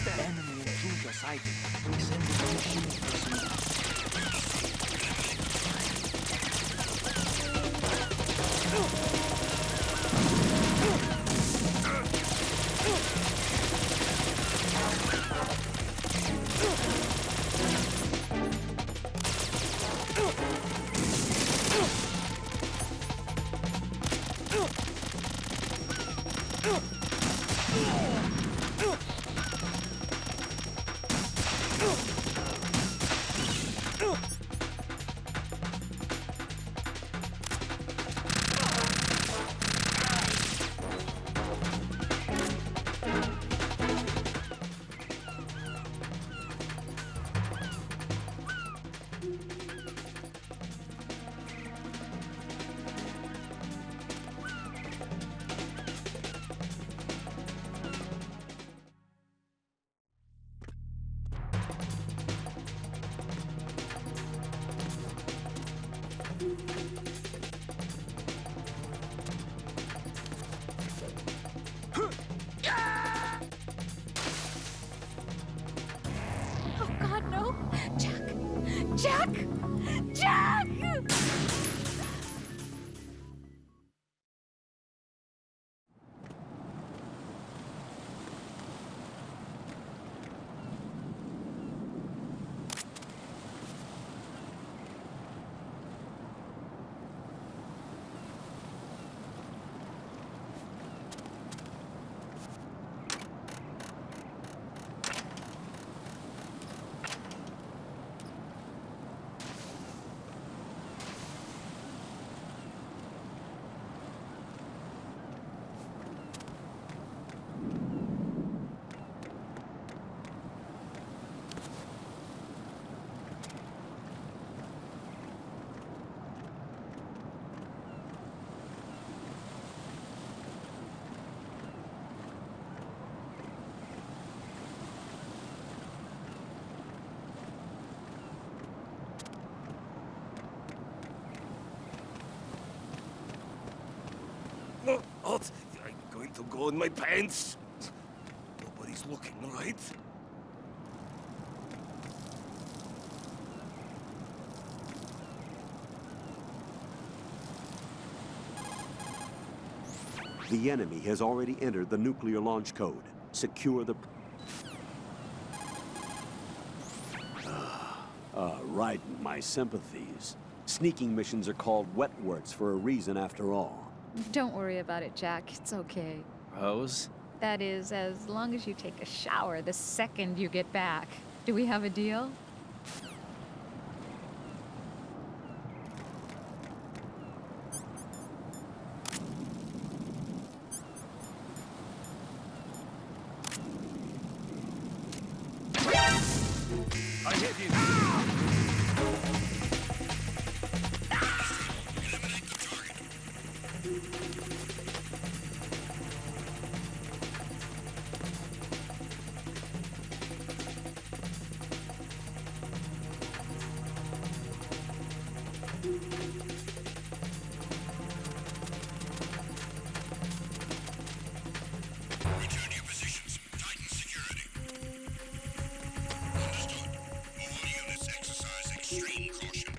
S7: that enemy intruder sighting. Send the machine personnel.
S17: Oh God, no! Jack! Jack! Jack!
S11: What? I'm going to go in my pants. Nobody's looking, right?
S16: The enemy has already entered the nuclear launch code. Secure the... right, my sympathies. Sneaking missions are called wet works for a reason after all.
S21: Don't worry about it, Jack. It's okay.
S13: Rose?
S21: That is, as long as you take a shower the second you get back. Do we have a deal?
S11: I hit you.
S9: Return to your positions. Titan security. Understood. All units exercise extreme caution.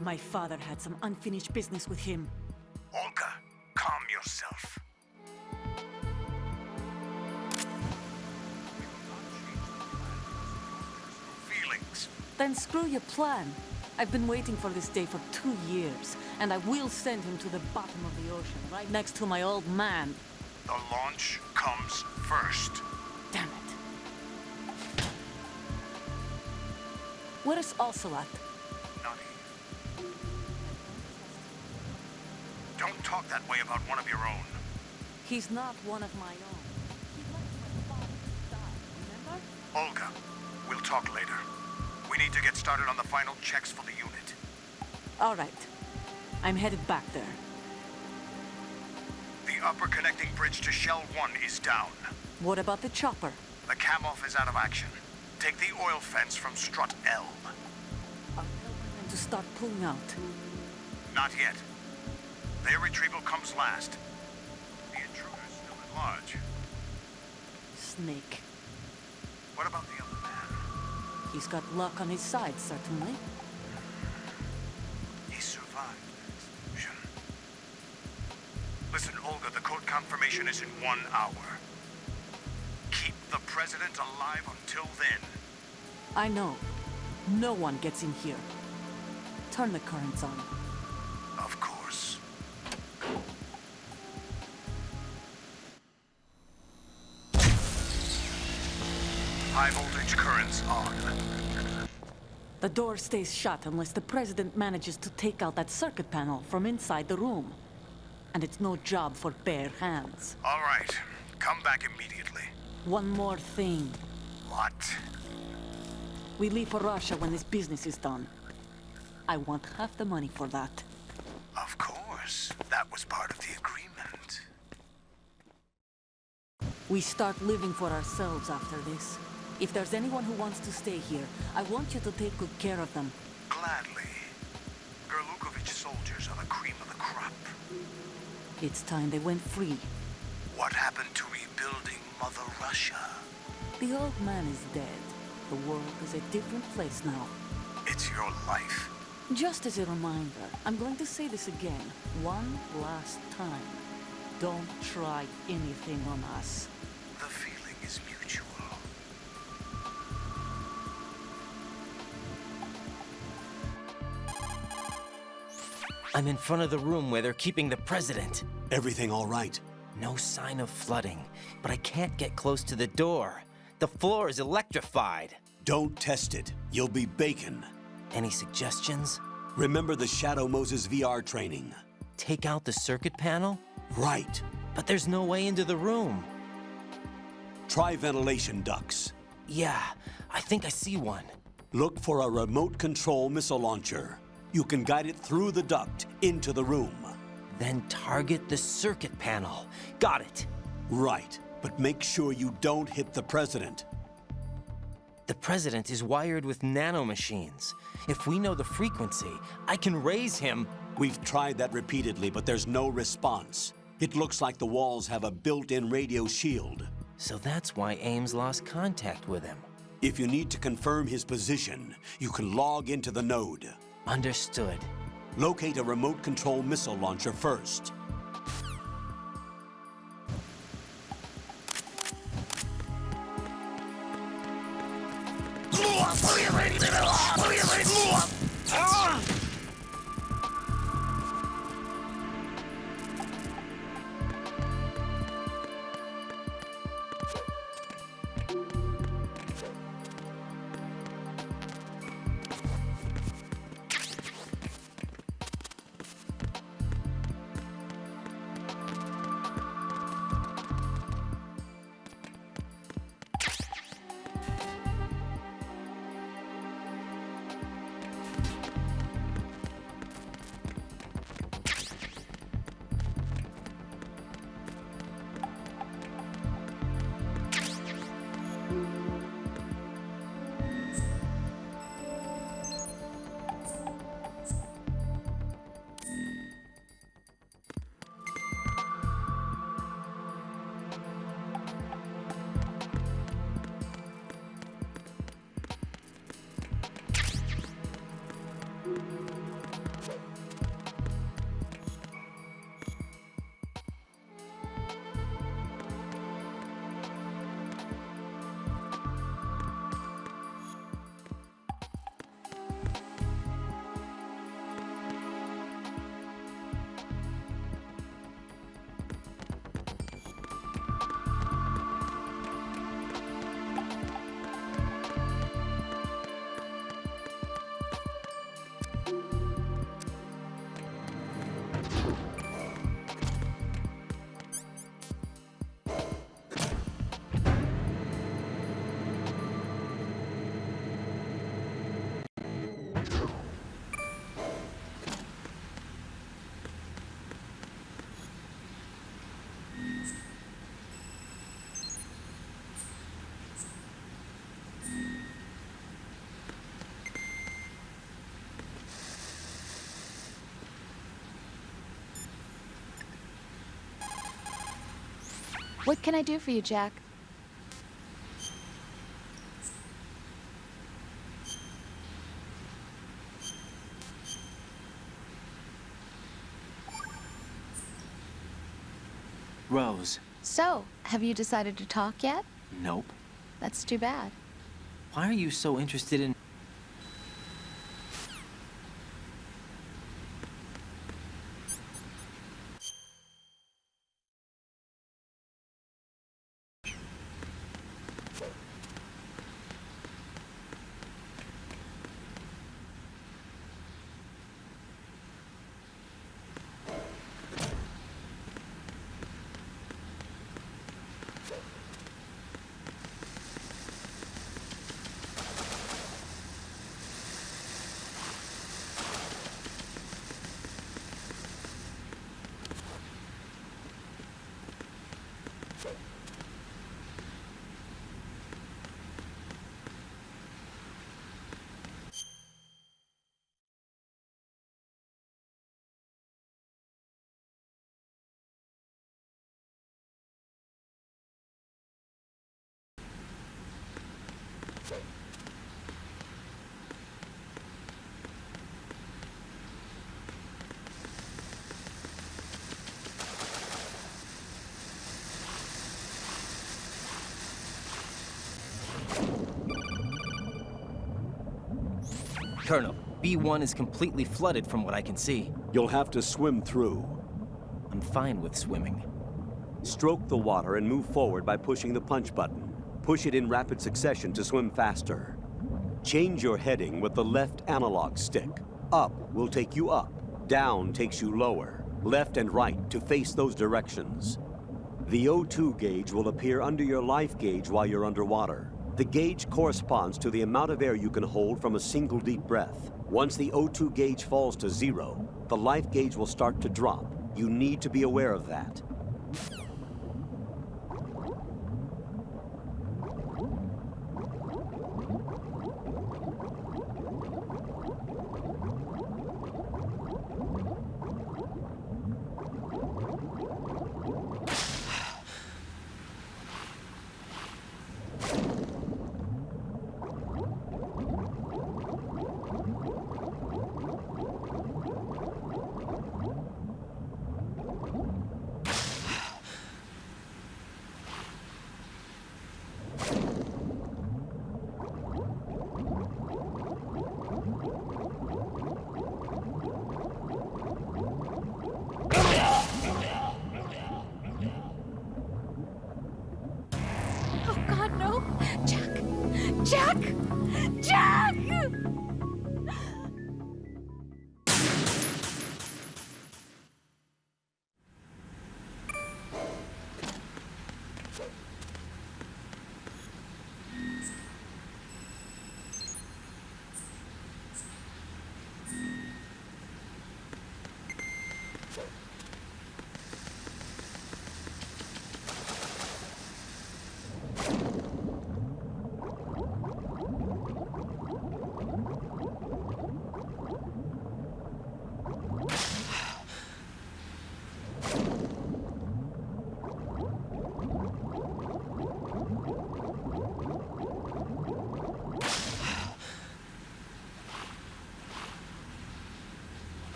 S20: My father had some unfinished business with him.
S14: Olga, calm yourself. Feelings.
S20: Then screw your plan. I've been waiting for this day for 2 years, and I will send him to the bottom of the ocean, right next to my old man.
S14: The launch comes first.
S20: Damn it. Where's Ocelot?
S14: Not here. Don't talk that way about one of your own.
S20: He's not one of my own. He left my father to die, remember?
S14: Olga, we'll talk later. We need to get started on the final checks for the unit.
S20: All right. I'm headed back there.
S14: The upper connecting bridge to Shell 1 is down.
S20: What about the chopper?
S14: The cam-off is out of action. Take the oil fence from strut L.
S20: I'll tell them to start pulling out.
S14: Not yet. Their retrieval comes last. The intruder's still at large.
S20: Snake.
S14: What about the other man?
S20: He's got luck on his side, certainly.
S14: He survived the explosion. Listen, Olga, the code confirmation is in 1 hour. Keep the president alive until then.
S20: I know. No one gets in here. Turn the currents on.
S14: Of course. High voltage currents on.
S20: The door stays shut unless the president manages to take out that circuit panel from inside the room. And it's no job for bare hands.
S14: All right. Come back immediately.
S20: One more thing.
S14: What?
S20: We leave for Russia when this business is done. I want half the money for that.
S14: Of course. That was part of the agreement.
S20: We start living for ourselves after this. If there's anyone who wants to stay here, I want you to take good care of them.
S14: Gladly. Gerlukovich soldiers are the cream of the crop.
S20: It's time they went free.
S14: What happened to rebuilding Mother Russia?
S20: The old man is dead. The world is a different place now.
S14: It's your life.
S20: Just as a reminder, I'm going to say this again, one last time. Don't try anything on us.
S14: The feeling is mutual.
S13: I'm in front of the room where they're keeping the president.
S12: Everything all right?
S13: No sign of flooding, but I can't get close to the door. The floor is electrified.
S12: Don't test it. You'll be bacon.
S13: Any suggestions?
S12: Remember the Shadow Moses VR training.
S13: Take out the circuit panel?
S12: Right.
S13: But there's no way into the room.
S12: Try ventilation ducts.
S13: Yeah, I think I see one.
S12: Look for a remote control missile launcher. You can guide it through the duct into the room.
S13: Then target the circuit panel. Got it.
S12: Right, but make sure you don't hit the president.
S13: The president is wired with nanomachines. If we know the frequency, I can raise him.
S12: We've tried that repeatedly, but there's no response. It looks like the walls have a built-in radio shield.
S13: So that's why Ames lost contact with him.
S12: If you need to confirm his position, you can log into the node.
S13: Understood.
S12: Locate a remote control missile launcher first.
S17: What can I do for you, Jack?
S19: Rose.
S17: So, have you decided to talk yet?
S19: Nope.
S17: That's too bad.
S19: Why are you so interested in...
S13: Colonel, B1 is completely flooded from what I can see.
S16: You'll have to swim through.
S13: I'm fine with swimming.
S16: Stroke the water and move forward by pushing the punch button. Push it in rapid succession to swim faster. Change your heading with the left analog stick. Up will take you up. Down takes you lower. Left and right to face those directions. The O2 gauge will appear under your life gauge while you're underwater. The gauge corresponds to the amount of air you can hold from a single deep breath. Once the O2 gauge falls to 0, the life gauge will start to drop. You need to be aware of that.
S17: Oh God, no! Jack! Jack! Jack!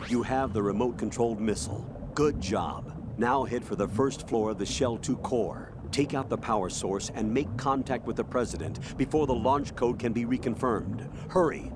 S16: You have the remote-controlled missile. Good job. Now head for the first floor of the Shell 2 core. Take out the power source and make contact with the President before the launch code can be reconfirmed. Hurry!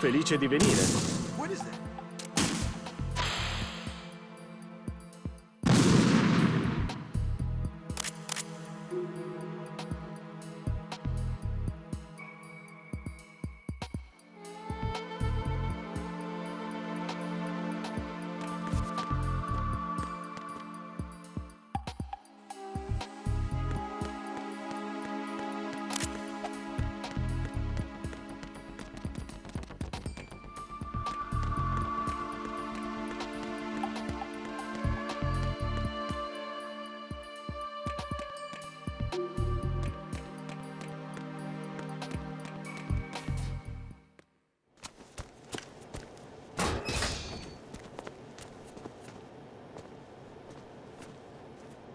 S8: Felice di venire.
S14: What is that?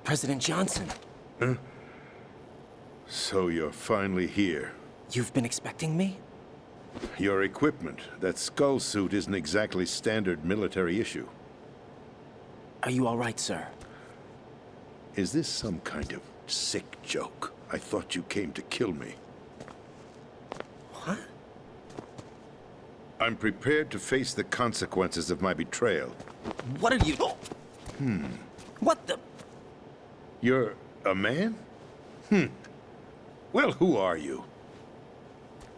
S13: President Johnson.
S2: Huh? So you're finally here.
S13: You've been expecting me?
S2: Your equipment, that skull suit isn't exactly standard military issue.
S13: Are you all right, sir?
S2: Is this some kind of sick joke? I thought you came to kill me.
S13: What?
S2: I'm prepared to face the consequences of my betrayal.
S13: What are you... What the...
S2: You're a man? Well, who are you?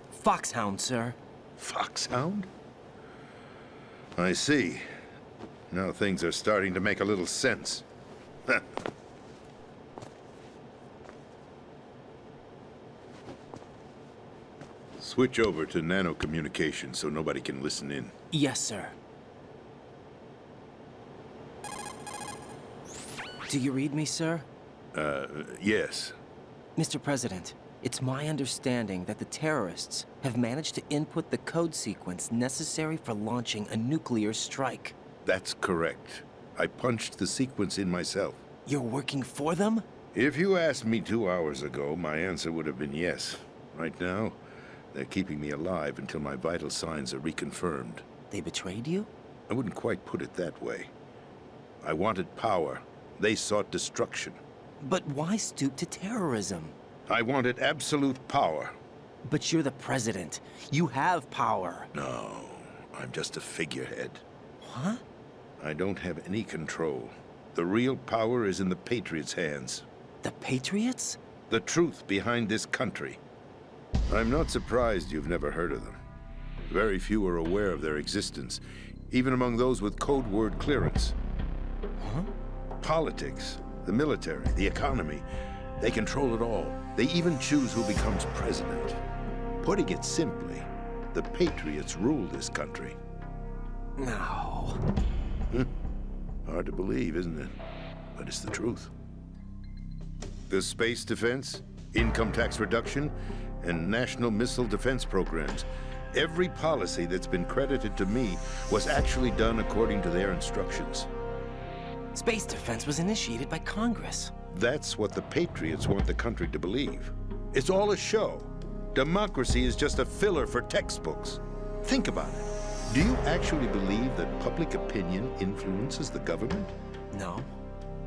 S13: Foxhound, sir.
S2: Foxhound? I see. Now things are starting to make a little sense. Switch over to nano-communication so nobody can listen in.
S13: Yes, sir. Do you read me, sir?
S2: Yes.
S13: Mr. President, it's my understanding that the terrorists have managed to input the code sequence necessary for launching a nuclear strike.
S2: That's correct. I punched the sequence in myself.
S13: You're working for them?
S2: If you asked me 2 hours ago, my answer would have been yes. Right now, they're keeping me alive until my vital signs are reconfirmed.
S13: They betrayed you?
S2: I wouldn't quite put it that way. I wanted power. They sought destruction.
S13: But why stoop to terrorism?
S2: I wanted absolute power.
S13: But you're the president. You have power.
S2: No, I'm just a figurehead.
S13: What?
S2: I don't have any control. The real power is in the Patriots' hands.
S13: The Patriots?
S2: The truth behind this country. I'm not surprised you've never heard of them. Very few are aware of their existence, even among those with code word clearance.
S13: Huh?
S2: Politics, the military, the economy, they control it all. They even choose who becomes president. Putting it simply, the Patriots rule this country.
S13: No.
S2: Hard to believe, isn't it? But it's the truth. The space defense, income tax reduction, and national missile defense programs. Every policy that's been credited to me was actually done according to their instructions.
S13: Space defense was initiated by Congress.
S2: That's what the Patriots want the country to believe. It's all a show. Democracy is just a filler for textbooks. Think about it. Do you actually believe that public opinion influences the government?
S13: No.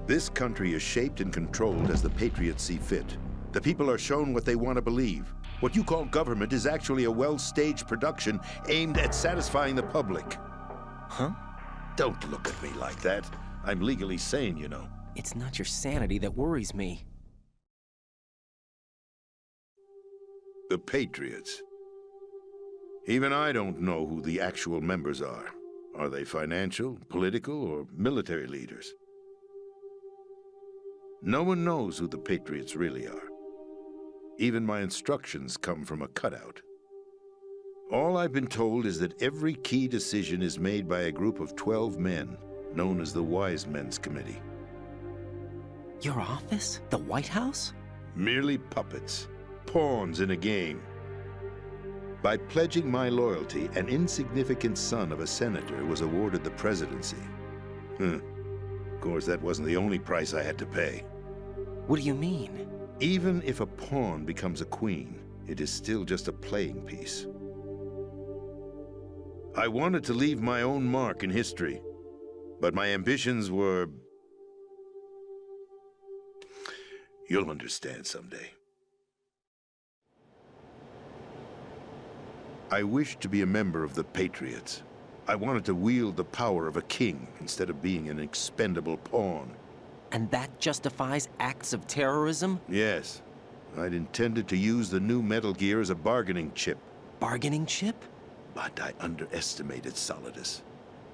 S2: This country is shaped and controlled as the Patriots see fit. The people are shown what they want to believe. What you call government is actually a well-staged production aimed at satisfying the public.
S13: Huh?
S2: Don't look at me like that. I'm legally sane, you know.
S13: It's not your sanity that worries me.
S2: The Patriots. Even I don't know who the actual members are. Are they financial, political, or military leaders? No one knows who the Patriots really are. Even my instructions come from a cutout. All I've been told is that every key decision is made by a group of 12 men, known as the Wise Men's Committee.
S13: Your office? The White House?
S2: Merely puppets, pawns in a game. By pledging my loyalty, an insignificant son of a senator was awarded the presidency. Of course, that wasn't the only price I had to pay.
S13: What do you mean?
S2: Even if a pawn becomes a queen, it is still just a playing piece. I wanted to leave my own mark in history, but my ambitions were... You'll understand someday.
S8: I wished to be a member of the Patriots. I wanted to wield the power of a king instead of being an expendable pawn.
S13: And that justifies acts of terrorism?
S8: Yes. I'd intended to use the new Metal Gear as a bargaining chip.
S13: Bargaining chip?
S8: But I underestimated Solidus.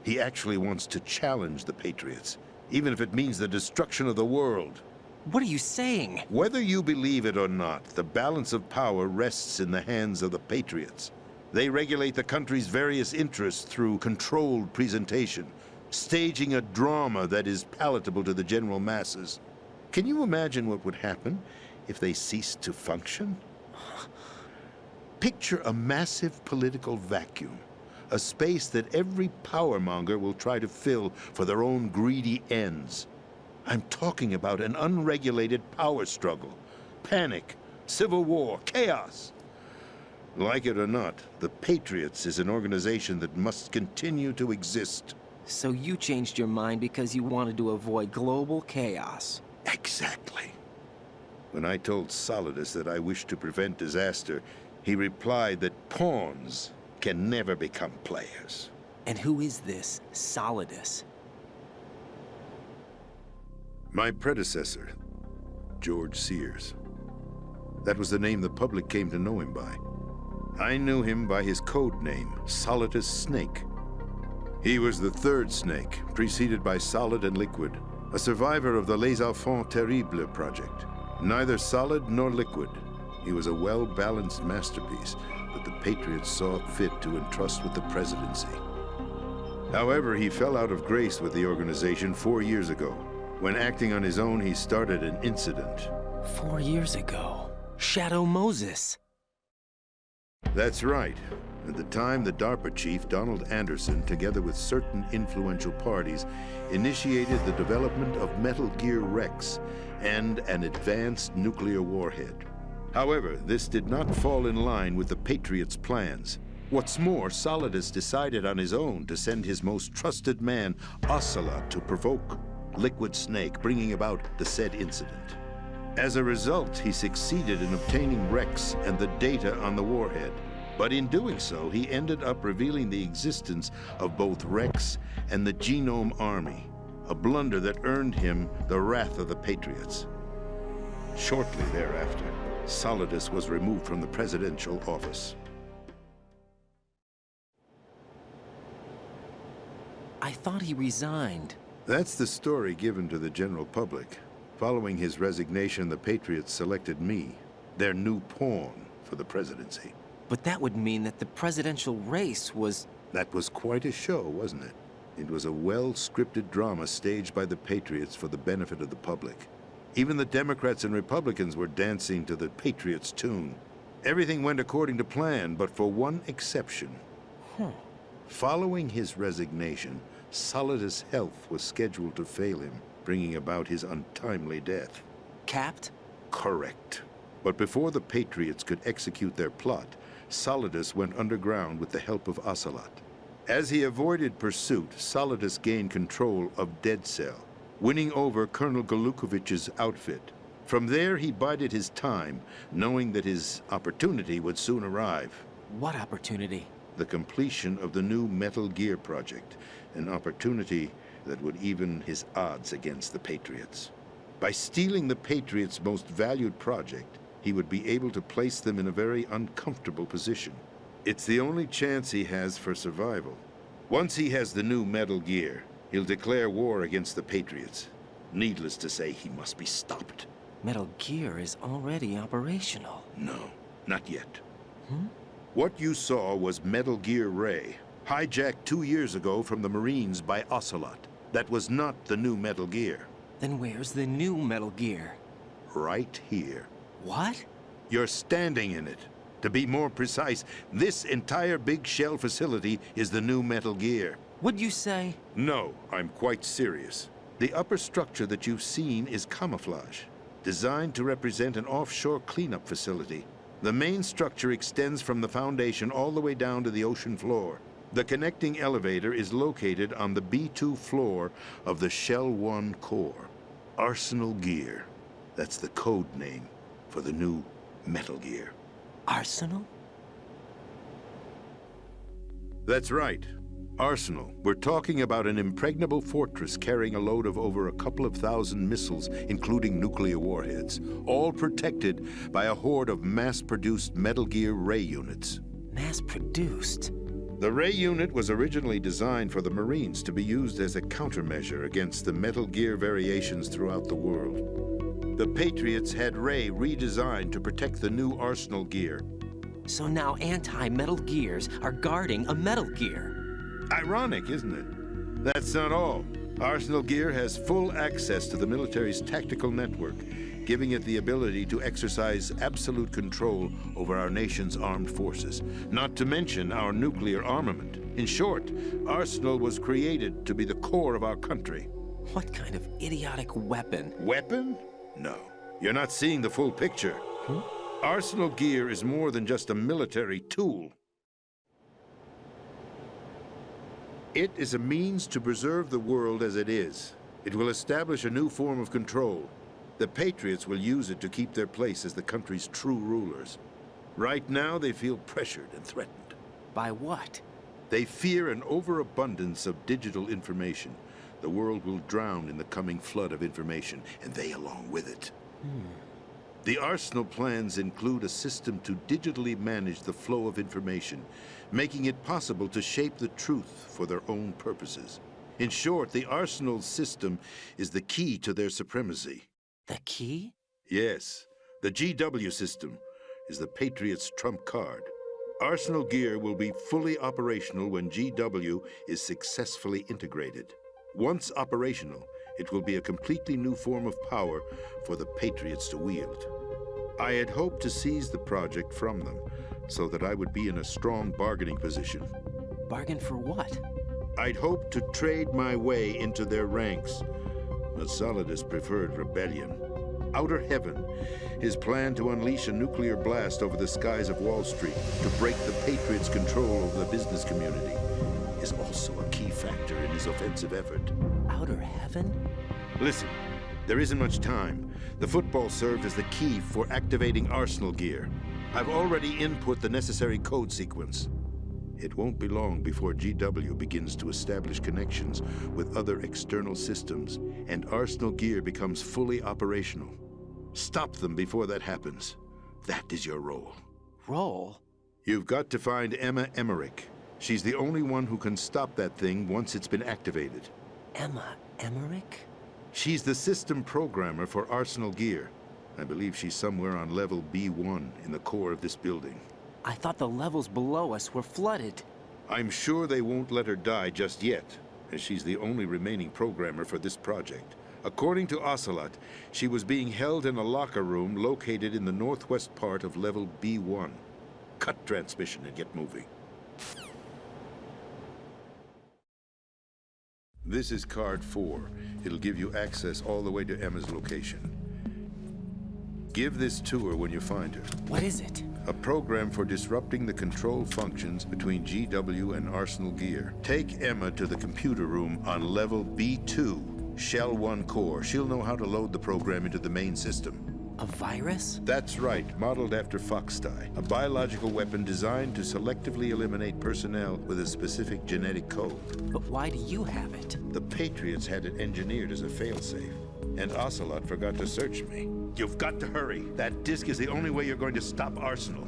S8: He actually wants to challenge the Patriots, even if it means the destruction of the world.
S13: What are you saying?
S8: Whether you believe it or not, the balance of power rests in the hands of the Patriots. They regulate the country's various interests through controlled presentation, staging a drama that is palatable to the general masses. Can you imagine what would happen if they ceased to function? Picture a massive political vacuum, a space that every powermonger will try to fill for their own greedy ends. I'm talking about an unregulated power struggle, panic, civil war, chaos. Like it or not, the Patriots is an organization that must continue to exist.
S13: So you changed your mind because you wanted to avoid global chaos.
S8: Exactly. When I told Solidus that I wished to prevent disaster, he replied that pawns can never become players.
S13: And who is this Solidus?
S8: My predecessor, George Sears. That was the name the public came to know him by. I knew him by his code name, Solidus Snake. He was the third Snake, preceded by Solid and Liquid, a survivor of the Les Enfants Terribles project. Neither solid nor liquid, he was a well-balanced masterpiece that the Patriots saw fit to entrust with the presidency. However, he fell out of grace with the organization 4 years ago. When acting on his own, he started an incident.
S13: 4 years ago? Shadow Moses.
S8: That's right. At the time, the DARPA chief, Donald Anderson, together with certain influential parties, initiated the development of Metal Gear Rex and an advanced nuclear warhead. However, this did not fall in line with the Patriots' plans. What's more, Solidus decided on his own to send his most trusted man, Ocelot, to provoke Liquid Snake, bringing about the said incident. As a result, he succeeded in obtaining Rex and the data on the warhead. But in doing so, he ended up revealing the existence of both Rex and the Genome Army, a blunder that earned him the wrath of the Patriots. Shortly thereafter, Solidus was removed from the presidential office.
S13: I thought he resigned.
S8: That's the story given to the general public. Following his resignation, the Patriots selected me, their new pawn, for the presidency.
S13: But that would mean that the presidential race was...
S8: That was quite a show, wasn't it? It was a well-scripted drama staged by the Patriots for the benefit of the public. Even the Democrats and Republicans were dancing to the Patriots' tune. Everything went according to plan, but for one exception. Following his resignation, Solidus' health was scheduled to fail him, bringing about his untimely death.
S13: Capped?
S8: Correct. But before the Patriots could execute their plot, Solidus went underground with the help of Ocelot. As he avoided pursuit, Solidus gained control of Dead Cell, winning over Colonel Golukovich's outfit. From there, he bided his time, knowing that his opportunity would soon arrive.
S13: What opportunity?
S8: The completion of the new Metal Gear project, an opportunity that would even his odds against the Patriots. By stealing the Patriots' most valued project, he would be able to place them in a very uncomfortable position. It's the only chance he has for survival. Once he has the new Metal Gear, he'll declare war against the Patriots. Needless to say, he must be stopped.
S13: Metal Gear is already operational.
S8: No, not yet. What you saw was Metal Gear Ray, hijacked 2 years ago from the Marines by Ocelot. That was not the new Metal Gear.
S13: Then where's the new Metal Gear?
S8: Right here.
S13: What?
S8: You're standing in it. To be more precise, this entire big shell facility is the new Metal Gear.
S13: What'd you say?
S8: No, I'm quite serious. The upper structure that you've seen is camouflage, designed to represent an offshore cleanup facility. The main structure extends from the foundation all the way down to the ocean floor. The connecting elevator is located on the B2 floor of the Shell 1 core. Arsenal Gear. That's the code name for the new Metal Gear.
S13: Arsenal?
S8: That's right. Arsenal. We're talking about an impregnable fortress carrying a load of over a couple of thousand missiles, including nuclear warheads, all protected by a horde of mass-produced Metal Gear ray units.
S13: Mass-produced?
S8: The ray unit was originally designed for the Marines to be used as a countermeasure against the Metal Gear variations throughout the world. The Patriots had Ray redesigned to protect the new Arsenal gear.
S13: So now anti-Metal Gears are guarding a Metal Gear.
S8: Ironic, isn't it? That's not all. Arsenal Gear has full access to the military's tactical network, giving it the ability to exercise absolute control over our nation's armed forces, not to mention our nuclear armament. In short, Arsenal was created to be the core of our country.
S13: What kind of idiotic weapon?
S8: Weapon? No. You're not seeing the full picture. Arsenal Gear is more than just a military tool. It is a means to preserve the world as it is. It will establish a new form of control. The Patriots will use it to keep their place as the country's true rulers. Right now, they feel pressured and threatened.
S13: By what?
S8: They fear an overabundance of digital information. The world will drown in the coming flood of information, and they along with it. The Arsenal plans include a system to digitally manage the flow of information, making it possible to shape the truth for their own purposes. In short, the Arsenal system is the key to their supremacy.
S13: The key?
S8: Yes. The GW system is the Patriots' trump card. Arsenal Gear will be fully operational when GW is successfully integrated. Once operational, it will be a completely new form of power for the Patriots to wield. I had hoped to seize the project from them, so that I would be in a strong bargaining position.
S13: Bargain for what?
S8: I'd hoped to trade my way into their ranks, but Solidus preferred rebellion. Outer Heaven, his plan to unleash a nuclear blast over the skies of Wall Street to break the Patriots' control over the business community, is also a key factor in his offensive effort.
S13: Outer Heaven?
S8: Listen, there isn't much time. The football served as the key for activating Arsenal Gear. I've already input the necessary code sequence. It won't be long before GW begins to establish connections with other external systems, and Arsenal Gear becomes fully operational. Stop them before that happens. That is your role.
S13: Role?
S8: You've got to find Emma Emmerich. She's the only one who can stop that thing once it's been activated.
S13: Emma Emmerich?
S8: She's the system programmer for Arsenal Gear. I believe she's somewhere on level B1 in the core of this building.
S13: I thought the levels below us were flooded.
S8: I'm sure they won't let her die just yet, as she's the only remaining programmer for this project. According to Ocelot, she was being held in a locker room located in the northwest part of level B1. Cut transmission and get moving. This is card 4. It'll give you access all the way to Emma's location. Give this to her when you find her.
S13: What is it?
S8: A program for disrupting the control functions between GW and Arsenal Gear. Take Emma to the computer room on level B2, Shell 1 core. She'll know how to load the program into the main system.
S13: A virus?
S8: That's right, modeled after Foxdie, a biological weapon designed to selectively eliminate personnel with a specific genetic code.
S13: But why do you have it?
S8: The Patriots had it engineered as a failsafe, and Ocelot forgot to search me. You've got to hurry. That disk is the only way you're going to stop Arsenal.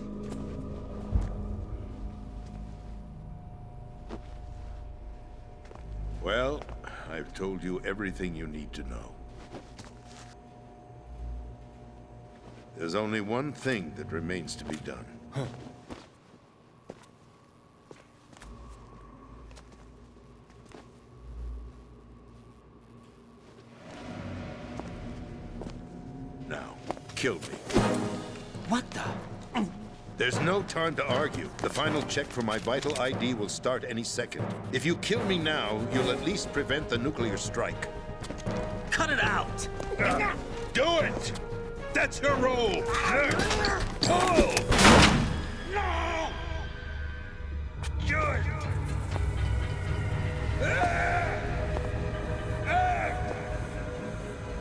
S8: Well, I've told you everything you need to know. There's only one thing that remains to be done. Now, kill me.
S13: What the?
S8: There's no time to argue. The final check for my vital ID will start any second. If you kill me now, you'll at least prevent the nuclear strike.
S13: Cut it out!
S8: Do it! That's your role! Pull!
S9: No! Good!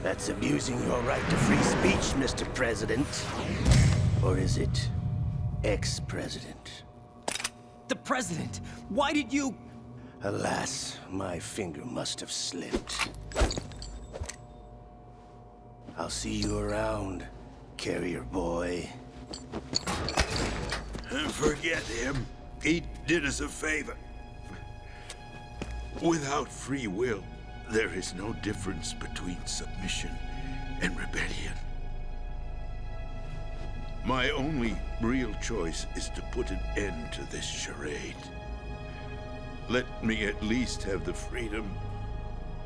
S2: That's abusing your right to free speech, Mr. President. Or is it ex-president?
S13: The President! Why did you...
S2: Alas, my finger must have slipped. I'll see you around, carrier boy.
S8: Forget him. He did us a favor. Without free will, there is no difference between submission and rebellion. My only real choice is to put an end to this charade. Let me at least have the freedom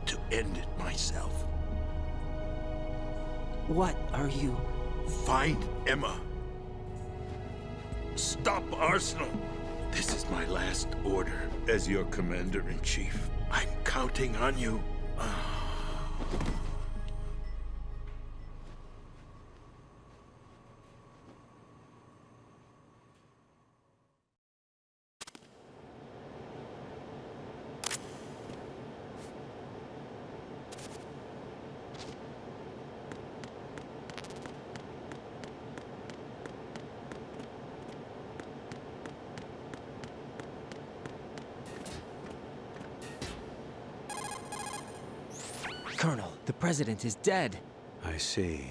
S8: to end it myself.
S13: What are you...
S8: Find Emma. Stop Arsenal. This is my last order as your commander-in-chief. I'm counting on you.
S13: Colonel, the President is dead.
S12: I see.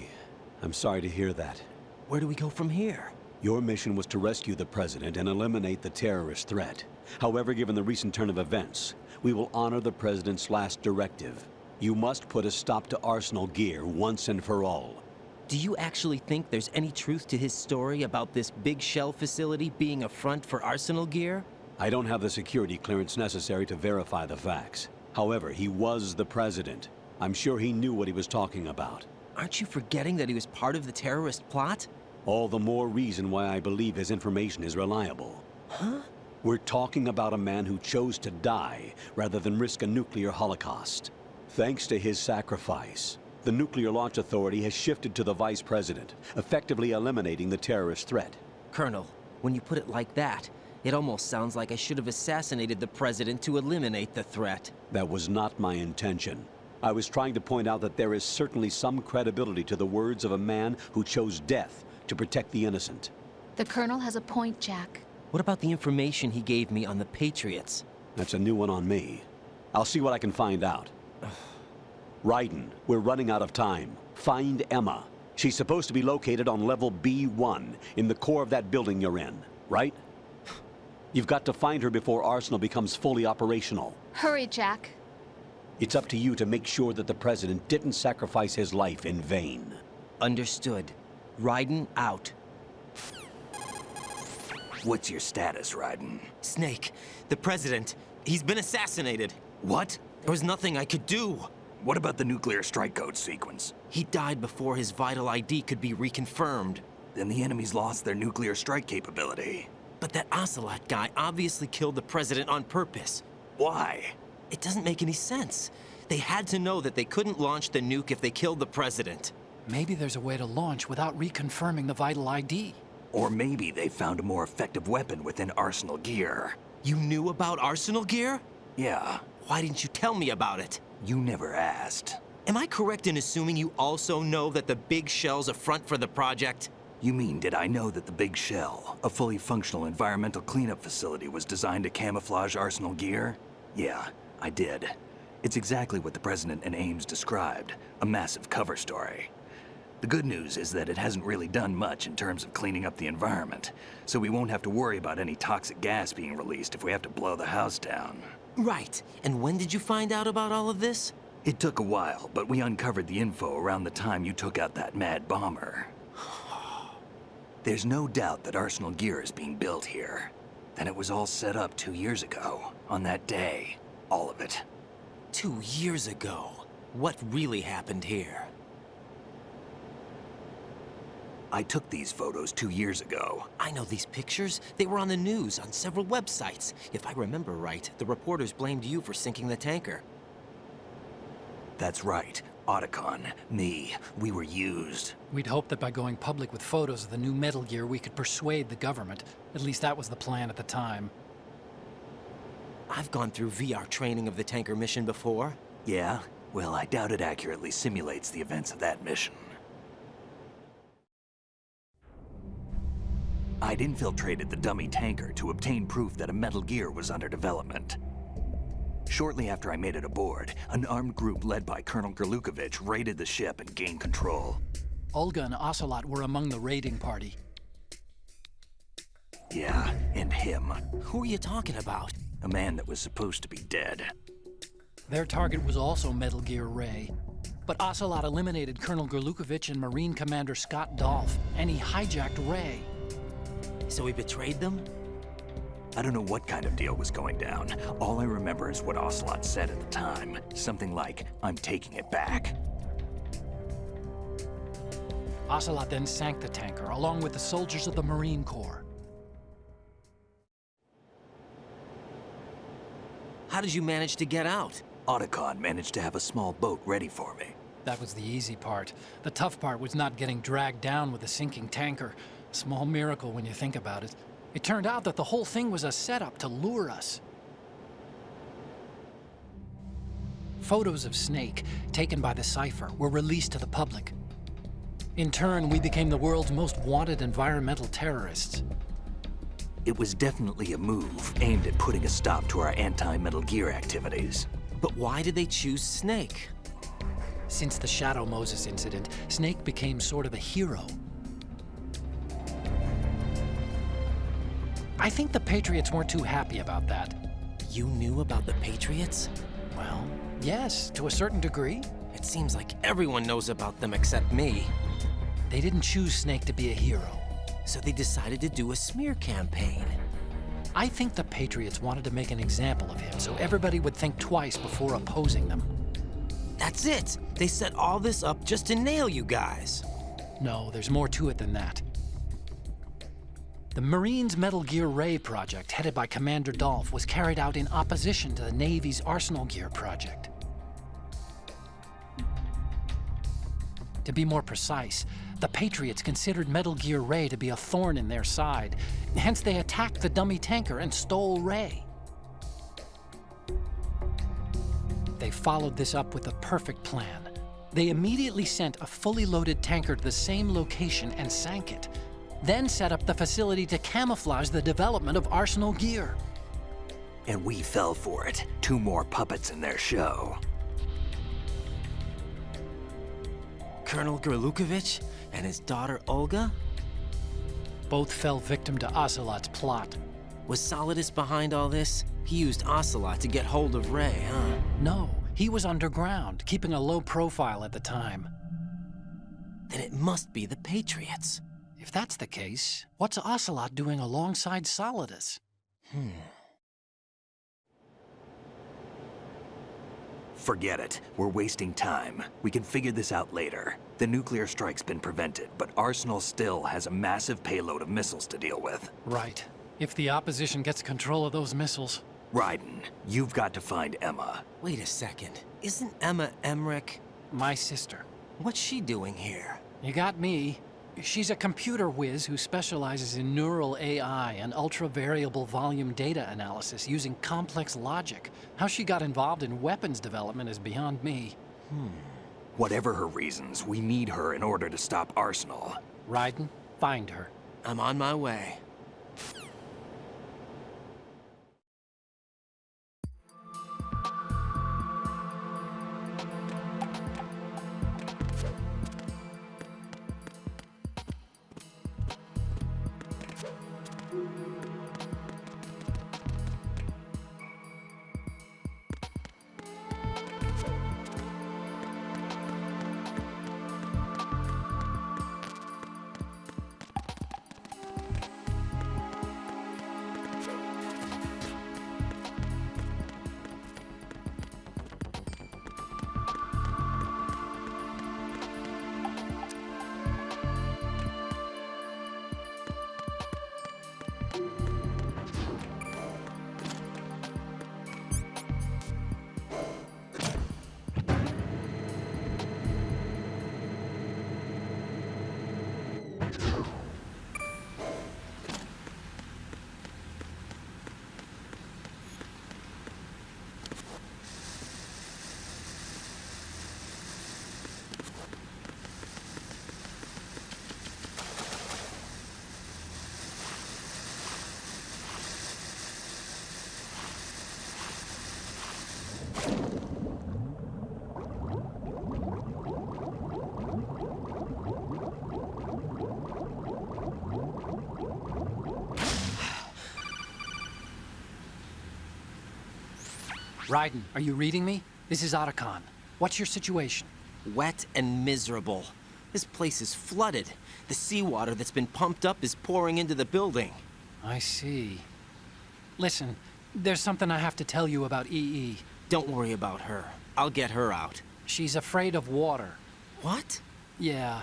S12: I'm sorry to hear that.
S13: Where do we go from here?
S12: Your mission was to rescue the President and eliminate the terrorist threat. However, given the recent turn of events, we will honor the President's last directive. You must put a stop to Arsenal Gear once and for all.
S13: Do you actually think there's any truth to his story about this big shell facility being a front for Arsenal Gear?
S12: I don't have the security clearance necessary to verify the facts. However, he was the President. I'm sure he knew what he was talking about.
S13: Aren't you forgetting that he was part of the terrorist plot?
S12: All the more reason why I believe his information is reliable.
S13: Huh?
S12: We're talking about a man who chose to die rather than risk a nuclear holocaust. Thanks to his sacrifice, the Nuclear Launch Authority has shifted to the Vice President, effectively eliminating the terrorist threat.
S13: Colonel, when you put it like that, it almost sounds like I should have assassinated the President to eliminate the threat.
S12: That was not my intention. I was trying to point out that there is certainly some credibility to the words of a man who chose death to protect the innocent.
S17: The Colonel has a point, Jack.
S13: What about the information he gave me on the Patriots?
S12: That's a new one on me. I'll see what I can find out. Raiden, we're running out of time. Find Emma. She's supposed to be located on level B1, in the core of that building you're in, right? You've got to find her before Arsenal becomes fully operational.
S17: Hurry, Jack.
S12: It's up to you to make sure that the President didn't sacrifice his life in vain.
S13: Understood. Raiden out.
S1: What's your status, Raiden?
S13: Snake, the President, he's been assassinated.
S1: What?
S13: There was nothing I could do.
S1: What about the nuclear strike code sequence?
S13: He died before his vital ID could be reconfirmed.
S1: Then the enemy's lost their nuclear strike capability.
S13: But that Ocelot guy obviously killed the President on purpose.
S1: Why?
S13: It doesn't make any sense. They had to know that they couldn't launch the nuke if they killed the President.
S3: Maybe there's a way to launch without reconfirming the vital ID.
S1: Or maybe they found a more effective weapon within Arsenal Gear.
S13: You knew about Arsenal Gear?
S1: Yeah.
S13: Why didn't you tell me about it?
S1: You never asked.
S13: Am I correct in assuming you also know that the Big Shell's a front for the project?
S1: You mean, did I know that the Big Shell, a fully functional environmental cleanup facility, was designed to camouflage Arsenal Gear? Yeah, I did. It's exactly what the President and Ames described, a massive cover story. The good news is that it hasn't really done much in terms of cleaning up the environment, so we won't have to worry about any toxic gas being released if we have to blow the house down.
S13: Right. And when did you find out about all of this?
S1: It took a while, but we uncovered the info around the time you took out that mad bomber. There's no doubt that Arsenal Gear is being built here. Then it was all set up 2 years ago, on that day. All of it.
S13: 2 years ago? What really happened here?
S1: I took these photos 2 years ago.
S13: I know these pictures. They were on the news, on several websites. If I remember right, the reporters blamed you for sinking the tanker.
S1: That's right. Otacon, me, we were used.
S3: We'd hoped that by going public with photos of the new Metal Gear, we could persuade the government. At least that was the plan at the time.
S13: I've gone through VR training of the tanker mission before.
S1: Yeah? Well, I doubt it accurately simulates the events of that mission. I'd infiltrated the dummy tanker to obtain proof that a Metal Gear was under development. Shortly after I made it aboard, an armed group led by Colonel Gerlukovich raided the ship and gained control.
S3: Olga and Ocelot were among the raiding party.
S1: Yeah, and him.
S13: Who are you talking about?
S1: A man that was supposed to be dead.
S3: Their target was also Metal Gear Ray. But Ocelot eliminated Colonel Gerlukovich and Marine Commander Scott Dolph, and he hijacked Ray.
S13: So he betrayed them?
S1: I don't know what kind of deal was going down. All I remember is what Ocelot said at the time. Something like, "I'm taking it back."
S3: Ocelot then sank the tanker, along with the soldiers of the Marine Corps.
S13: How did you manage to get out?
S1: Otacon managed to have a small boat ready for me.
S3: That was the easy part. The tough part was not getting dragged down with a sinking tanker. A small miracle when you think about it. It turned out that the whole thing was a setup to lure us. Photos of Snake, taken by the Cypher, were released to the public. In turn, we became the world's most wanted environmental terrorists.
S1: It was definitely a move aimed at putting a stop to our anti-Metal Gear activities.
S13: But why did they choose Snake?
S3: Since the Shadow Moses incident, Snake became sort of a hero. I think the Patriots weren't too happy about that.
S13: You knew about the Patriots?
S3: Well, yes, to a certain degree.
S13: It seems like everyone knows about them except me.
S3: They didn't choose Snake to be a hero.
S13: So they decided to do a smear campaign.
S3: I think the Patriots wanted to make an example of him so everybody would think twice before opposing them.
S13: That's it! They set all this up just to nail you guys.
S3: No, there's more to it than that. The Marines' Metal Gear Ray project, headed by Commander Dolph, was carried out in opposition to the Navy's Arsenal Gear project. To be more precise, the Patriots considered Metal Gear Ray to be a thorn in their side. Hence, they attacked the dummy tanker and stole Ray. They followed this up with a perfect plan. They immediately sent a fully loaded tanker to the same location and sank it. Then set up the facility to camouflage the development of Arsenal Gear.
S1: And we fell for it. 2 more puppets in their show.
S13: Colonel Gerlukovich and his daughter Olga?
S3: Both fell victim to Ocelot's plot.
S13: Was Solidus behind all this? He used Ocelot to get hold of Ray, huh?
S3: No, he was underground, keeping a low profile at the time.
S13: Then it must be the Patriots.
S3: If that's the case, what's Ocelot doing alongside Solidus?
S1: Forget it. We're wasting time. We can figure this out later. The nuclear strike's been prevented, but Arsenal still has a massive payload of missiles to deal with.
S3: Right. If the opposition gets control of those missiles...
S1: Raiden, you've got to find Emma.
S13: Wait a second. Isn't Emma Emmerich
S3: my sister?
S13: What's she doing here?
S3: You got me. She's a computer whiz who specializes in neural AI and ultra-variable volume data analysis using complex logic. How she got involved in weapons development is beyond me.
S1: Whatever her reasons, we need her in order to stop Arsenal.
S3: Raiden, find her.
S13: I'm on my way.
S3: Raiden, are you reading me? This is Otacon. What's your situation?
S13: Wet and miserable. This place is flooded. The seawater that's been pumped up is pouring into the building.
S3: I see. Listen, there's something I have to tell you about EE.
S13: Don't worry about her. I'll get her out.
S3: She's afraid of water.
S13: What?
S3: Yeah.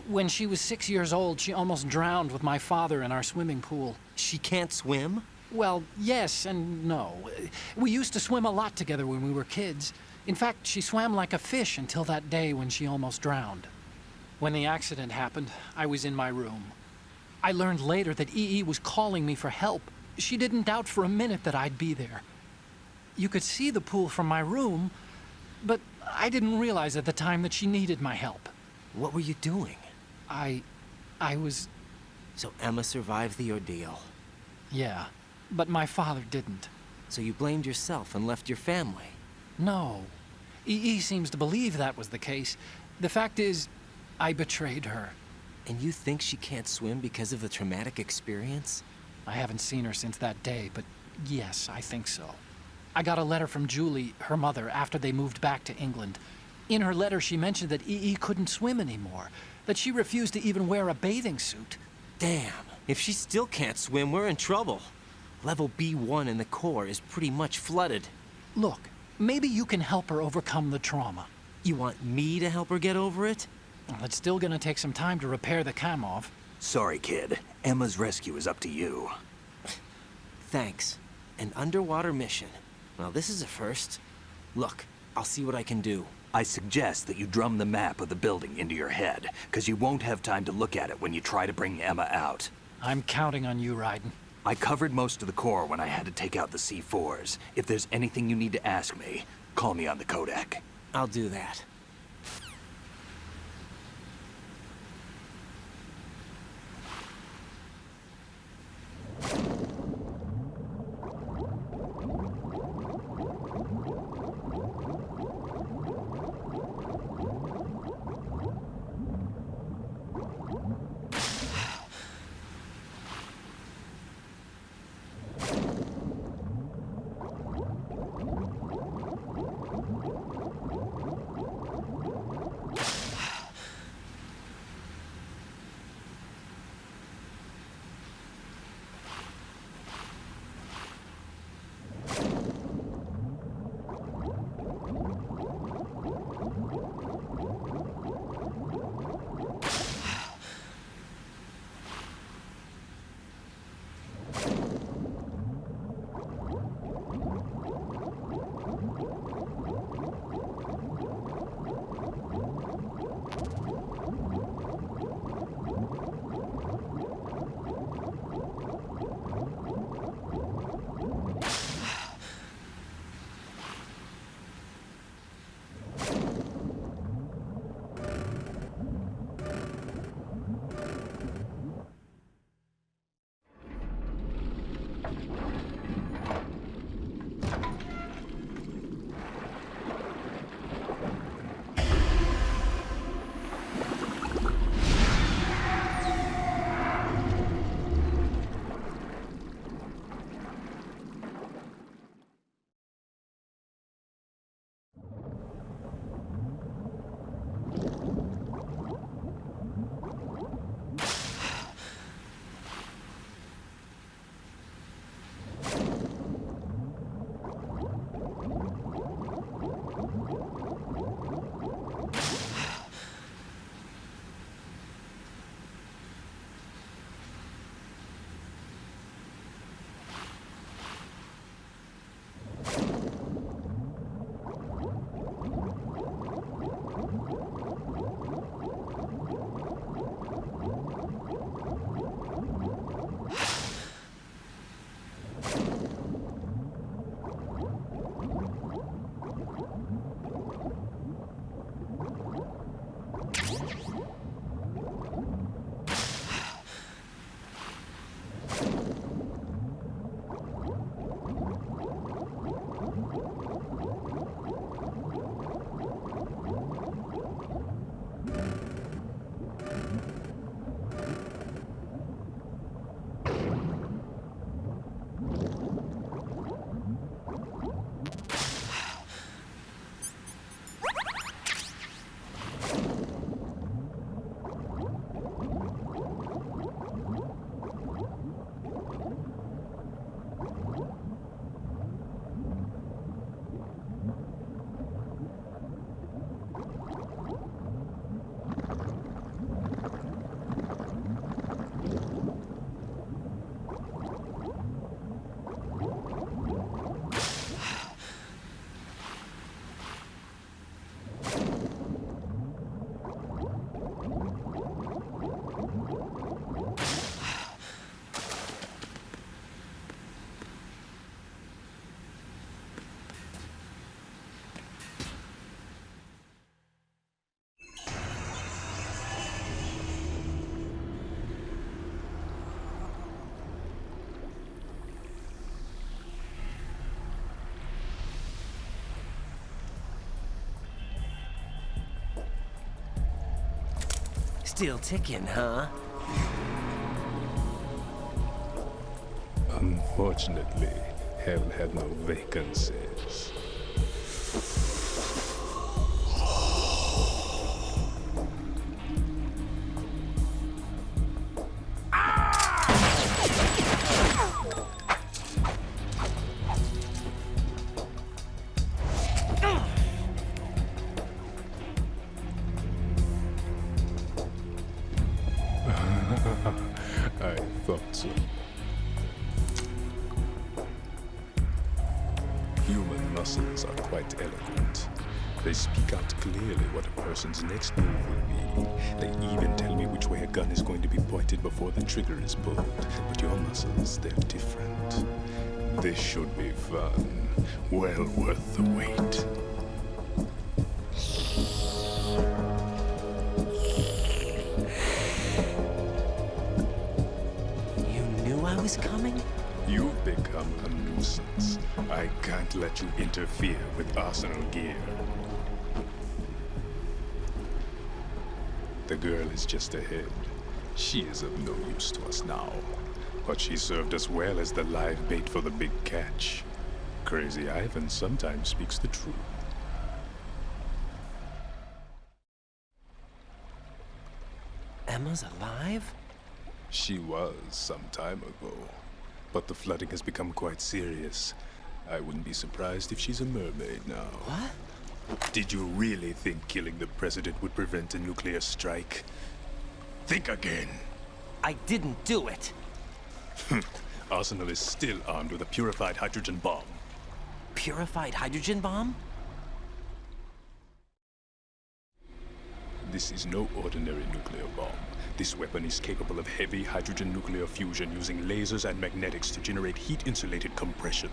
S3: When she was 6 years old, she almost drowned with my father in our swimming pool.
S13: She can't swim?
S3: Well, yes and no. We used to swim a lot together when we were kids. In fact, she swam like a fish until that day when she almost drowned. When the accident happened, I was in my room. I learned later that EE was calling me for help. She didn't doubt for a minute that I'd be there. You could see the pool from my room, but I didn't realize at the time that she needed my help.
S13: What were you doing?
S3: I was...
S13: So Emma survived the ordeal.
S3: Yeah, but my father didn't.
S13: So you blamed yourself and left your family?
S3: No. EE seems to believe that was the case. The fact is, I betrayed her.
S13: And you think she can't swim because of the traumatic experience?
S3: I haven't seen her since that day, but yes, I think so. I got a letter from Julie, her mother, after they moved back to England. In her letter, she mentioned that EE couldn't swim anymore, that she refused to even wear a bathing suit.
S13: Damn, if she still can't swim, we're in trouble. Level B1 in the core is pretty much flooded.
S3: Look, maybe you can help her overcome the trauma.
S13: You want me to help her get over it?
S3: Well, it's still gonna take some time to repair the Kamov.
S1: Sorry, kid. Emma's rescue is up to you.
S13: Thanks. An underwater mission. Well, this is a first. Look, I'll see what I can do.
S1: I suggest that you drum the map of the building into your head, because you won't have time to look at it when you try to bring Emma out.
S3: I'm counting on you, Raiden.
S1: I covered most of the core when I had to take out the C4s. If there's anything you need to ask me, call me on the codec.
S13: I'll do that. Still ticking, huh?
S10: Unfortunately, hell had no vacancies. I thought so. Human muscles are quite eloquent. They speak out clearly what a person's next move will be. They even tell me which way a gun is going to be pointed before the trigger is pulled. But your muscles, they're different. This should be fun. Well worth the wait.
S13: You knew I was coming?
S10: You've become a nuisance. I can't let you interfere with Arsenal gear. The girl is just ahead. She is of no use to us now. But she served us well as the live bait for the big catch. Crazy Ivan sometimes speaks the truth.
S13: Emma's alive?
S10: She was some time ago. But the flooding has become quite serious. I wouldn't be surprised if she's a mermaid now.
S13: What?
S10: Did you really think killing the president would prevent a nuclear strike? Think again.
S13: I didn't do it.
S10: Arsenal is still armed with a purified hydrogen bomb.
S13: Purified hydrogen bomb?
S10: This is no ordinary nuclear bomb. This weapon is capable of heavy hydrogen nuclear fusion using lasers and magnetics to generate heat-insulated compression.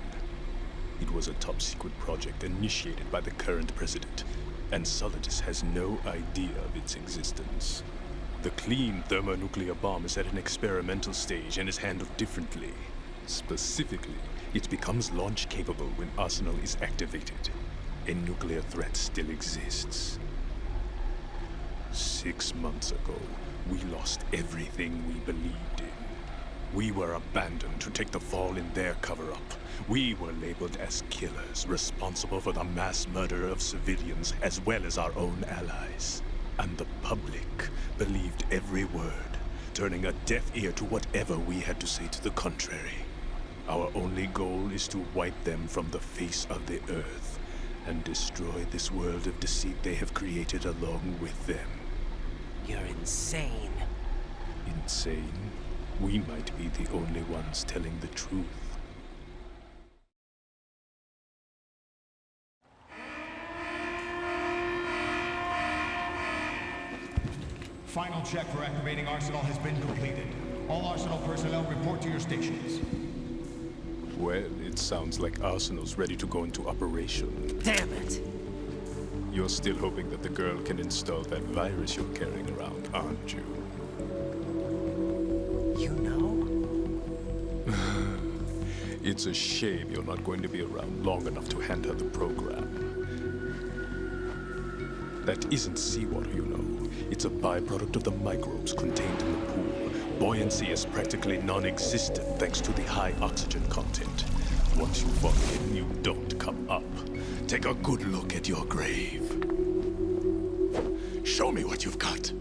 S10: It was a top-secret project initiated by the current president, and Solidus has no idea of its existence. The clean thermonuclear bomb is at an experimental stage and is handled differently. Specifically, it becomes launch-capable when Arsenal is activated. A nuclear threat still exists. 6 months ago, we lost everything we believed in. We were abandoned to take the fall in their cover-up. We were labeled as killers, responsible for the mass murder of civilians as well as our own allies. And the public believed every word, turning a deaf ear to whatever we had to say to the contrary. Our only goal is to wipe them from the face of the earth and destroy this world of deceit they have created along with them.
S13: You're insane.
S10: Insane? We might be the only ones telling the truth.
S22: Final check for activating Arsenal has been completed. All Arsenal personnel report to your stations.
S10: Well, it sounds like Arsenal's ready to go into operation.
S13: Damn it!
S10: You're still hoping that the girl can install that virus you're carrying around, aren't you?
S13: You know?
S10: It's a shame you're not going to be around long enough to hand her the program. That isn't seawater, you know. It's a byproduct of the microbes contained in the pool. Buoyancy is practically non-existent thanks to the high oxygen content. Once you fall in, you don't come up. Take a good look at your grave. Show me what you've got.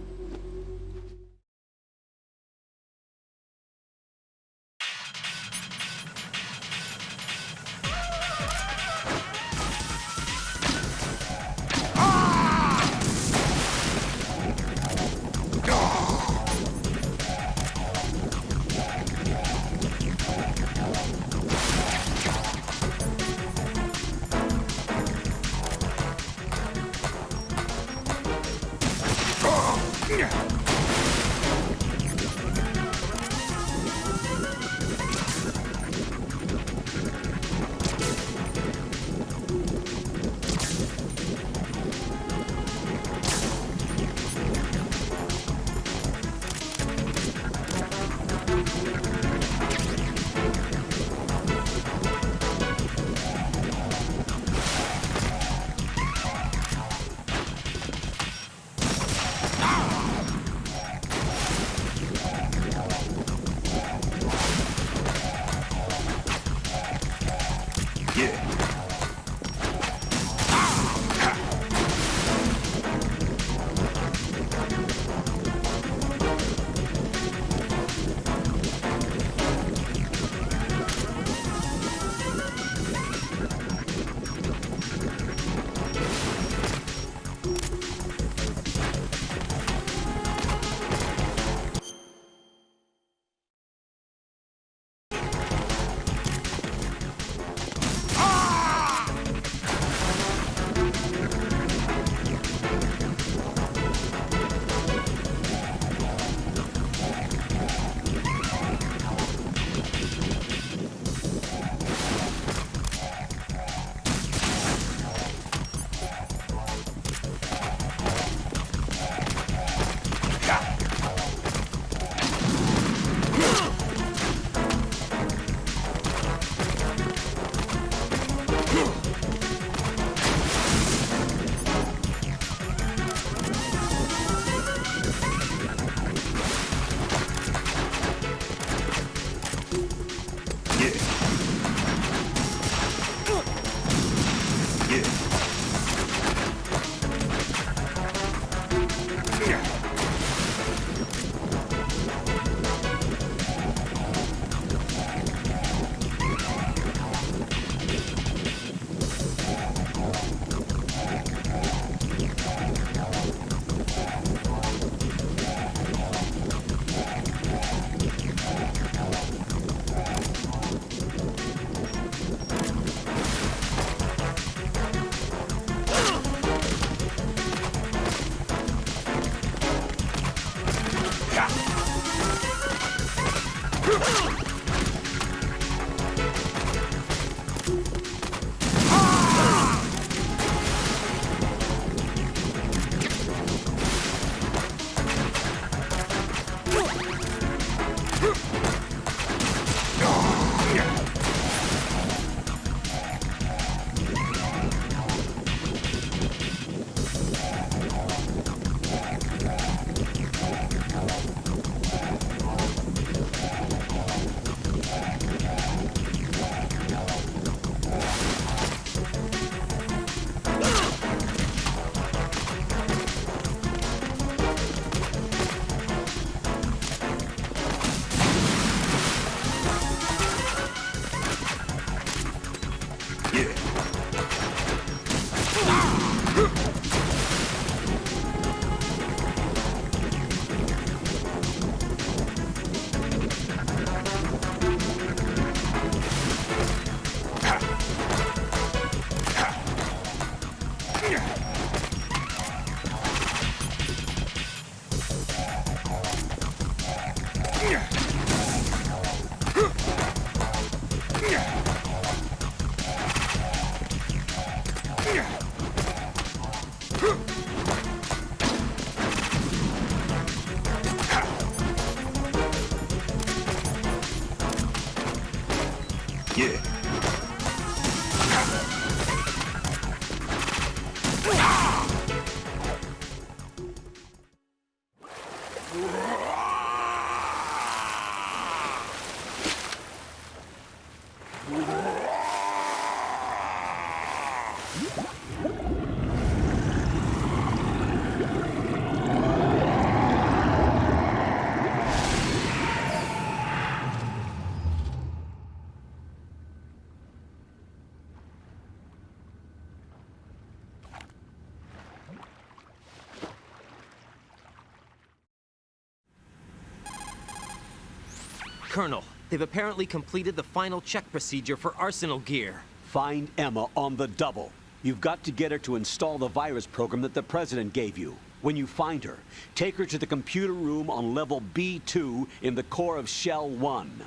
S13: Colonel, they've apparently completed the final check procedure for arsenal gear.
S12: Find Emma on the double. You've got to get her to install the virus program that the President gave you. When you find her, take her to the computer room on level B2 in the core of Shell 1.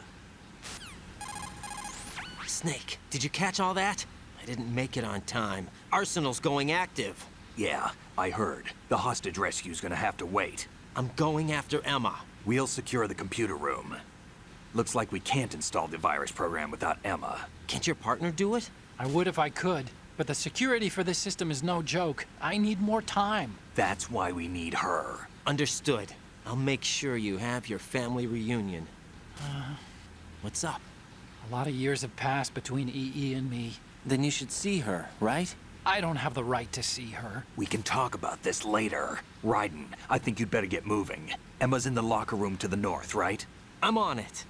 S13: Snake, did you catch all that? I didn't make it on time. Arsenal's going active.
S1: Yeah, I heard. The hostage rescue's gonna have to wait.
S13: I'm going after Emma.
S1: We'll secure the computer room. Looks like we can't install the virus program without Emma.
S13: Can't your partner do it?
S3: I would if I could, but the security for this system is no joke. I need more time.
S1: That's why we need her.
S13: Understood. I'll make sure you have your family reunion. What's up?
S3: A lot of years have passed between EE and me.
S13: Then you should see her, right?
S3: I don't have the right to see her.
S1: We can talk about this later. Raiden, I think you'd better get moving. Emma's in the locker room to the north, right?
S13: I'm on it.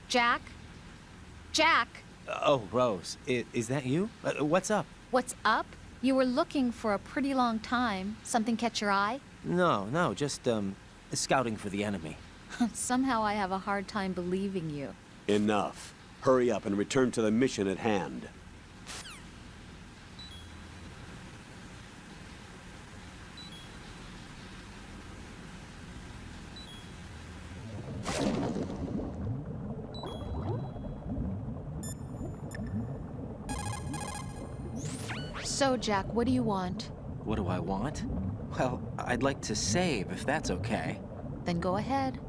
S17: Jack? Jack?
S13: Oh, Rose, is that you? What's up?
S17: What's up? You were looking for a pretty long time. Something catch your eye?
S13: No, just, scouting for the enemy.
S17: Somehow I have a hard time believing you.
S12: Enough. Hurry up and return to the mission at hand.
S17: So, Jack, what do you want?
S13: What do I want? Well, I'd like to save, if that's okay.
S17: Then go ahead.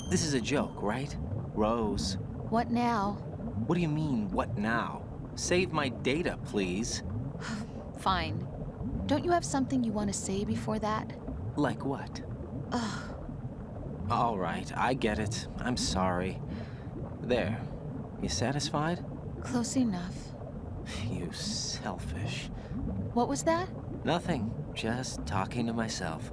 S13: This is a joke, right? Rose.
S17: What now?
S13: What do you mean, what now? Save my data, please.
S17: Fine. Don't you have something you want to say before that?
S13: Like what?
S17: Ugh.
S13: All right, I get it. I'm sorry. There. You satisfied?
S17: Close enough.
S13: You selfish.
S17: What was that?
S13: Nothing. Just talking to myself.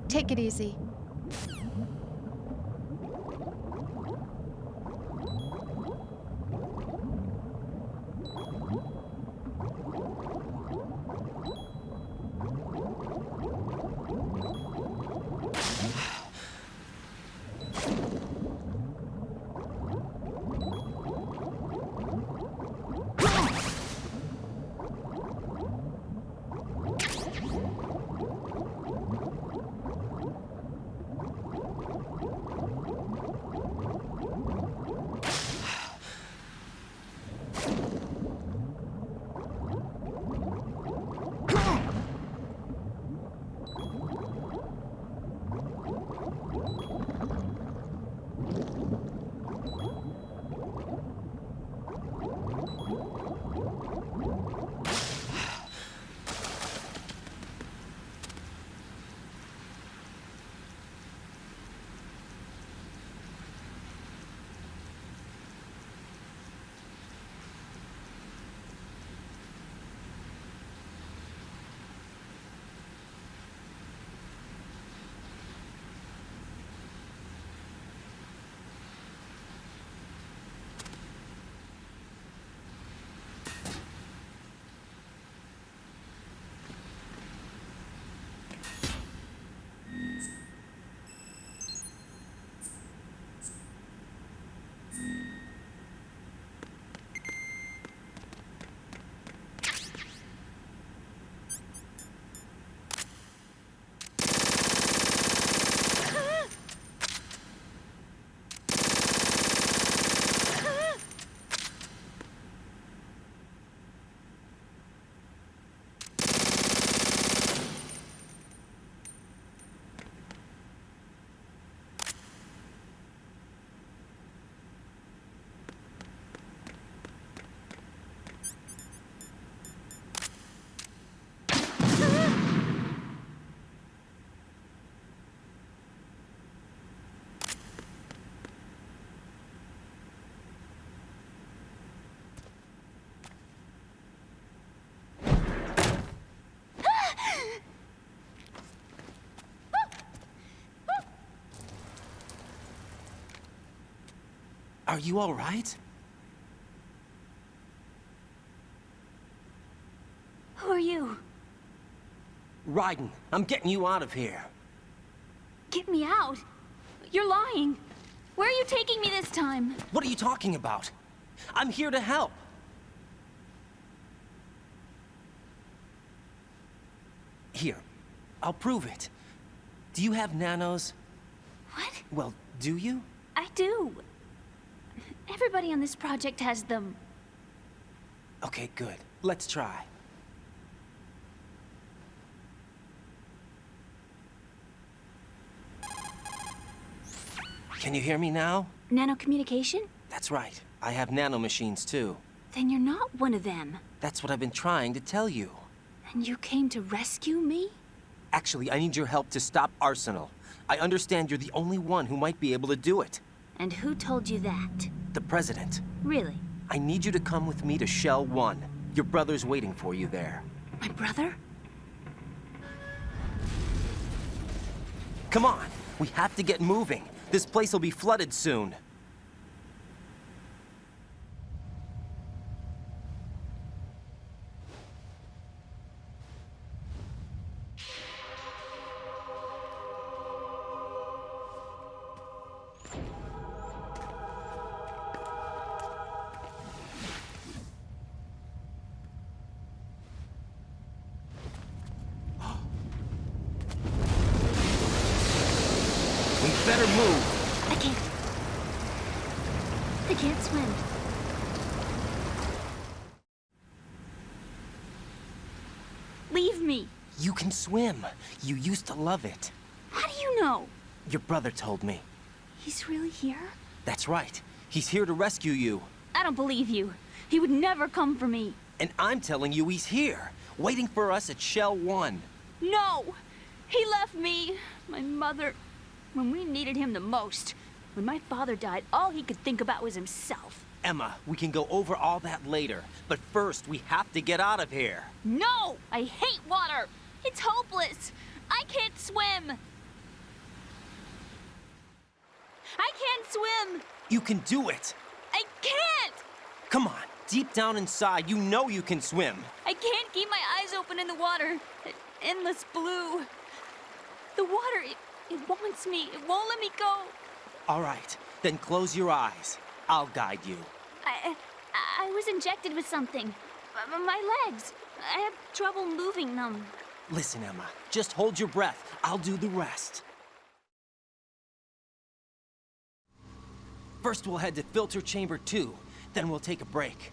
S17: Take it easy.
S13: Are you all right?
S4: Who are you?
S13: Raiden, I'm getting you out of here.
S4: Get me out. You're lying. Where are you taking me this time?
S13: What are you talking about? I'm here to help. Here, I'll prove it. Do you have nanos?
S4: What?
S13: Well, do you?
S4: I do. Everybody on this project has them.
S13: Okay, good. Let's try. Can you hear me now?
S4: Nanocommunication?
S13: That's right. I have nanomachines too.
S4: Then you're not one of them.
S13: That's what I've been trying to tell you.
S4: And you came to rescue me?
S13: Actually, I need your help to stop Arsenal. I understand you're the only one who might be able to do it.
S4: And who told you that?
S13: The President.
S4: Really?
S13: I need you to come with me to Shell 1. Your brother's waiting for you there.
S4: My brother?
S13: Come on! We have to get moving. This place will be flooded soon. Better move.
S4: I can't swim. Leave me.
S13: You can swim. You used to love it.
S4: How do you know?
S13: Your brother told me.
S4: He's really here?
S13: That's right. He's here to rescue you.
S4: I don't believe you. He would never come for me.
S13: And I'm telling you he's here, waiting for us at Shell 1.
S4: No! He left me, my mother, when we needed him the most. When my father died, all he could think about was himself.
S13: Emma, we can go over all that later. But first, we have to get out of here.
S4: No! I hate water! It's hopeless! I can't swim! I can't swim!
S13: You can do it!
S4: I can't!
S13: Come on, deep down inside, you know you can swim.
S4: I can't keep my eyes open in the water. Endless blue. The water, it wants me. It won't let me go.
S13: All right, then close your eyes. I'll guide you.
S4: I was injected with something. My legs. I have trouble moving them.
S13: Listen, Emma, just hold your breath. I'll do the rest. First, we'll head to filter chamber 2. Then we'll take a break.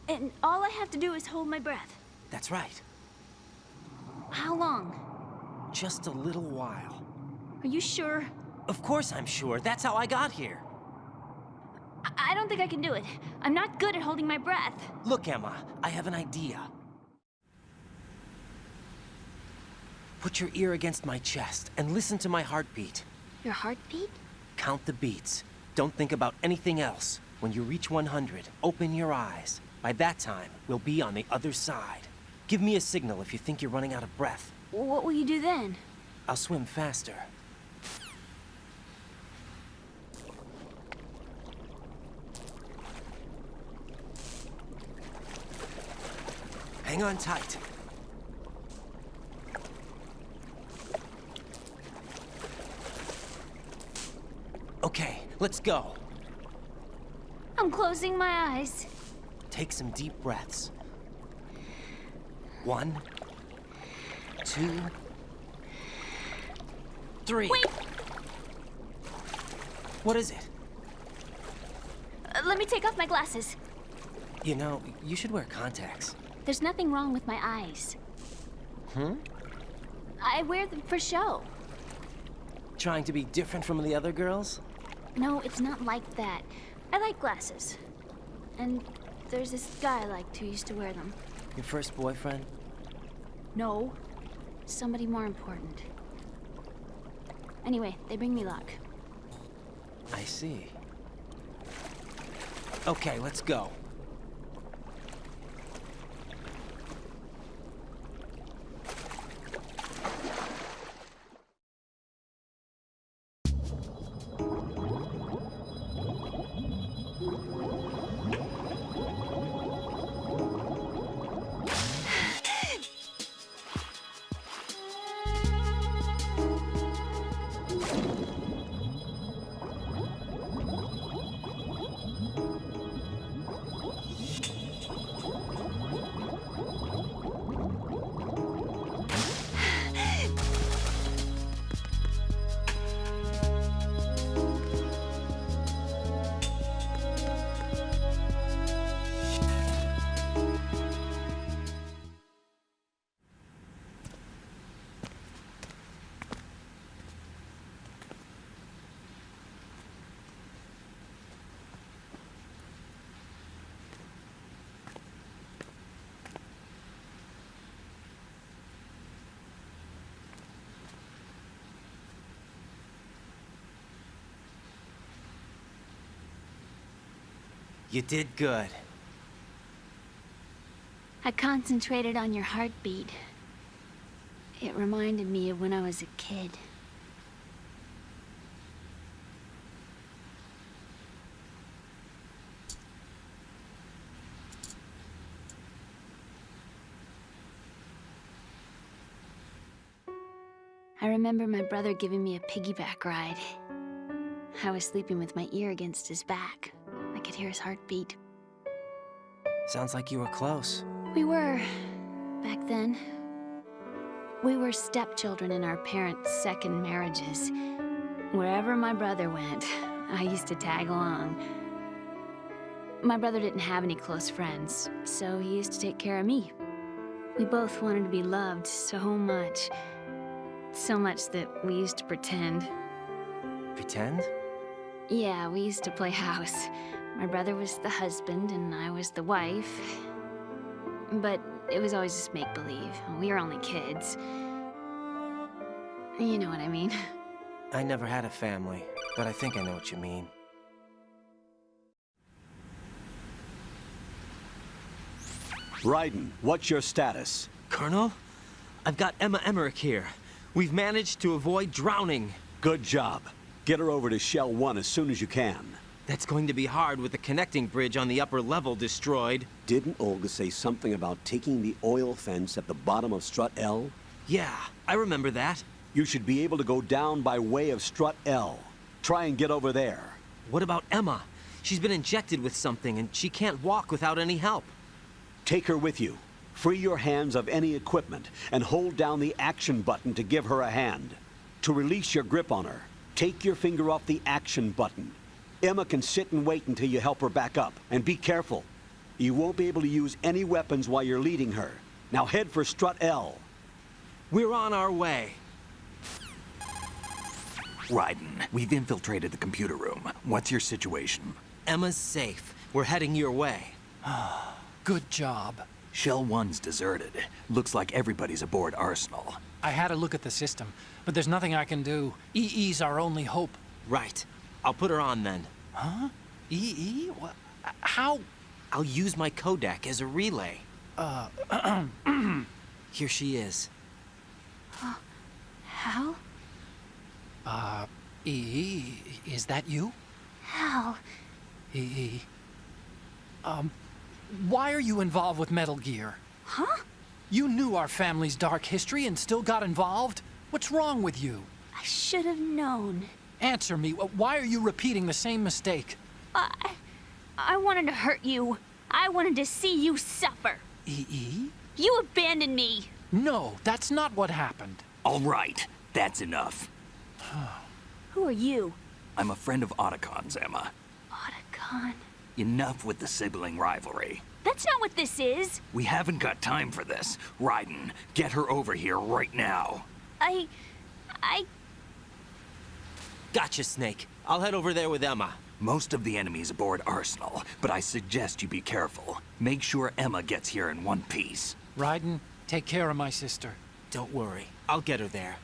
S4: And all I have to do is hold my breath.
S13: That's right.
S4: How long?
S13: Just a little while.
S4: Are you sure?
S13: Of course I'm sure. That's how I got here.
S4: I don't think I can do it. I'm not good at holding my breath.
S13: Look, Emma, I have an idea. Put your ear against my chest and listen to my heartbeat.
S4: Your heartbeat?
S13: Count the beats. Don't think about anything else. When you reach 100, open your eyes. By that time, we'll be on the other side. Give me a signal if you think you're running out of breath.
S4: What will you do then?
S13: I'll swim faster. Hang on tight. Okay, let's go.
S4: I'm closing my eyes.
S13: Take some deep breaths. 1, 2, 3.
S4: Wait!
S13: What is it?
S4: Let me take off my glasses.
S13: You know, you should wear contacts.
S4: There's nothing wrong with my eyes.
S13: Hmm?
S4: I wear them for show.
S13: Trying to be different from the other girls?
S4: No, it's not like that. I like glasses. And there's this guy I liked who used to wear them.
S13: Your first boyfriend?
S4: No. Somebody more important. Anyway, they bring me luck.
S13: I see. Okay, let's go. You did good.
S4: I concentrated on your heartbeat. It reminded me of when I was a kid. I remember my brother giving me a piggyback ride. I was sleeping with my ear against his back. I could hear his heartbeat.
S13: Sounds like you were close.
S4: We were, back then. We were stepchildren in our parents' second marriages. Wherever my brother went, I used to tag along. My brother didn't have any close friends, so he used to take care of me. We both wanted to be loved so much. So much that we used to pretend.
S13: Pretend?
S4: Yeah, we used to play house. My brother was the husband and I was the wife. But it was always just make-believe. We were only kids. You know what I mean.
S13: I never had a family, but I think I know what you mean.
S16: Raiden, what's your status?
S13: Colonel, I've got Emma Emmerich here. We've managed to avoid drowning.
S16: Good job. Get her over to Shell 1 as soon as you can.
S13: That's going to be hard with the connecting bridge on the upper level destroyed.
S16: Didn't Olga say something about taking the oil fence at the bottom of Strut L?
S13: Yeah, I remember that.
S16: You should be able to go down by way of Strut L. Try and get over there.
S13: What about Emma? She's been injected with something and she can't walk without any help.
S16: Take her with you. Free your hands of any equipment and hold down the action button to give her a hand. To release your grip on her, take your finger off the action button. Emma can sit and wait until you help her back up. And be careful. You won't be able to use any weapons while you're leading her. Now head for Strut L.
S13: We're on our way.
S1: Raiden, we've infiltrated the computer room. What's your situation?
S13: Emma's safe. We're heading your way.
S3: Good job.
S1: Shell 1's deserted. Looks like everybody's aboard Arsenal.
S3: I had a look at the system, but there's nothing I can do. EE's our only hope.
S13: Right. I'll put her on then.
S3: Huh? EE? What? How?
S13: I'll use my Kodak as a relay. Here she is.
S4: Hal?
S3: EE, is that you?
S4: Hal?
S3: EE. Why are you involved with Metal Gear?
S4: Huh?
S3: You knew our family's dark history and still got involved? What's wrong with you?
S4: I should have known.
S3: Answer me. Why are you repeating the same mistake?
S4: I wanted to hurt you. I wanted to see you suffer.
S3: EE?
S4: You abandoned me.
S3: No, that's not what happened.
S1: All right, that's enough.
S4: Who are you?
S1: I'm a friend of Otacon's, Emma.
S4: Otacon?
S1: Enough with the sibling rivalry.
S4: That's not what this is.
S1: We haven't got time for this. Raiden, get her over here right now.
S4: I...
S13: Gotcha, Snake. I'll head over there with Emma.
S1: Most of the enemy's aboard Arsenal, but I suggest you be careful. Make sure Emma gets here in one piece.
S3: Raiden, take care of my sister.
S13: Don't worry. I'll get her there.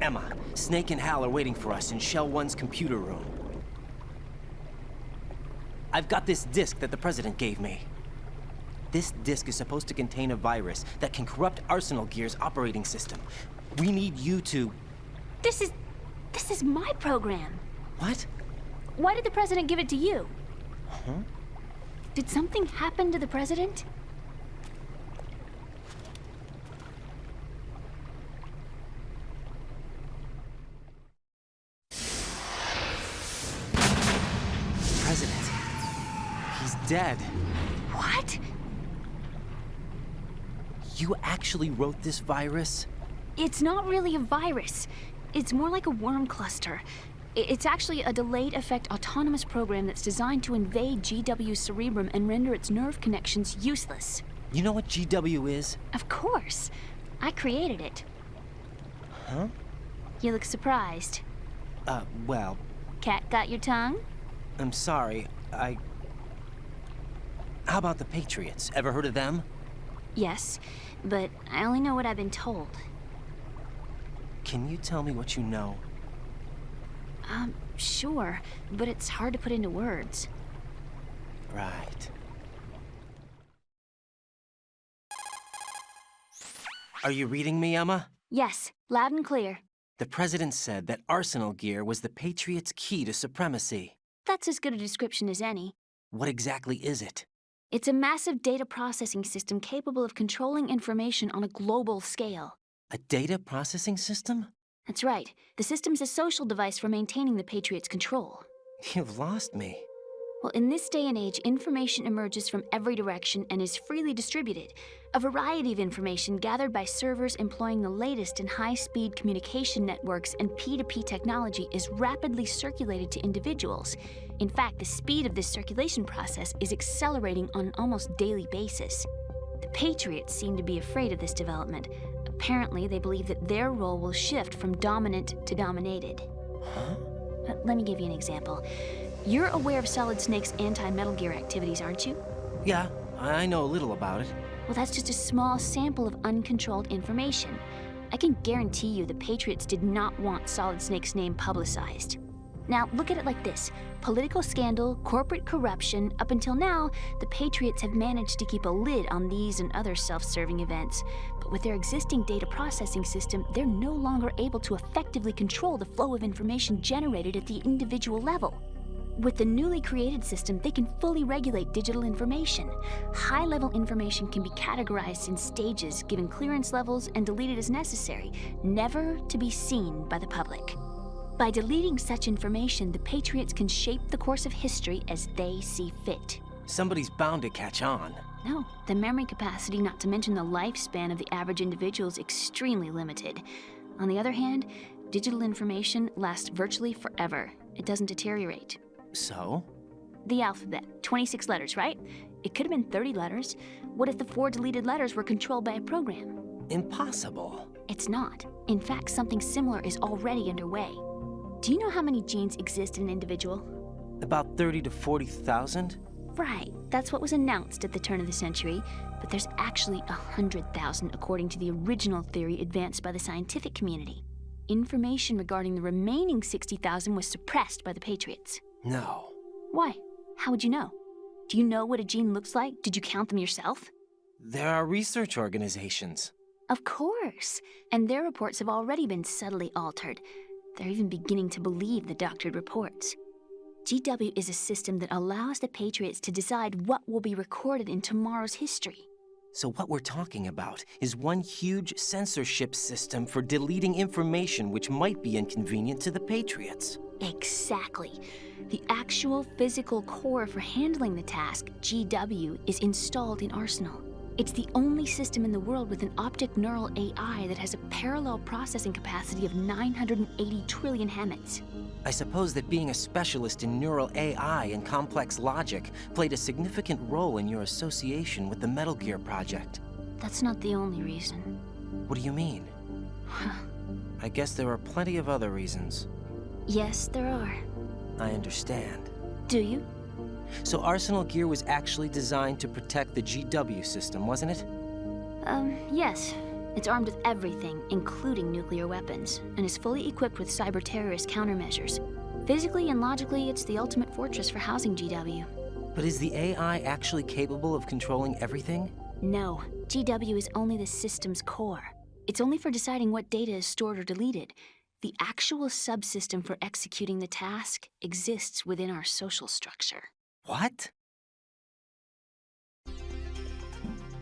S13: Emma, Snake and Hal are waiting for us in Shell 1's computer room. I've got this disk that the President gave me. This disk is supposed to contain a virus that can corrupt Arsenal Gear's operating system. We need you to...
S4: This is my program.
S13: What?
S4: Why did the President give it to you?
S13: Huh?
S4: Did something happen to the President?
S13: President. He's dead.
S4: What?
S13: You actually wrote this virus?
S4: It's not really a virus. It's more like a worm cluster. It's actually a delayed effect autonomous program that's designed to invade GW's cerebrum and render its nerve connections useless.
S13: You know what GW is?
S4: Of course. I created it.
S13: Huh?
S4: You look surprised.
S13: Well...
S4: Cat got your tongue?
S13: I'm sorry, How about the Patriots? Ever heard of them?
S4: Yes, but I only know what I've been told.
S13: Can you tell me what you know?
S4: Sure, but it's hard to put into words.
S13: Right. Are you reading me, Emma?
S4: Yes, loud and clear.
S13: The President said that Arsenal Gear was the Patriots' key to supremacy.
S4: That's as good a description as any.
S13: What exactly is it?
S4: It's a massive data processing system capable of controlling information on a global scale.
S13: A data processing system?
S4: That's right. The system's a social device for maintaining the Patriots' control.
S13: You've lost me.
S4: Well, in this day and age, information emerges from every direction and is freely distributed. A variety of information gathered by servers employing the latest in high-speed communication networks and P2P technology is rapidly circulated to individuals. In fact, the speed of this circulation process is accelerating on an almost daily basis. The Patriots seem to be afraid of this development. Apparently, they believe that their role will shift from dominant to dominated.
S13: Huh?
S4: Let me give you an example. You're aware of Solid Snake's anti-Metal Gear activities, aren't you?
S13: Yeah, I know a little about it.
S4: Well, that's just a small sample of uncontrolled information. I can guarantee you the Patriots did not want Solid Snake's name publicized. Now, look at it like this. Political scandal, corporate corruption, up until now, the Patriots have managed to keep a lid on these and other self-serving events. But with their existing data processing system, they're no longer able to effectively control the flow of information generated at the individual level. With the newly created system, they can fully regulate digital information. High-level information can be categorized in stages, given clearance levels, and deleted as necessary, never to be seen by the public. By deleting such information, the Patriots can shape the course of history as they see fit.
S13: Somebody's bound to catch on.
S4: No, the memory capacity, not to mention the lifespan of the average individual, is extremely limited. On the other hand, digital information lasts virtually forever. It doesn't deteriorate.
S13: So?
S4: The alphabet, 26 letters, right? It could have been 30 letters. What if the 4 deleted letters were controlled by a program?
S13: Impossible.
S4: It's not. In fact, something similar is already underway. Do you know how many genes exist in an individual?
S13: About 30 to 40,000?
S4: Right, that's what was announced at the turn of the century, but there's actually 100,000 according to the original theory advanced by the scientific community. Information regarding the remaining 60,000 was suppressed by the Patriots.
S13: No.
S4: Why? How would you know? Do you know what a gene looks like? Did you count them yourself?
S13: There are research organizations.
S4: Of course, and their reports have already been subtly altered. They're even beginning to believe the doctored reports. GW is a system that allows the Patriots to decide what will be recorded in tomorrow's history.
S13: So what we're talking about is one huge censorship system for deleting information which might be inconvenient to the Patriots.
S4: Exactly. The actual physical core for handling the task, GW, is installed in Arsenal. It's the only system in the world with an optic neural AI that has a parallel processing capacity of 980 trillion Hammets.
S13: I suppose that being a specialist in neural AI and complex logic played a significant role in your association with the Metal Gear project.
S4: That's not the only reason.
S13: What do you mean? I guess there are plenty of other reasons.
S4: Yes, there are.
S13: I understand.
S4: Do you?
S13: So Arsenal Gear was actually designed to protect the GW system, wasn't it?
S4: Yes. It's armed with everything, including nuclear weapons, and is fully equipped with cyber-terrorist countermeasures. Physically and logically, it's the ultimate fortress for housing GW.
S13: But is the AI actually capable of controlling everything?
S4: No. GW is only the system's core. It's only for deciding what data is stored or deleted. The actual subsystem for executing the task exists within our social structure.
S13: What?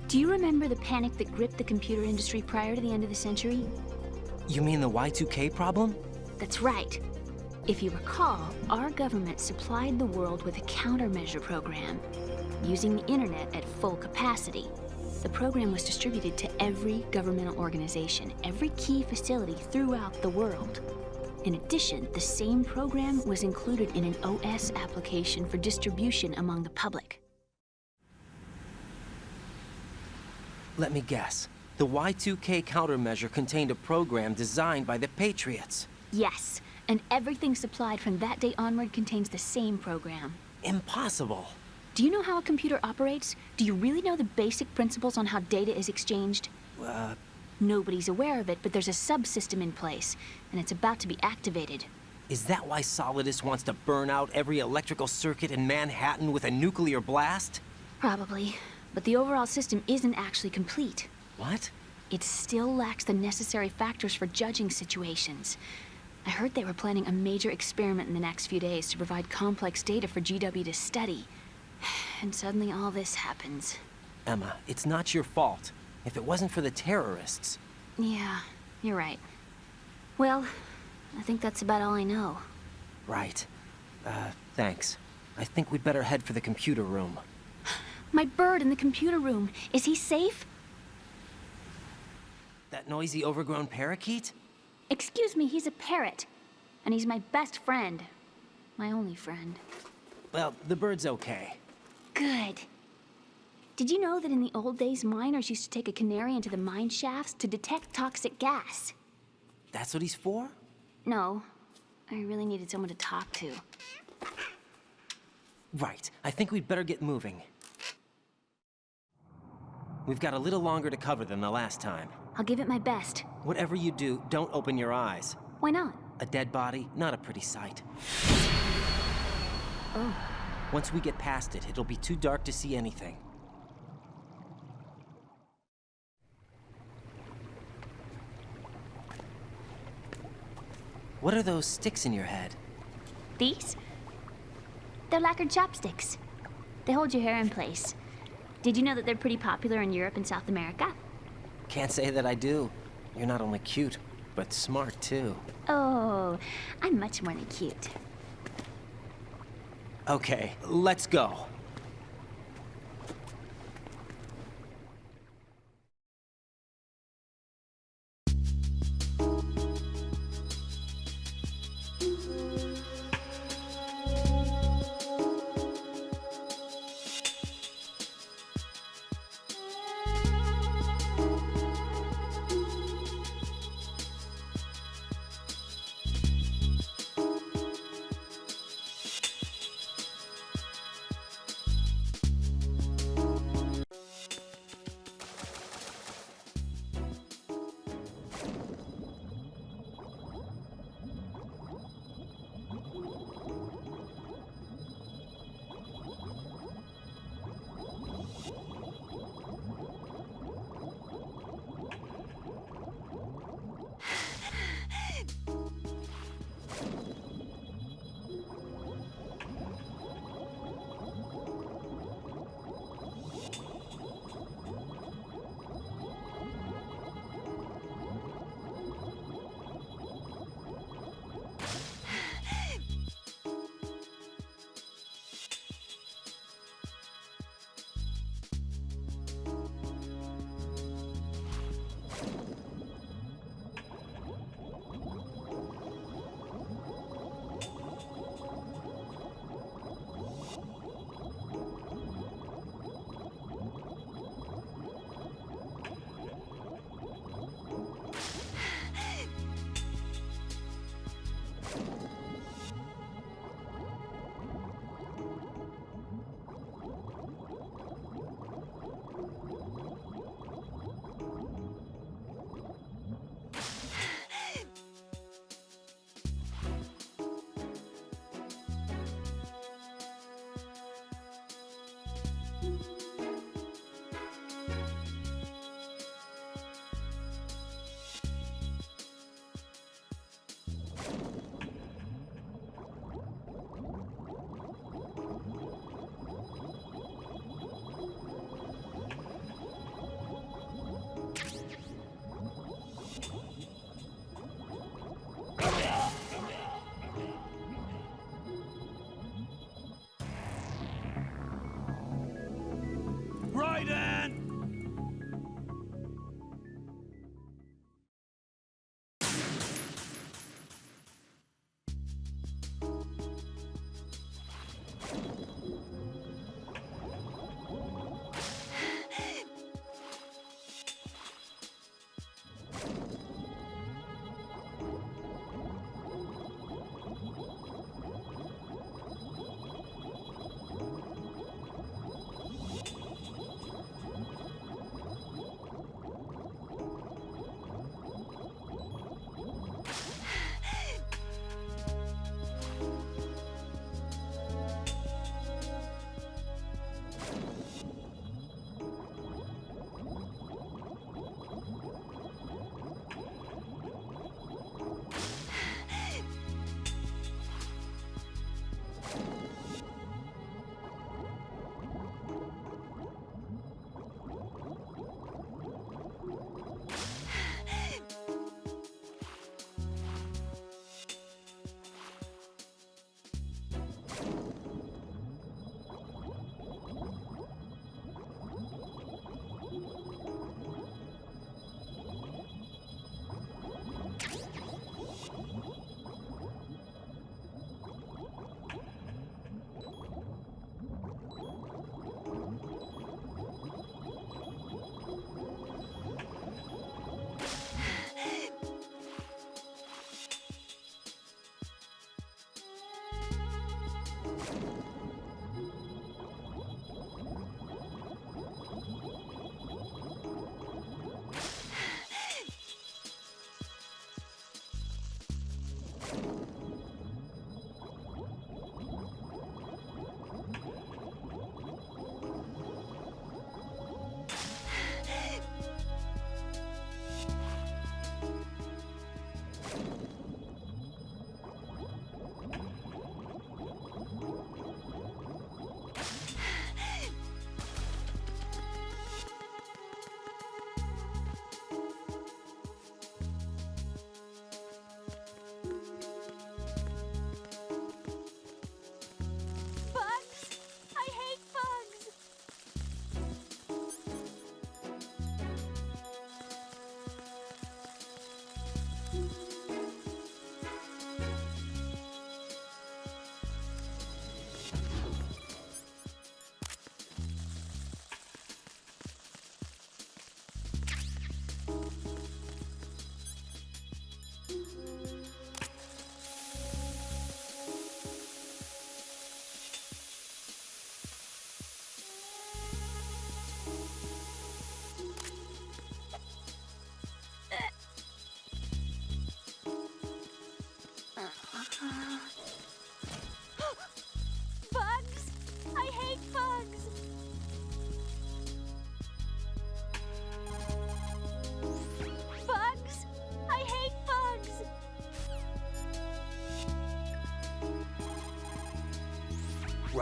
S4: Do you remember the panic that gripped the computer industry prior to the end of the century?
S13: You mean the Y2K problem?
S4: That's right. If you recall, our government supplied the world with a countermeasure program, using the internet at full capacity. The program was distributed to every governmental organization, every key facility throughout the world. In addition, the same program was included in an OS application for distribution among the public.
S13: Let me guess. The Y2K countermeasure contained a program designed by the Patriots.
S4: Yes, and everything supplied from that day onward contains the same program.
S13: Impossible.
S4: Do you know how a computer operates? Do you really know the basic principles on how data is exchanged? Nobody's aware of it, but there's a subsystem in place, and it's about to be activated.
S13: Is that why Solidus wants to burn out every electrical circuit in Manhattan with a nuclear blast?
S4: Probably, but the overall system isn't actually complete.
S13: What?
S4: It still lacks the necessary factors for judging situations. I heard they were planning a major experiment in the next few days to provide complex data for GW to study. And suddenly all this happens.
S13: Emma, it's not your fault. If it wasn't for the terrorists...
S4: Yeah, you're right. Well, I think that's about all I know.
S13: Right. Thanks. I think we'd better head for the computer room.
S4: My bird in the computer room. Is he safe?
S13: That noisy, overgrown parakeet?
S4: Excuse me, he's a parrot. And he's my best friend. My only friend.
S13: Well, the bird's okay.
S4: Good. Did you know that in the old days, miners used to take a canary into the mine shafts to detect toxic gas?
S13: That's what he's for?
S4: No. I really needed someone to talk to.
S13: Right. I think we'd better get moving. We've got a little longer to cover than the last time.
S4: I'll give it my best.
S13: Whatever you do, don't open your eyes.
S4: Why not?
S13: A dead body, not a pretty sight.
S4: Oh.
S13: Once we get past it, it'll be too dark to see anything. What are those sticks in your head?
S4: These? They're lacquered chopsticks. They hold your hair in place. Did you know that they're pretty popular in Europe and South America?
S13: Can't say that I do. You're not only cute, but smart too.
S4: Oh, I'm much more than cute.
S13: Okay, let's go.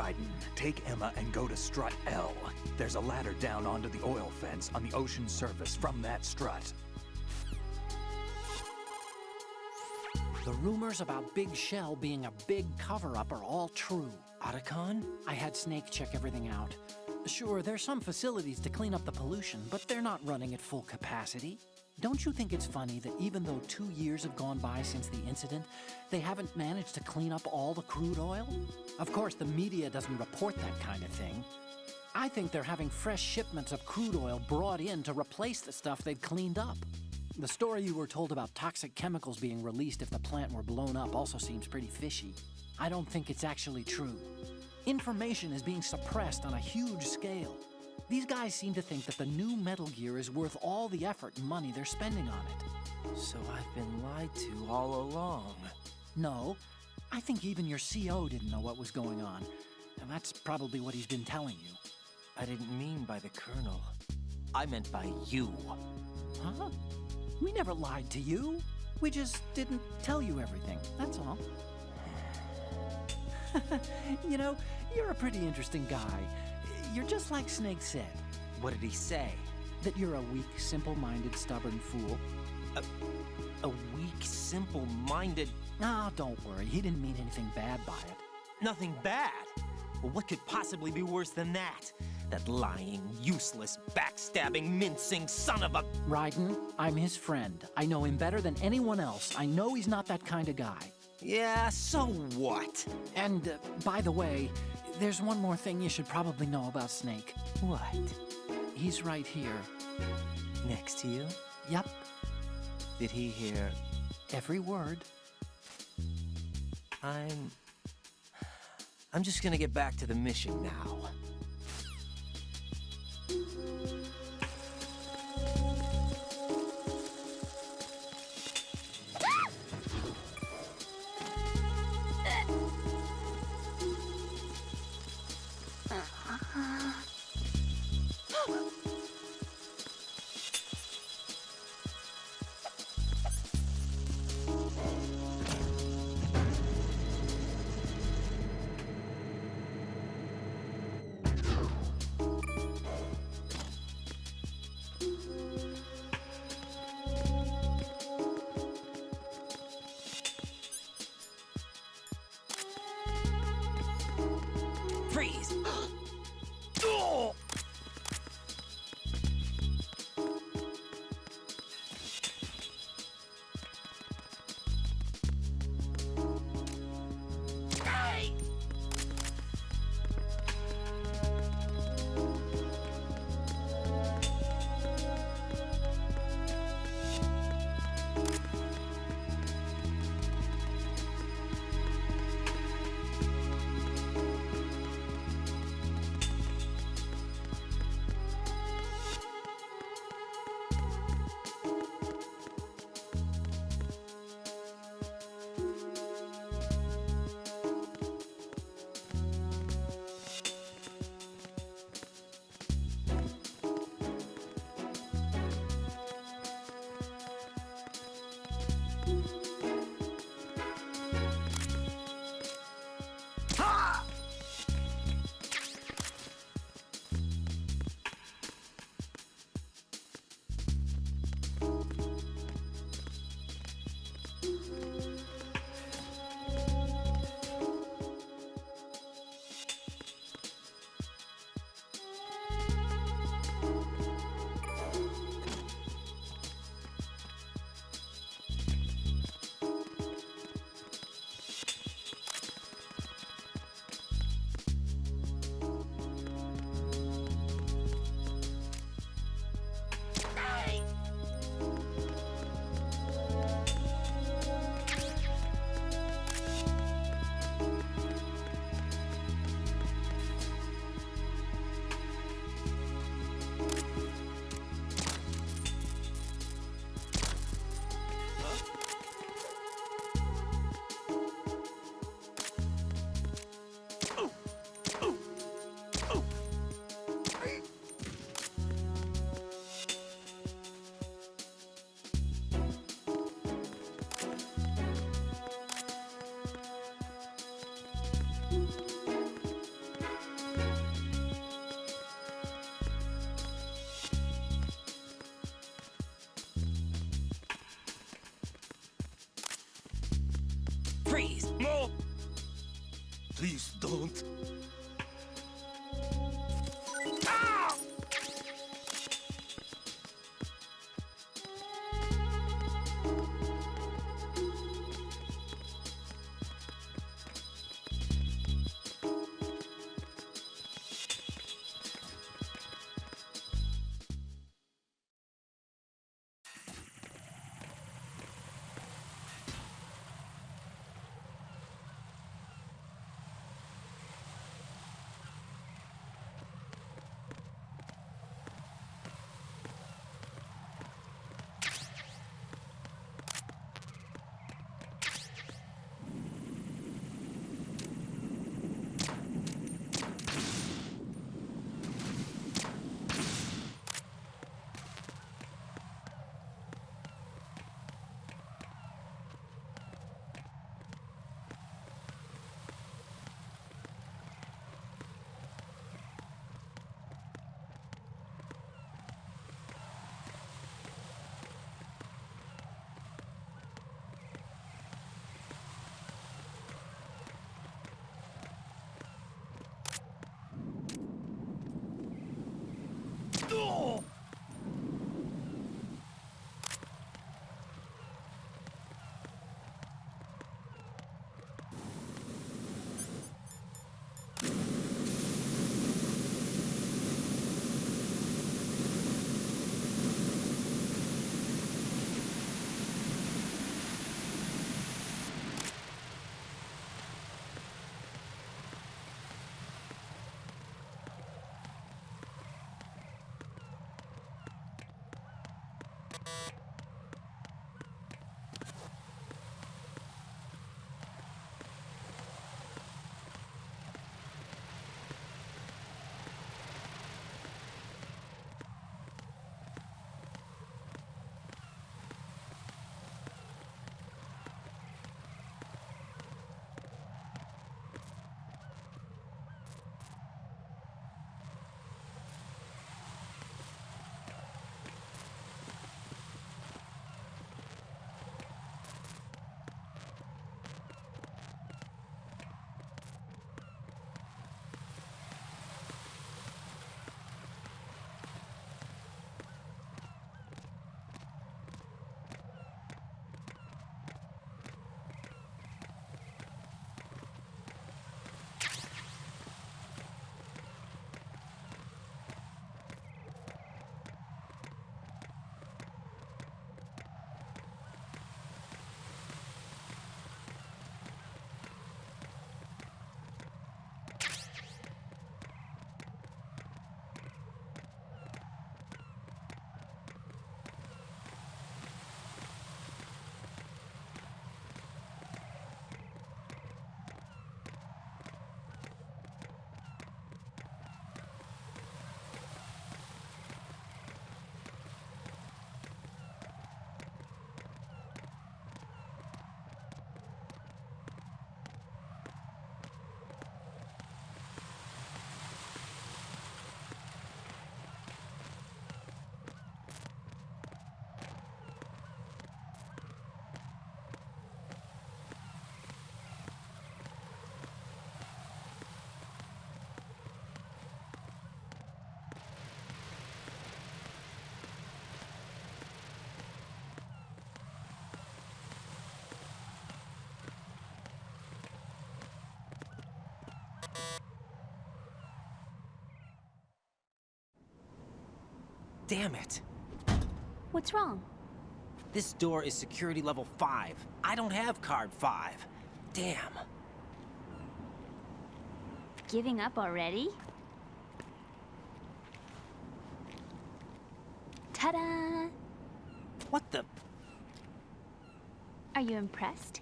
S1: Ryden, take Emma and go to strut L. There's a ladder down onto the oil fence on the ocean surface from that strut.
S3: The rumors about Big Shell being a big cover-up are all true.
S13: Otacon?
S3: I had Snake check everything out. Sure, there's some facilities to clean up the pollution, but they're not running at full capacity. Don't you think it's funny that even though 2 years have gone by since the incident, they haven't managed to clean up all the crude oil? Of course, the media doesn't report that kind of thing. I think they're having fresh shipments of crude oil brought in to replace the stuff they've cleaned up. The story you were told about toxic chemicals being released if the plant were blown up also seems pretty fishy. I don't think it's actually true. Information is being suppressed on a huge scale. These guys seem to think that the new Metal Gear is worth all the effort and money they're spending on it.
S13: So I've been lied to all along.
S3: No, I think even your CO didn't know what was going on. And that's probably what he's been telling you.
S13: I didn't mean by the Colonel. I meant by you.
S3: Huh? We never lied to you. We just didn't tell you everything, that's all. You know, you're a pretty interesting guy. You're just like Snake said.
S13: What did he say?
S3: That you're a weak, simple-minded, stubborn fool.
S13: A weak, simple-minded...
S3: Ah, don't worry. He didn't mean anything bad by it.
S13: Nothing bad? Well, what could possibly be worse than that? That lying, useless, backstabbing, mincing son of a...
S3: Ryden, I'm his friend. I know him better than anyone else. I know he's not that kind of guy.
S13: Yeah, so what?
S3: And, by the way, there's one more thing you should probably know about Snake.
S13: What?
S3: He's right here.
S13: Next to you?
S3: Yep.
S13: Did he hear...
S3: every word?
S13: I'm just gonna get back to the mission now.
S11: Please don't.
S13: Damn it.
S4: What's wrong?
S13: This door is security level 5. I don't have card 5. Damn.
S4: Giving up already? Ta-da!
S13: What the?
S4: Are you impressed?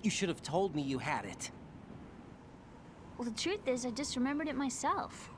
S13: You should have told me you had it.
S4: Well, the truth is, I just remembered it myself.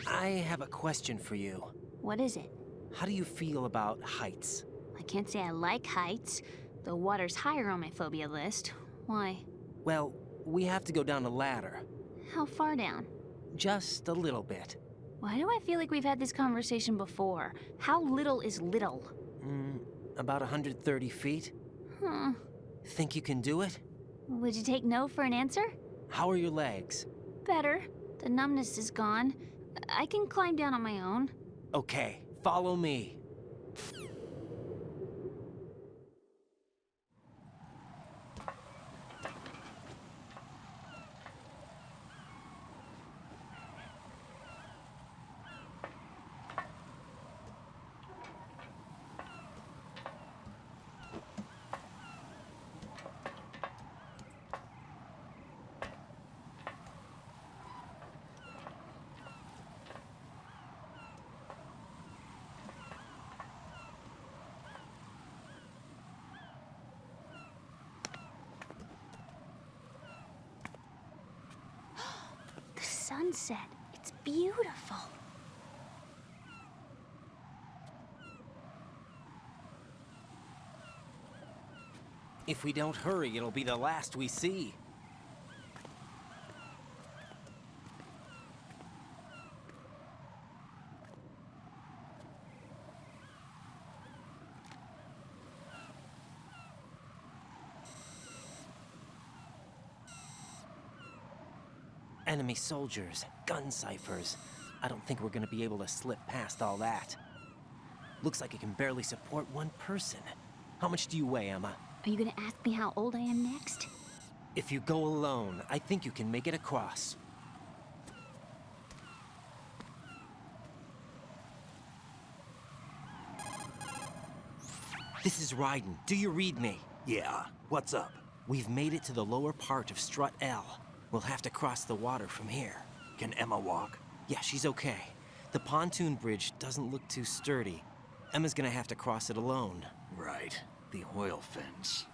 S13: I have a question for you.
S4: What is it?
S13: How do you feel about heights?
S4: I can't say I like heights. The water's higher on my phobia list. Why?
S13: Well, we have to go down a ladder.
S4: How far down?
S13: Just a little bit.
S4: Why do I feel like we've had this conversation before? How little is little?
S13: About 130 feet.
S4: Huh.
S13: Think you can do it?
S4: Would you take no for an answer?
S13: How are your legs?
S4: Better. The numbness is gone. I can climb down on my own.
S13: Okay, follow me.
S4: The sunset. It's beautiful.
S13: If we don't hurry, it'll be the last we see. Enemy soldiers, gun ciphers. I don't think we're gonna be able to slip past all that. Looks like it can barely support one person. How much do you weigh, Emma?
S4: Are you gonna ask me how old I am next?
S13: If you go alone, I think you can make it across. This is Ryden. Do you read me?
S12: Yeah, what's up?
S13: We've made it to the lower part of Strut L. We'll have to cross the water from here.
S12: Can Emma walk?
S13: Yeah, she's okay. The pontoon bridge doesn't look too sturdy. Emma's gonna have to cross it alone.
S12: Right. The oil fence.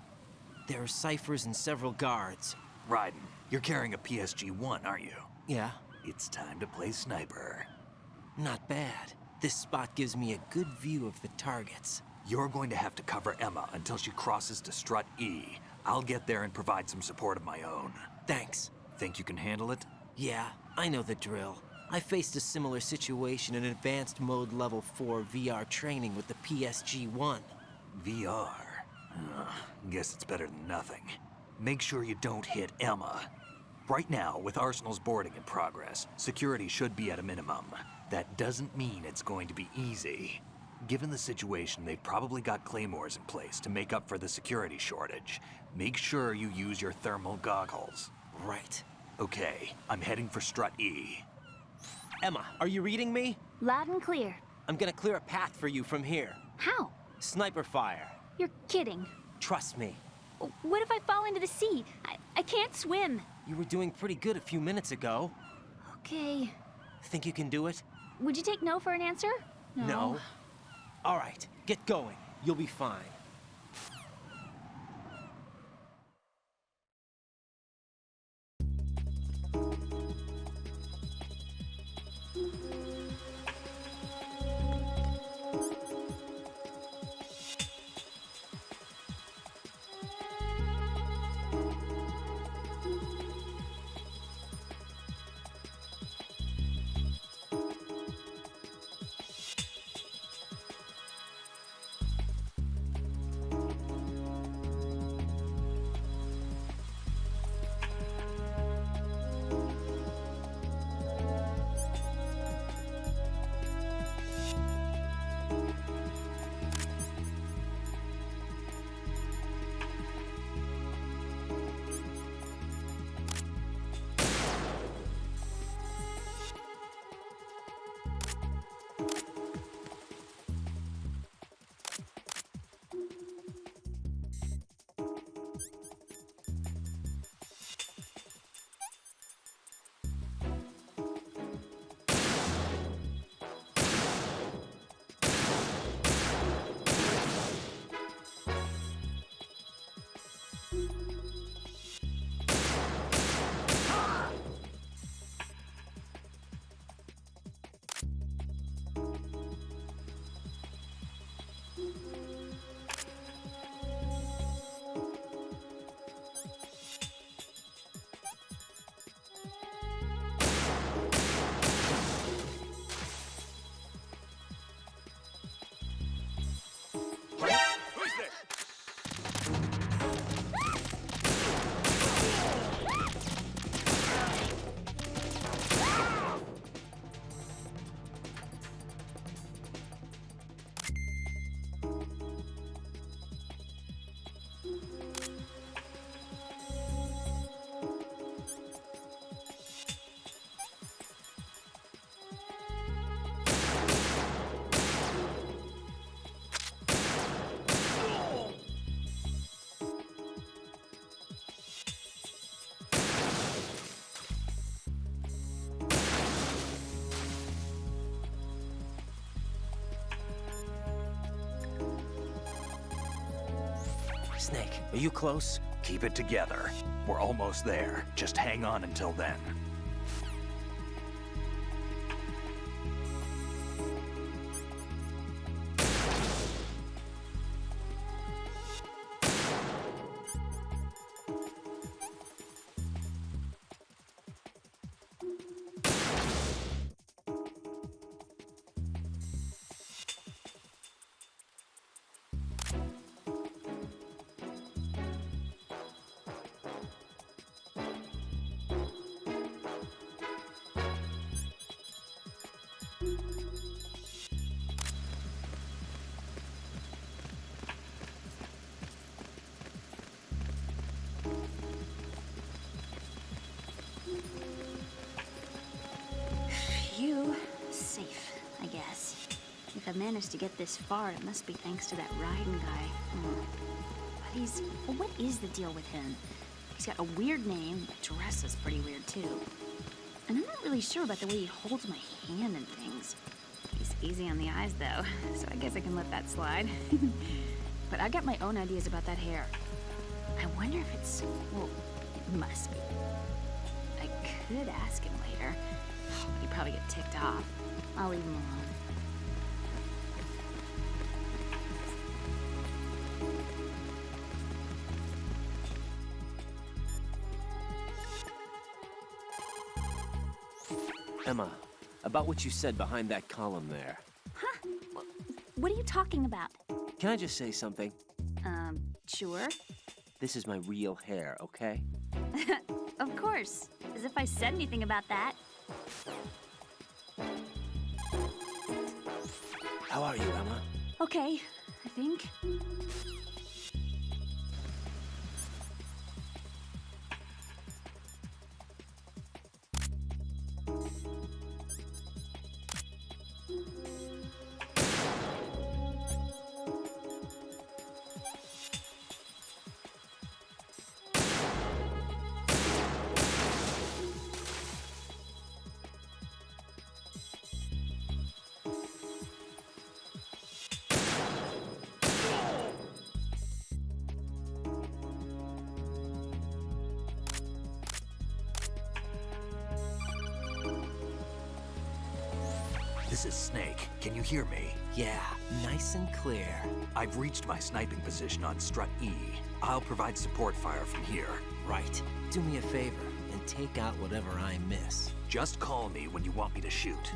S13: There are ciphers and several guards.
S12: Ryden, you're carrying a PSG-1, aren't you?
S13: Yeah.
S12: It's time to play sniper.
S13: Not bad. This spot gives me a good view of the targets.
S12: You're going to have to cover Emma until she crosses to Strut E. I'll get there and provide some support of my own.
S13: Thanks.
S12: Think you can handle it?
S13: Yeah, I know the drill. I faced a similar situation in Advanced Mode Level 4 VR training with the PSG-1.
S12: VR? Guess it's better than nothing. Make sure you don't hit Emma. Right now, with Arsenal's boarding in progress, security should be at a minimum. That doesn't mean it's going to be easy. Given the situation, they've probably got claymores in place to make up for the security shortage. Make sure you use your thermal goggles.
S13: Right.
S12: Okay, I'm heading for Strut E.
S13: Emma, are you reading me?
S4: Loud and clear.
S13: I'm gonna clear a path for you from here.
S4: How?
S13: Sniper fire.
S4: You're kidding.
S13: Trust me.
S4: What if I fall into the sea? I can't swim.
S13: You were doing pretty good a few minutes ago.
S4: Okay.
S13: Think you can do it?
S4: Would you take no for an answer?
S13: No. All right, get going. You'll be fine. Snake, are you close?
S1: Keep it together. We're almost there. Just hang on until then.
S4: Phew. Safe, I guess. If I managed to get this far, it must be thanks to that riding guy. But what is the deal with him? He's got a weird name, but dresses pretty weird too. And I'm not really sure about the way he holds my hand and things. He's easy on the eyes though, so I guess I can let that slide. But I got my own ideas about that hair. I wonder if it's... well, it must be. I could ask him later, but he'd probably get ticked off. I'll leave him alone.
S13: Emma, about what you said behind that column there.
S4: Huh? What are you talking about?
S13: Can I just say something?
S4: Sure.
S13: This is my real hair, okay?
S4: Of course. As if I said anything about that.
S13: How are you, Emma?
S4: Okay, I think.
S1: This is Snake. Can you hear me?
S13: Yeah, nice and clear.
S1: I've reached my sniping position on Strut E. I'll provide support fire from here.
S13: Right. Do me a favor and take out whatever I miss.
S1: Just call me when you want me to shoot.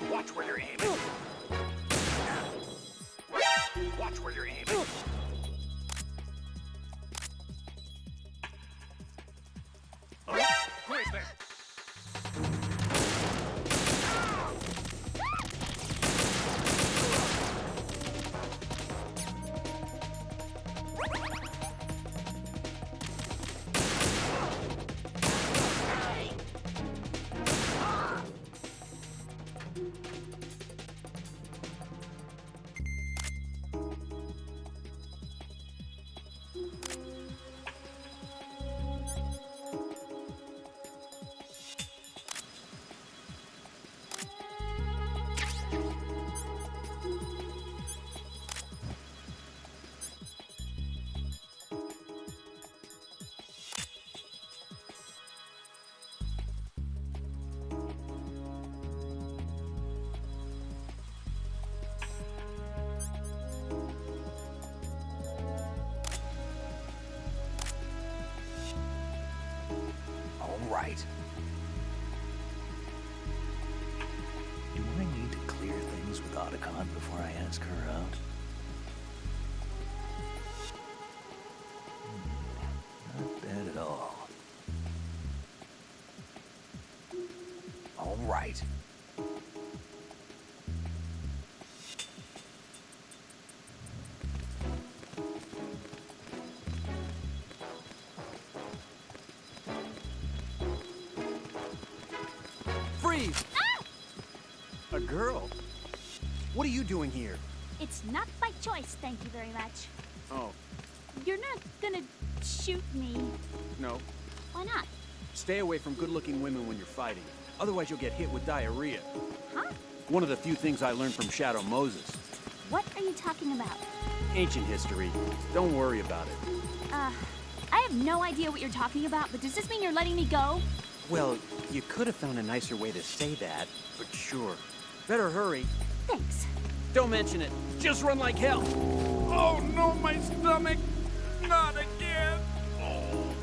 S1: Watch where you're aiming. Watch where you're aiming. Right. Do I need to clear things with Otacon before I ask her out? Not bad at all. All right.
S6: A girl?
S15: What are you doing here?
S18: It's not by choice, thank you very much.
S15: Oh,
S18: You're not gonna shoot me.
S15: no.
S18: Why not?
S15: Stay away from good-looking women when you're fighting. Otherwise, you'll get hit with diarrhea.
S18: Huh?
S15: One of the few things I learned from Shadow Moses.
S18: What are you talking about?
S15: Ancient history. Don't worry about it.
S18: I have no idea what you're talking about, but does this mean you're letting me go?
S15: Well, you could have found a nicer way to say that, but sure. Better hurry.
S18: Thanks.
S15: Don't mention it. Just run like hell.
S6: Oh no, my stomach! Not again! Oh.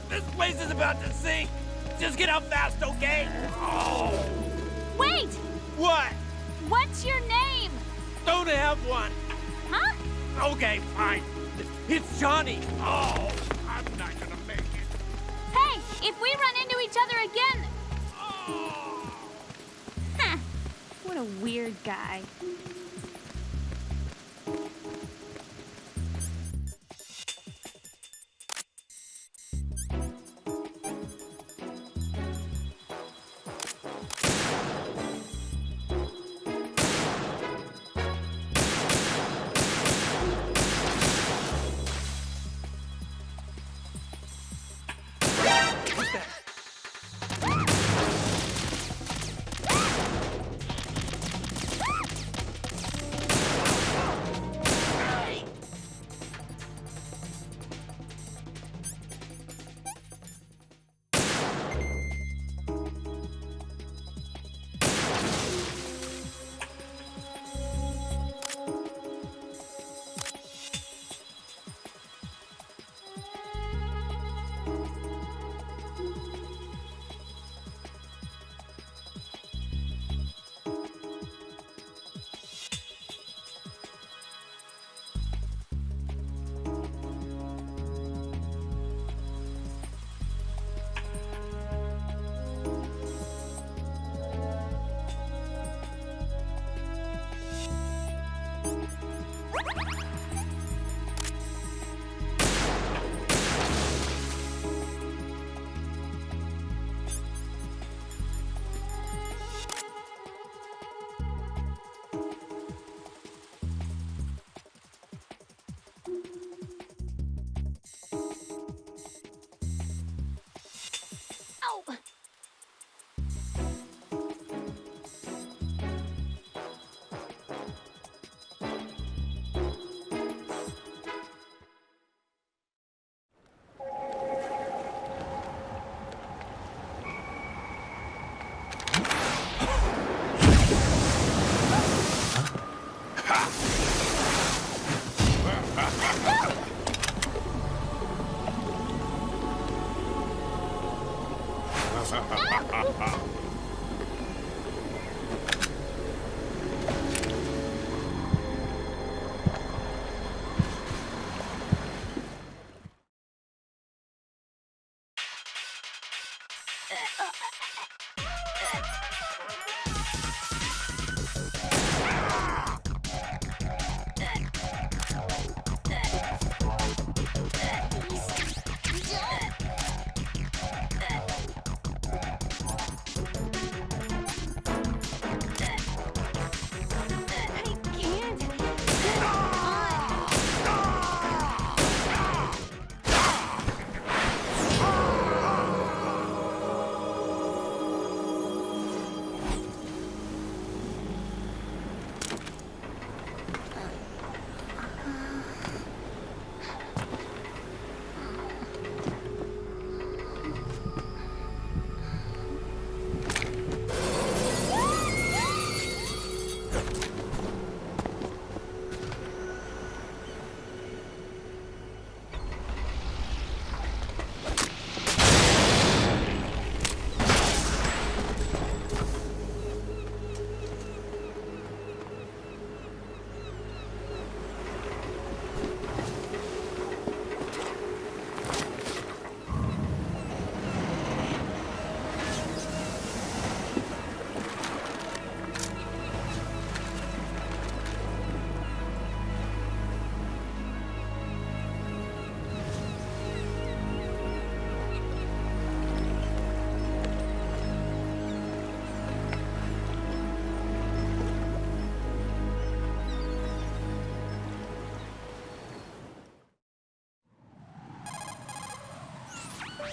S6: This place is about to sink! Just get out fast, okay? Oh!
S18: Wait!
S6: What?
S18: What's your name?
S6: Don't have one!
S18: Huh?
S6: Okay, fine. It's Johnny! Oh! I'm not gonna make it.
S18: Hey, if we run into each other again... Huh. What a weird guy.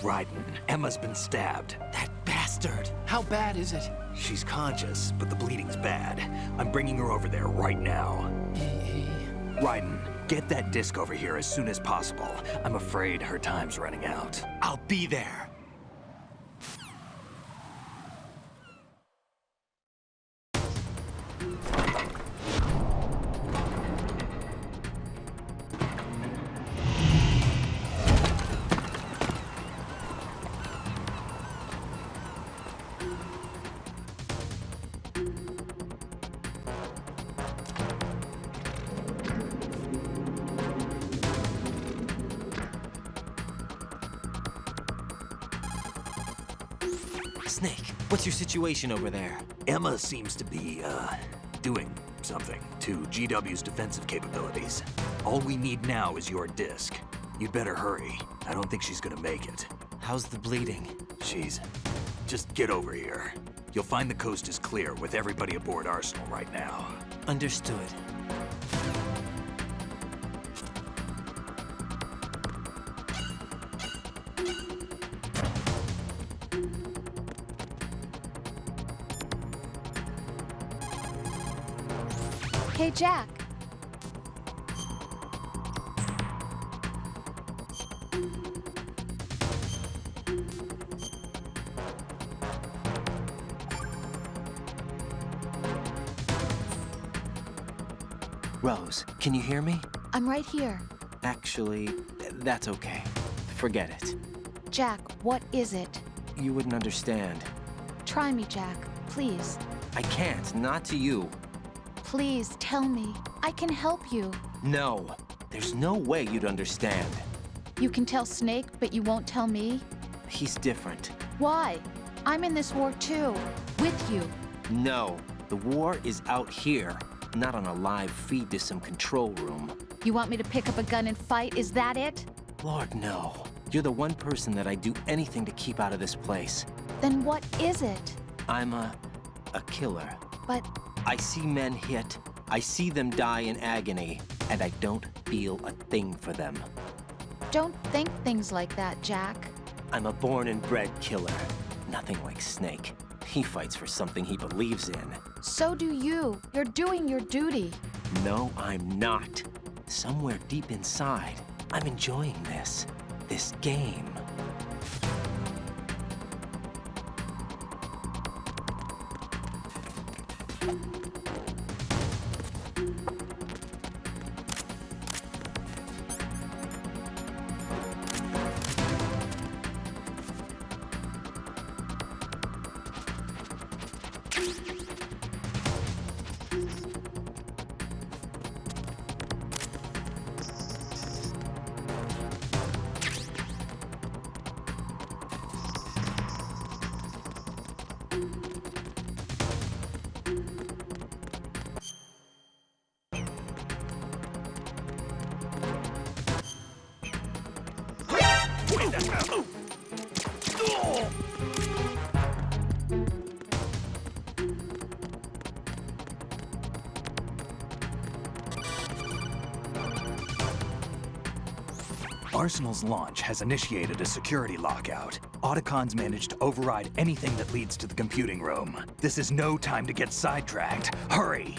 S1: Raiden, Emma's been stabbed.
S13: That bastard!
S1: How bad is it? She's conscious, but the bleeding's bad. I'm bringing her over there right now. Raiden, get that disc over here as soon as possible. I'm afraid her time's running out.
S13: I'll be there. Snake, what's your situation over there?
S1: Emma seems to be, doing something to GW's defensive capabilities. All we need now is your disc. You'd better hurry. I don't think she's gonna make it.
S13: How's the bleeding?
S1: Just get over here. You'll find the coast is clear with everybody aboard Arsenal right now.
S13: Understood.
S17: Hey, Jack.
S13: Rose, can you hear me?
S17: I'm right here.
S13: Actually, that's okay. Forget it.
S17: Jack, what is it?
S13: You wouldn't understand.
S17: Try me, Jack. Please.
S13: I can't, not to you.
S17: Please, tell me. I can help you.
S13: No, there's no way you'd understand.
S17: You can tell Snake, but you won't tell me?
S13: He's different.
S17: Why? I'm in this war too. With you.
S13: No, the war is out here, not on a live feed to some control room.
S17: You want me to pick up a gun and fight? Is that it?
S13: Lord, no. You're the one person that I'd do anything to keep out of this place.
S17: Then what is it?
S13: I'm a killer.
S17: But
S13: I see men hit, I see them die in agony, and I don't feel a thing for them.
S17: don't think things like that, Jack.
S13: I'm a born and bred killer. Nothing like Snake. He fights for something he believes in.
S17: So do you. You're doing your duty.
S13: No, I'm not. Somewhere deep inside, I'm enjoying this game.
S1: Arsenal's launch has initiated a security lockout. Otacons managed to override anything that leads to the computing room. This is no time to get sidetracked. Hurry!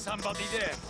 S6: somebody there.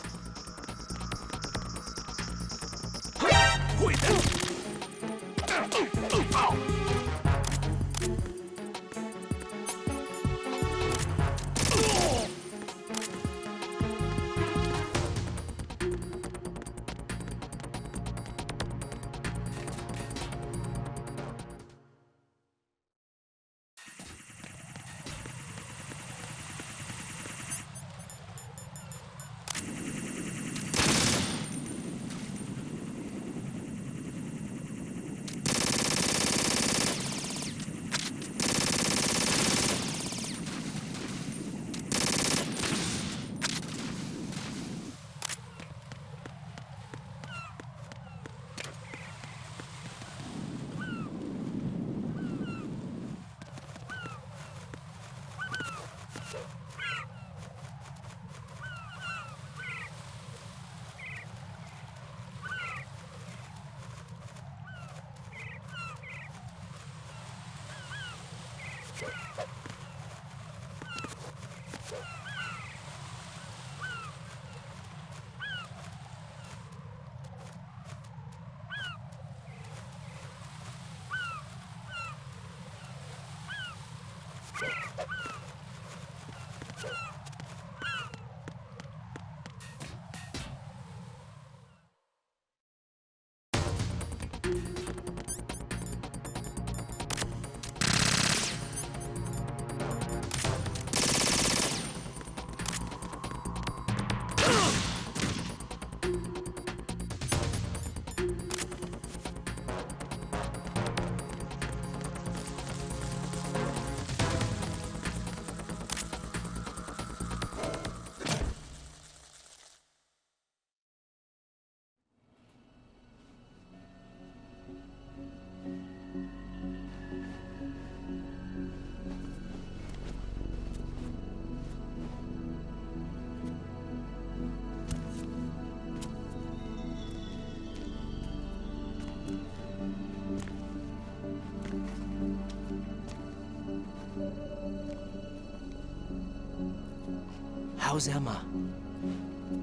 S1: How's Emma?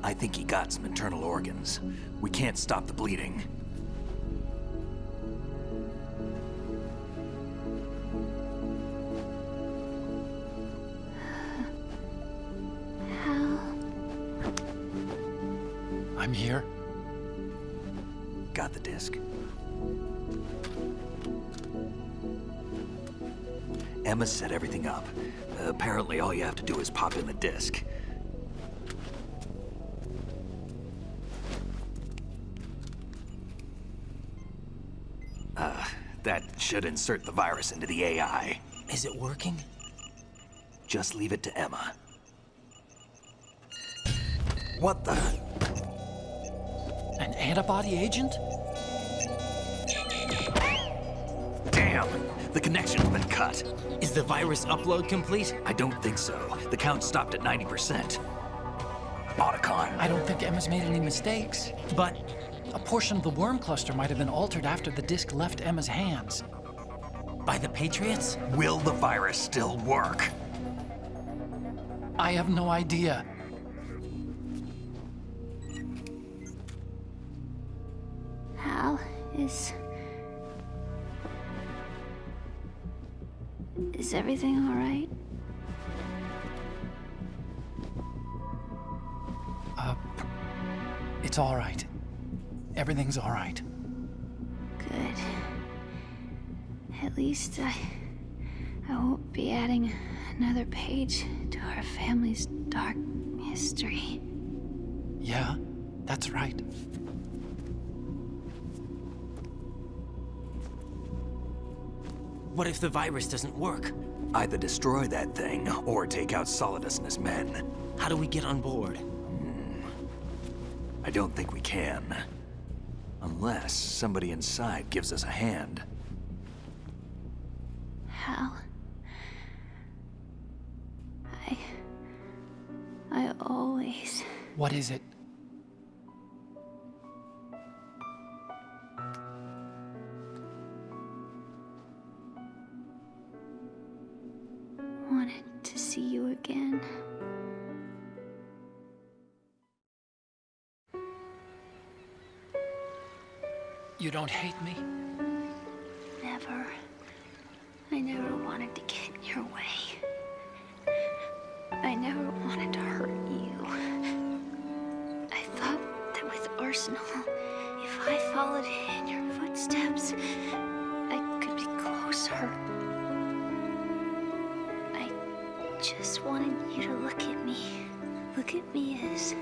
S1: I think he got some internal organs. We can't stop the bleeding.
S3: I'm here.
S1: Got the disc. Emma set everything up. Apparently all you have to do is pop in the disc. That should insert the virus into the AI.
S13: Is it working?
S1: Just leave it to Emma. What the?
S3: An antibody agent?
S1: Damn! The connection's been cut.
S13: Is the virus upload complete?
S1: I don't think so. The count stopped at 90%. Otacon.
S3: I don't think Emma's made any mistakes.
S13: But
S3: a portion of the worm cluster might have been altered after the disc left Emma's hands.
S13: By the Patriots?
S1: Will the virus still work?
S3: I have no idea.
S4: Hal, Is everything all right?
S3: It's all right. Everything's all right.
S4: Good. At least I won't be adding another page to our family's dark history.
S3: Yeah, that's right.
S13: What if the virus doesn't work?
S1: Either destroy that thing, or take out Solidus and his men.
S13: How do we get on board?
S1: I don't think we can. Unless somebody inside gives us a hand.
S4: Hal. I always...
S3: What is it?
S4: wanted to see you again.
S3: You don't hate me?
S4: Never. I never wanted to get in your way. I never wanted to hurt you. I thought that with Arsenal, if I followed in your footsteps, I could be closer. I just wanted you to look at me. Look at me as a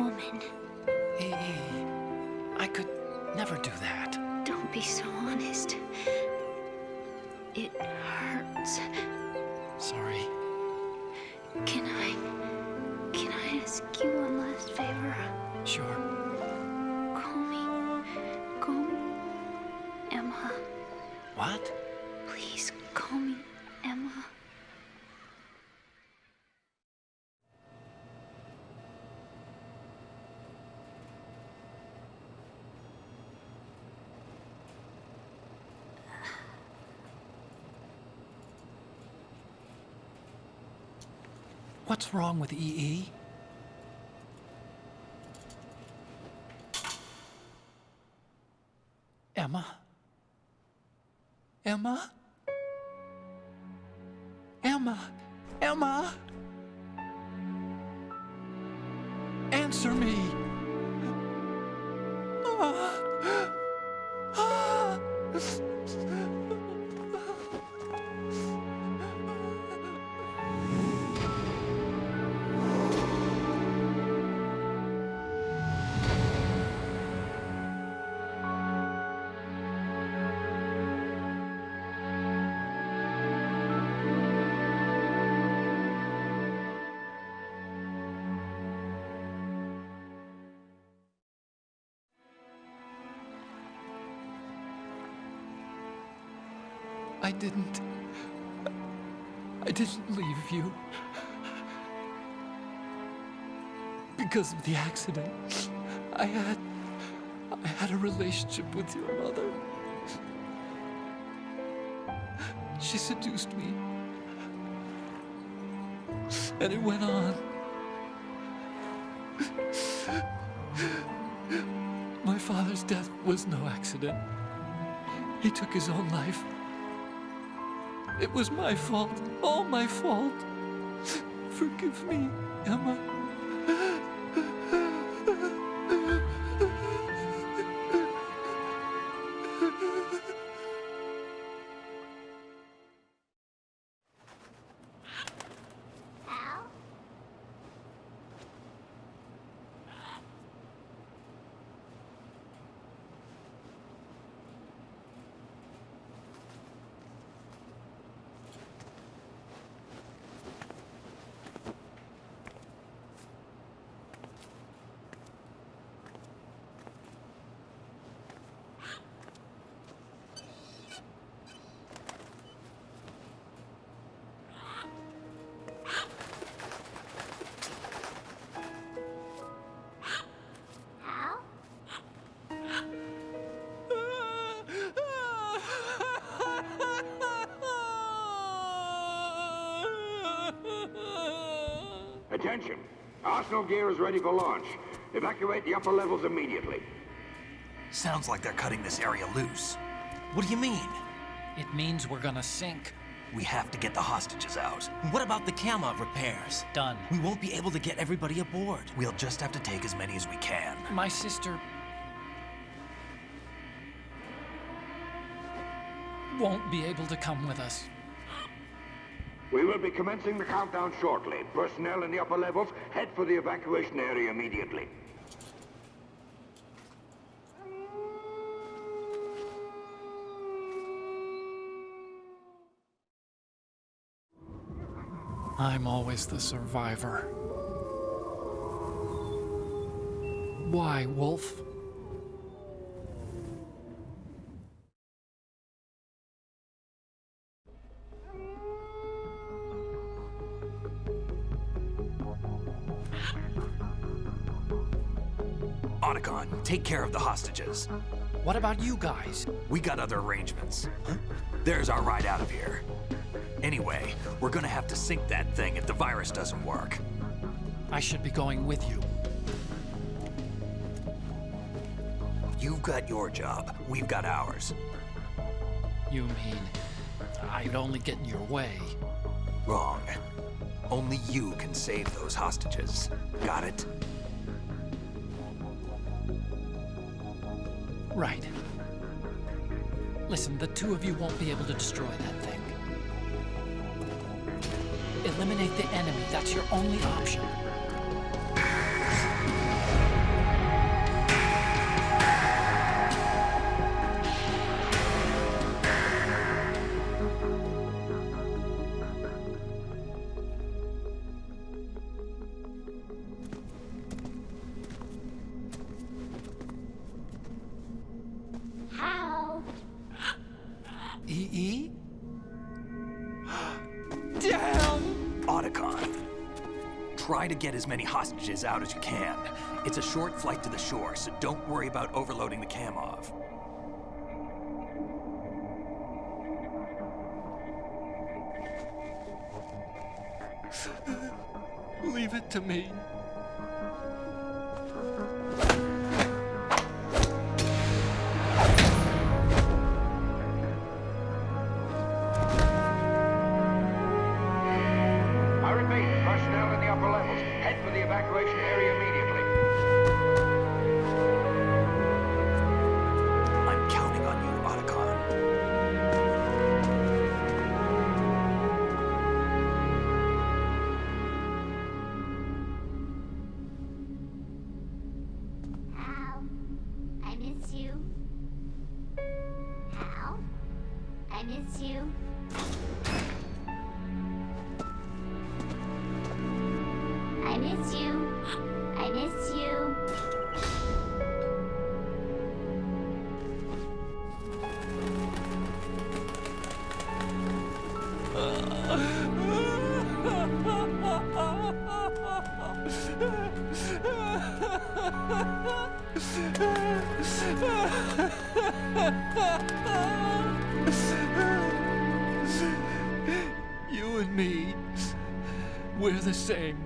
S4: woman.
S3: I could never do that.
S4: Don't be so honest. It hurts.
S3: Sorry.
S4: Can I ask you one last favor?
S3: Sure.
S4: Call me Emma.
S3: What?
S4: Please call me Emma.
S3: What's wrong with EE? Emma? Emma? Emma? Emma? Answer me! I didn't leave you. Because of the accident, I had a relationship with your mother. She seduced me. And it went on. My father's death was no accident. He took his own life. It was my fault, all my fault. Forgive me, Emma.
S5: Attention! Arsenal gear is ready for launch. Evacuate the upper levels immediately.
S1: Sounds like they're cutting this area loose. What do you mean?
S3: It means we're gonna sink.
S1: We have to get the hostages out.
S13: What about the camera repairs?
S3: Done.
S13: We won't be able to get everybody aboard.
S1: We'll just have to take as many as we can.
S3: My sister won't be able to come with us.
S5: We will be commencing the countdown shortly. Personnel in the upper levels, head for the evacuation area immediately.
S3: I'm always the survivor. Why, Wolf?
S1: Otacon, take care of the hostages.
S3: What about you guys?
S1: We got other arrangements. There's our ride out of here. Anyway, we're gonna have to sink that thing if the virus doesn't work.
S3: I should be going with you.
S1: You've got your job. We've got ours.
S3: You mean I'd only get in your way?
S1: Wrong. Only you can save those hostages. Got it?
S3: Right. Listen, the two of you won't be able to destroy that thing. Eliminate the enemy. That's your only option.
S18: How?
S3: E.E.? Damn!
S1: Otacon. Try to get as many hostages out as you can. It's a short flight to the shore, so don't worry about overloading the Kamov.
S3: Leave it to me.
S5: I repeat, personnel in the upper levels, head for the evacuation area immediately.
S1: I'm counting on you, Otacon.
S18: Hal, I miss you. Hal, I miss you. I miss you. I miss you.
S3: You and me, we're the same.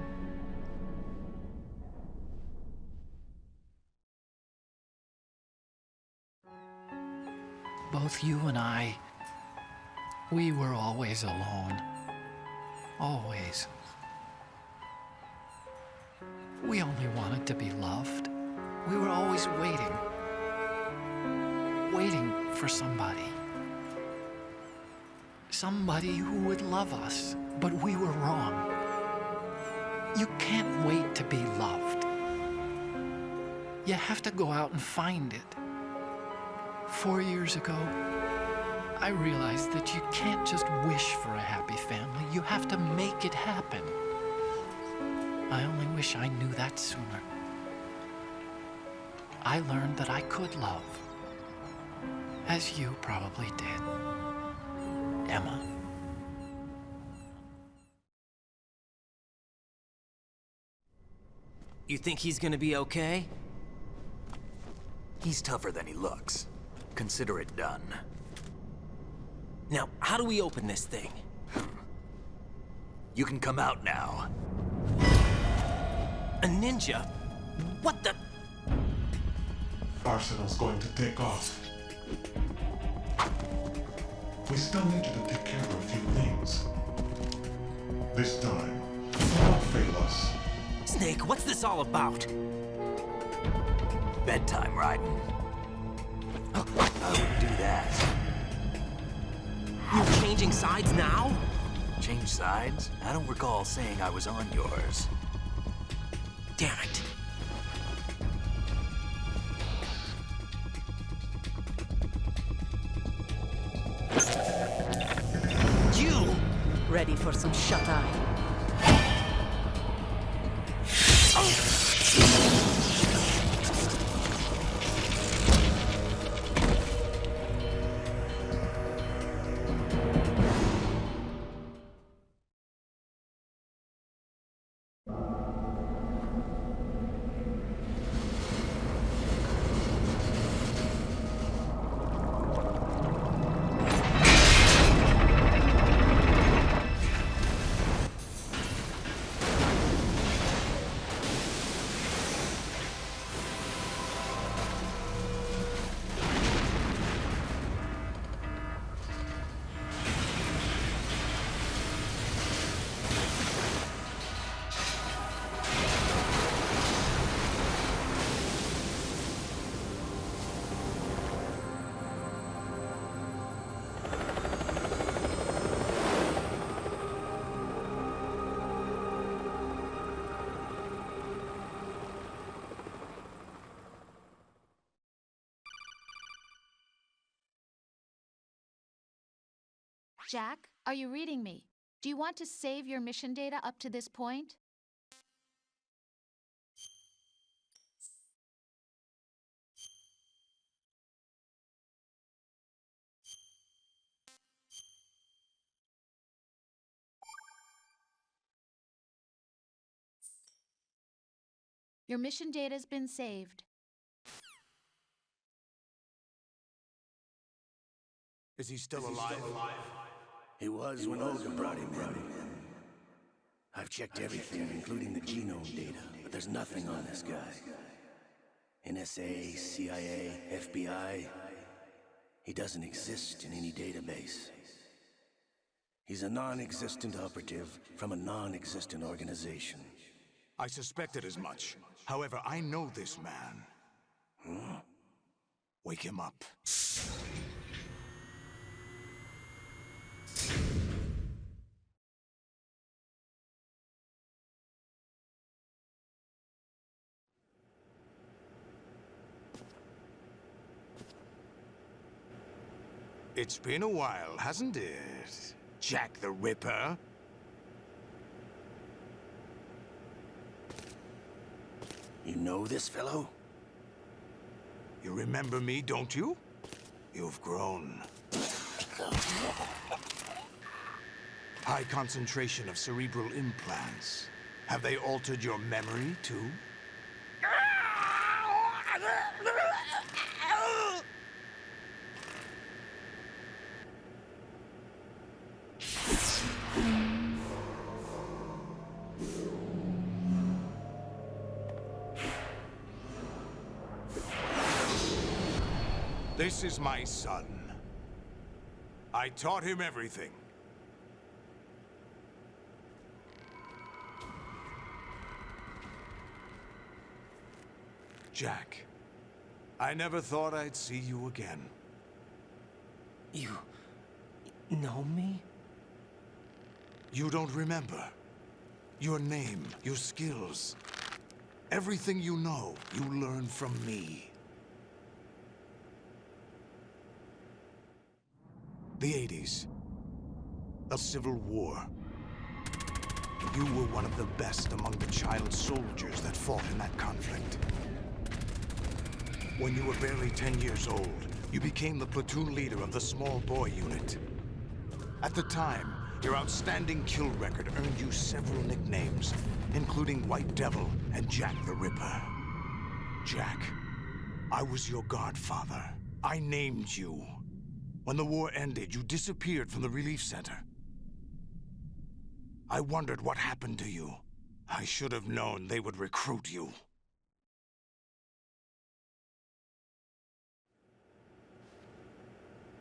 S3: Both you and I, we were always alone. Always. We only wanted to be loved. We were always waiting. Waiting for somebody. Somebody who would love us, but we were wrong. You can't wait to be loved. You have to go out and find it. 4 years ago, I realized that you can't just wish for a happy family. You have to make it happen. I only wish I knew that sooner. I learned that I could love, as you probably did, Emma.
S13: You think he's gonna be okay?
S1: He's tougher than he looks. Consider it done.
S13: Now, how do we open this thing?
S1: You can come out now.
S13: A ninja? What the?
S7: Arsenal's going to take off. We still need you to take care of a few things. This time, do not fail us.
S13: Snake, what's this all about?
S1: Bedtime, Raiden. I wouldn't do that.
S13: You're changing sides now?
S1: Change sides? I don't recall saying I was on yours.
S13: Damn it. You!
S20: Ready for some shut-eye?
S17: Jack, are you reading me? Do you want to save your mission data up to this point? Your mission data's been saved.
S14: Is he still alive?
S2: He was when Olga brought him in. I've checked everything, including the genome data, but there's nothing on this guy. NSA, CIA, FBI. He doesn't exist in any database. He's a non-existent operative from a non-existent organization.
S14: I suspected as much. However, I know this man.
S2: Huh?
S14: Wake him up. It's been a while, hasn't it? Jack the Ripper?
S2: You know this fellow?
S14: You remember me, don't you? You've grown. High concentration of cerebral implants. Have they altered your memory, too? This is my son. I taught him everything. Jack, I never thought I'd see you again.
S13: You know me?
S14: You don't remember. Your name, your skills. Everything you know, you learned from me. The 80s. A civil war. You were one of the best among the child soldiers that fought in that conflict. When you were barely 10 years old, you became the platoon leader of the small boy unit. At the time, your outstanding kill record earned you several nicknames, including White Devil and Jack the Ripper. Jack, I was your godfather. I named you. When the war ended, you disappeared from the relief center. I wondered what happened to you. I should have known they would recruit you.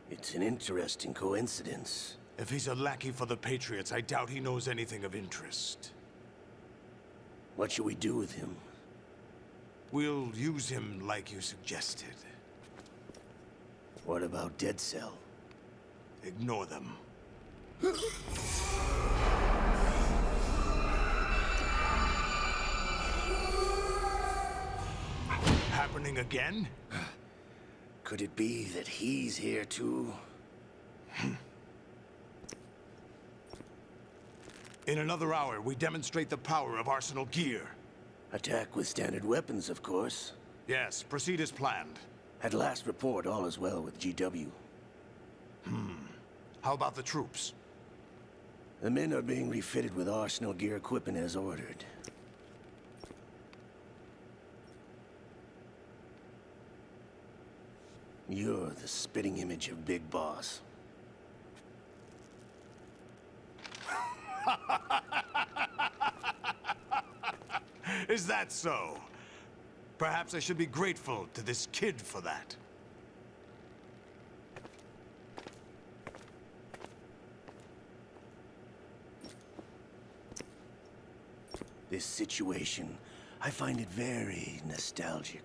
S2: It's an interesting coincidence.
S14: If he's a lackey for the Patriots, I doubt he knows anything of interest.
S2: What should we do with him?
S14: We'll use him like you suggested.
S2: What about Dead Cell?
S14: Ignore them. Happening again?
S2: Could it be that he's here too?
S14: In another hour, we demonstrate the power of Arsenal gear.
S2: Attack with standard weapons, of course.
S14: Yes, proceed as planned.
S2: At last report, all is well with GW.
S14: How about the troops?
S2: The men are being refitted with Arsenal gear equipment as ordered. You're the spitting image of Big Boss.
S14: Is that so? Perhaps I should be grateful to this kid for that.
S2: This situation, I find it very nostalgic.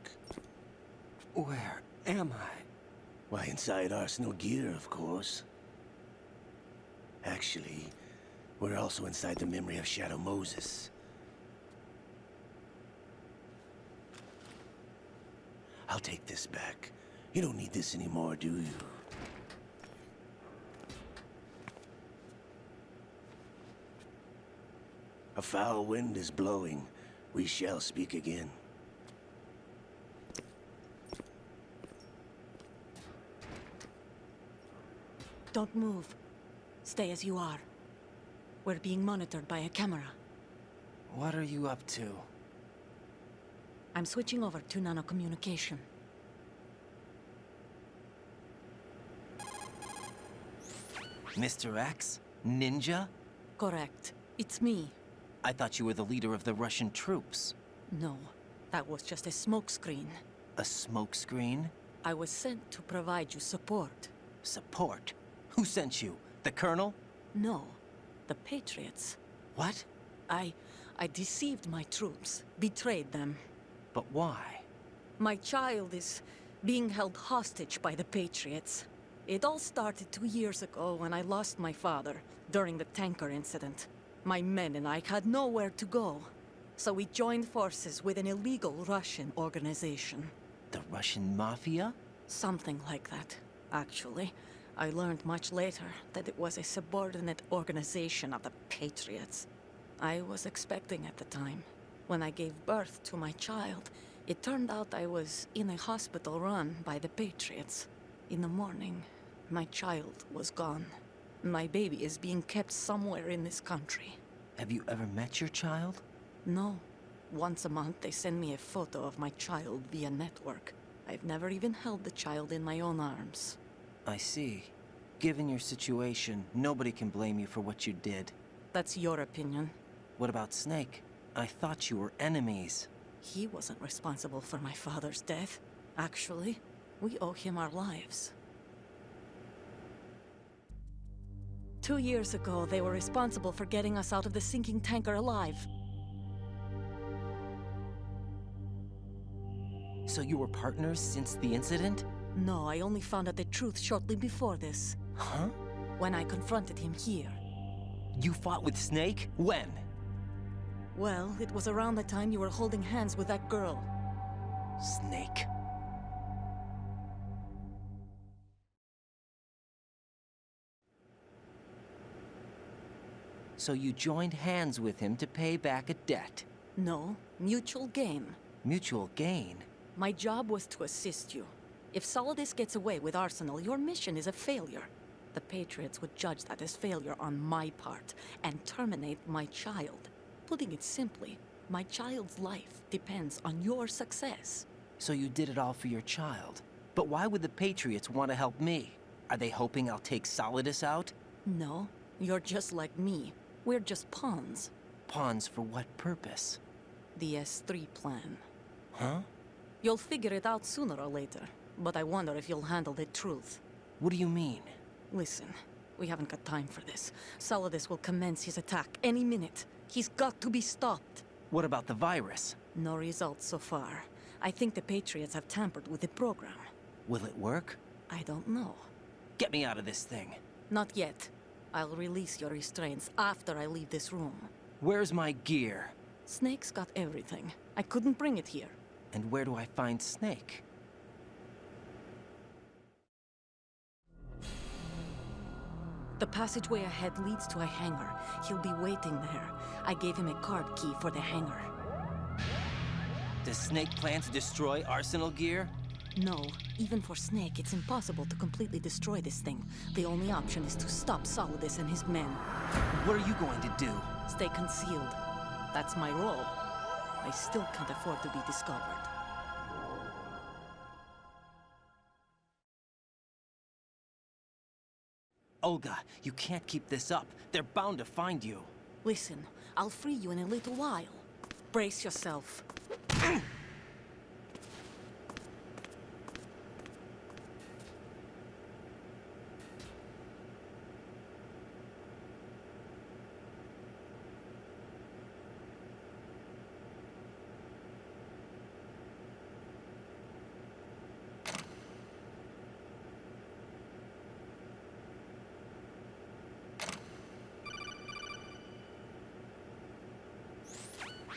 S13: Where am I?
S2: Why, inside Arsenal gear, of course. Actually, we're also inside the memory of Shadow Moses. I'll take this back. You don't need this anymore, do you? A foul wind is blowing. We shall speak again.
S20: Don't move. Stay as you are. We're being monitored by a camera.
S13: What are you up to?
S20: I'm switching over to nanocommunication.
S13: Mr. X? Ninja?
S20: Correct. It's me.
S13: I thought you were the leader of the Russian troops.
S20: No, that was just a smokescreen.
S13: A smokescreen?
S20: I was sent to provide you support.
S13: Support? Who sent you? The Colonel?
S20: No, the Patriots.
S13: What?
S20: I deceived my troops, betrayed them.
S13: But why?
S20: My child is being held hostage by the Patriots. It all started 2 years ago when I lost my father during the tanker incident. My men and I had nowhere to go, so we joined forces with an illegal Russian organization.
S13: The Russian Mafia?
S20: Something like that, actually. I learned much later that it was a subordinate organization of the Patriots. I was expecting at the time. When I gave birth to my child, it turned out I was in a hospital run by the Patriots. In the morning, my child was gone. My baby is being kept somewhere in this country.
S13: Have you ever met your child?
S20: No. Once a month, they send me a photo of my child via network. I've never even held the child in my own arms.
S13: I see. Given your situation, nobody can blame you for what you did.
S20: That's your opinion.
S13: What about Snake? I thought you were enemies.
S20: He wasn't responsible for my father's death. Actually, we owe him our lives. 2 years ago, they were responsible for getting us out of the sinking tanker alive.
S13: So you were partners since the incident?
S20: No, I only found out the truth shortly before this.
S13: Huh?
S20: When I confronted him here.
S13: You fought with Snake? When?
S20: Well, it was around the time you were holding hands with that girl.
S13: Snake. So you joined hands with him to pay back a debt?
S20: No, mutual gain.
S13: Mutual gain?
S20: My job was to assist you. If Solidus gets away with Arsenal, your mission is a failure. The Patriots would judge that as failure on my part, and terminate my child. Putting it simply, my child's life depends on your success.
S13: So you did it all for your child. But why would the Patriots want to help me? Are they hoping I'll take Solidus out?
S20: No, you're just like me. We're just pawns.
S13: Pawns for what purpose?
S20: The S3 plan.
S13: Huh?
S20: You'll figure it out sooner or later, but I wonder if you'll handle the truth.
S13: What do you mean?
S20: Listen, we haven't got time for this. Solidus will commence his attack any minute. He's got to be stopped.
S13: What about the virus?
S20: No results so far. I think the Patriots have tampered with the program.
S13: Will it work?
S20: I don't know.
S13: Get me out of this thing.
S20: Not yet. I'll release your restraints after I leave this room.
S13: Where's my gear?
S20: Snake's got everything. I couldn't bring it here.
S13: And where do I find Snake?
S20: The passageway ahead leads to a hangar. He'll be waiting there. I gave him a card key for the hangar.
S13: Does Snake plan to destroy Arsenal gear?
S20: No. Even for Snake, it's impossible to completely destroy this thing. The only option is to stop Solidus and his men.
S13: What are you going to do?
S20: Stay concealed. That's my role. I still can't afford to be discovered.
S13: Olga, you can't keep this up. They're bound to find you.
S20: Listen, I'll free you in a little while. Brace yourself.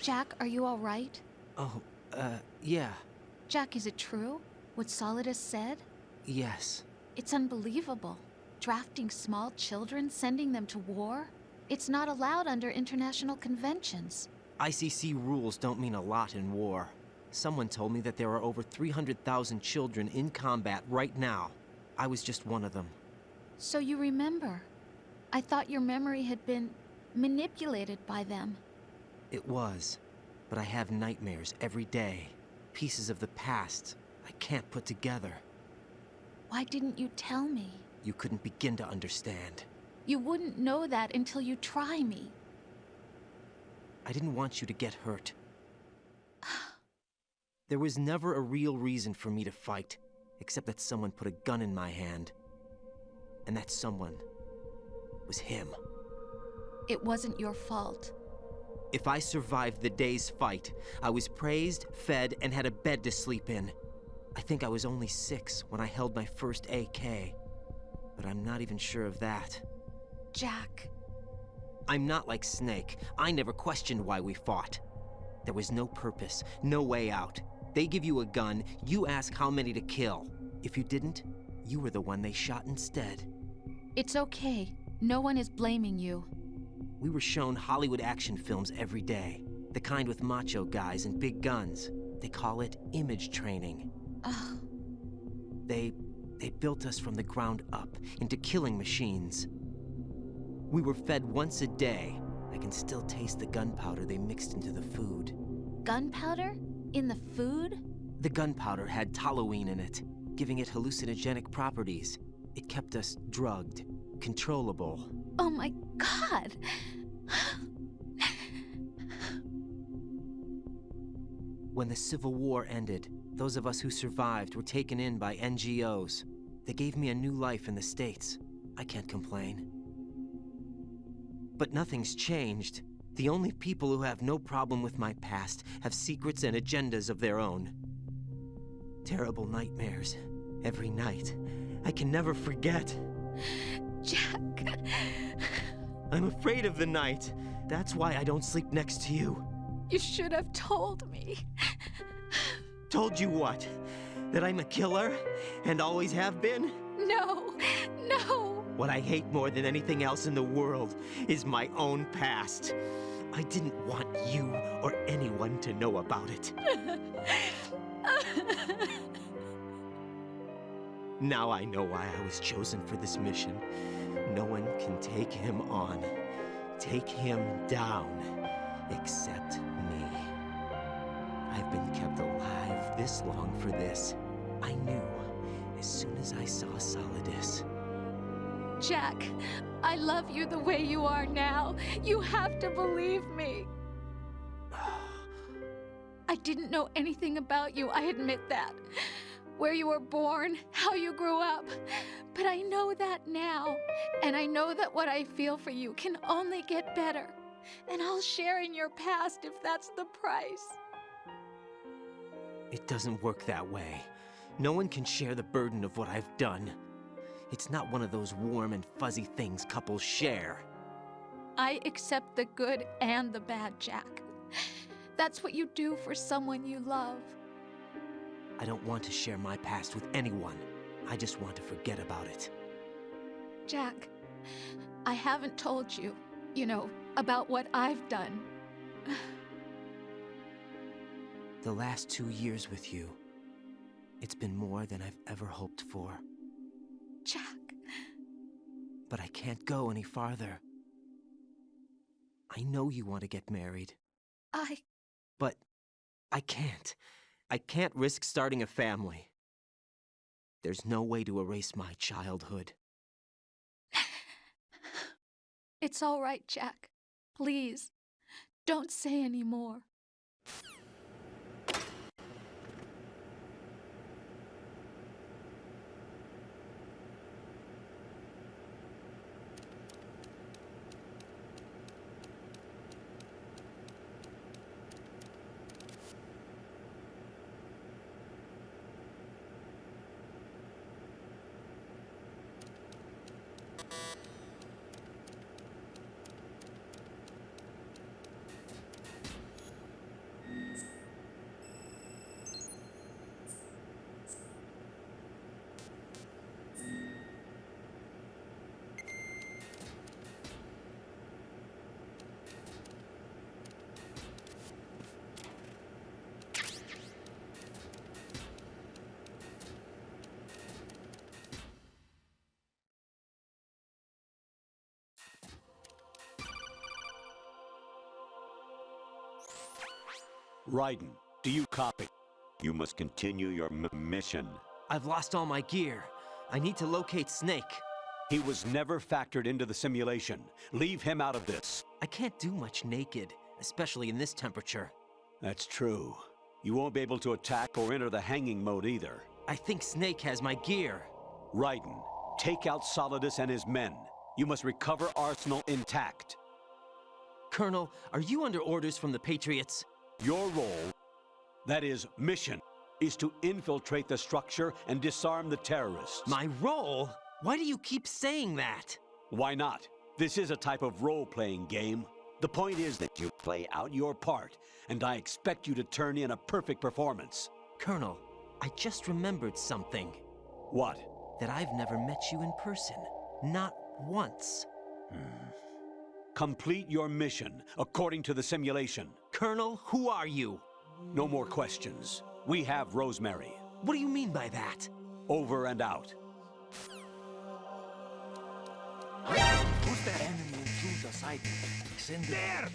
S17: Jack, are you all right?
S13: Oh, yeah.
S17: Jack, is it true? What Solidus said?
S13: Yes.
S17: It's unbelievable. Drafting small children, sending them to war? It's not allowed under international conventions.
S13: ICC rules don't mean a lot in war. Someone told me that there are over 300,000 children in combat right now. I was just one of them.
S17: So you remember. I thought your memory had been manipulated by them.
S13: It was, but I have nightmares every day. Pieces of the past I can't put together.
S17: Why didn't you tell me?
S13: You couldn't begin to understand.
S17: You wouldn't know that until you try me.
S13: I didn't want you to get hurt. There was never a real reason for me to fight, except that someone put a gun in my hand. And that someone was him.
S17: It wasn't your fault.
S13: If I survived the day's fight, I was praised, fed, and had a bed to sleep in. I think I was only 6 when I held my first AK. But I'm not even sure of that.
S17: Jack.
S13: I'm not like Snake. I never questioned why we fought. There was no purpose, no way out. They give you a gun, you ask how many to kill. If you didn't, you were the one they shot instead.
S17: It's okay. No one is blaming you.
S13: We were shown Hollywood action films every day. The kind with macho guys and big guns. They call it image training.
S17: Ugh.
S13: They built us from the ground up into killing machines. We were fed once a day. I can still taste the gunpowder they mixed into the food.
S17: Gunpowder? In the food?
S13: The gunpowder had toluene in it, giving it hallucinogenic properties. It kept us drugged, controllable.
S17: Oh my God!
S13: When the Civil War ended, those of us who survived were taken in by NGOs. They gave me a new life in the States. I can't complain. But nothing's changed. The only people who have no problem with my past have secrets and agendas of their own. Terrible nightmares. Every night. I can never forget.
S17: Jack.
S13: I'm afraid of the night. That's why I don't sleep next to you.
S17: You should have told me.
S13: Told you what? That I'm a killer? And always have been?
S17: No, no.
S13: What I hate more than anything else in the world is my own past. I didn't want you or anyone to know about it. Now I know why I was chosen for this mission. No one can take him on, take him down, except me. I've been kept alive this long for this. I knew as soon as I saw Solidus.
S17: Jack, I love you the way you are now. You have to believe me. I didn't know anything about you, I admit that. Where you were born, how you grew up. But I know that now. And I know that what I feel for you can only get better. And I'll share in your past if that's the price.
S13: It doesn't work that way. No one can share the burden of what I've done. It's not one of those warm and fuzzy things couples share.
S17: I accept the good and the bad, Jack. That's what you do for someone you love.
S13: I don't want to share my past with anyone. I just want to forget about it.
S17: Jack, I haven't told you, about what I've done.
S13: The last 2 years with you, it's been more than I've ever hoped for.
S17: Jack.
S13: But I can't go any farther. I know you want to get married. But I can't. I can't risk starting a family. There's no way to erase my childhood.
S17: It's all right, Jack. Please, don't say any more.
S16: Raiden, do you copy? You must continue your mission.
S13: I've lost all my gear. I need to locate Snake.
S16: He was never factored into the simulation. Leave him out of this.
S13: I can't do much naked, especially in this temperature.
S16: That's true. You won't be able to attack or enter the hanging mode either.
S13: I think Snake has my gear.
S16: Raiden, take out Solidus and his men. You must recover Arsenal intact.
S13: Colonel, are you under orders from the Patriots?
S16: Your role, that is, mission, is to infiltrate the structure and disarm the terrorists.
S13: My role? Why do you keep saying that?
S16: Why not? This is a type of role-playing game. The point is that you play out your part, and I expect you to turn in a perfect performance.
S13: Colonel, I just remembered something.
S16: What?
S13: That I've never met you in person. Not once.
S16: Complete your mission, according to the simulation.
S13: Colonel, who are you?
S16: No more questions. We have Rosemary.
S13: What do you mean by that?
S16: Over and out.
S15: Who's that enemy intruder sighting? Send it. There!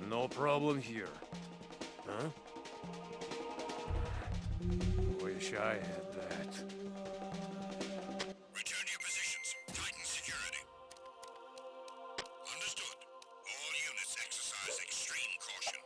S11: No problem here. Huh? Wish I had that.
S9: Return to your positions. Tighten security. Understood. All units exercise extreme caution.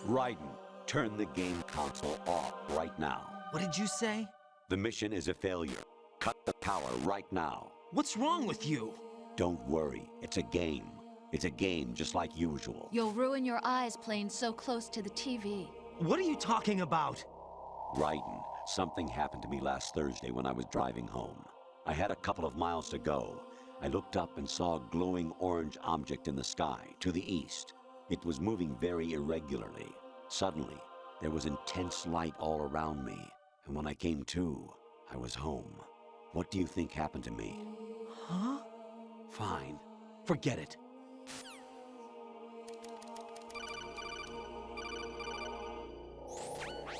S16: Raiden, turn the game console off right now.
S13: What did you say?
S16: The mission is a failure. Cut the power right now.
S13: What's wrong with you?
S16: Don't worry, it's a game. It's a game just like usual.
S17: You'll ruin your eyes playing so close to the TV.
S13: What are you talking about?
S16: Raiden, something happened to me last Thursday when I was driving home. I had a couple of miles to go. I looked up and saw a glowing orange object in the sky, to the east. It was moving very irregularly. Suddenly, there was intense light all around me, and when I came to, I was home. What do you think happened to me?
S13: Huh?
S16: Fine. Forget it.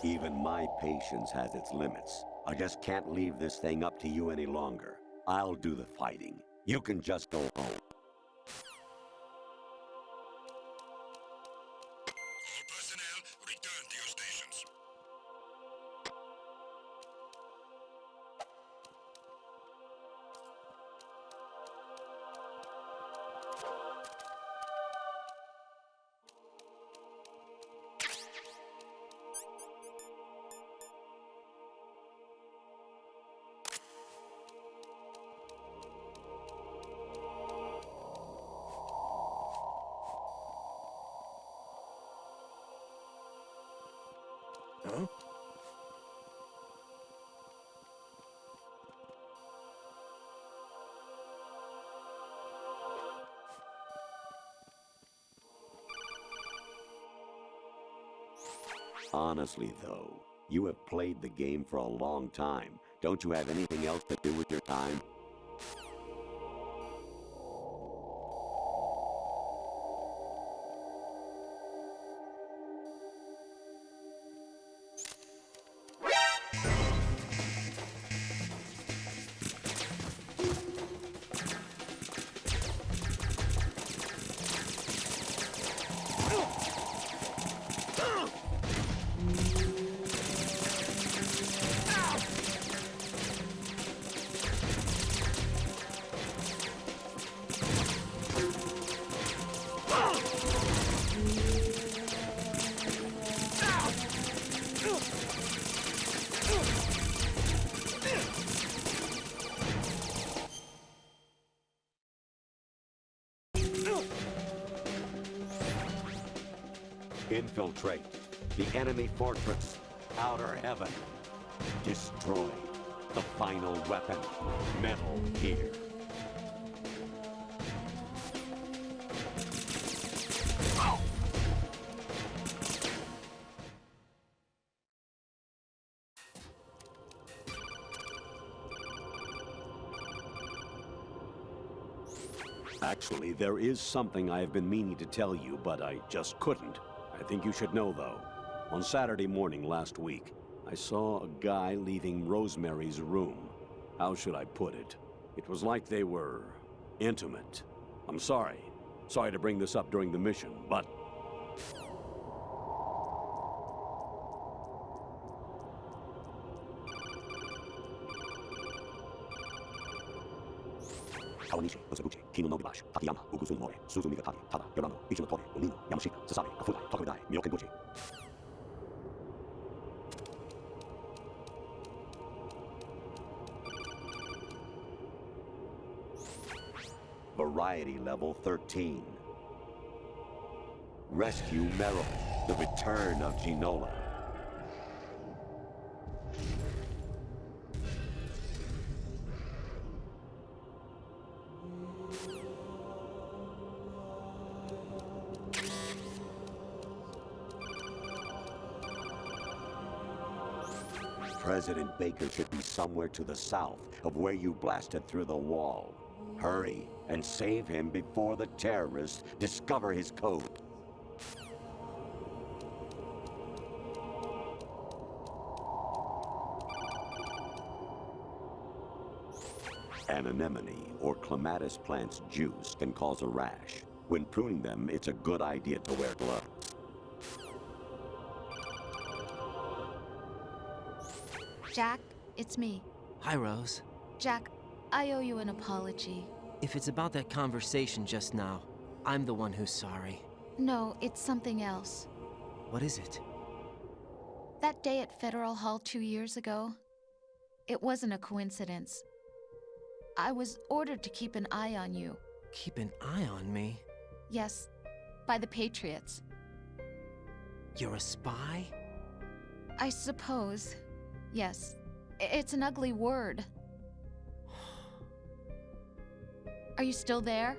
S16: Even my patience has its limits. I just can't leave this thing up to you any longer. I'll do the fighting. You can just go home.
S9: All personnel, return to your stations.
S2: Huh?
S16: Honestly, though, you have played the game for a long time. Don't you have anything else to do with your time? Infiltrate the enemy fortress, Outer Heaven. Destroy the final weapon, Metal Gear. Actually, there is something I have been meaning to tell you, but I just couldn't. I think you should know, though. On Saturday morning last week, I saw a guy leaving Rosemary's room. How should I put it? It was like they were intimate. I'm sorry. Sorry to bring this up during the mission, but... Kawanishi, Osaguchi, Kino Nogibashi, Takayama, Ugusun Mori, Suzumiga Taki, Tada, Yorano, Ichimatori, Onino, Yamashita, Sasabe, Afudai, Tokudai, Myokenbuchi. Variety level 13. Rescue Meryl, the return of Ginola. President Baker should be somewhere to the south of where you blasted through the wall. Hurry and save him before the terrorists discover his code. An anemone or clematis plant's juice can cause a rash. When pruning them, it's a good idea to wear gloves.
S17: Jack, it's me.
S13: Hi, Rose.
S17: Jack, I owe you an apology.
S13: If it's about that conversation just now, I'm the one who's sorry.
S17: No, it's something else.
S13: What is it?
S17: That day at Federal Hall 2 years ago, it wasn't a coincidence. I was ordered to keep an eye on you.
S13: Keep an eye on me?
S17: Yes, by the Patriots.
S13: You're a spy?
S17: I suppose. Yes. It's an ugly word. Are you still there?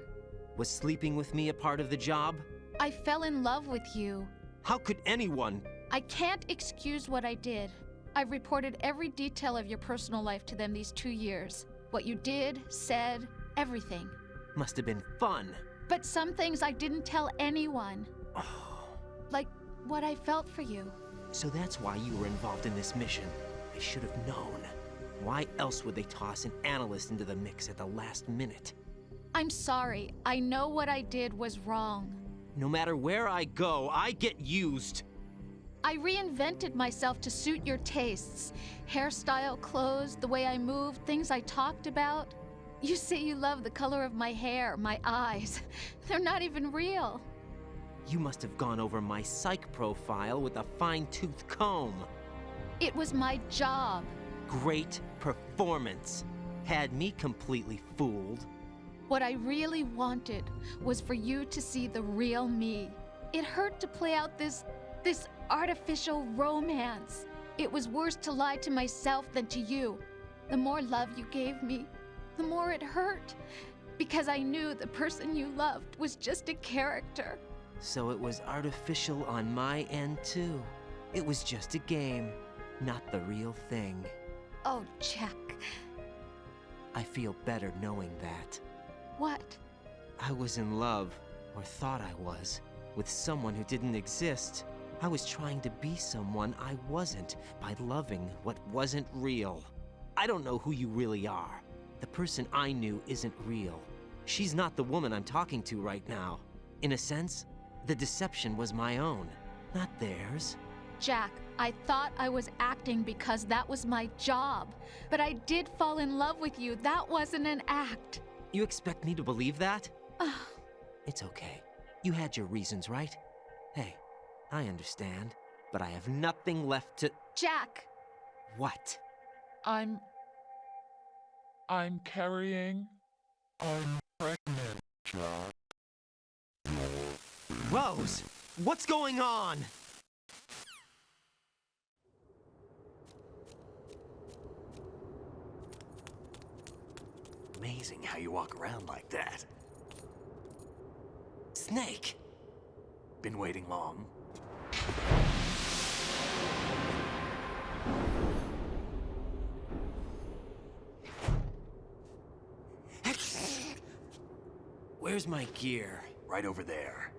S13: Was sleeping with me a part of the job?
S17: I fell in love with you.
S13: How could anyone?
S17: I can't excuse what I did. I've reported every detail of your personal life to them these 2 years. What you did, said, everything.
S13: Must have been fun.
S17: But some things I didn't tell anyone. Like what I felt for you.
S13: So that's why you were involved in this mission. I should have known. Why else would they toss an analyst into the mix at the last minute?
S17: I'm sorry. I know what I did was wrong.
S13: No matter where I go, I get used.
S17: I reinvented myself to suit your tastes. Hairstyle, clothes, the way I moved, things I talked about. You say you love the color of my hair, my eyes. They're not even real.
S13: You must have gone over my psych profile with a fine-tooth comb.
S17: It was my job.
S13: Great performance. Had me completely fooled.
S17: What I really wanted was for you to see the real me. It hurt to play out this artificial romance. It was worse to lie to myself than to you. The more love you gave me, the more it hurt. Because I knew the person you loved was just a character.
S13: So it was artificial on my end, too. It was just a game, not the real thing.
S17: Oh, Jack.
S13: I feel better knowing that.
S17: What?
S13: I was in love, or thought I was, with someone who didn't exist. I was trying to be someone I wasn't by loving what wasn't real. I don't know who you really are. The person I knew isn't real. She's not the woman I'm talking to right now. In a sense, the deception was my own, not theirs.
S17: Jack, I thought I was acting because that was my job. But I did fall in love with you. That wasn't an act.
S13: You expect me to believe that? It's okay. You had your reasons, right? Hey, I understand, but I have nothing left to...
S17: Jack!
S13: What?
S19: I'm carrying... I'm pregnant, Jack.
S13: Rose! What's going on?
S1: Amazing how you walk around like that.
S13: Snake!
S1: Been waiting long?
S13: Where's my gear?
S1: Right over there.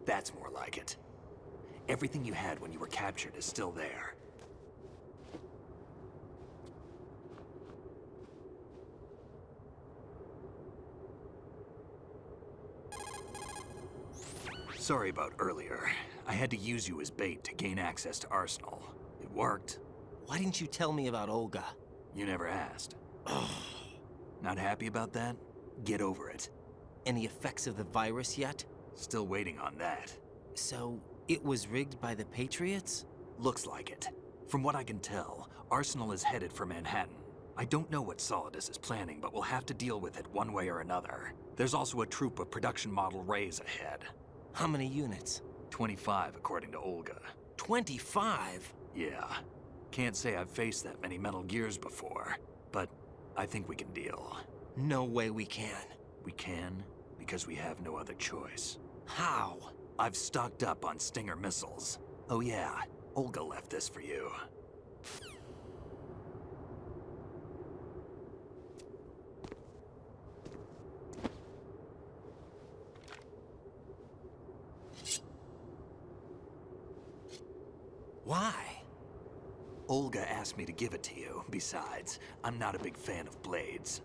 S1: That's more like it. Everything you had when you were captured is still there. Sorry about earlier. I had to use you as bait to gain access to Arsenal. It worked.
S13: Why didn't you tell me about Olga?
S1: You never asked. Not happy about that? Get over it.
S13: Any effects of the virus yet?
S1: Still waiting on that.
S13: So, it was rigged by the Patriots?
S1: Looks like it. From what I can tell, Arsenal is headed for Manhattan. I don't know what Solidus is planning, but we'll have to deal with it one way or another. There's also a troop of production model Rays ahead.
S13: How many units?
S1: 25, according to Olga.
S13: 25?
S1: Yeah. Can't say I've faced that many Metal Gears before, but I think we can deal.
S13: No way we can.
S1: We can, because we have no other choice.
S13: How?
S1: I've stocked up on Stinger missiles. Oh yeah, Olga left this for you.
S13: Why?
S1: Olga asked me to give it to you. Besides, I'm not a big fan of blades.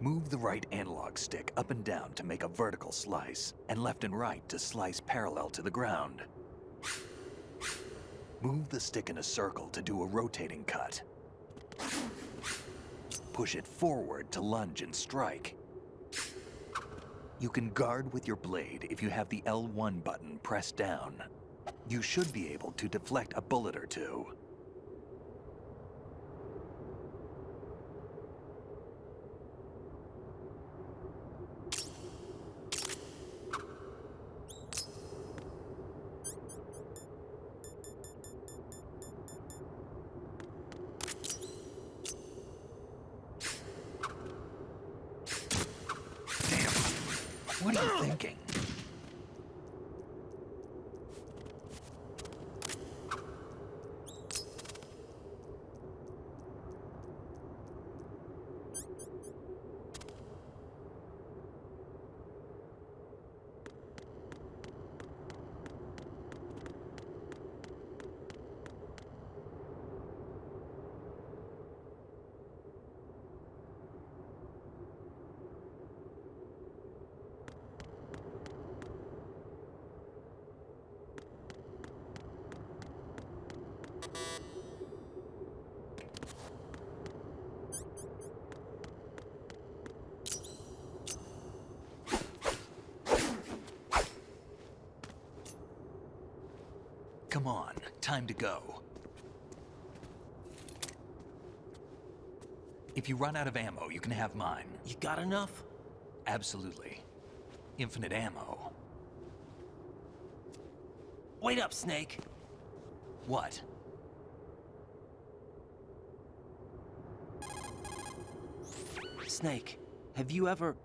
S1: Move the right analog stick up and down to make a vertical slice, and left and right to slice parallel to the ground. Move the stick in a circle to do a rotating cut. Push it forward to lunge and strike. You can guard with your blade if you have the L1 button pressed down. You should be able to deflect a bullet or two. What are you thinking? Come on, time to go. If you run out of ammo, you can have mine.
S13: You got enough?
S1: Absolutely. Infinite ammo.
S13: Wait up, Snake.
S1: What?
S13: Snake, have you ever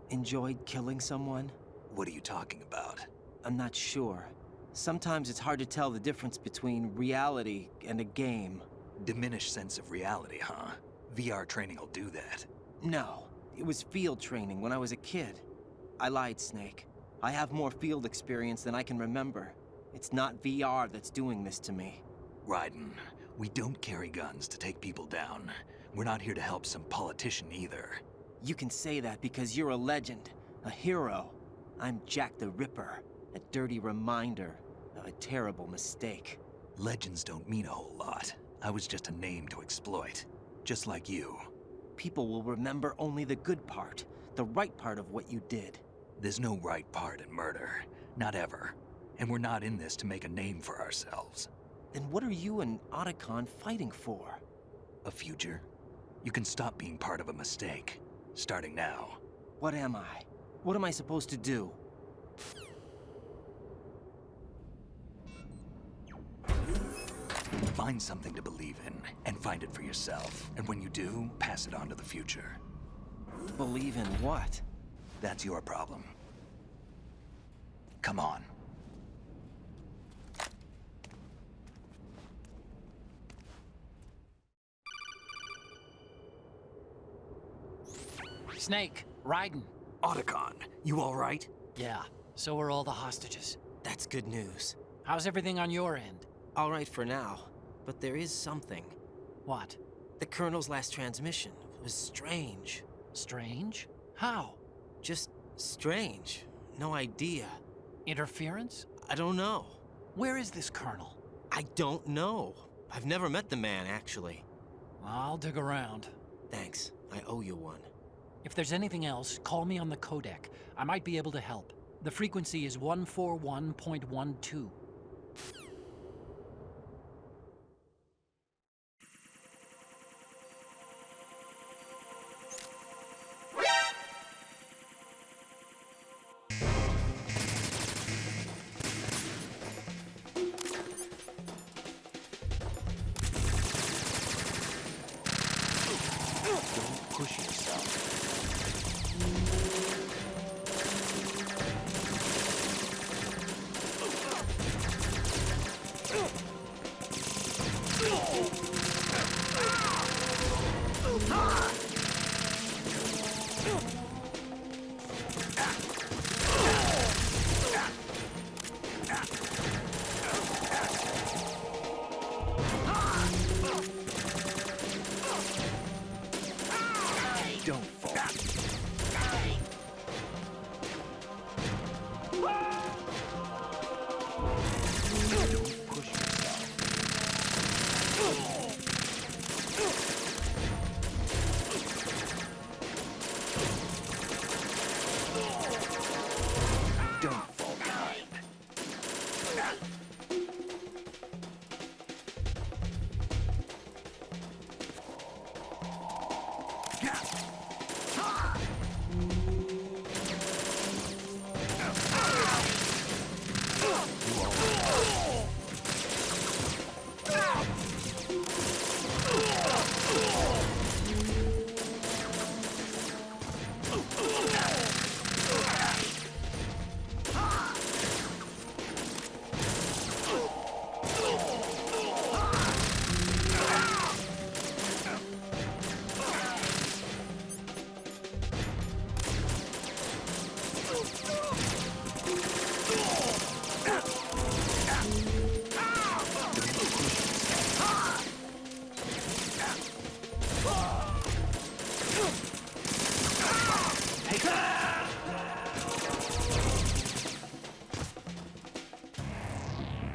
S13: enjoyed killing someone?
S1: What are you talking about?
S13: I'm not sure. Sometimes it's hard to tell the difference between reality and a game.
S1: Diminished sense of reality, huh? VR training will do that.
S13: No, it was field training when I was a kid. I lied, Snake. I have more field experience than I can remember. It's not VR that's doing this to me.
S1: Raiden, we don't carry guns to take people down. We're not here to help some politician either.
S13: You can say that because you're a legend, a hero. I'm Jack the Ripper, a dirty reminder of a terrible mistake.
S1: Legends don't mean a whole lot. I was just a name to exploit, just like you.
S13: People will remember only the good part, the right part of what you did.
S1: There's no right part in murder. Not ever. And we're not in this to make a name for ourselves.
S13: Then what are you and Otacon fighting for?
S1: A future? You can stop being part of a mistake. Starting now.
S13: What am I? What am I supposed to do?
S1: Find something to believe in, and find it for yourself. And when you do, pass it on to the future.
S13: Believe in what?
S1: That's your problem. Come on.
S3: Snake, Raiden.
S1: Otacon, you all right?
S3: Yeah, so are all the hostages.
S13: That's good news.
S3: How's everything on your end?
S13: All right for now, but there is something.
S3: What?
S13: The Colonel's last transmission was strange.
S3: Strange? How?
S13: Just strange. No idea.
S3: Interference?
S13: I don't know.
S3: Where is this Colonel?
S13: I don't know. I've never met the man, actually.
S3: I'll dig around.
S13: Thanks. I owe you one.
S3: If there's anything else, call me on the codec. I might be able to help. The frequency is 141.12.
S1: Don't push yourself. Don't fall. Don't push yourself. Don't fall behind.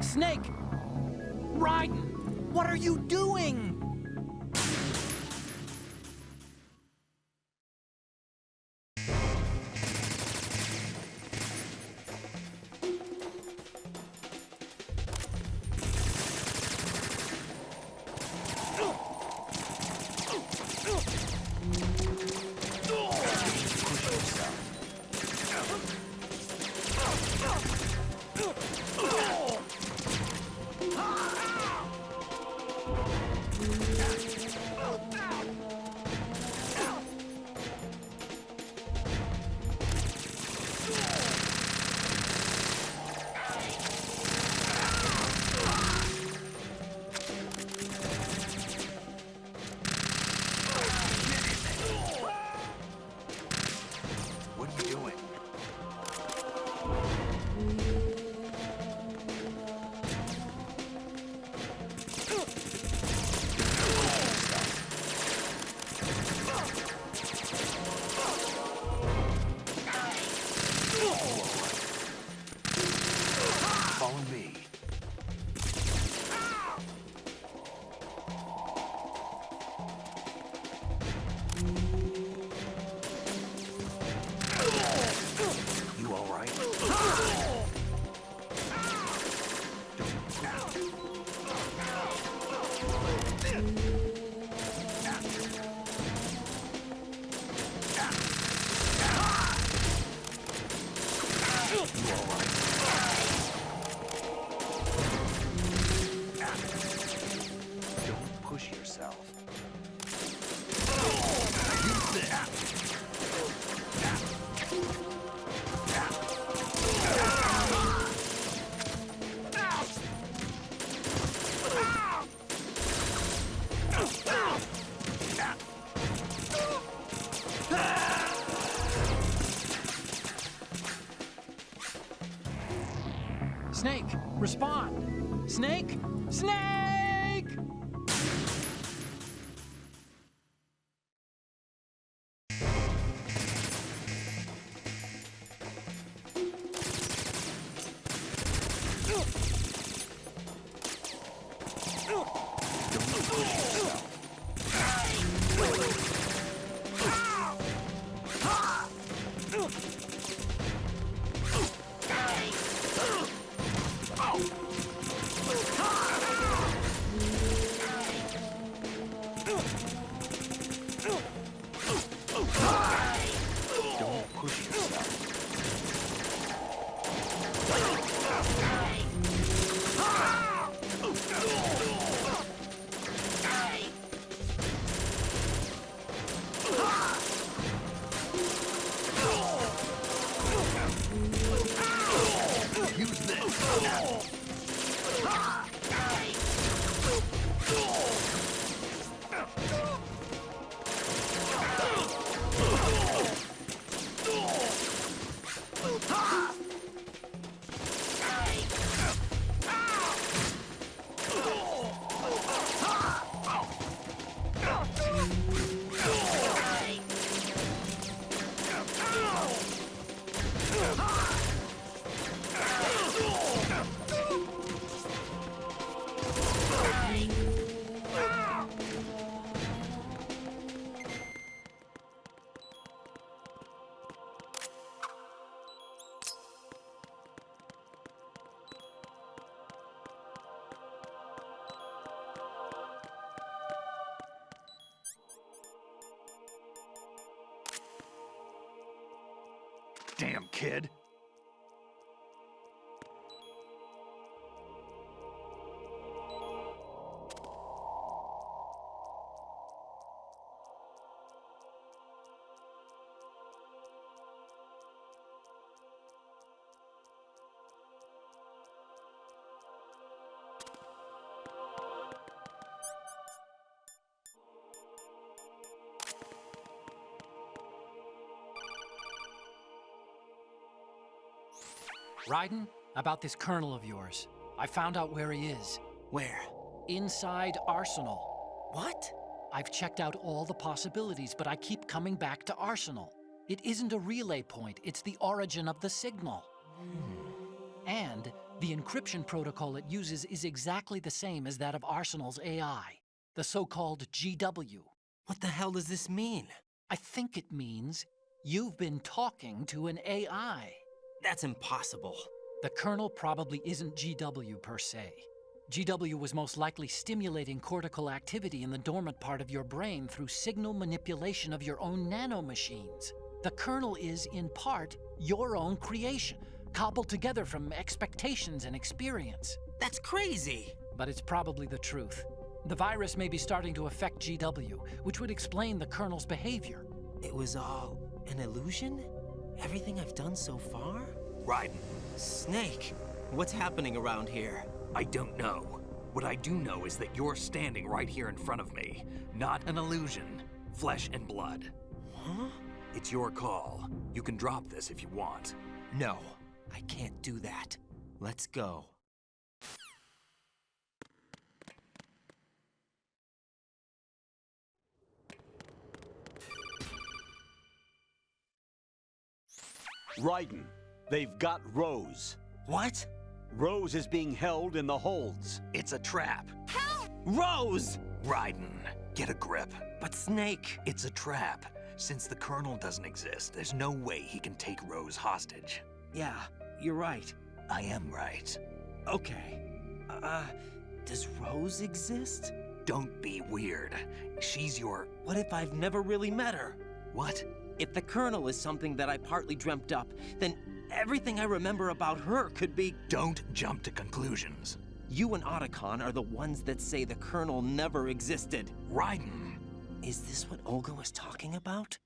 S3: Snake! Raiden! What are you doing? Respond! Snake? Snake!
S1: Damn kid.
S3: Raiden, about this colonel of yours. I found out where he is.
S13: Where?
S3: Inside Arsenal.
S13: What?
S3: I've checked out all the possibilities, but I keep coming back to Arsenal. It isn't a relay point, it's the origin of the signal. And the encryption protocol it uses is exactly the same as that of Arsenal's AI, the so-called GW.
S13: What the hell does this mean?
S3: I think it means you've been talking to an AI.
S13: That's impossible.
S3: The Colonel probably isn't GW per se. GW was most likely stimulating cortical activity in the dormant part of your brain through signal manipulation of your own nanomachines. The Colonel is, in part, your own creation, cobbled together from expectations and experience.
S13: That's crazy!
S3: But it's probably the truth. The virus may be starting to affect GW, which would explain the Colonel's behavior.
S13: It was all an illusion? Everything I've done so far?
S1: Raiden.
S13: Snake, what's happening around here?
S1: I don't know. What I do know is that you're standing right here in front of me. Not an illusion. Flesh and blood.
S13: Huh?
S1: It's your call. You can drop this if you want.
S13: No, I can't do that. Let's go.
S16: Raiden, they've got Rose.
S13: What?
S16: Rose is being held in the holds.
S1: It's a trap.
S13: Help! Rose!
S1: Raiden, get a grip.
S13: But Snake...
S1: It's a trap. Since the Colonel doesn't exist, there's no way he can take Rose hostage.
S13: Yeah, you're right.
S1: I am right.
S13: Okay. Does Rose exist?
S1: Don't be weird. She's your...
S13: What if I've never really met her?
S1: What?
S13: If the Colonel is something that I partly dreamt up, then everything I remember about her could be...
S1: Don't jump to conclusions.
S13: You and Otacon are the ones that say the Colonel never existed.
S1: Raiden!
S13: Is this what Olga was talking about?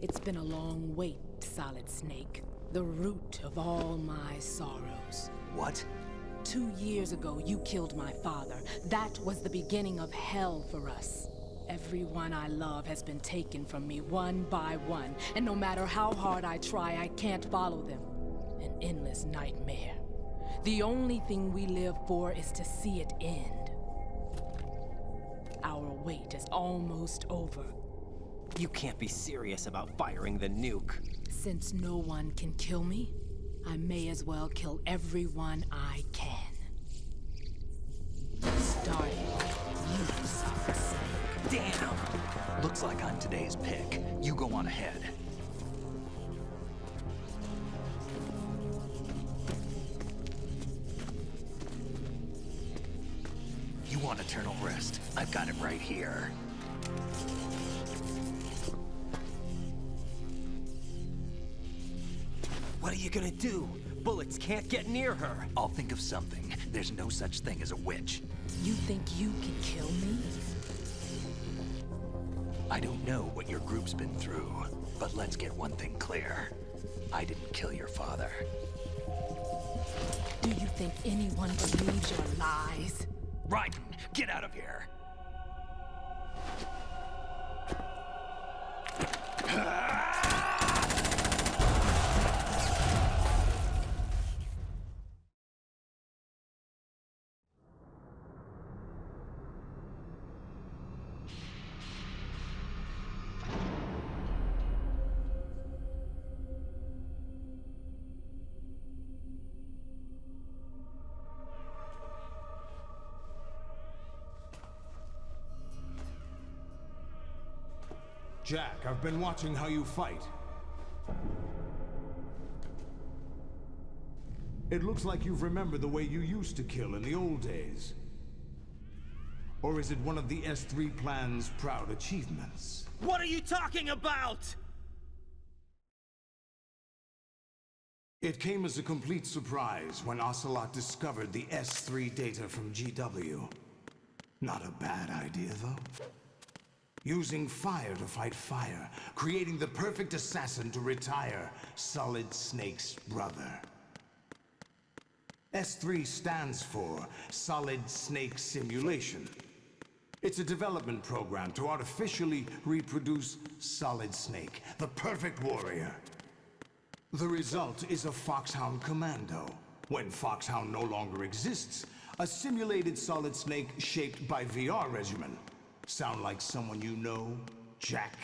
S19: It's been a long wait, Solid Snake. The root of all my sorrows.
S1: What?
S19: 2 years ago, you killed my father. That was the beginning of hell for us. Everyone I love has been taken from me one by one, and no matter how hard I try, I can't follow them. An endless nightmare. The only thing we live for is to see it end. Our wait is almost over.
S13: You can't be serious about firing the nuke.
S19: Since no one can kill me, I may as well kill everyone I can. Starting with you, Solid Snake.
S1: Damn! Looks like I'm today's pick. You go on ahead. You want eternal rest? I've got it right here.
S13: What are you gonna do? Bullets can't get near her.
S1: I'll think of something. There's no such thing as a witch.
S19: You think you can kill me?
S1: I don't know what your group's been through, but let's get one thing clear. I didn't kill your father.
S19: Do you think anyone believes your lies?
S1: Raiden, get out of here!
S22: Jack, I've been watching how you fight. It looks like you've remembered the way you used to kill in the old days. Or is it one of the S3 plan's proud achievements?
S13: What are you talking about?
S22: It came as a complete surprise when Ocelot discovered the S3 data from GW. Not a bad idea, though. Using fire to fight fire, creating the perfect assassin to retire Solid Snake's brother. S3 stands for Solid Snake Simulation. It's a development program to artificially reproduce Solid Snake, the perfect warrior. The result is a Foxhound Commando. When Foxhound no longer exists, a simulated Solid Snake shaped by VR regimen. Sound like someone you know, Jack?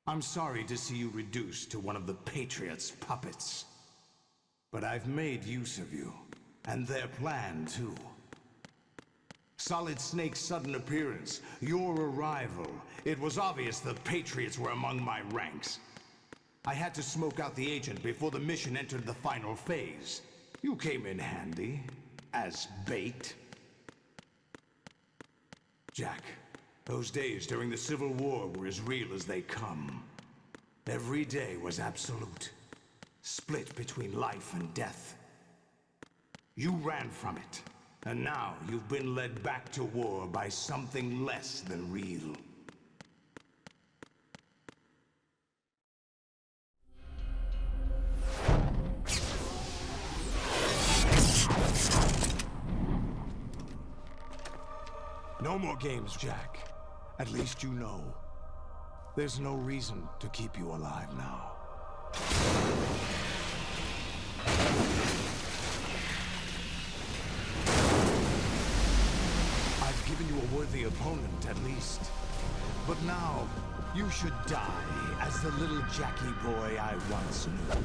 S22: I'm sorry to see you reduced to one of the Patriots' puppets. But I've made use of you, and their plan too. Solid Snake's sudden appearance, your arrival, it was obvious the Patriots were among my ranks. I had to smoke out the agent before the mission entered the final phase. You came in handy, as bait. Jack, those days during the Civil War were as real as they come. Every day was absolute, split between life and death. You ran from it, and now you've been led back to war by something less than real. No more games, Jack. At least you know. There's no reason to keep you alive now. I've given you a worthy opponent, at least. But now, you should die as the little Jackie boy I once knew.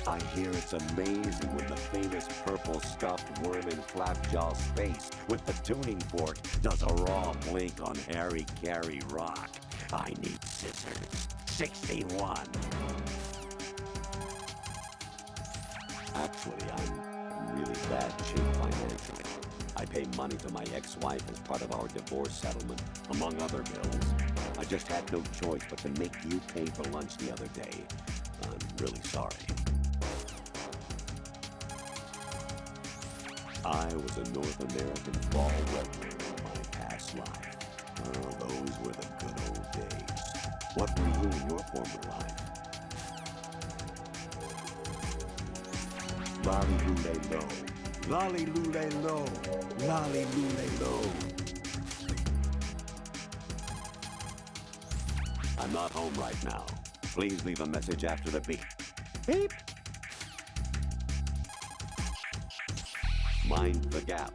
S16: I hear it's amazing when the famous purple stuffed worm in Flapjaw's face with the tuning fork does a raw blink on Harry Carey rock. I need scissors. 61. Actually, I'm in really bad shape financially. I pay money to my ex-wife as part of our divorce settlement, among other bills. I just had no choice but to make you pay for lunch the other day. I'm really sorry. I was a North American fall redwood in my past life. Oh, those were the good old days. What were you in your former life? Lolly-loo-lay-low. Lolly-loo-lay-low. Lolly-loo-lay-low. I'm not home right now. Please leave a message after the beep. Beep. Mind the gap.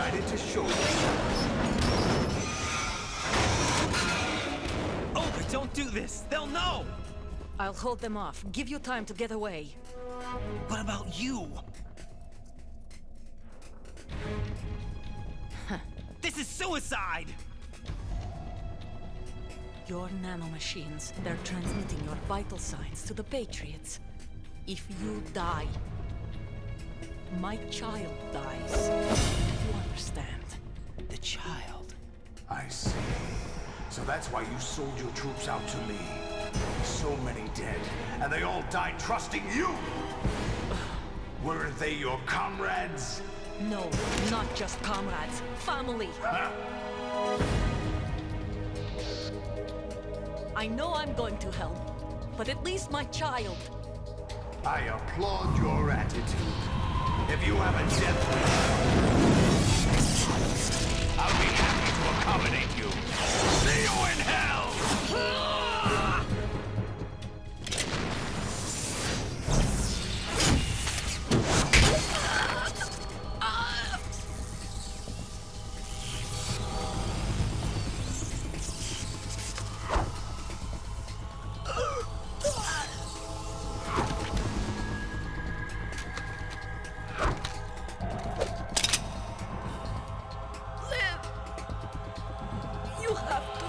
S22: decided to show yourself.
S13: Oh, but don't do this! They'll know!
S20: I'll hold them off. Give you time to get away.
S13: What about you? This is suicide!
S20: Your nanomachines, they're transmitting your vital signs to the Patriots. If you die, my child dies. You understand?
S13: The child.
S22: I see. So that's why you sold your troops out to me. So many dead, and they all died trusting you! Weren't they your comrades?
S20: No, not just comrades. Family! I know I'm going to hell, but at least my child.
S22: I applaud your attitude. If you have a death wish, I'll be happy to accommodate you. See you in hell!
S20: You have to.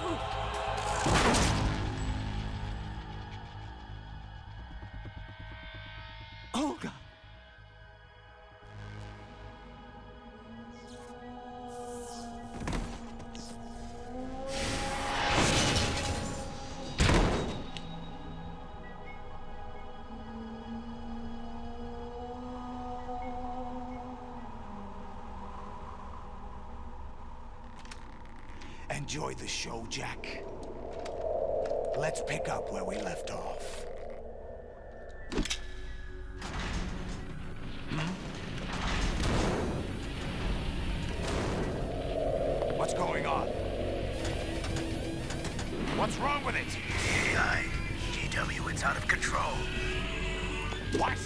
S13: Olga!
S22: Enjoy the show, Jack. Let's pick up where we left off. What's going on? What's wrong with it?
S2: AI, GW, it's out of control.
S22: What?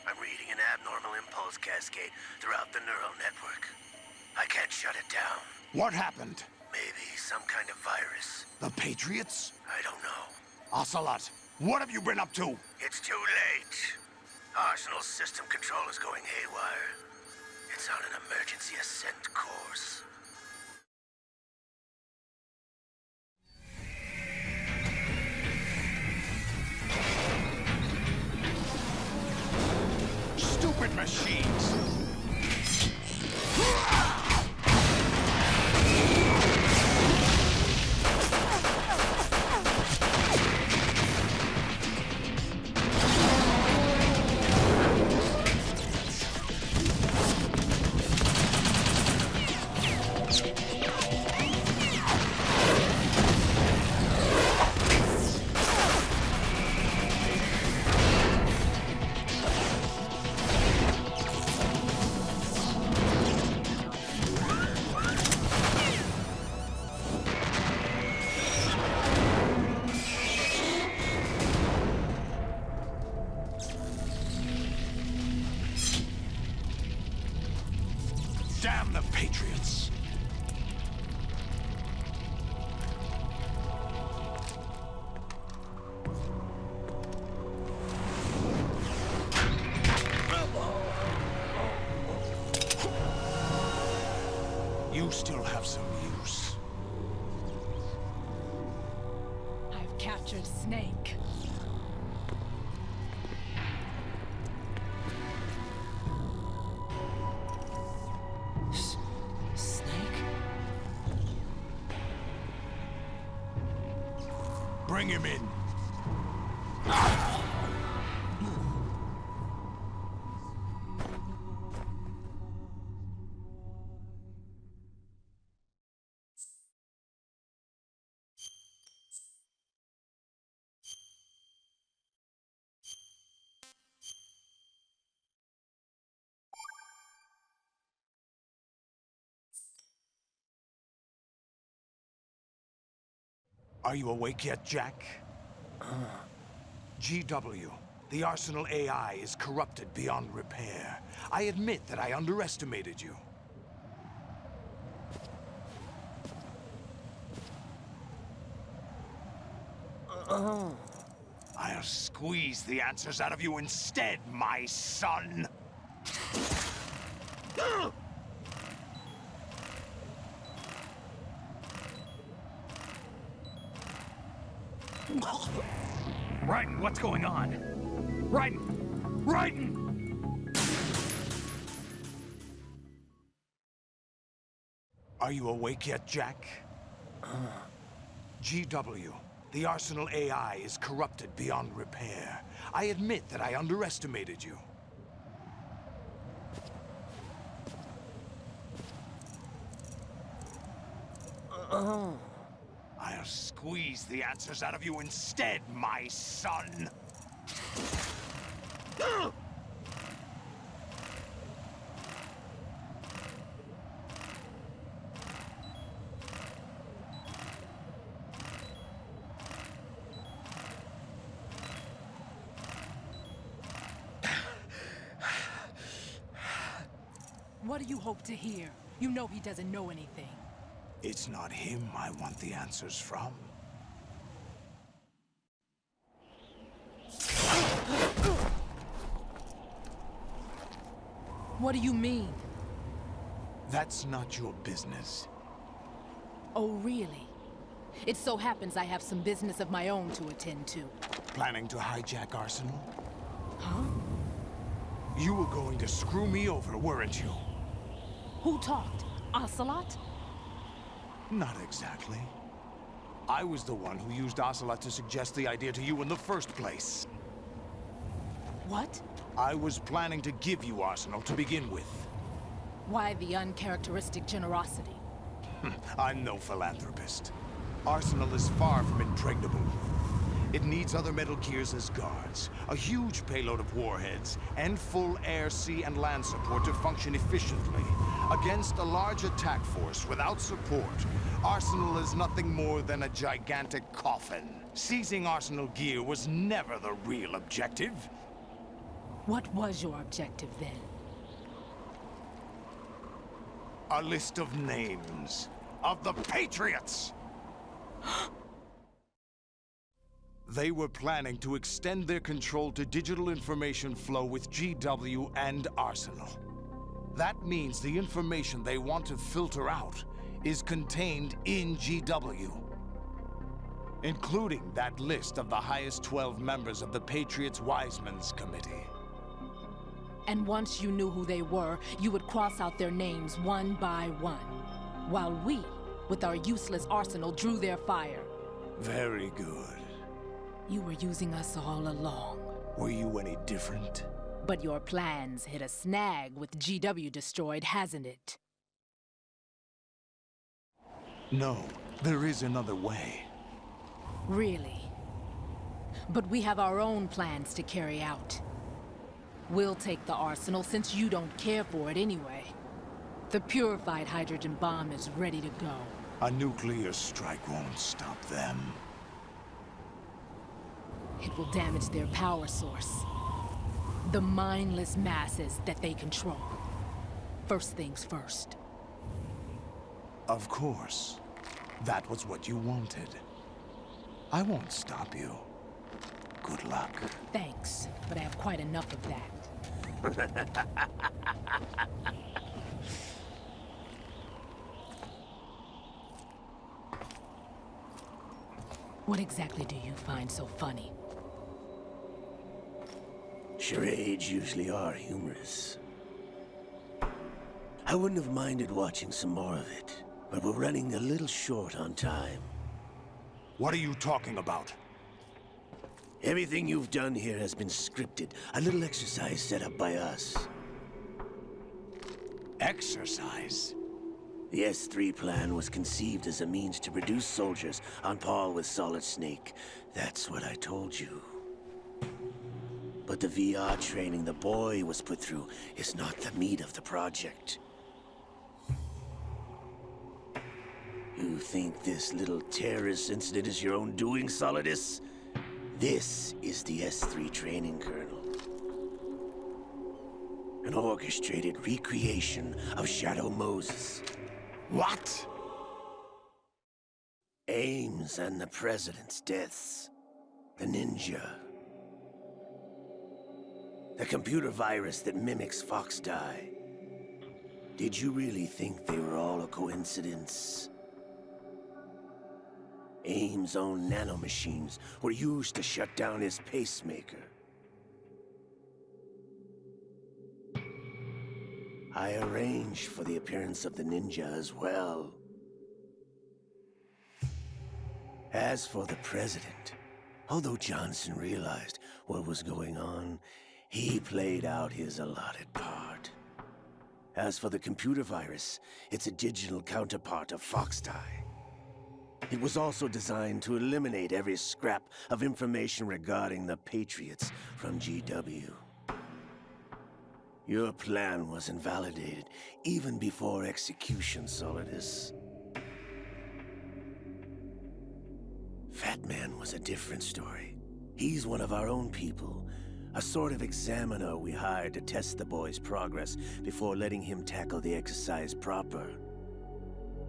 S2: I'm reading an abnormal impulse cascade throughout the neural network. I can't shut it down.
S22: What happened?
S2: Maybe some kind of virus.
S22: The Patriots?
S2: I don't know.
S22: Ocelot, what have you been up to?
S2: It's too late. Arsenal's system control is going haywire. It's on an emergency ascent course.
S22: Stupid machines! Damn the Patriots! You still have some use.
S19: I've captured Snake.
S13: Snake?
S22: Bring him in.
S14: Are you awake yet, Jack? GW, the Arsenal AI is corrupted beyond repair. I admit that I underestimated you. I'll squeeze the answers out of you instead, my son!
S1: Raiden, what's going on? Raiden! Raiden!
S14: Are you awake yet, Jack? GW, the Arsenal AI is corrupted beyond repair. I admit that I underestimated you. I'll squeeze the answers out of you instead, my son!
S19: What do you hope to hear? You know he doesn't know anything.
S14: It's not him I want the answers from.
S19: What do you mean?
S14: That's not your business.
S19: Oh, really? It so happens I have some business of my own to attend to.
S14: Planning to hijack Arsenal?
S19: Huh?
S14: You were going to screw me over, weren't you?
S19: Who talked? Ocelot?
S14: Not exactly. I was the one who used Ocelot to suggest the idea to you in the first place.
S19: What?
S14: I was planning to give you Arsenal to begin with.
S19: Why the uncharacteristic generosity?
S14: I'm no philanthropist. Arsenal is far from impregnable. It needs other Metal Gears as guards, a huge payload of warheads, and full air, sea, and land support to function efficiently. Against a large attack force without support, Arsenal is nothing more than a gigantic coffin. Seizing Arsenal gear was never the real objective.
S19: What was your objective then?
S14: A list of names of the Patriots! They were planning to extend their control to digital information flow with GW and Arsenal. That means the information they want to filter out is contained in GW, including that list of the highest 12 members of the Patriots Wiseman's Committee.
S19: And once you knew who they were, you would cross out their names one by one, while we, with our useless arsenal, drew their fire.
S14: Very good.
S19: You were using us all along.
S14: Were you any different?
S19: But your plans hit a snag with GW destroyed, hasn't it?
S14: No, there is another way.
S19: Really? But we have our own plans to carry out. We'll take the arsenal since you don't care for it anyway. The purified hydrogen bomb is ready to go.
S14: A nuclear strike won't stop them.
S19: It will damage their power source. The mindless masses that they control. First things first.
S14: Of course. That was what you wanted. I won't stop you. Good luck.
S19: Thanks, but I have quite enough of that. What exactly do you find so funny?
S2: Charades usually are humorous. I wouldn't have minded watching some more of it, but we're running a little short on time.
S14: What are you talking about?
S2: Everything you've done here has been scripted. A little exercise set up by us.
S14: Exercise?
S2: The S3 plan was conceived as a means to produce soldiers on par with Solid Snake. That's what I told you. But the VR training the boy was put through is not the meat of the project. You think this little terrorist incident is your own doing, Solidus? This is the S3 training kernel. An orchestrated recreation of Shadow Moses.
S22: What?
S2: Ames and the President's deaths. The ninja. The computer virus that mimics Foxdie. Did you really think they were all a coincidence? Ames' own nanomachines were used to shut down his pacemaker. I arranged for the appearance of the ninja as well. As for the President, although Johnson realized what was going on, he played out his allotted part. As for the computer virus, it's a digital counterpart of Foxdie. It was also designed to eliminate every scrap of information regarding the Patriots from GW. Your plan was invalidated even before execution, Solidus. Fat Man was a different story. He's one of our own people. A sort of examiner we hired to test the boy's progress before letting him tackle the exercise proper.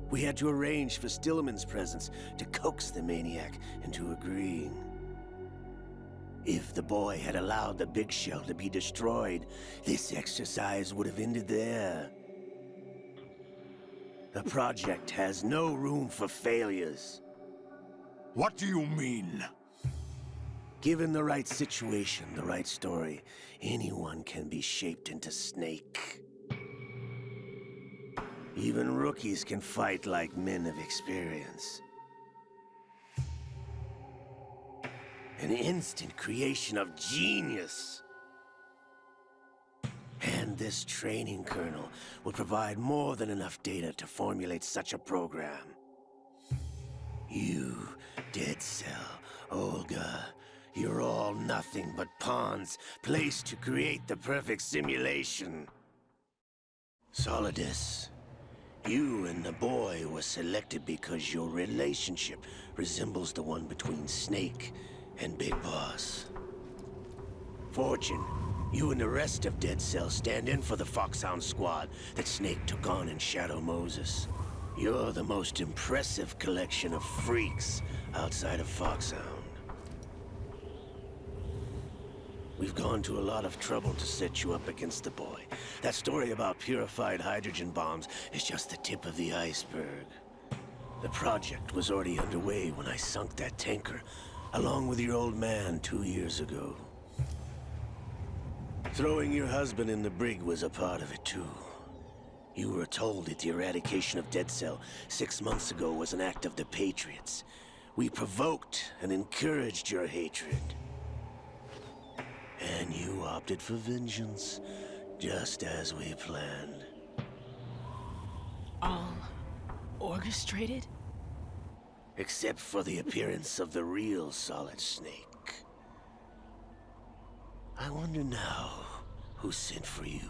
S2: We had to arrange for Stillman's presence to coax the maniac into agreeing. If the boy had allowed the big shell to be destroyed, this exercise would have ended there. The project has no room for failures.
S22: What do you mean?
S2: Given the right situation, the right story, anyone can be shaped into Snake. Even rookies can fight like men of experience. An instant creation of genius. And this training kernel will provide more than enough data to formulate such a program. You, Dead Cell, Olga, you're all nothing but pawns placed to create the perfect simulation. Solidus, you and the boy were selected because your relationship resembles the one between Snake and Big Boss. Fortune, you and the rest of Dead Cell stand in for the Foxhound squad that Snake took on in Shadow Moses. You're the most impressive collection of freaks outside of Foxhound. We've gone to a lot of trouble to set you up against the boy. That story about purified hydrogen bombs is just the tip of the iceberg. The project was already underway when I sunk that tanker, along with your old man 2 years ago. Throwing your husband in the brig was a part of it too. You were told that the eradication of Dead Cell 6 months ago was an act of the Patriots. We provoked and encouraged your hatred. And you opted for vengeance, just as we planned.
S19: All orchestrated?
S2: Except for the appearance of the real Solid Snake. I wonder now who sent for you.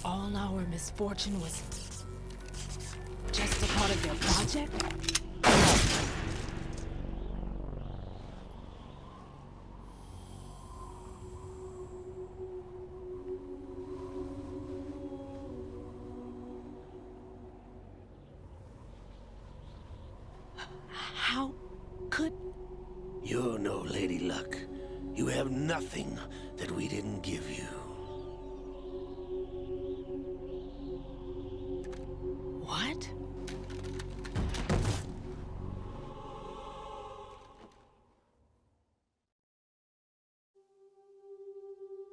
S19: All our misfortune was just a part of their project? How could...
S2: You're no Lady Luck. You have nothing that we didn't give you.
S19: What?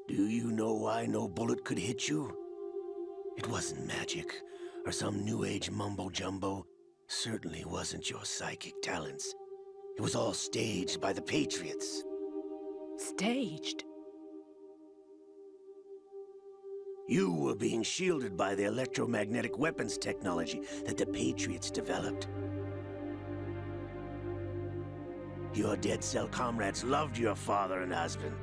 S2: Do you know why no bullet could hit you? It wasn't magic, or some new age mumbo-jumbo. Certainly wasn't your psychic talents. It was all staged by the Patriots.
S19: Staged?
S2: You were being shielded by the electromagnetic weapons technology that the Patriots developed. Your Dead Cell comrades loved your father and husband.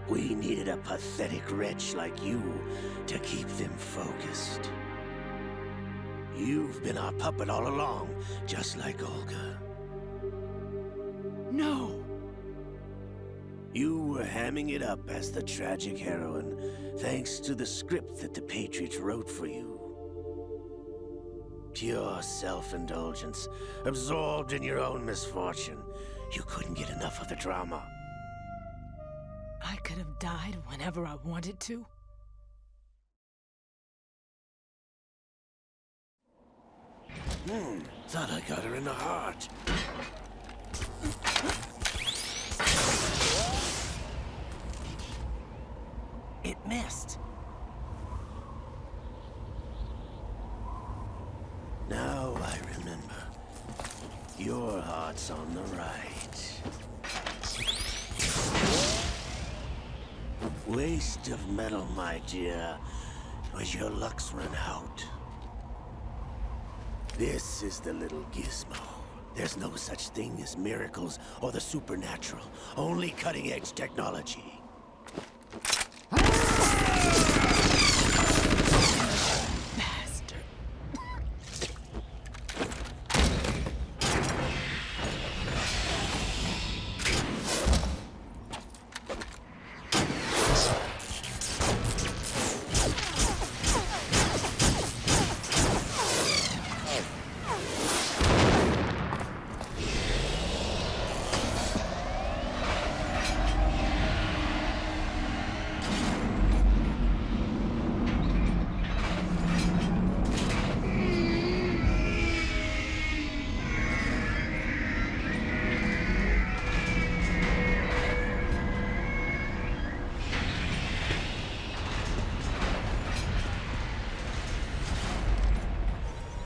S2: We needed a pathetic wretch like you to keep them focused. You've been our puppet all along, just like Olga.
S19: No!
S2: You were hamming it up as the tragic heroine, thanks to the script that the Patriots wrote for you. Pure self-indulgence, absorbed in your own misfortune. You couldn't get enough of the drama.
S19: I could have died whenever I wanted to.
S2: Thought I got her in the heart.
S13: It missed.
S2: Now I remember. Your heart's on the right. Waste of metal, my dear. Was your luck's run out? This is the little gizmo. There's no such thing as miracles or the supernatural. Only cutting-edge technology.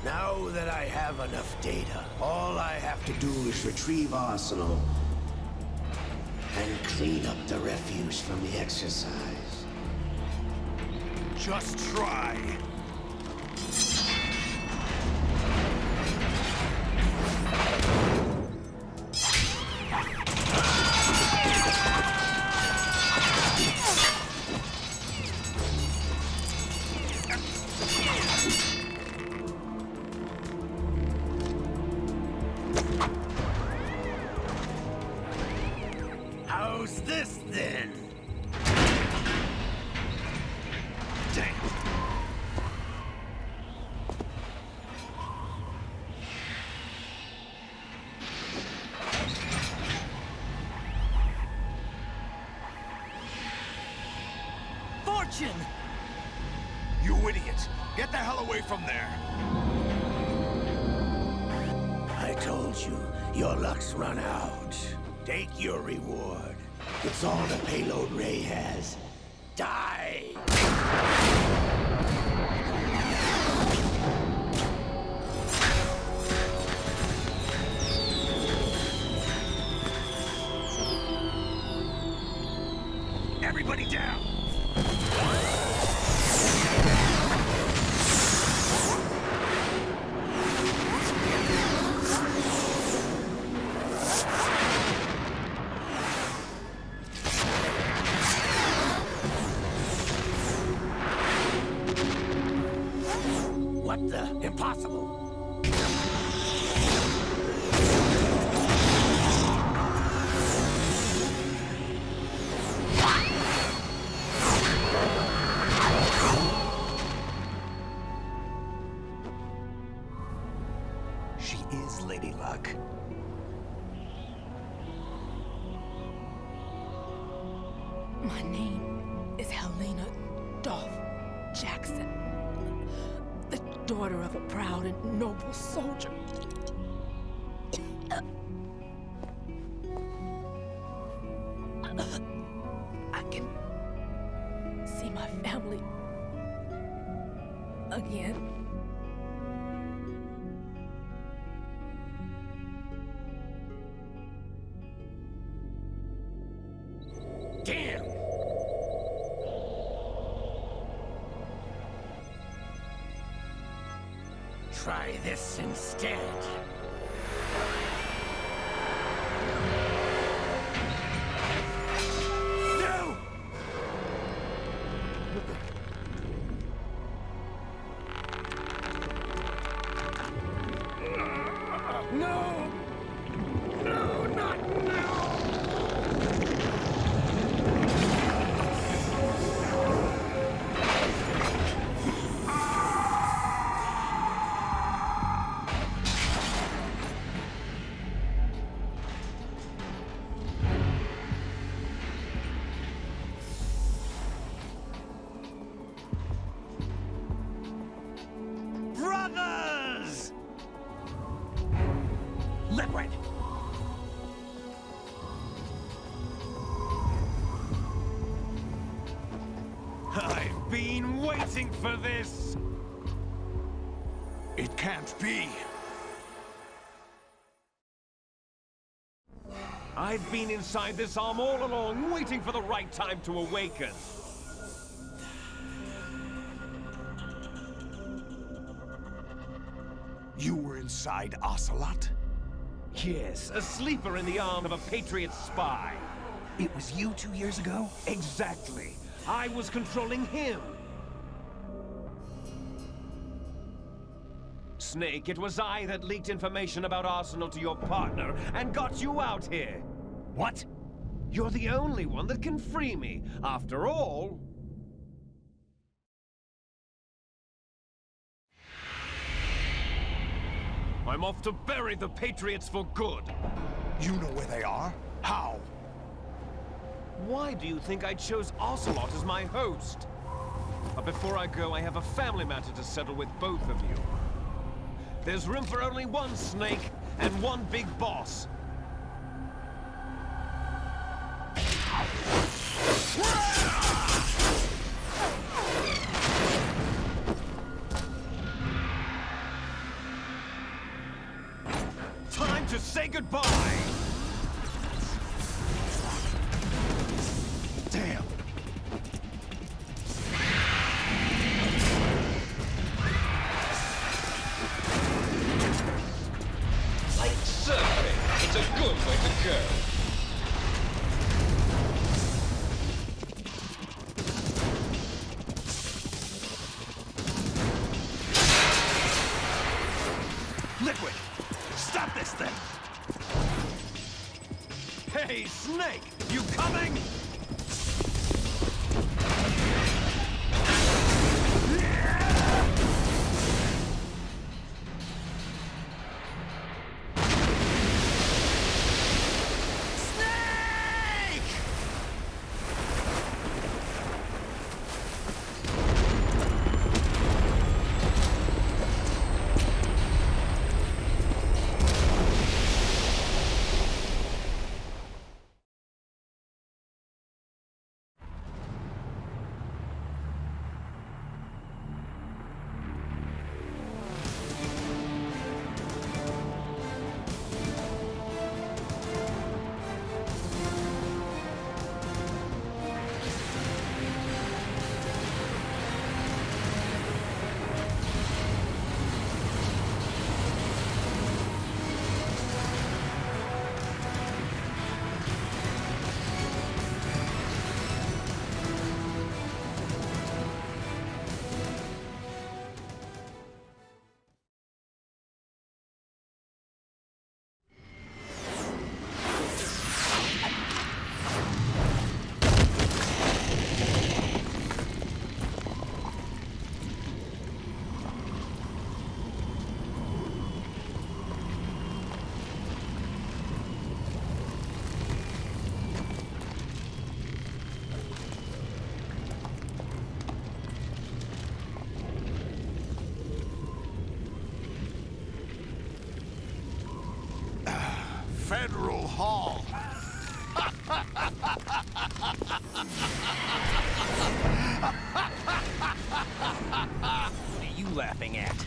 S2: Now that I have enough data, all I have to do is retrieve Arsenal and clean up the refuse from the exercise.
S14: Just try.
S2: How's this then? Damn.
S13: Fortune!
S14: You idiot! Get the hell away from there!
S2: I told you, your luck's run out. Take your reward. It's all the payload Ray has. Die!
S14: Everybody down!
S2: What the? Impossible!
S1: She is Lady Luck.
S19: My name is Helena Dolph Jackson, the daughter of a proud and noble soldier. I can see my family again.
S2: Damn! Try this instead. No!
S6: liquid!
S11: I've been waiting for this!
S14: It can't be.
S6: I've been inside this arm all along, waiting for the right time to awaken.
S14: You were inside Ocelot?
S6: Yes, a sleeper in the arm of a Patriot spy.
S1: It was you 2 years ago?
S6: Exactly. I was controlling him. Snake, it was I that leaked information about Arsenal to your partner and got you out here.
S1: What?
S6: You're the only one that can free me. After all... I'm off to bury the Patriots for good.
S14: You know where they are? How?
S6: Why do you think I chose Ocelot as my host? But before I go, I have a family matter to settle with both of you. There's room for only one Snake and one big boss. Time to say goodbye!
S1: Damn!
S8: Like surfing, it's a good way to go.
S1: Liquid! Stop this thing!
S6: Hey, Snake! You coming?
S14: Federal Hall.
S13: What are you laughing at?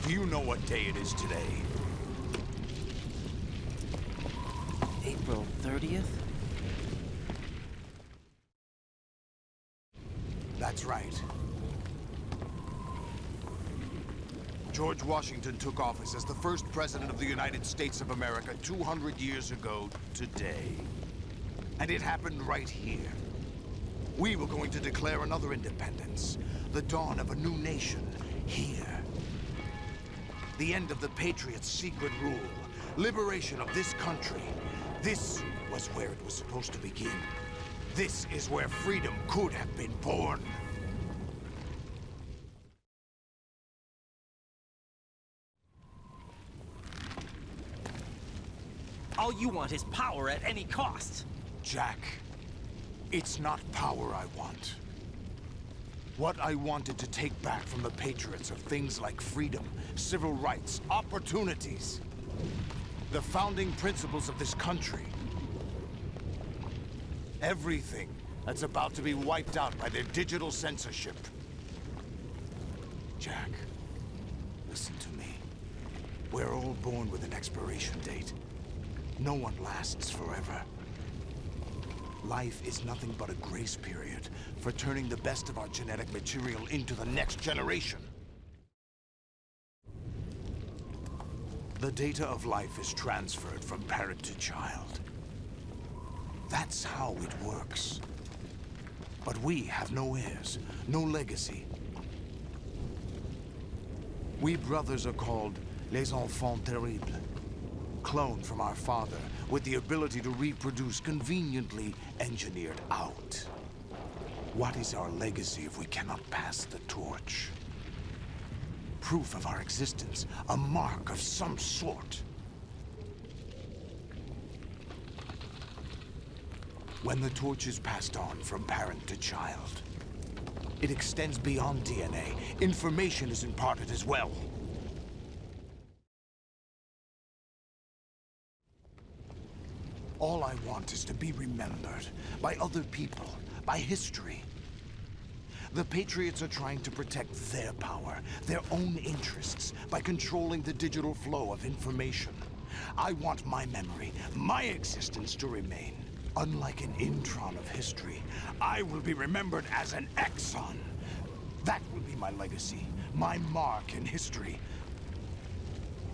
S14: Do you know what day it is today?
S13: April 30th?
S14: That's right. George Washington took office as the first president of the United States of America 200 years ago today. And it happened right here. We were going to declare another independence, the dawn of a new nation, here. The end of the Patriots' secret rule, liberation of this country. This was where it was supposed to begin. This is where freedom could have been born.
S13: All you want is power at any cost.
S14: Jack, it's not power I want. What I wanted to take back from the Patriots are things like freedom, civil rights, opportunities. The founding principles of this country. Everything that's about to be wiped out by their digital censorship. Jack, listen to me. We're all born with an expiration date. No one lasts forever. Life is nothing but a grace period for turning the best of our genetic material into the next generation. The data of life is transferred from parent to child. That's how it works. But we have no heirs, no legacy. We brothers are called les enfants terribles. Cloned from our father, with the ability to reproduce conveniently engineered out. What is our legacy if we cannot pass the torch? Proof of our existence, a mark of some sort. When the torch is passed on from parent to child, it extends beyond DNA. Information is imparted as well. All I want is to be remembered by other people, by history. The Patriots are trying to protect their power, their own interests, by controlling the digital flow of information. I want my memory, my existence to remain. Unlike an intron of history, I will be remembered as an exon. That will be my legacy, my mark in history.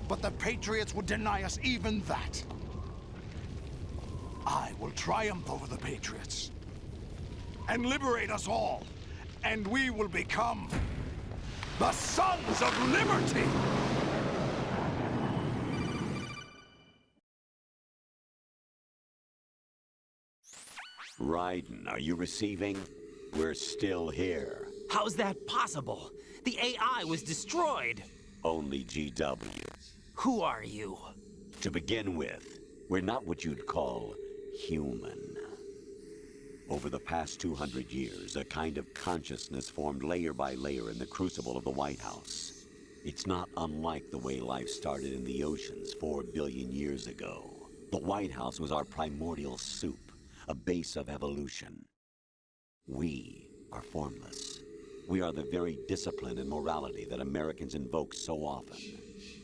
S14: But the Patriots would deny us even that. I will triumph over the Patriots and liberate us all, and we will become the Sons of Liberty!
S16: Raiden, are you receiving? We're still here.
S13: How's that possible? The AI was destroyed.
S16: Only GW.
S13: Who are you?
S16: To begin with, we're not what you'd call human. Over the past 200 years, a kind of consciousness formed layer by layer in the crucible of the White House. It's not unlike the way life started in the oceans 4 billion years ago. The White House was our primordial soup, a base of evolution. We are formless. We are the very discipline and morality that Americans invoke so often.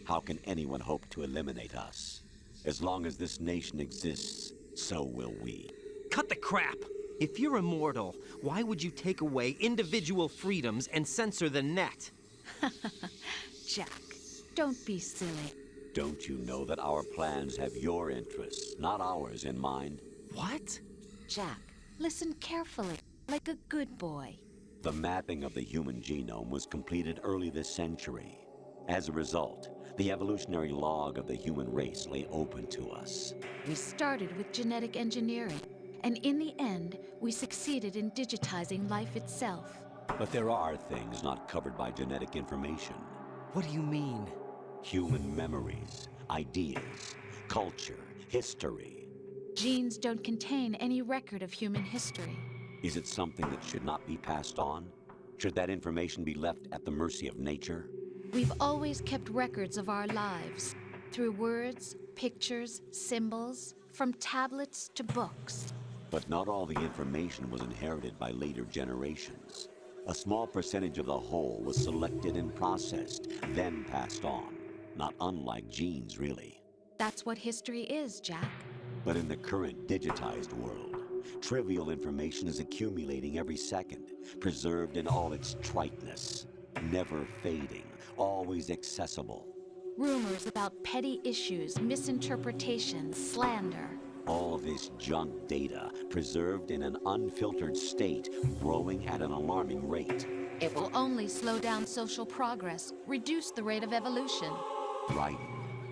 S16: How can anyone hope to eliminate us? As long as this nation exists, so will we.
S13: Cut the crap! If you're immortal, why would you take away individual freedoms and censor the net?
S17: Jack, don't be silly.
S16: Don't you know that our plans have your interests, not ours, in mind?
S13: What?
S17: Jack, listen carefully, like a good boy.
S16: The mapping of the human genome was completed early this century. As a result, the evolutionary log of the human race lay open to us.
S17: We started with genetic engineering, and in the end, we succeeded in digitizing life itself.
S16: But there are things not covered by genetic information.
S13: What do you mean?
S16: Human memories, ideas, culture, history.
S17: Genes don't contain any record of human history.
S16: Is it something that should not be passed on? Should that information be left at the mercy of nature?
S17: We've always kept records of our lives, through words, pictures, symbols, from tablets to books.
S16: But not all the information was inherited by later generations. A small percentage of the whole was selected and processed, then passed on. Not unlike genes, really.
S17: That's what history is, Jack.
S16: But in the current digitized world, trivial information is accumulating every second, preserved in all its triteness, never fading, always accessible.
S17: Rumors about petty issues, misinterpretations, slander.
S16: All this junk data, preserved in an unfiltered state, growing at an alarming rate.
S17: It will only slow down social progress, reduce the rate of evolution.
S16: Right.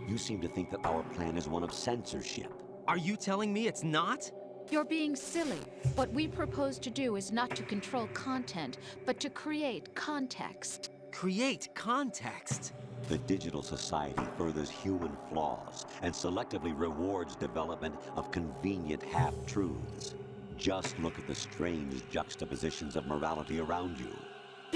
S16: You seem to think that our plan is one of censorship.
S13: Are you telling me it's not?
S17: You're being silly. What we propose to do is not to control content, but to create context.
S13: Create context?
S16: The digital society furthers human flaws and selectively rewards development of convenient half-truths. Just look at the strange juxtapositions of morality around you.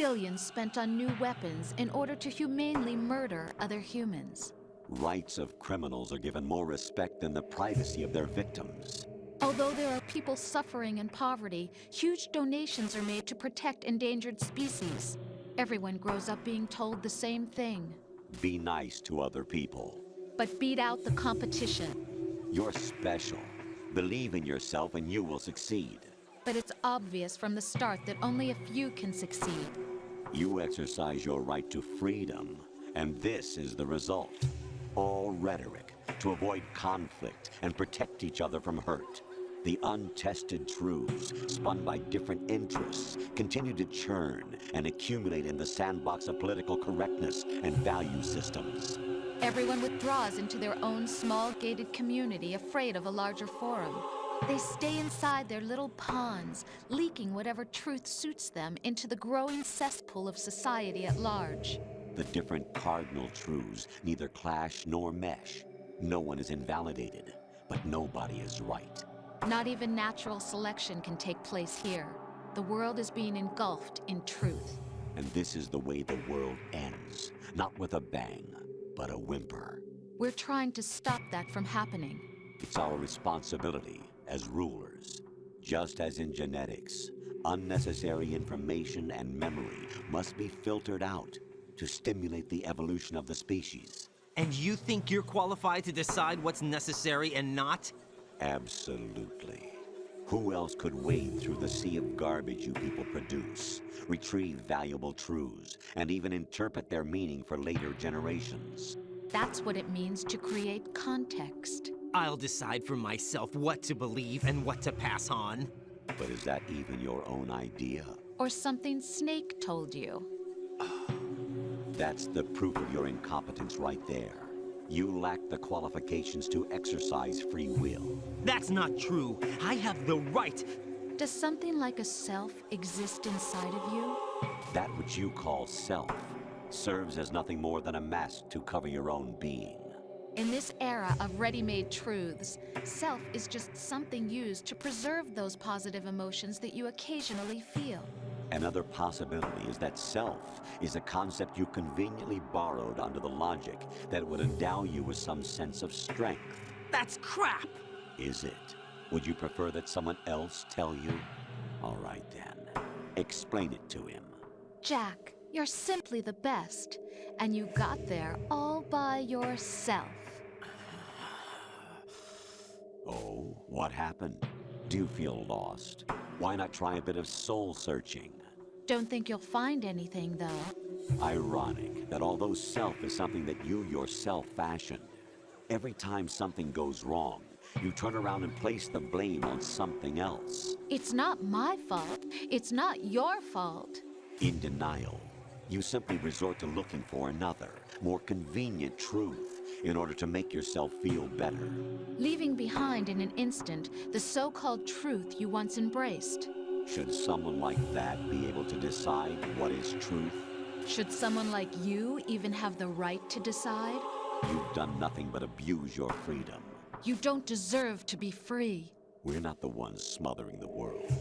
S17: billions spent on new weapons in order to humanely murder other humans.
S16: Rights of criminals are given more respect than the privacy of their victims.
S17: Although there are people suffering in poverty, huge donations are made to protect endangered species. Everyone grows up being told the same thing.
S16: Be nice to other people.
S17: But beat out the competition.
S16: You're special. Believe in yourself and you will succeed.
S17: But it's obvious from the start that only a few can succeed.
S16: You exercise your right to freedom, and this is the result. All rhetoric to avoid conflict and protect each other from hurt. The untested truths, spun by different interests, continue to churn and accumulate in the sandbox of political correctness and value systems.
S17: Everyone withdraws into their own small gated community, afraid of a larger forum. They stay inside their little ponds, leaking whatever truth suits them into the growing cesspool of society at large.
S16: The different cardinal truths neither clash nor mesh. No one is invalidated, but nobody is right.
S17: Not even natural selection can take place here. The world is being engulfed in truth.
S16: And this is the way the world ends. Not with a bang, but a whimper.
S17: We're trying to stop that from happening.
S16: It's our responsibility as rulers. Just as in genetics, unnecessary information and memory must be filtered out to stimulate the evolution of the species.
S13: And you think you're qualified to decide what's necessary and not?
S16: Absolutely. Who else could wade through the sea of garbage you people produce, retrieve valuable truths, and even interpret their meaning for later generations?
S17: That's what it means to create context.
S13: I'll decide for myself what to believe and what to pass on.
S16: But is that even your own idea?
S17: Or something Snake told you?
S16: That's the proof of your incompetence right there. You lack the qualifications to exercise free will.
S13: That's not true. I have the right.
S17: Does something like a self exist inside of you?
S16: That which you call self serves as nothing more than a mask to cover your own being.
S17: In this era of ready-made truths, self is just something used to preserve those positive emotions that you occasionally feel.
S16: Another possibility is that self is a concept you conveniently borrowed under the logic that it would endow you with some sense of strength.
S13: That's crap!
S16: Is it? Would you prefer that someone else tell you? All right then. Explain it to him.
S17: Jack, you're simply the best, and you got there all by yourself.
S16: Oh, what happened? Do you feel lost? Why not try a bit of soul-searching?
S17: Don't think you'll find anything, though.
S16: Ironic that although self is something that you yourself fashioned, every time something goes wrong, you turn around and place the blame on something else.
S17: It's not my fault. It's not your fault.
S16: In denial, you simply resort to looking for another, more convenient truth in order to make yourself feel better.
S17: Leaving behind in an instant the so-called truth you once embraced.
S16: Should someone like that be able to decide what is truth?
S17: Should someone like you even have the right to decide?
S16: You've done nothing but abuse your freedom.
S17: You don't deserve to be free.
S16: We're not the ones smothering the world.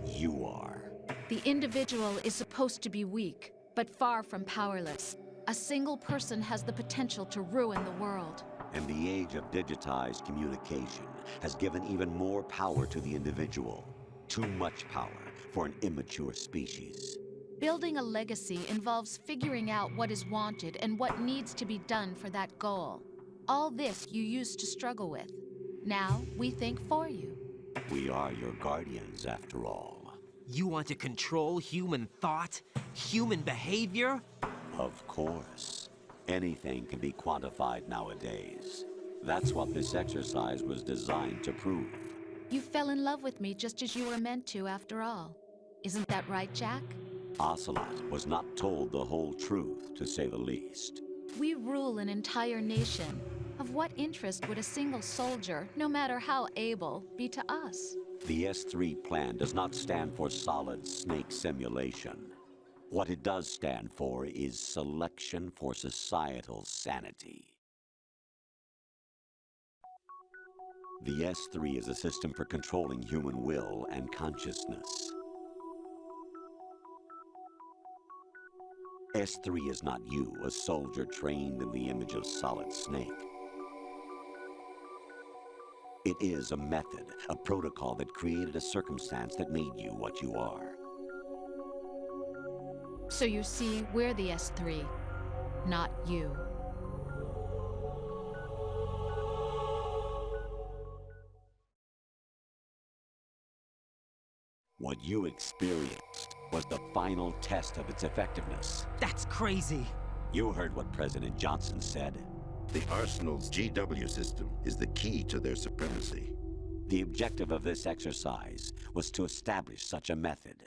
S16: You are.
S17: The individual is supposed to be weak, but far from powerless. A single person has the potential to ruin the world.
S16: And the age of digitized communication has given even more power to the individual. Too much power for an immature species.
S17: Building a legacy involves figuring out what is wanted and what needs to be done for that goal. All this you used to struggle with. Now we think for you.
S16: We are your guardians, after all.
S13: You want to control human thought? Human behavior?
S16: Of course. Anything can be quantified nowadays. That's what this exercise was designed to prove.
S17: You fell in love with me just as you were meant to, after all. Isn't that right, Jack?
S16: Ocelot was not told the whole truth, to say the least.
S17: We rule an entire nation. Of what interest would a single soldier, no matter how able, be to us?
S16: The S3 plan does not stand for solid snake simulation. What it does stand for is selection for societal sanity. The S3 is a system for controlling human will and consciousness. S3 is not you, a soldier trained in the image of Solid Snake. It is a method, a protocol that created a circumstance that made you what you are.
S17: So you see, we're the S3, not you.
S16: What you experienced was the final test of its effectiveness.
S13: That's crazy.
S16: You heard what President Johnson said.
S10: The Arsenal's GW system is the key to their supremacy.
S16: The objective of this exercise was to establish such a method.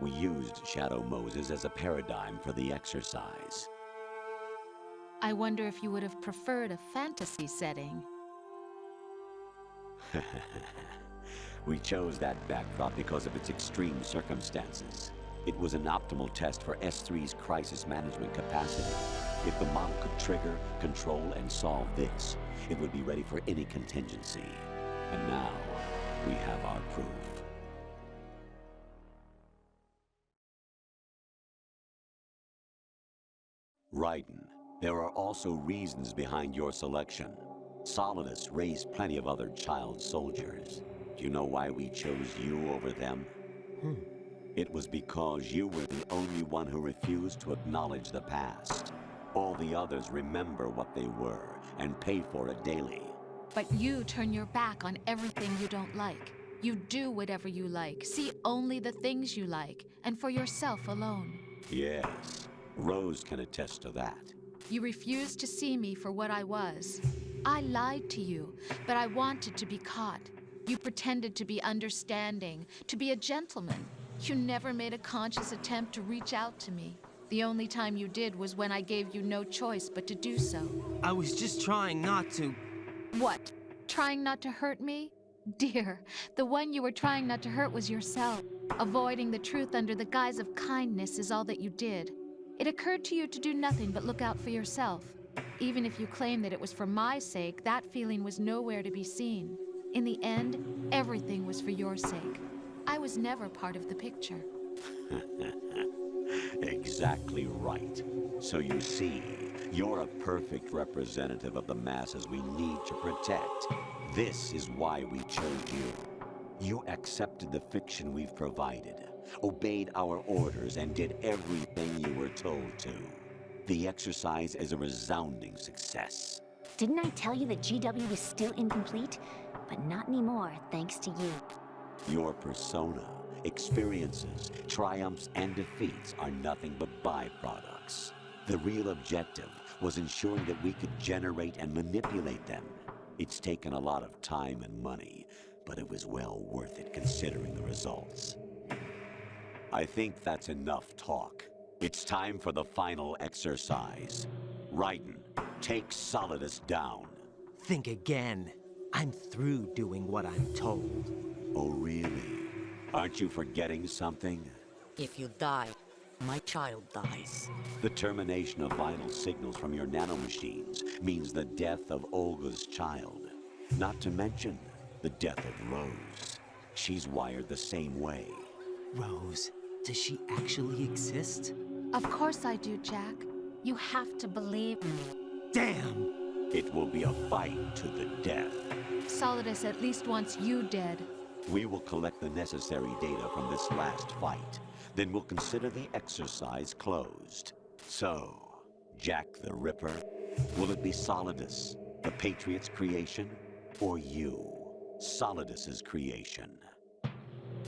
S16: We used Shadow Moses as a paradigm for the exercise.
S17: I wonder if you would have preferred a fantasy setting.
S16: We chose that backdrop because of its extreme circumstances. It was an optimal test for S3's crisis management capacity. If the model could trigger, control, and solve this, it would be ready for any contingency. And now, we have our proof. Raiden, there are also reasons behind your selection. Solidus raised plenty of other child soldiers. Do you know why we chose you over them? It was because you were the only one who refused to acknowledge the past. All the others remember what they were and pay for it daily.
S17: But you turn your back on everything you don't like. You do whatever you like, see only the things you like, and for yourself alone.
S16: Yes, Rose can attest to that.
S17: You refused to see me for what I was. I lied to you, but I wanted to be caught. You pretended to be understanding, to be a gentleman. You never made a conscious attempt to reach out to me. The only time you did was when I gave you no choice but to do so.
S13: I was just trying not to.
S17: What? Trying not to hurt me? Dear, the one you were trying not to hurt was yourself. Avoiding the truth under the guise of kindness is all that you did. It occurred to you to do nothing but look out for yourself. Even if you claim that it was for my sake, that feeling was nowhere to be seen. In the end, everything was for your sake. I was never part of the picture.
S16: Exactly right. So you see, you're a perfect representative of the masses we need to protect. This is why we chose you. You accepted the fiction we've provided, obeyed our orders, and did everything you were told to. The exercise is a resounding success.
S18: Didn't I tell you that GW is still incomplete? But not anymore, thanks to you.
S16: Your persona, experiences, triumphs, and defeats are nothing but byproducts. The real objective was ensuring that we could generate and manipulate them. It's taken a lot of time and money, but it was well worth it considering the results. I think that's enough talk. It's time for the final exercise. Raiden, take Solidus down.
S13: Think again. I'm through doing what I'm told.
S16: Oh, really? Aren't you forgetting something?
S20: If you die, my child dies.
S16: The termination of vital signals from your nanomachines means the death of Olga's child. Not to mention the death of Rose. She's wired the same way.
S13: Rose, does she actually exist?
S17: Of course I do, Jack. You have to believe me.
S13: Damn!
S16: It will be a fight to the death.
S17: Solidus at least wants you dead.
S16: We will collect the necessary data from this last fight. Then we'll consider the exercise closed. So, Jack the Ripper, will it be Solidus, the Patriot's creation, or you, Solidus's creation?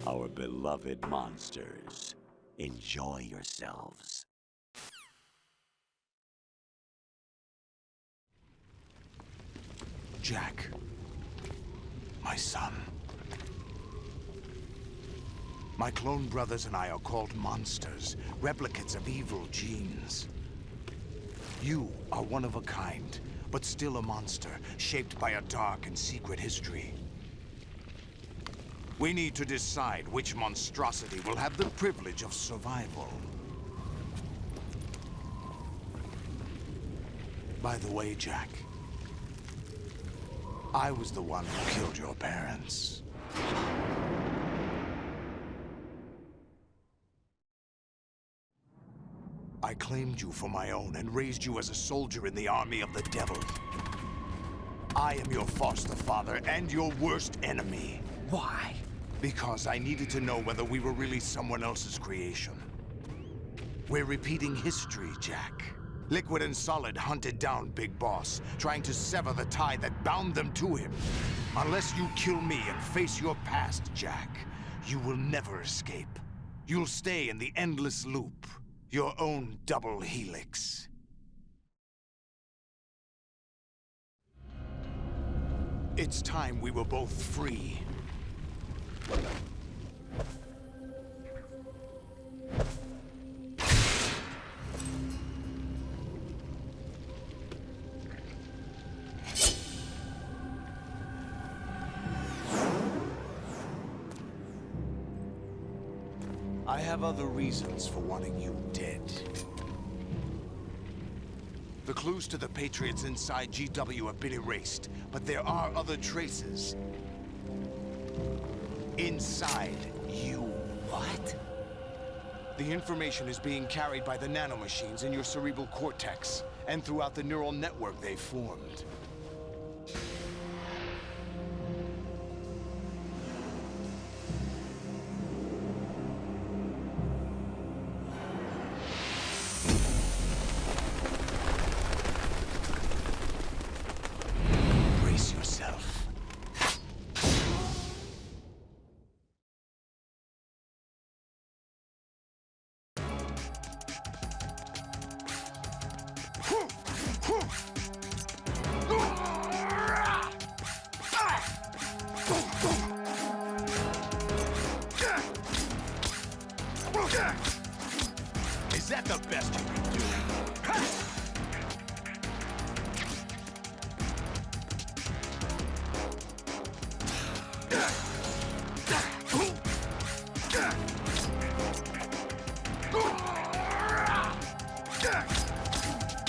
S16: Our beloved monsters, enjoy yourselves.
S14: Jack, my son. My clone brothers and I are called monsters, replicates of evil genes. You are one of a kind, but still a monster, shaped by a dark and secret history. We need to decide which monstrosity will have the privilege of survival. By the way, Jack, I was the one who killed your parents. I claimed you for my own and raised you as a soldier in the army of the devil. I am your foster father and your worst enemy.
S13: Why?
S14: Because I needed to know whether we were really someone else's creation. We're repeating history, Jack. Liquid and Solid hunted down Big Boss, trying to sever the tie that bound them to him. Unless you kill me and face your past, Jack, you will never escape. You'll stay in the endless loop, your own double helix. It's time we were both free. I have other reasons for wanting you dead. The clues to the Patriots inside GW have been erased, but there are other traces. Inside you.
S13: What?
S14: The information is being carried by the nanomachines in your cerebral cortex, and throughout the neural network they formed. Brace yourself. Is that the best you can do?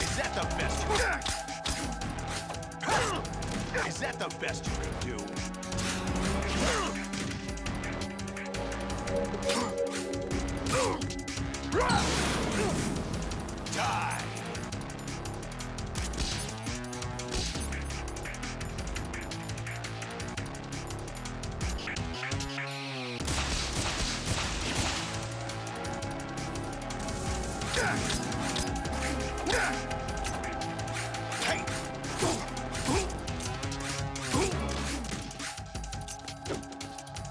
S14: Is that the best you can do? Is that the best you can do? Die! Hey!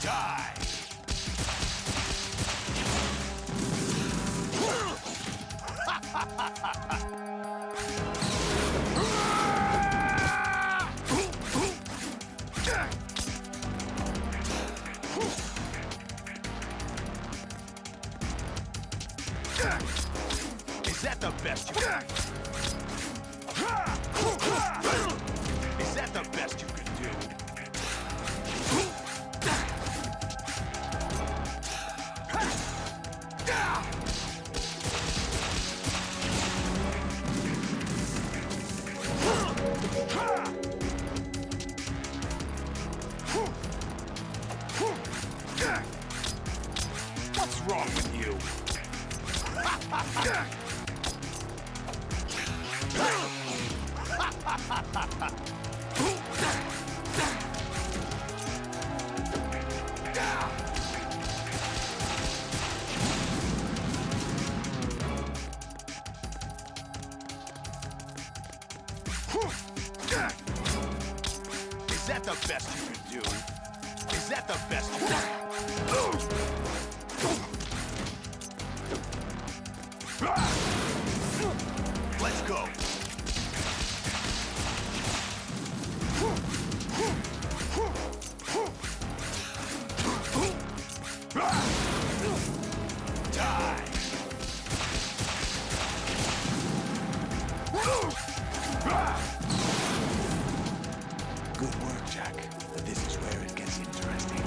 S14: Die! Is that the best you can do? Is that the best you can do? What's wrong with you? Is that the best you can do? Is that the best you can do? Let's go. Die. Good work, Jack. But this is where it gets interesting.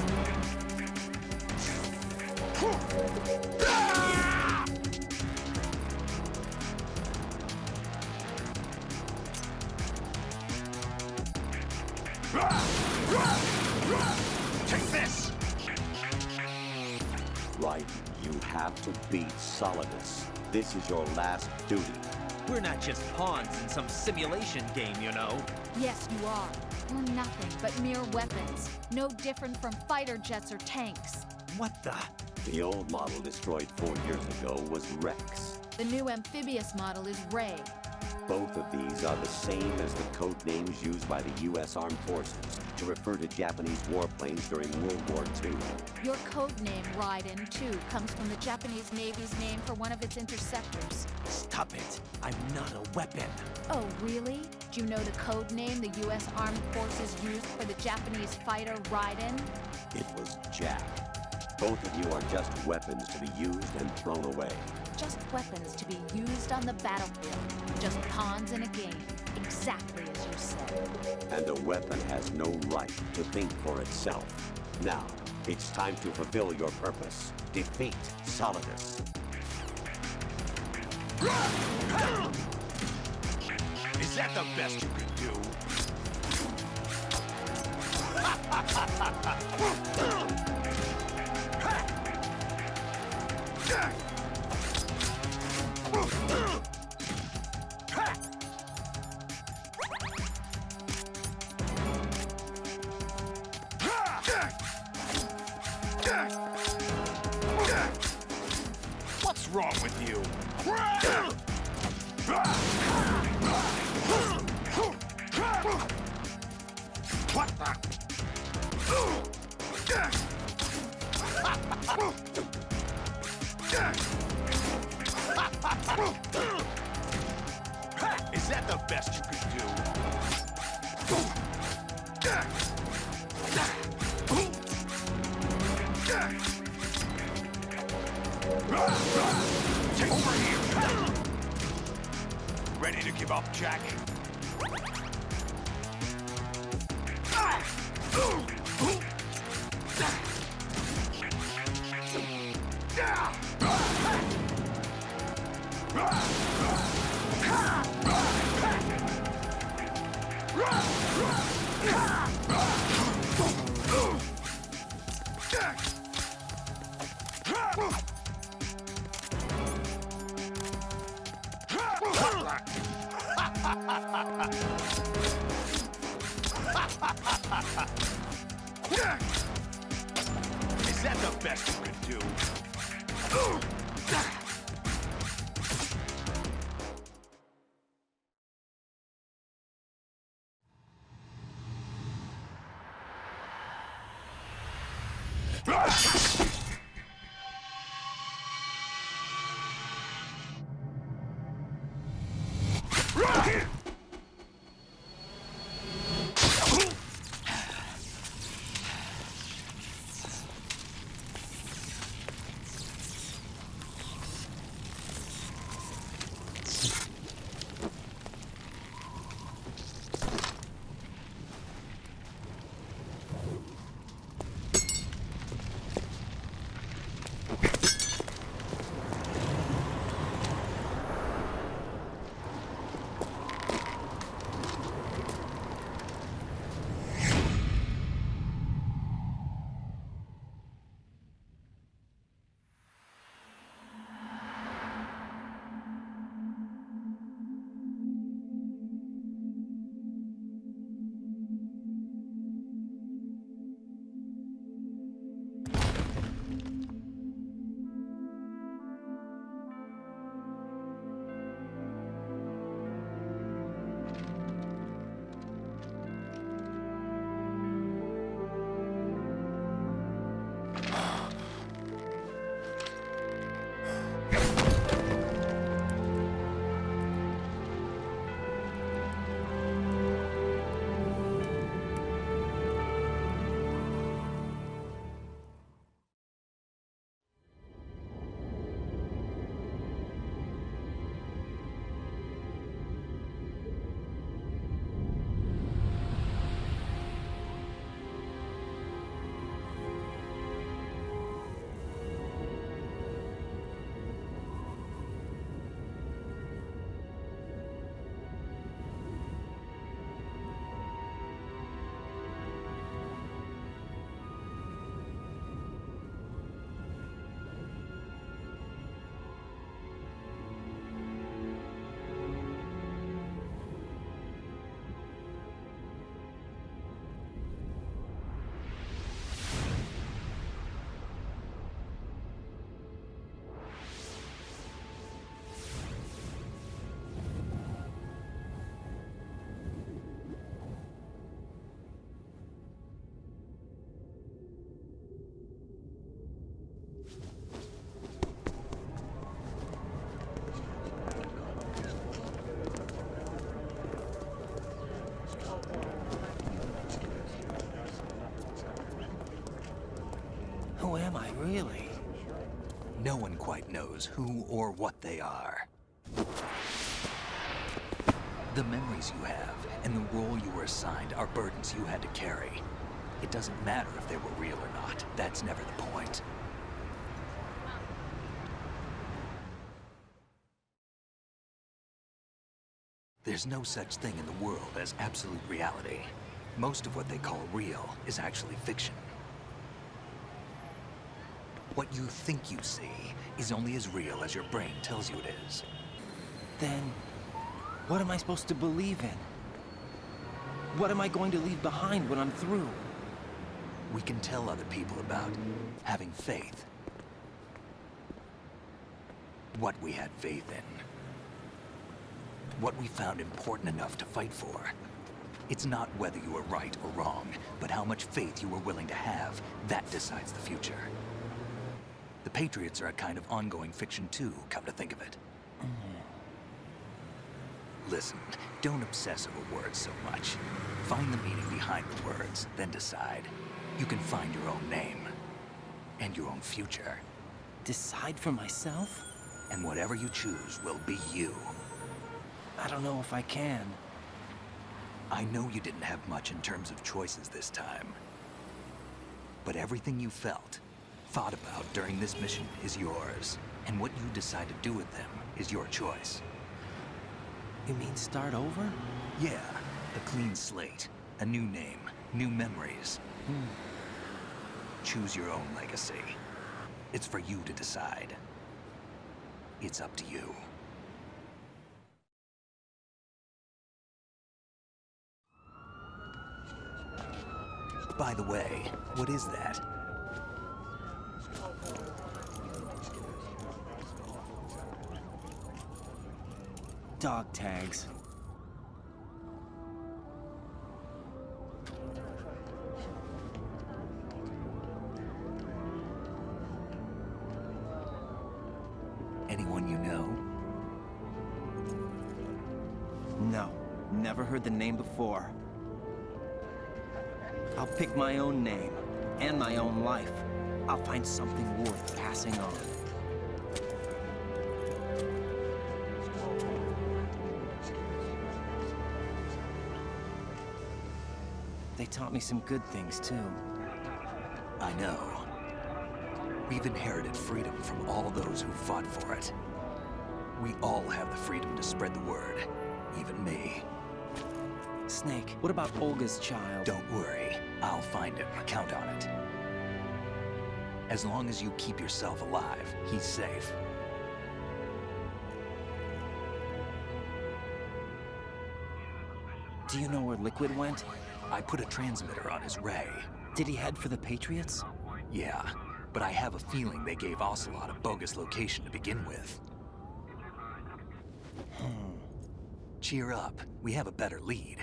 S14: Take this!
S16: Right. You have to beat Solidus. This is your last duty.
S13: We're not just pawns in some simulation game, you know.
S17: Yes, you are. We're nothing but mere weapons. No different from fighter jets or tanks.
S13: What the?
S16: The old model destroyed 4 years ago was Rex.
S17: The new amphibious model is Ray.
S16: Both of these are the same as the code names used by the U.S. Armed Forces to refer to Japanese warplanes during World War II.
S17: Your code name, Raiden, too, comes from the Japanese Navy's name for one of its interceptors.
S13: Stop it. I'm not a weapon.
S17: Oh, really? Do you know the code name the U.S. Armed Forces used for the Japanese fighter Raiden?
S16: It was Jack. Both of you are just weapons to be used and thrown away.
S17: Just weapons to be used on the battlefield. Just pawns in a game. Exactly as you said.
S16: And a weapon has no right to think for itself. Now, it's time to fulfill your purpose. Defeat Solidus.
S14: Is that the best you can do? What's wrong with you? What the? Is that the best you can do? Take over here! Ready to give up, Jack? Is that the best you can do?
S1: No one quite knows who or what they are. The memories you have and the role you were assigned are burdens you had to carry. It doesn't matter if they were real or not. That's never the point. There's no such thing in the world as absolute reality. Most of what they call real is actually fiction. What you think you see is only as real as your brain tells you it is.
S13: Then, what am I supposed to believe in? What am I going to leave behind when I'm through?
S1: We can tell other people about having faith. What we had faith in. What we found important enough to fight for. It's not whether you were right or wrong, but how much faith you were willing to have. That decides the future. The Patriots are a kind of ongoing fiction too, come to think of it. Listen, don't obsess over words so much. Find the meaning behind the words, then decide. You can find your own name. And your own future.
S13: Decide for myself?
S1: And whatever you choose will be you.
S13: I don't know if I can.
S1: I know you didn't have much in terms of choices this time. But everything you felt, thought about during this mission is yours. And what you decide to do with them is your choice.
S13: You mean start over?
S1: Yeah, a clean slate, a new name, new memories. Choose your own legacy. It's for you to decide. It's up to you. By the way, what is that?
S13: Dog tags.
S1: Anyone you know?
S13: No, never heard the name before. I'll pick my own name, and my own life. I'll find something worth passing on. They taught me some good things, too.
S1: I know. We've inherited freedom from all those who fought for it. We all have the freedom to spread the word, even me.
S13: Snake, what about Olga's child?
S1: Don't worry, I'll find him. Count on it. As long as you keep yourself alive, he's safe.
S13: Do you know where Liquid went?
S1: I put a transmitter on his ray.
S13: Did he head for the Patriots?
S1: Yeah, but I have a feeling they gave Ocelot a bogus location to begin with. Cheer up, we have a better lead.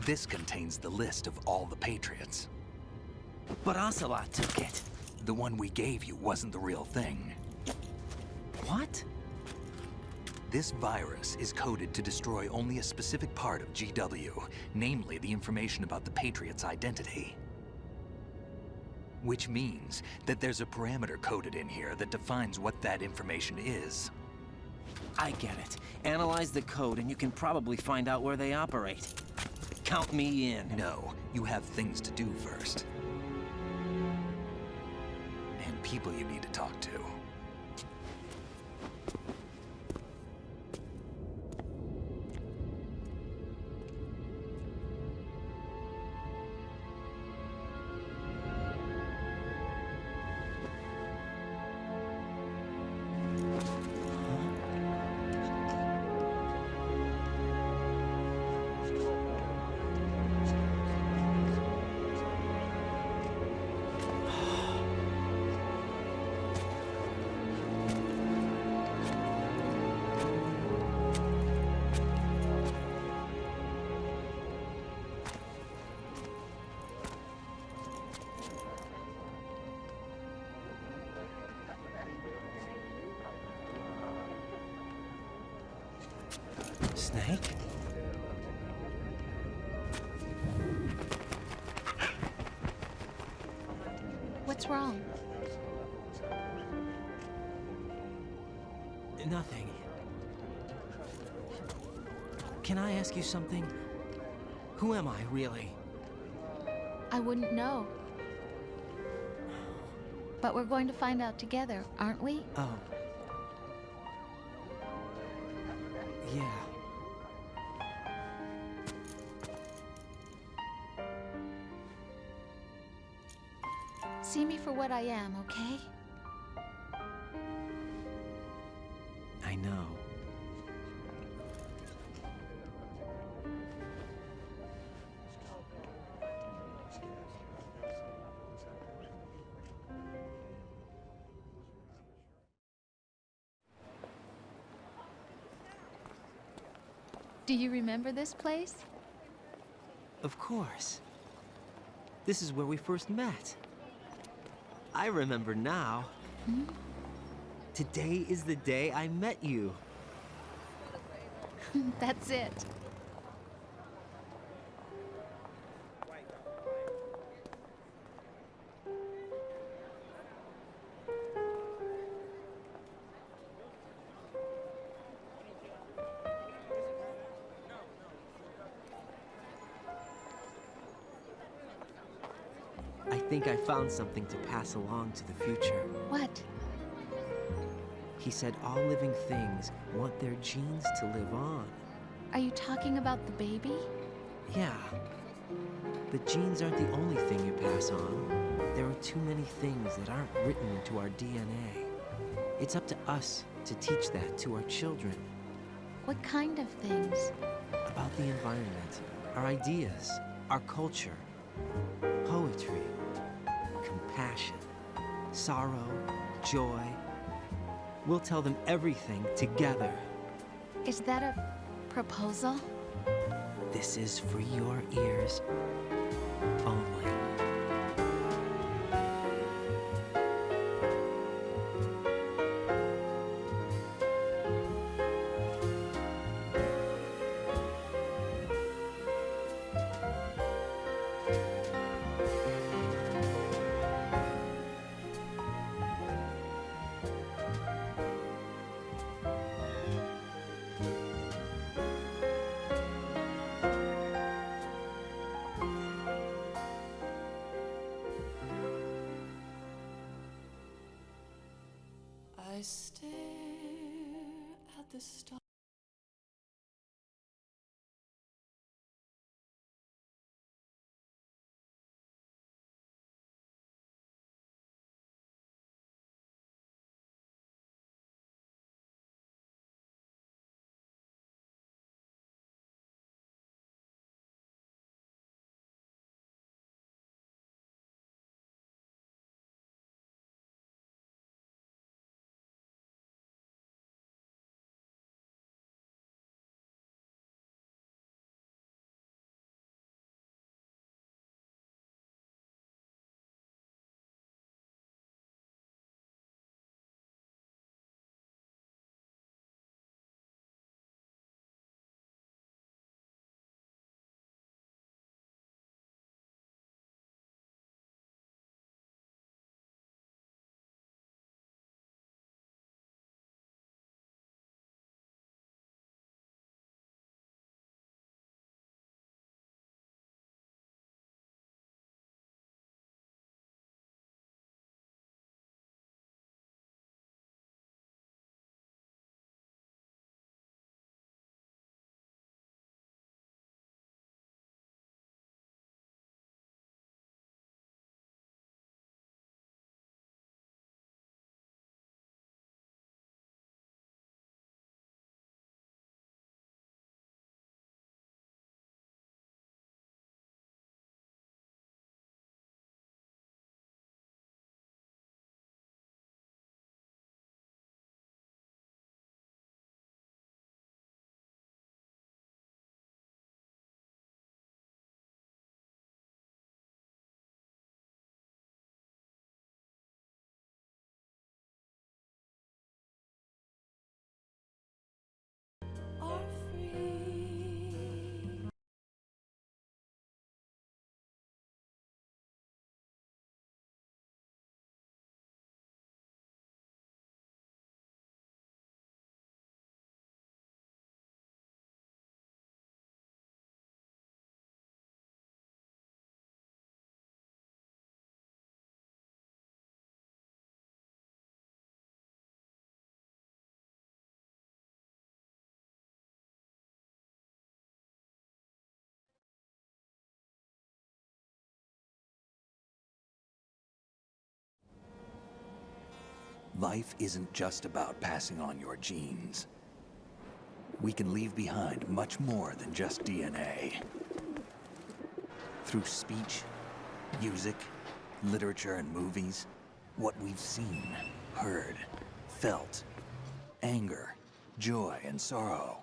S1: This contains the list of all the Patriots.
S13: But Ocelot took it.
S1: The one we gave you wasn't the real thing.
S13: What?
S1: This virus is coded to destroy only a specific part of GW, namely the information about the Patriots' identity. Which means that there's a parameter coded in here that defines what that information is.
S13: I get it. Analyze the code and you can probably find out where they operate. Count me in.
S1: No, you have things to do first. And people you need to talk to.
S13: Snake?
S17: What's wrong?
S13: Nothing. Can I ask you something? Who am I, really?
S17: I wouldn't know. But we're going to find out together, aren't we?
S13: Oh. Yeah.
S17: See me for what I am, okay?
S13: I know.
S17: Do you remember this place?
S13: Of course. This is where we first met. I remember now.
S17: Hmm?
S13: Today is the day I met you.
S17: That's it.
S13: I think I found something to pass along to the future.
S17: What?
S13: He said all living things want their genes to live on.
S17: Are you talking about the baby?
S13: Yeah. But genes aren't the only thing you pass on. There are too many things that aren't written into our DNA. It's up to us to teach that to our children.
S17: What kind of things?
S13: About the environment, our ideas, our culture, poetry, compassion, sorrow, joy. We'll tell them everything together.
S17: Is that a proposal?
S13: This is for your ears only.
S12: I stare at the stars.
S1: Life isn't just about passing on your genes. We can leave behind much more than just DNA. Through speech, music, literature, and movies, what we've seen, heard, felt, anger, joy, and sorrow.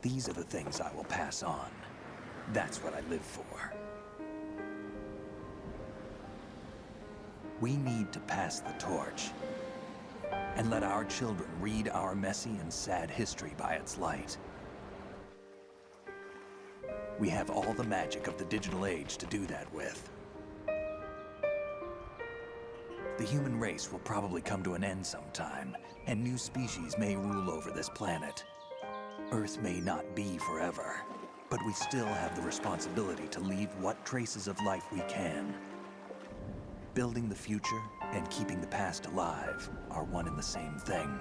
S1: These are the things I will pass on. That's what I live for. We need to pass the torch and let our children read our messy and sad history by its light. We have all the magic of the digital age to do that with. The human race will probably come to an end sometime, and new species may rule over this planet. Earth may not be forever, but we still have the responsibility to leave what traces of life we can. Building the future and keeping the past alive are one and the same thing.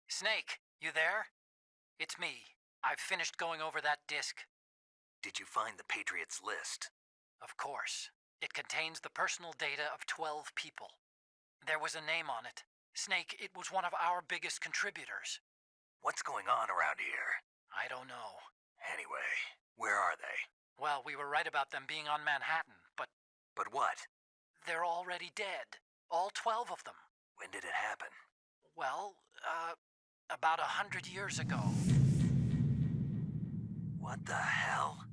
S3: Snake, you there? It's me. I've finished going over that disk.
S1: Did you find the Patriots list?
S3: Of course. It contains the personal data of 12 people. There was a name on it. Snake, it was one of our biggest contributors.
S1: What's going on around here?
S3: I don't know.
S1: Anyway, where are they?
S3: Well, we were right about them being on Manhattan, but...
S1: But what?
S3: They're already dead. All 12 of them.
S1: When did it happen?
S3: Well, about 100 years ago.
S1: What the hell?